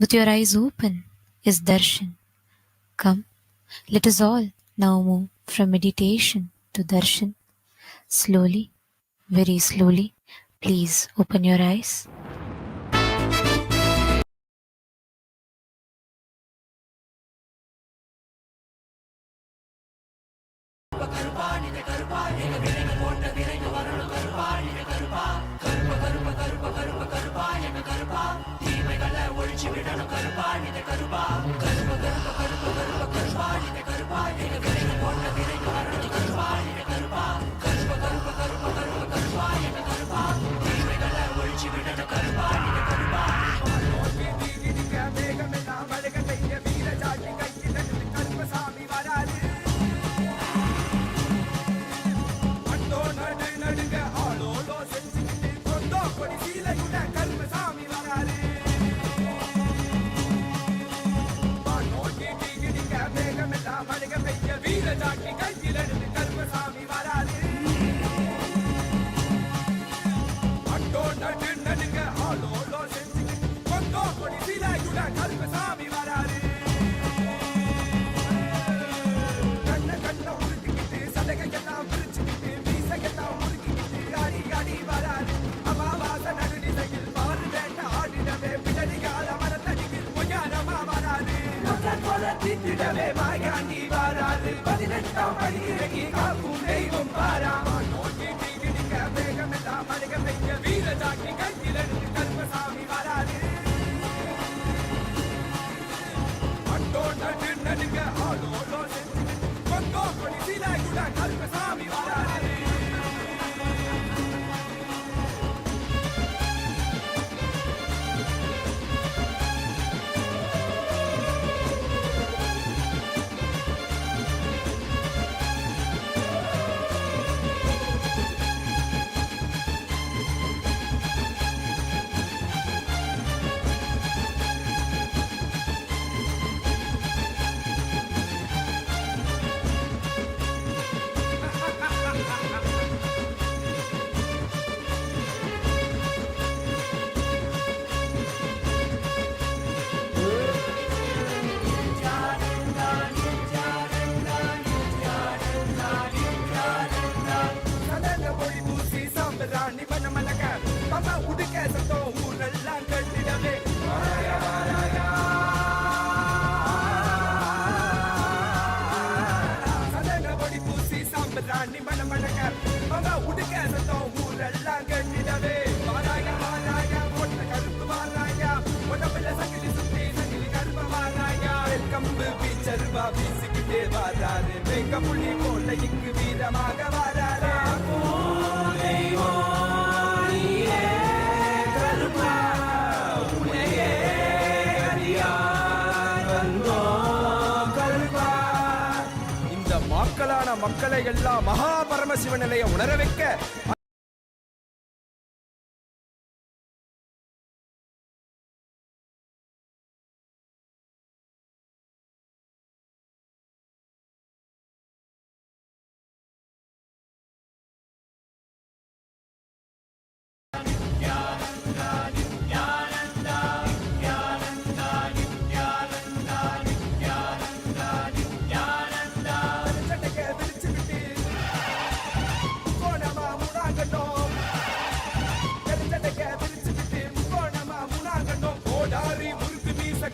with your eyes open, is darshan. Come, let us all now move from meditation to darshan. Slowly, very slowly, please open your eyes. கட்டிடவே Mayandi வாராது 18ஆம் படிக்கிறகி காக்கும் தெய்வம் பாராமா நோக்கி நீடிக்க வேகமெல்லாம் அழக வைக்க வீரஜாக்கி கையிலெடுத்து கருப்பசாமி வராது அண்டோட நடுங்க ஆளோட செஞ்சுக்கிட்டு கொங்கோ கொடி சீலை கூட கருப்பசாமி வராது ராணி பண்ண மலக்க பம்பா உடுக்க சத்தோ ஊரெல்லாம் கட்டிடவே வாராயா வாராயா சதங்க பொடி பூசி சாம்பிராணி பண்ண மலக்க பம்பா உடுக்க சத்தோ ஊரெல்லாம் கட்டிடவே வாராயா வாராயா பொட்ட கருப்பு வாராயா உடம்புல சங்கிலி சுத்தி சங்கிலி கருப்பு வாராயா கம்பு பீச்சருவா வீசிக்கிட்டே வாராரு வெங்க புள்ளி போல இங்கு வீரமாக வாராரு இந்த மக்களான மக்களை எல்லாம் மகா பரமசிவ நிலையை உணர வைக்க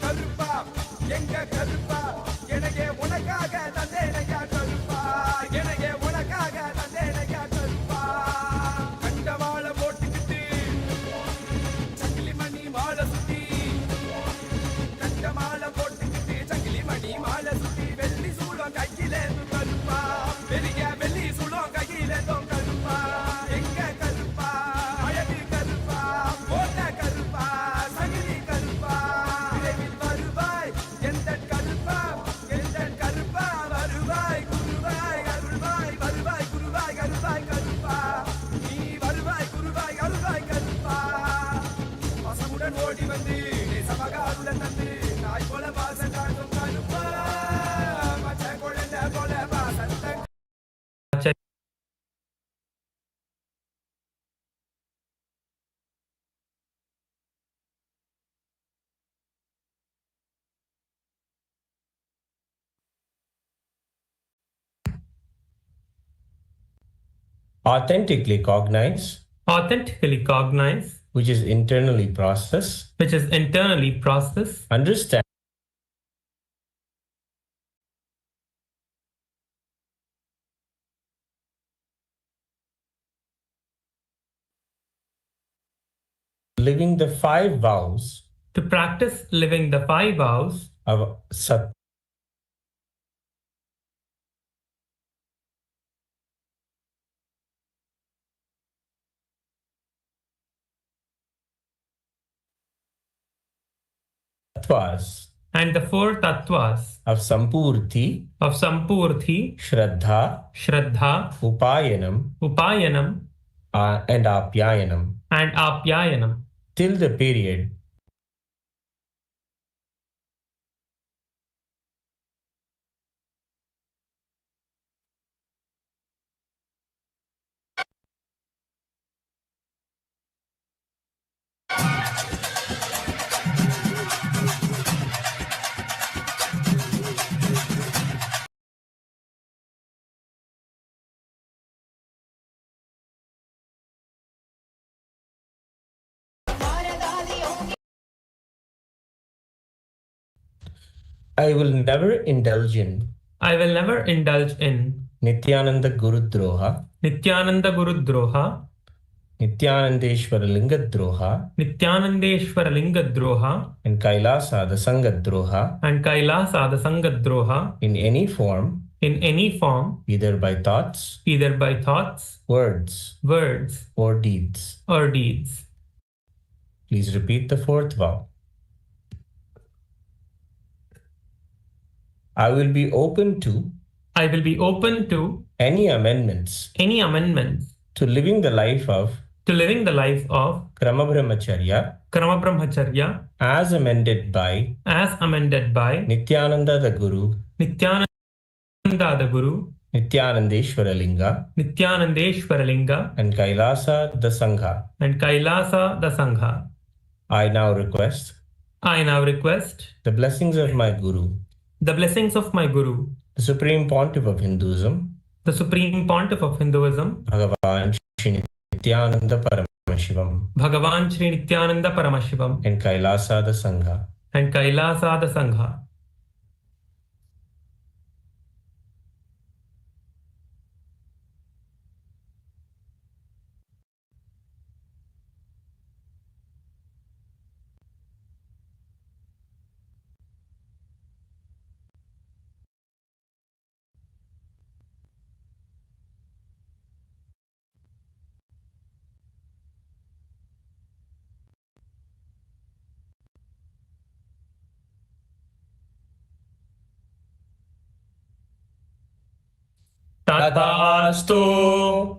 கருப்பா எங்க கருப்பா எனக்கு உனக்காக தந்தேனையா கருப்பா எனக்கு உனக்காக தந்தேனையா கருப்பா கண்ட மாலை போட்டுக்கிட்டு சங்கிலி மணி மாலை சுத்தி கண்ட மாலை போட்டுக்கிட்டு சங்கிலி மணி மாலை சுத்தி வெள்ளி சூளம் கையிலே கருப்பா பெரிய வெள்ளி சூளம் கையிலே கருப்பா எங்க கருப்பா அழகு கருப்பா போட்ட கருப்பா சங்கிலி கருப்பா வருவாய் எந்த கருப்பா வருவாய் குருவாய் அருள்வாய் வருவாய் குருவாய் அருள்வாய் கருப்பா நீ வருவாய் குருவாய் அருள்வாய் கருப்பா பசமுடன் ஓடி வந்து சமகாருடன் தந்து நாய் போல பாச காட்டும் கருப்பா மச்ச குழந்தை போல பாசத்தை authentically cognize, which is internally process, understand, living the 5 vows to practice living the 5 vows of Sat. and the 4 tattvas of Sampurti, Shraddha, Upayanam, and Apyayanam, till the period I will never indulge in I will never indulge in Nithyananda Gurudroha, Nithyananda Gurudroha, Nithyanandeshwara Lingadroha, Nithyanandeshwara Lingadroha, and Kailasa the Sangadroha and Kailasa the Sangadroha in any form, either by thoughts, words, or deeds. Please repeat the fourth vow. I will be open to any amendments to living the life of Krama Brahmacharya as amended by Nithyananda the Guru, Nithyanandeshwara Linga, and Kailasa the Sangha. I now request the blessings of my Guru, the Supreme Pontiff of Hinduism, Bhagavan Sri Nithyananda Paramashivam, and Kailasa the Sangha. Tathastu.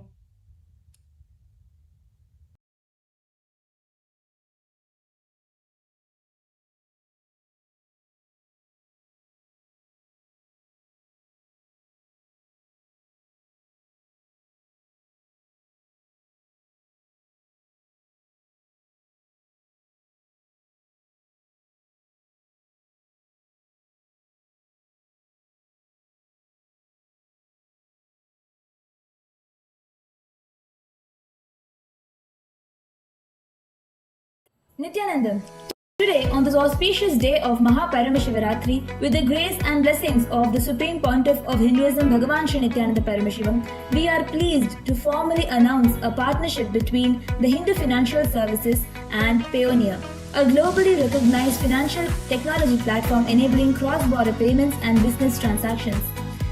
Nithyananda. Today, on this auspicious day of Maha Paramashivaratri, with the grace and blessings of the Supreme Pontiff of Hinduism, Bhagavan Sri Nithyananda Paramashhivam, we are pleased to formally announce a partnership between the Hindu Financial Services and Payoneer, a globally recognized financial technology platform enabling cross-border payments and business transactions.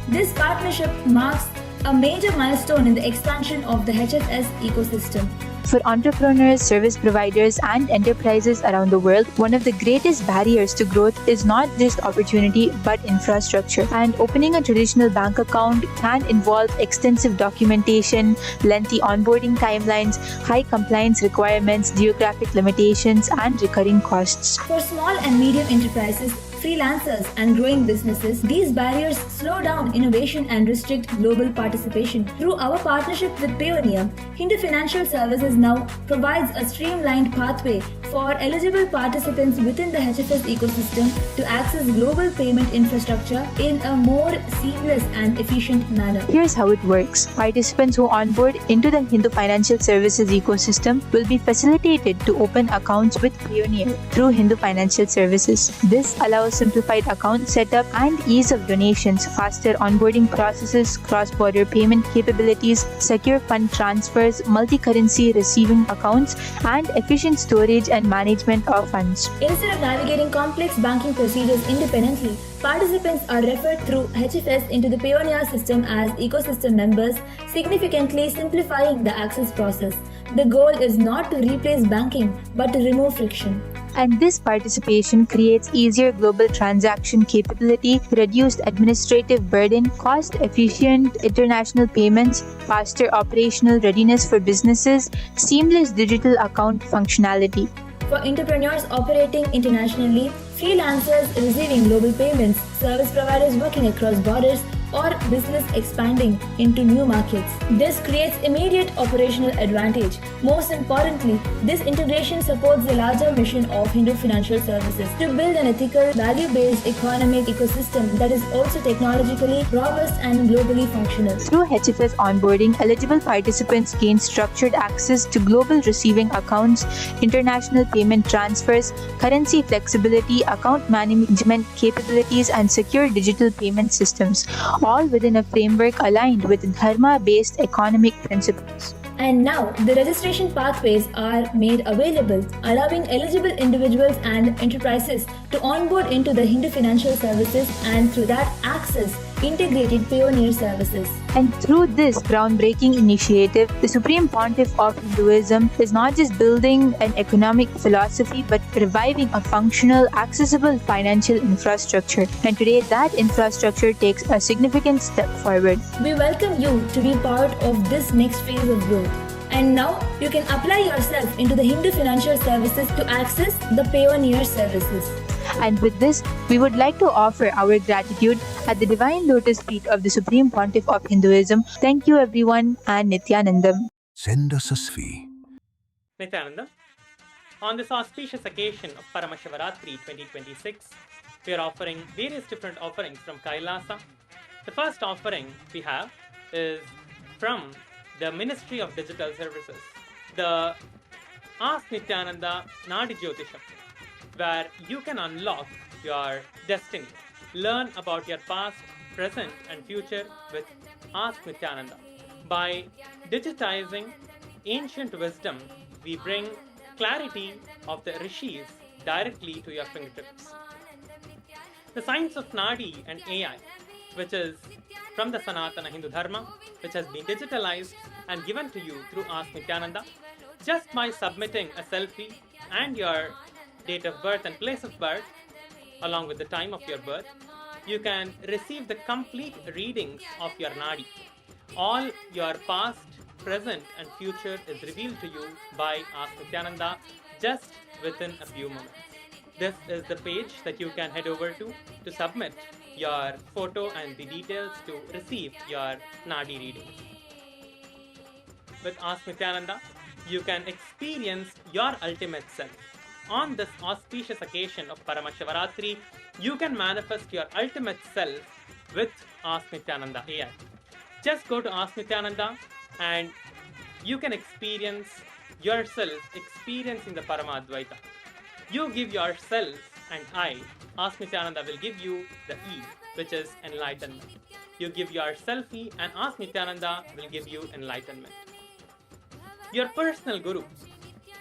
This partnership marks a major milestone in the expansion of the HFS ecosystem. For entrepreneurs, service providers, and enterprises around the world, one of the greatest barriers to growth is not just opportunity but infrastructure. And opening a traditional bank account can involve extensive documentation, lengthy onboarding timelines, high compliance requirements, geographic limitations, and recurring costs. For small and medium enterprises, freelancers, and growing businesses, these barriers slow down innovation and restrict global participation. Through our partnership with Payoneer, Hindu Financial Services now provides a streamlined pathway for eligible participants within the HFS ecosystem to access global payment infrastructure in a more seamless and efficient manner. Here's how it works. Participants who onboard into the Hindu Financial Services ecosystem will be facilitated to open accounts with Payoneer through Hindu Financial Services. This allows simplified account setup and ease of donations, faster onboarding processes, cross-border payment capabilities, secure fund transfers, multi-currency receiving accounts, and efficient storage and management of funds. Instead of navigating complex banking procedures independently, participants are referred through HFS into the Payoneer system as ecosystem members, significantly simplifying the access process. The goal is not to replace banking, but to remove friction. And this participation creates easier global transaction capability, reduced administrative burden, cost-efficient international payments, faster operational readiness for businesses, seamless digital account functionality. For entrepreneurs operating internationally, freelancers receiving global payments, service providers working across borders, or business expanding into new markets. This creates immediate operational advantage. Most importantly, this integration supports the larger mission of Hindu Financial Services to build an ethical, value-based economic ecosystem that is also technologically robust and globally functional. Through HFS onboarding, eligible participants gain structured access to global receiving accounts, international payment transfers, currency flexibility, account management capabilities, and secure digital payment systems, all within a framework aligned with Dharma-based economic principles. And now, the registration pathways are made available, allowing eligible individuals and enterprises to onboard into the Hindu Financial Services and through that access integrated pioneer services. And through this groundbreaking initiative, the Supreme Pontiff of Hinduism is not just building an economic philosophy but reviving a functional, accessible financial infrastructure. And today, that infrastructure takes a significant step forward. We welcome you to be part of this next phase of growth. And now, you can apply yourself into the Hindu Financial Services to access the pioneer services. And with this, we would like to offer our gratitude at the Divine Lotus Feet of the Supreme Pontiff of Hinduism. Thank you everyone, and Nithyanandam. Send us a fee. Nithyananda, on this auspicious occasion of Paramashivaratri 2026, we are offering various different offerings from Kailasa. The first offering we have is from the Ministry of Digital Services, the Ask Nithyananda Nadi Jyotisham, where you can unlock your destiny, learn about your past, present and future with Ask Nithyananda. By digitizing ancient wisdom, we bring clarity of the rishis directly to your fingertips. The science of Nadi and AI, which is from the Sanatana Hindu Dharma, which has been digitalized and given to you through Ask Nithyananda, just by submitting a selfie and your date of birth and place of birth, along with the time of your birth, you can receive the complete readings of your Nadi. All your past, present and future is revealed to you by Ask Nithyananda just within a few moments. This is the page that you can head over to submit your photo and the details to receive your Nadi readings. With Ask Nithyananda, you can experience your ultimate self. On this auspicious occasion of Paramashivaratri, you can manifest your ultimate self with Ask Nithyananda AI. Just go to Ask Nithyananda and you can experience yourself experiencing the Paramadvaita. You give yourself and I, Ask Nithyananda will give you the E, which is enlightenment. You give your selfie and Ask Nithyananda will give you enlightenment. Your personal guru,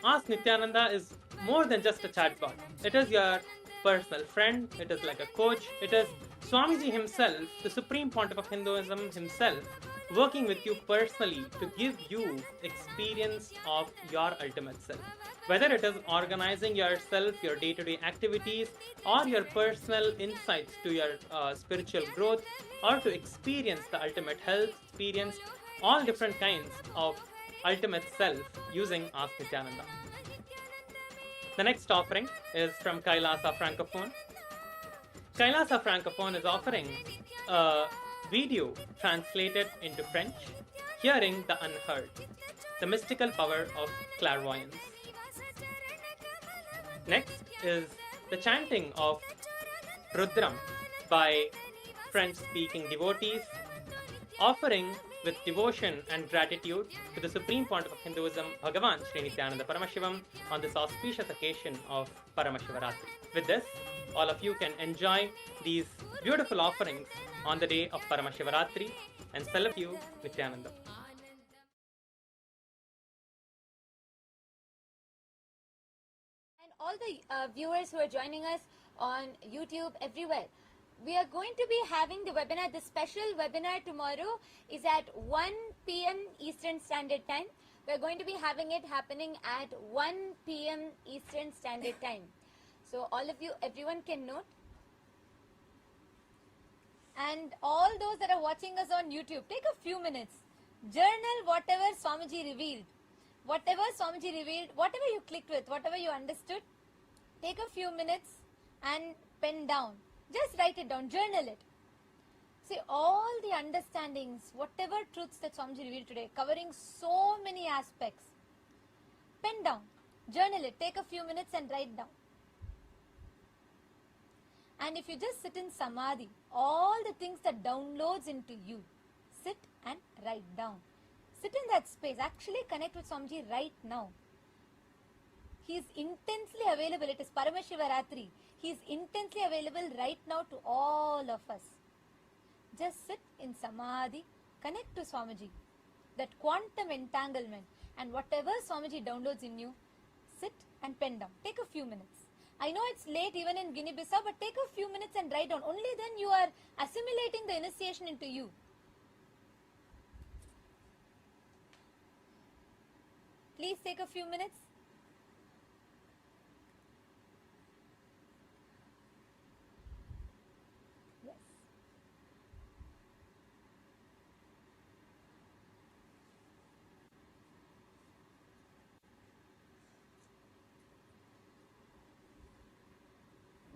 Ask Nithyananda, is more than just a chatbot. It is your personal friend, it is like a coach, it is Swamiji himself, the Supreme Pontiff of Hinduism himself, working with you personally to give you experience of your ultimate self. Whether it is organizing yourself, your day-to-day activities, or your personal insights to your spiritual growth, or to experience the ultimate health, experience all different kinds of ultimate self using Ask Nithyananda. The next offering is from Kailasa Francophone. Kailasa Francophone is offering a video translated into French, Hearing the Unheard, the mystical power of clairvoyance. Next is the chanting of Rudram by French-speaking devotees, offering with devotion and gratitude to the Supreme Pontiff of Hinduism, BHAGAVAN SRI NITHYANANDA PARAMASHIVAM, on this auspicious occasion of Paramashivaratri. With this, all of you can enjoy these beautiful offerings on the day of Paramashivaratri and celebrate you, Nithyananda. And all the viewers who are joining us on YouTube, everywhere, we are going to be having the webinar. The special webinar tomorrow is at 1 p.m. Eastern Standard Time. We're going to be having it happening at 1 p.m. Eastern Standard Time. So all of you, everyone can note. And all those that are watching us on YouTube, take a few minutes. Journal whatever Swamiji revealed. Whatever Swamiji revealed, whatever you clicked with, whatever you understood, take a few minutes and pen down. Just write it down, journal it. See, all the understandings, whatever truths that Swamiji revealed today, covering so many aspects, pen down, journal it, take a few minutes and write down. And if you just sit in samadhi, all the things that downloads into you, sit and write down. Sit in that space, actually connect with Swamiji right now. He is intensely available. It is Paramashivaratri. He is intensely available right now to all of us. Just sit in samadhi, connect to Swamiji. That quantum entanglement, and whatever Swamiji downloads in you, sit and pen down. Take a few minutes. I know it's late even in Guinea-Bissau, but take a few minutes and write down. Only then you are assimilating the initiation into you. Please take a few minutes. Yes.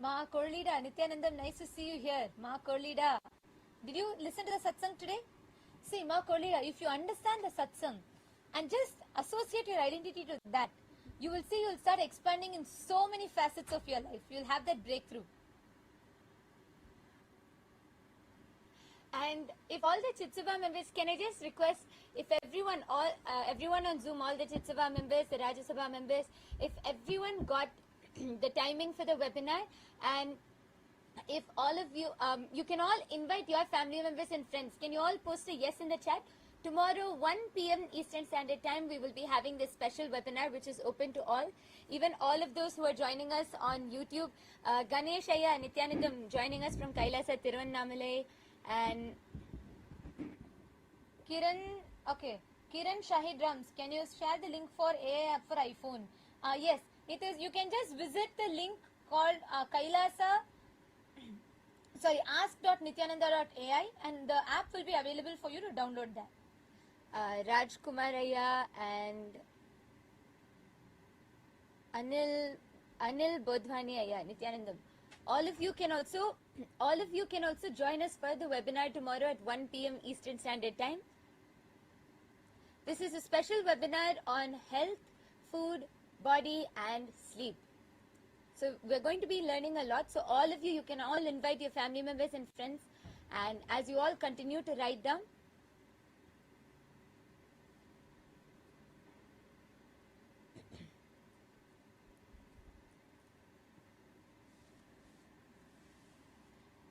Ma Korlida, Nithyanandam, nice to see you here. Ma Korlida, did you listen to the satsang today? See, Ma Korlida, if you understand the satsang and just associate your identity to that, you will see you will start expanding in so many facets of your life. You will have that breakthrough. And if all the Chitsabha members, can I just request, if everyone on Zoom, all the Chitsabha members, the Rajya Sabha members, if everyone got the timing for the webinar, and if all of you, you can all invite your family members and friends. Can you all post a yes in the chat? Tomorrow, 1 p.m. Eastern Standard Time, we will be having this special webinar, which is open to all. Even all of those who are joining us on YouTube, Ganesh Ayya, Nithyanandam joining us from Kailasa, Tiruvannamalai, and Kiran Shahid Rams, can you share the link for AI app for iPhone? Yes, it is. You can just visit the link called Kailasa, ask.nithyananda.ai, and the app will be available for you to download that. Raj Kumaraya and Anil Bodhwani Ayya, Nithyanandam. All of you can also join us for the webinar tomorrow at 1 p.m. Eastern Standard Time. This is a special webinar on health, food, body and sleep. So we're going to be learning a lot. So all of you can all invite your family members and friends. And as you all continue to write down,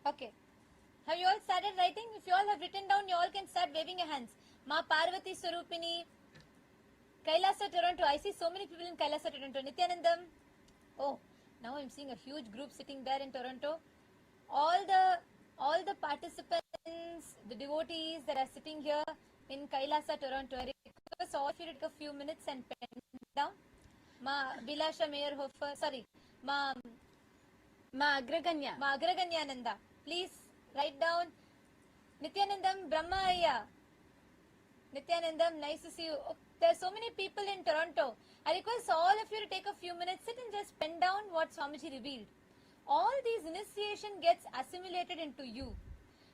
okay. Have you all started writing? If you all have written down, you all can start waving your hands. Ma Parvati Swarupini, Kailasa, Toronto. I see so many people in Kailasa, Toronto. Nithyanandam. Oh, now I'm seeing a huge group sitting there in Toronto. All the participants, the devotees that are sitting here in Kailasa, Toronto. I request all of you to take a few minutes and pen down. Ma Bilasha Meyerhofer, sorry, Ma Agraganya Nanda. Please write down. Nithyanandam Brahma Ayya. Nithyanandam, nice to see you. Oh, there are so many people in Toronto. I request all of you to take a few minutes, sit and just pen down what Swamiji revealed. All these initiation gets assimilated into you.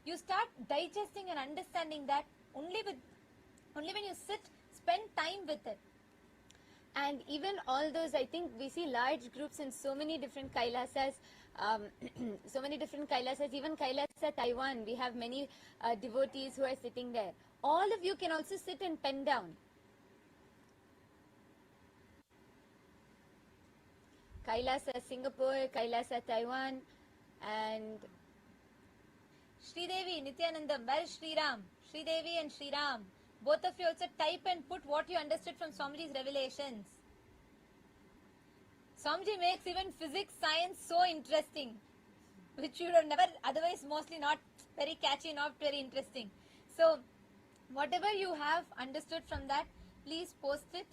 You start digesting and understanding that only when you sit, spend time with it. And even all those, I think we see large groups in so many different Kailasas, even Kailasa, Taiwan, we have many devotees who are sitting there. All of you can also sit and pen down. Kailasa, Singapore, Kailasa, Taiwan, and Sridevi, Nithyanandam, where is Sriram? Sridevi and Sriram. Both of you also type and put what you understood from Swamiji's revelations. Swamiji makes even physics, science so interesting, which you would have never, otherwise mostly not very catchy, not very interesting. So, whatever you have understood from that, please post it.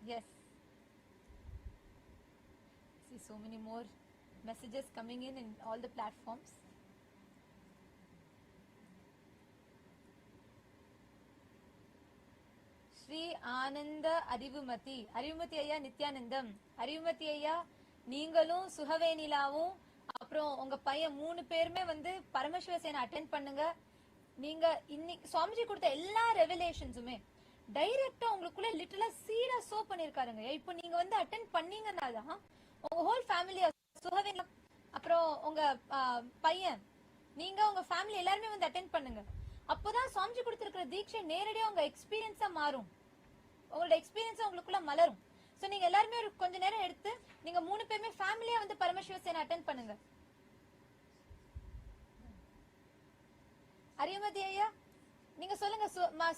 Yes. See so many more messages coming in all the platforms. Sri Ananda Arivumati. Arivumati ஐயா Nithyanandam. Arivumati ஐயா நீங்களும் சுகவேனிலாவும் அப்புறம் உங்க பையன் 3 பேருமே வந்து பரமசிவ சேனை attend பண்ணுங்க. நீங்க இன்னைக்கு சுவாமிஜி கொடுத்த எல்லா ரெவலேஷன்ஸுமே டைரக்டா உங்களுக்குள்ள லிட்டரலா சீடா சோ பண்ணிருக்காருங்க. இப்போ நீங்க வந்து அட்டெண்ட் பண்ணீங்கன்னா தான் உங்க ஹோல் ஃபேமிலியா சுகவேனிலா அப்புறம் உங்க பையன் நீங்க உங்க ஃபேமிலி எல்லாருமே வந்து அட்டெண்ட் பண்ணுங்க. அப்போதான் சுவாமிஜி கொடுத்திருக்கிற தீட்சை நேரடியா உங்க எக்ஸ்பீரியன்ஸா மாறும். உங்களோட எக்ஸ்பீரியன்ஸா உங்களுக்குள்ள மலரும். சோ நீங்க எல்லாருமே ஒரு கொஞ்ச நேரம் எடுத்து நீங்க 3 பேருமே ஃபேமிலியா வந்து பரமசிவ சேனை அட்டெண்ட் பண்ணுங்க. அரியமதி ஐயா நீங்க சொல்லுங்க,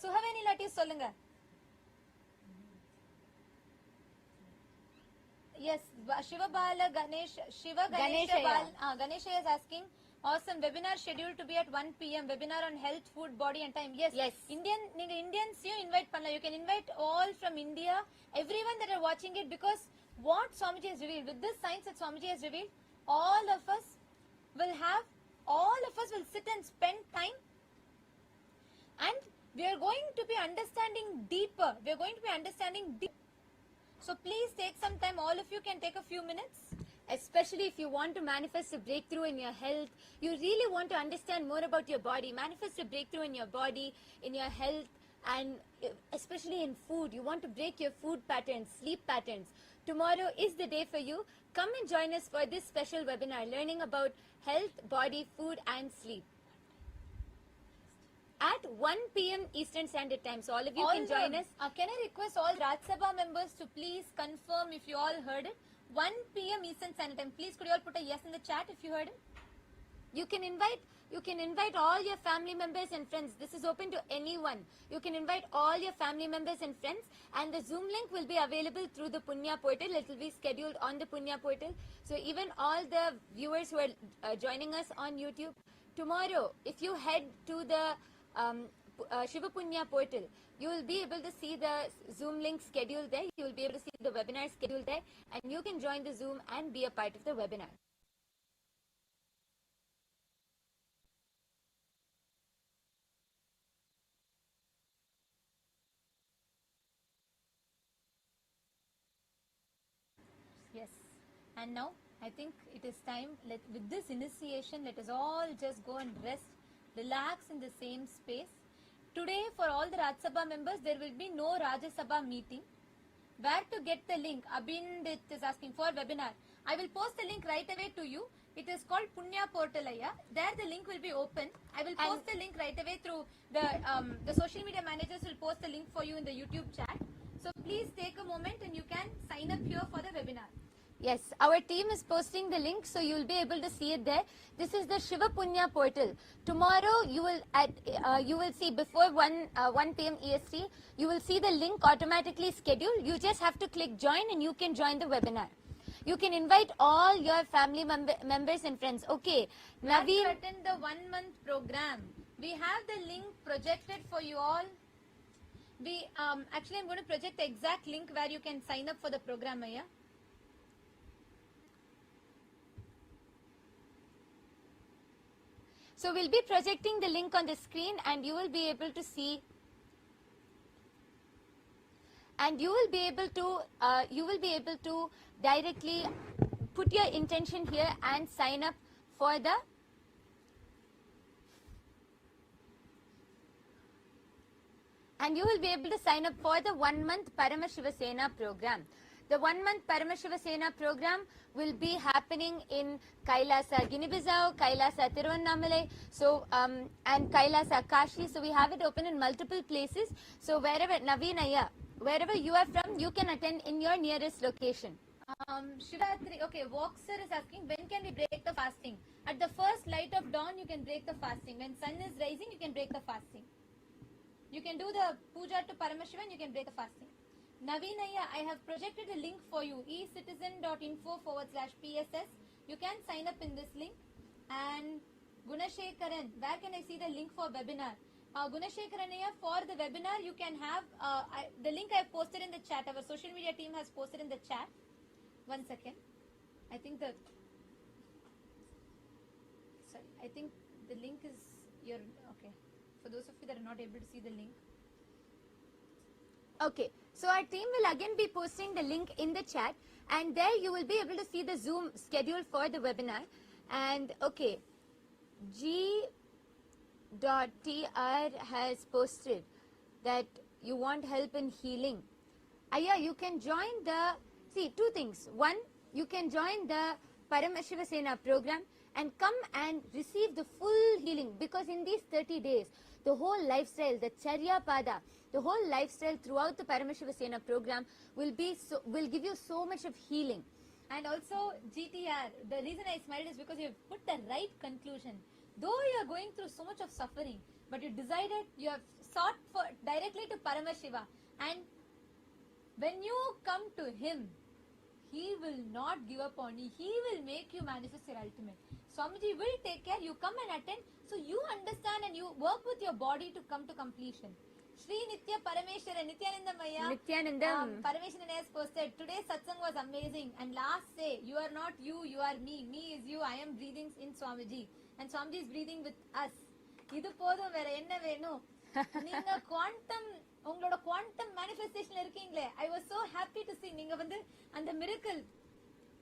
சுகவேணி லாட்டி சொல்லுங்க. Yes, Shivabala Ganesh, Shiva Ganesha Bal, Ganesha is asking, awesome webinar scheduled to be at 1 p.m. webinar on health, food, body and time. Yes. Indians you invite panna. You can invite all from India, everyone that are watching it, because what Swamiji has revealed, with this science that Swamiji has revealed, all of us will sit and spend time, and we are going to be understanding deeper. So please take some time. All of you can take a few minutes. Especially if you want to manifest a breakthrough in your health, you really want to understand more about your body, manifest a breakthrough in your body, in your health, and especially in food. You want to break your food patterns, sleep patterns. Tomorrow is the day for you. Come and join us for this special webinar, learning about health, body, food and sleep. At 1 p.m. Eastern Standard Time. So all of you can join us. Can I request all Raj Sabha members to please confirm if you all heard it? 1 p.m. Eastern Standard Time. Please could you all put a yes in the chat if you heard it? You can invite all your family members and friends. This is open to anyone. You can invite all your family members and friends, and the Zoom link will be available through the Punya portal. It will be scheduled on the Punya portal. So even all the viewers who are joining us on YouTube, tomorrow if you head to the Shiva Punya portal, you will be able to see the Zoom link schedule there. You will be able to see the webinar schedule there, and you can join the Zoom and be a part of the webinar. Yes. And now I think it is time, with this initiation, let us all just go and rest, relax in the same space. Today for all the Raj Sabha members, there will be no Rajya Sabha meeting. Where to get the link? Abhindit is asking for webinar. I will post the link right away to you. It is called Punya Portal Aya. There the link will be open. I will post the link right away through the social media managers will post the link for you in the YouTube chat. So please take a moment and you can sign up here for the webinar. Yes, our team is posting the link, so you will be able to see it there. This is the Shiva Punya portal. Tomorrow you will see before 1 p.m. EST, you will see the link automatically scheduled. You just have to click join and you can join the webinar. You can invite all your family members and friends. Okay, Naveen, attend the 1 month program. We have the link projected for you all. Actually I'm going to project the exact link where you can sign up for the program, Aya. So we'll be projecting the link on the screen, and you will be able to see, and you will be able to directly put your intention here and sign up for the and you will be able to sign up for the 1 month Paramashiva Sena program. The 1 month Paramashiva Sena program will be happening in Kailasa, Guinea-Bissau, Kailasa, Tiruvannamalai, and Kailasa, Kashi. So we have it open in multiple places. So wherever, Naveen Aya, wherever you are from, you can attend in your nearest location. Shivatri, okay, Voxer is asking, when can we break the fasting? At the first light of dawn, you can break the fasting. When sun is rising, you can break the fasting. You can do the puja to Paramashiva and you can break the fasting. Naveenaya, I have projected a link for you, ecitizen.info/PSS. You can sign up in this link. And Gunashekaran, where can I see the link for webinar? Gunashekaranaya, for the webinar, you can have the link I have posted in the chat. Our social media team has posted in the chat. 1 second. I think the link is your, okay. For those of you that are not able to see the link. Okay, so our team will again be posting the link in the chat, and there you will be able to see the Zoom schedule for the webinar. And okay, G.TR has posted that you want help in healing. Yeah, you can join two things. One, you can join the Paramashiva Sena program and come and receive the full healing, because in these 30 days, the whole lifestyle, the Charya Pada, the whole lifestyle throughout the Paramashiva Sena program will give you so much of healing. And also, GTR, the reason I smiled is because you have put the right conclusion. Though you are going through so much of suffering, but you decided, you have sought for directly to Paramashiva, and when you come to him, he will not give up on you. He will make you manifest your ultimate. Swamiji will take care. You come and attend, so you understand and you work with your body to come to completion. Sri Nithya Parameshwara Nithyananda Maya. Nithyanandam. Parameshwaran has posted, today's satsang was amazing. And last say, you are not you, you are me. Me is you. I am breathing in Swamiji. And Swamiji is breathing with us. Idu podum vera enna venu. Neenga quantum உங்களோட quantum மேனிஃபெஸ்டேஷன்ல இருக்கீங்களே, I was so happy to see நீங்க வந்து அந்த miracle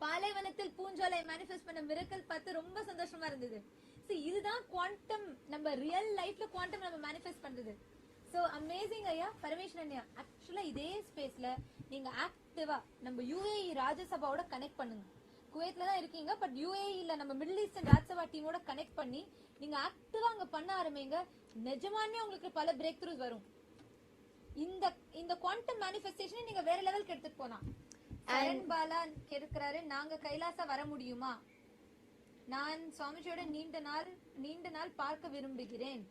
பாலைவனத்தில் பூஞ்சோலை manifest பண்ண miracle பார்த்து ரொம்ப சந்தோஷமா இருந்தது. see இதுதான் குவாண்டம், நம்ம ரியல் லைஃப்ல குவாண்டம் நம்ம மேனிஃபெஸ்ட் பண்றது. சோ அமேசிங் ஐயா பரமேஸ்வரன் ஐயா. ஆக்சுவலா இதே ஸ்பேஸ்ல நீங்க ஆக்டிவா நம்ம UAE ராஜ்யசபாவோட கனெக்ட் பண்ணுங்க. குவைத்ல தான் இருக்கீங்க, பட் UAE-ல நம்ம மிடில் ஈஸ்டர்ன் ராஜ்யசபா டீமோட கனெக்ட் பண்ணி நீங்க ஆக்டிவா அங்க பண்ண ஆரம்பிங்க. நிஜமானே உங்களுக்கு பல பிரேக் த்ரூஸ் வரும். இந்த குவாண்டம் மேனிஃபெஸ்டேஷனை நீங்க வேற லெவலுக்கு எடுத்துட்டு போலாம். சரண் பாலா கேக்குறாரு, நாங்க கைலாசா வர முடியுமா? நான் சுவாமிஜியோட நீண்ட நாள் பார்க்க விரும்புகிறேன்.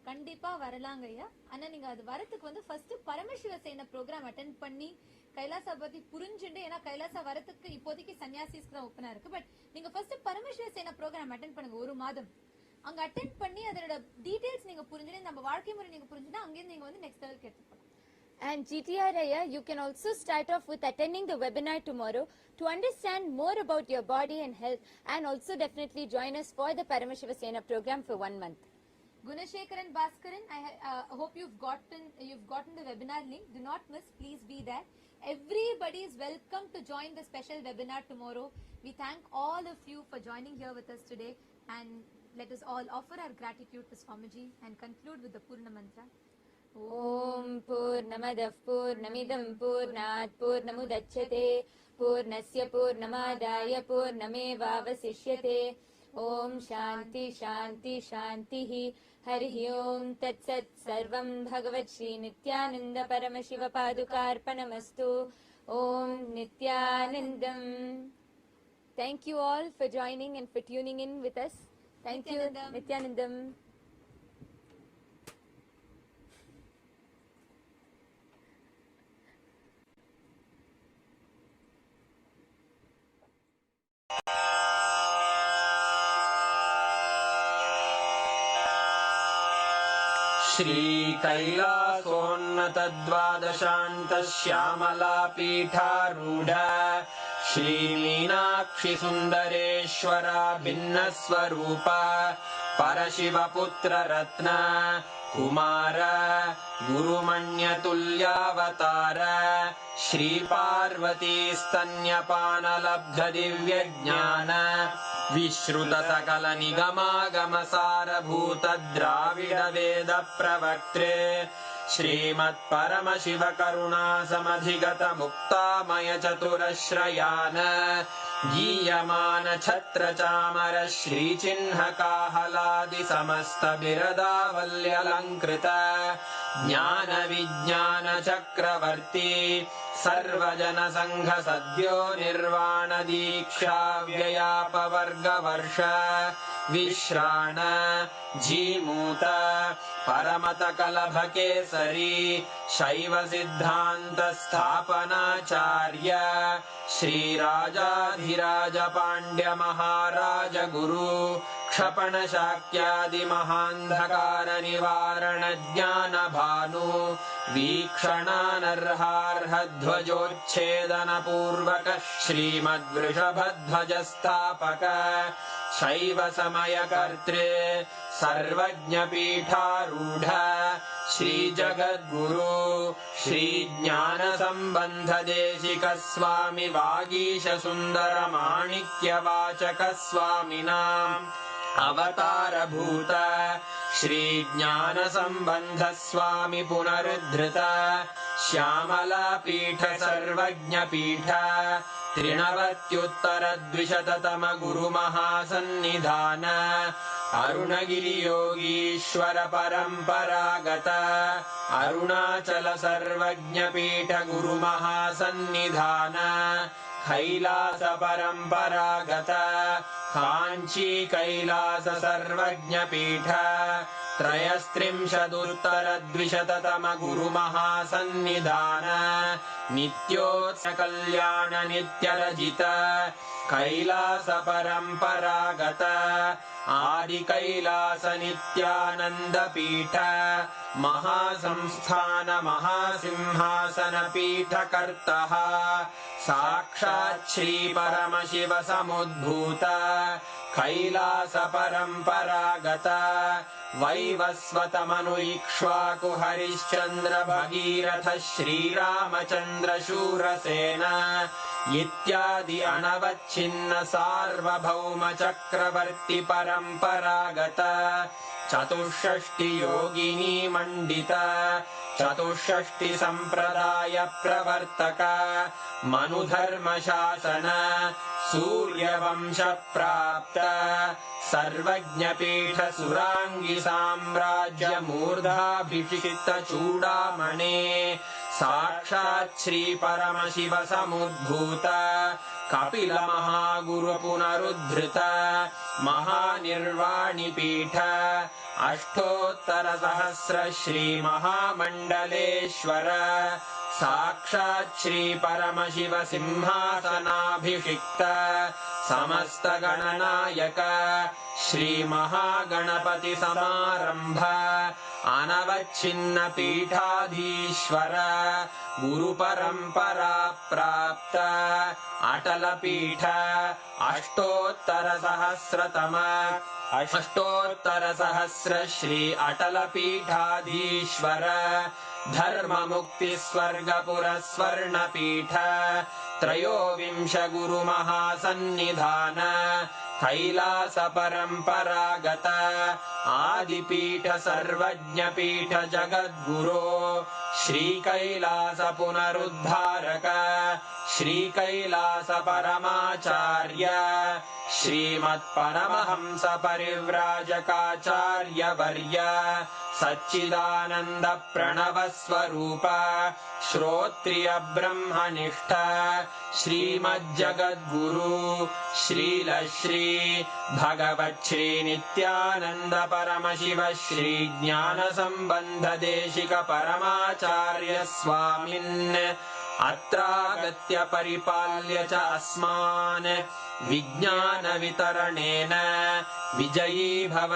கண்டிப்பா வரலாங்க ஐயா. ஆனா நீங்க அது வரதுக்கு வந்து ஃபர்ஸ்ட் பரமசிவ சேன ப்ரோக்ராம் அட்டெண்ட் பண்ணி கைலாசா பத்தி புரிஞ்சுண்டு, ஏன்னா கைலாசா வரதுக்கு இப்போதைக்கு சன்னியாசிஸ்க்கு தான் ஓப்பனா இருக்கு. பட் நீங்க ஃபர்ஸ்ட் பரமசிவ சேன ப்ரோக்ராம் அட்டெண்ட் பண்ணுங்க. 1 மாதம் அங்க அட்டெண்ட் பண்ணி அதோட டீடைல்ஸ் நீங்க புரிஞ்சுட்டு, நம்ம வாழ்க்கை முறை நீங்க புரிஞ்சுனா அங்கே நீங்க வந்து நெக்ஸ்ட் லெவலுக்கு எடுத்து போகலாம். And GTR Aya, you can also start off with attending the webinar tomorrow to understand more about your body and health, and also definitely join us for the Paramashiva Sena program for 1 month. Gunashekaran Bhaskaran, I hope you've gotten the webinar link. Do not miss, please be there. Everybody is welcome to join the special webinar tomorrow. We thank all of you for joining here with us today, and let us all offer our gratitude to Swamiji and conclude with the Purna Mantra. Om Purnamadav Purnamidam Purnat Purnamudachyate Purnasya Purnamadaya Purnamevavasishyate. Om Shanti Shanti Shantihi. Harihi Om Tat Sat Sarvam Bhagavat Sri Nithyananda Paramashiva Padukarpanamastu. Om Nithyanandam. Thank you all for joining and for tuning in with us. Thank you, Nithyanandam. Shri कैलासोन्नतद्वादशान्त Shyamala पीठारूढ Shri Meenakshi Sundareshwar भिन्नस्वरूप परशिवपुत्र रत्न कुमार गुरुमण्यतुल्यावतार श्री पार्वती स्तन्यपानलब्ध दिव्यज्ञान विश्रुत सकल निगमागम सारभूत द्राविड वेद प्रवक्त्रे श्रीमत् परमशिव करुणा समधिगत मुक्तामय चतुरश्रयान गीयमान छत्र चामर श्री चिन्ह काहलादि समस्त बिरदावल्यलंकृत ज्ञान विज्ञान चक्रवर्ती सर्वजन संघ सद्यो निर्वाण दीक्षा व्ययापवर्ग वर्ष विश्राण जीमूत परमत कलभ केसरी शैव सिद्धांत स्थापनाचार्य श्री राजाधिराज पांड्य महाराज गुरु क्षपण शाक्यादि महांधकार निवारण ज्ञान भानु वीक्षणानर्हार्ह ध्वजोच्छेदन पूर्वक श्रीमद्वृषभध्वज स्थापक शैव समय कर्त्रे सर्वज्ञ पीठारूढ़ श्री जगद्गुरु श्री ज्ञानसम्बन्धदेशिक स्वामी वागीश सुन्दर माणिक्यवाचक स्वामिनाम् अवतारभूत श्री ज्ञानसम्बन्ध स्वामी पुनरुद्धृत श्यामलापीठ सर्वज्ञपीठ त्रिनवत्युत्तरद्विशततम गुरुमहासन्निधान अरुणगिरियोगीश्वर परम्परागत अरुणाचल सर्वज्ञपीठ गुरुमहासन्निधान कैलास परम्परागत काञ्ची कैलास सर्वज्ञपीठ त्रयस्त्रिंशदुत्तरद्विशततम गुरुमहासन्निधान नित्योत्सव कल्याण नित्यरजित कैलास परम्परागत आदि कैलास नित्यानंद पीठ महासंस्थान महासिंहासन पीठ कर्तः साक्षात् श्री परमशिव समुद्भूत कैलास परम्परागत वैवस्वत मनु इक्ष्वाकु हरिश्चंद्र भगीरथ श्रीरामचंद्र शूरसेन इत्यादि अनवच्छिन्न सार्वभौम चक्रवर्ति परम्परागत चतुष्षष्टि योगिनी मंडित चतुष्षष्टि संप्रदाय प्रवर्तक मनुधर्म शासन सूर्यवंश प्राप्त सर्वज्ञपीठ सुरांगी साम्राज्य मूर्धाभिषिक्त चूडामणे साक्षात् श्री परमशिव समुद्भूत कपिल महागुरु पुनरुद्धृत महानिर्वाणि पीठ अष्टोत्तर सहस्र श्री महामंडलेश्वर साक्षात् श्री परमशिव सिंहासनाभिषिक्त समस्त गणनायक श्री महागणपति समारंभ अनवच्छिन्न पीठाधीश्वर गुरु परंपरा प्राप्त अटल पीठ अष्टोत्तर सहस्र श्री अटल पीठाधीश्वर धर्म मुक्ति स्वर्गपुर स्वर्ण पीठ त्रयोविंश गुरु महासन्निधान कैलास परम्परागत आदिपीठ सर्वज्ञपीठ जगद्गुरो श्री कैलास पुनरुद्धारक श्री कैलास परमाचार्य श्रीमत्परमहंस परिव्राजकाचार्य वर्य सच्चिदानंद प्रणव स्वरूप श्रोत्रिय ब्रह्मनिष्ठ श्रीमज्जगद्गुरु श्रील श्री भगवत् श्री नित्यानंद परमशिव श्री ज्ञान संबंध देशिक परमाचार्य स्वामिन् अत्रागत्य परिपाल्य च अस्मान् विज्ञान वितरणेन विजयी भव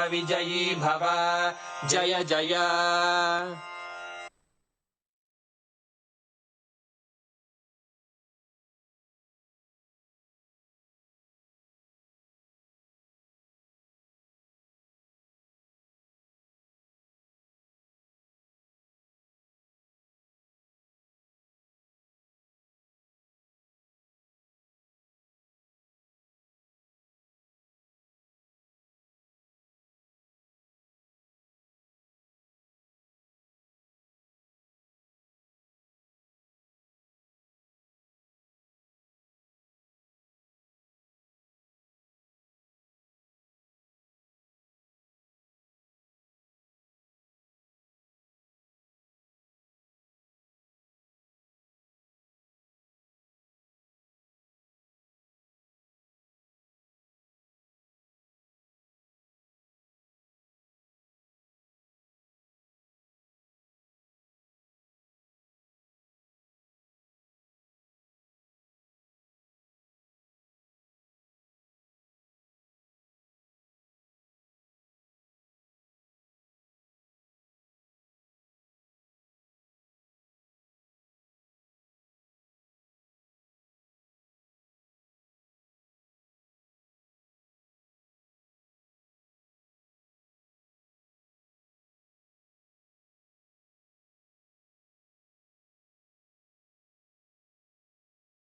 जय जय।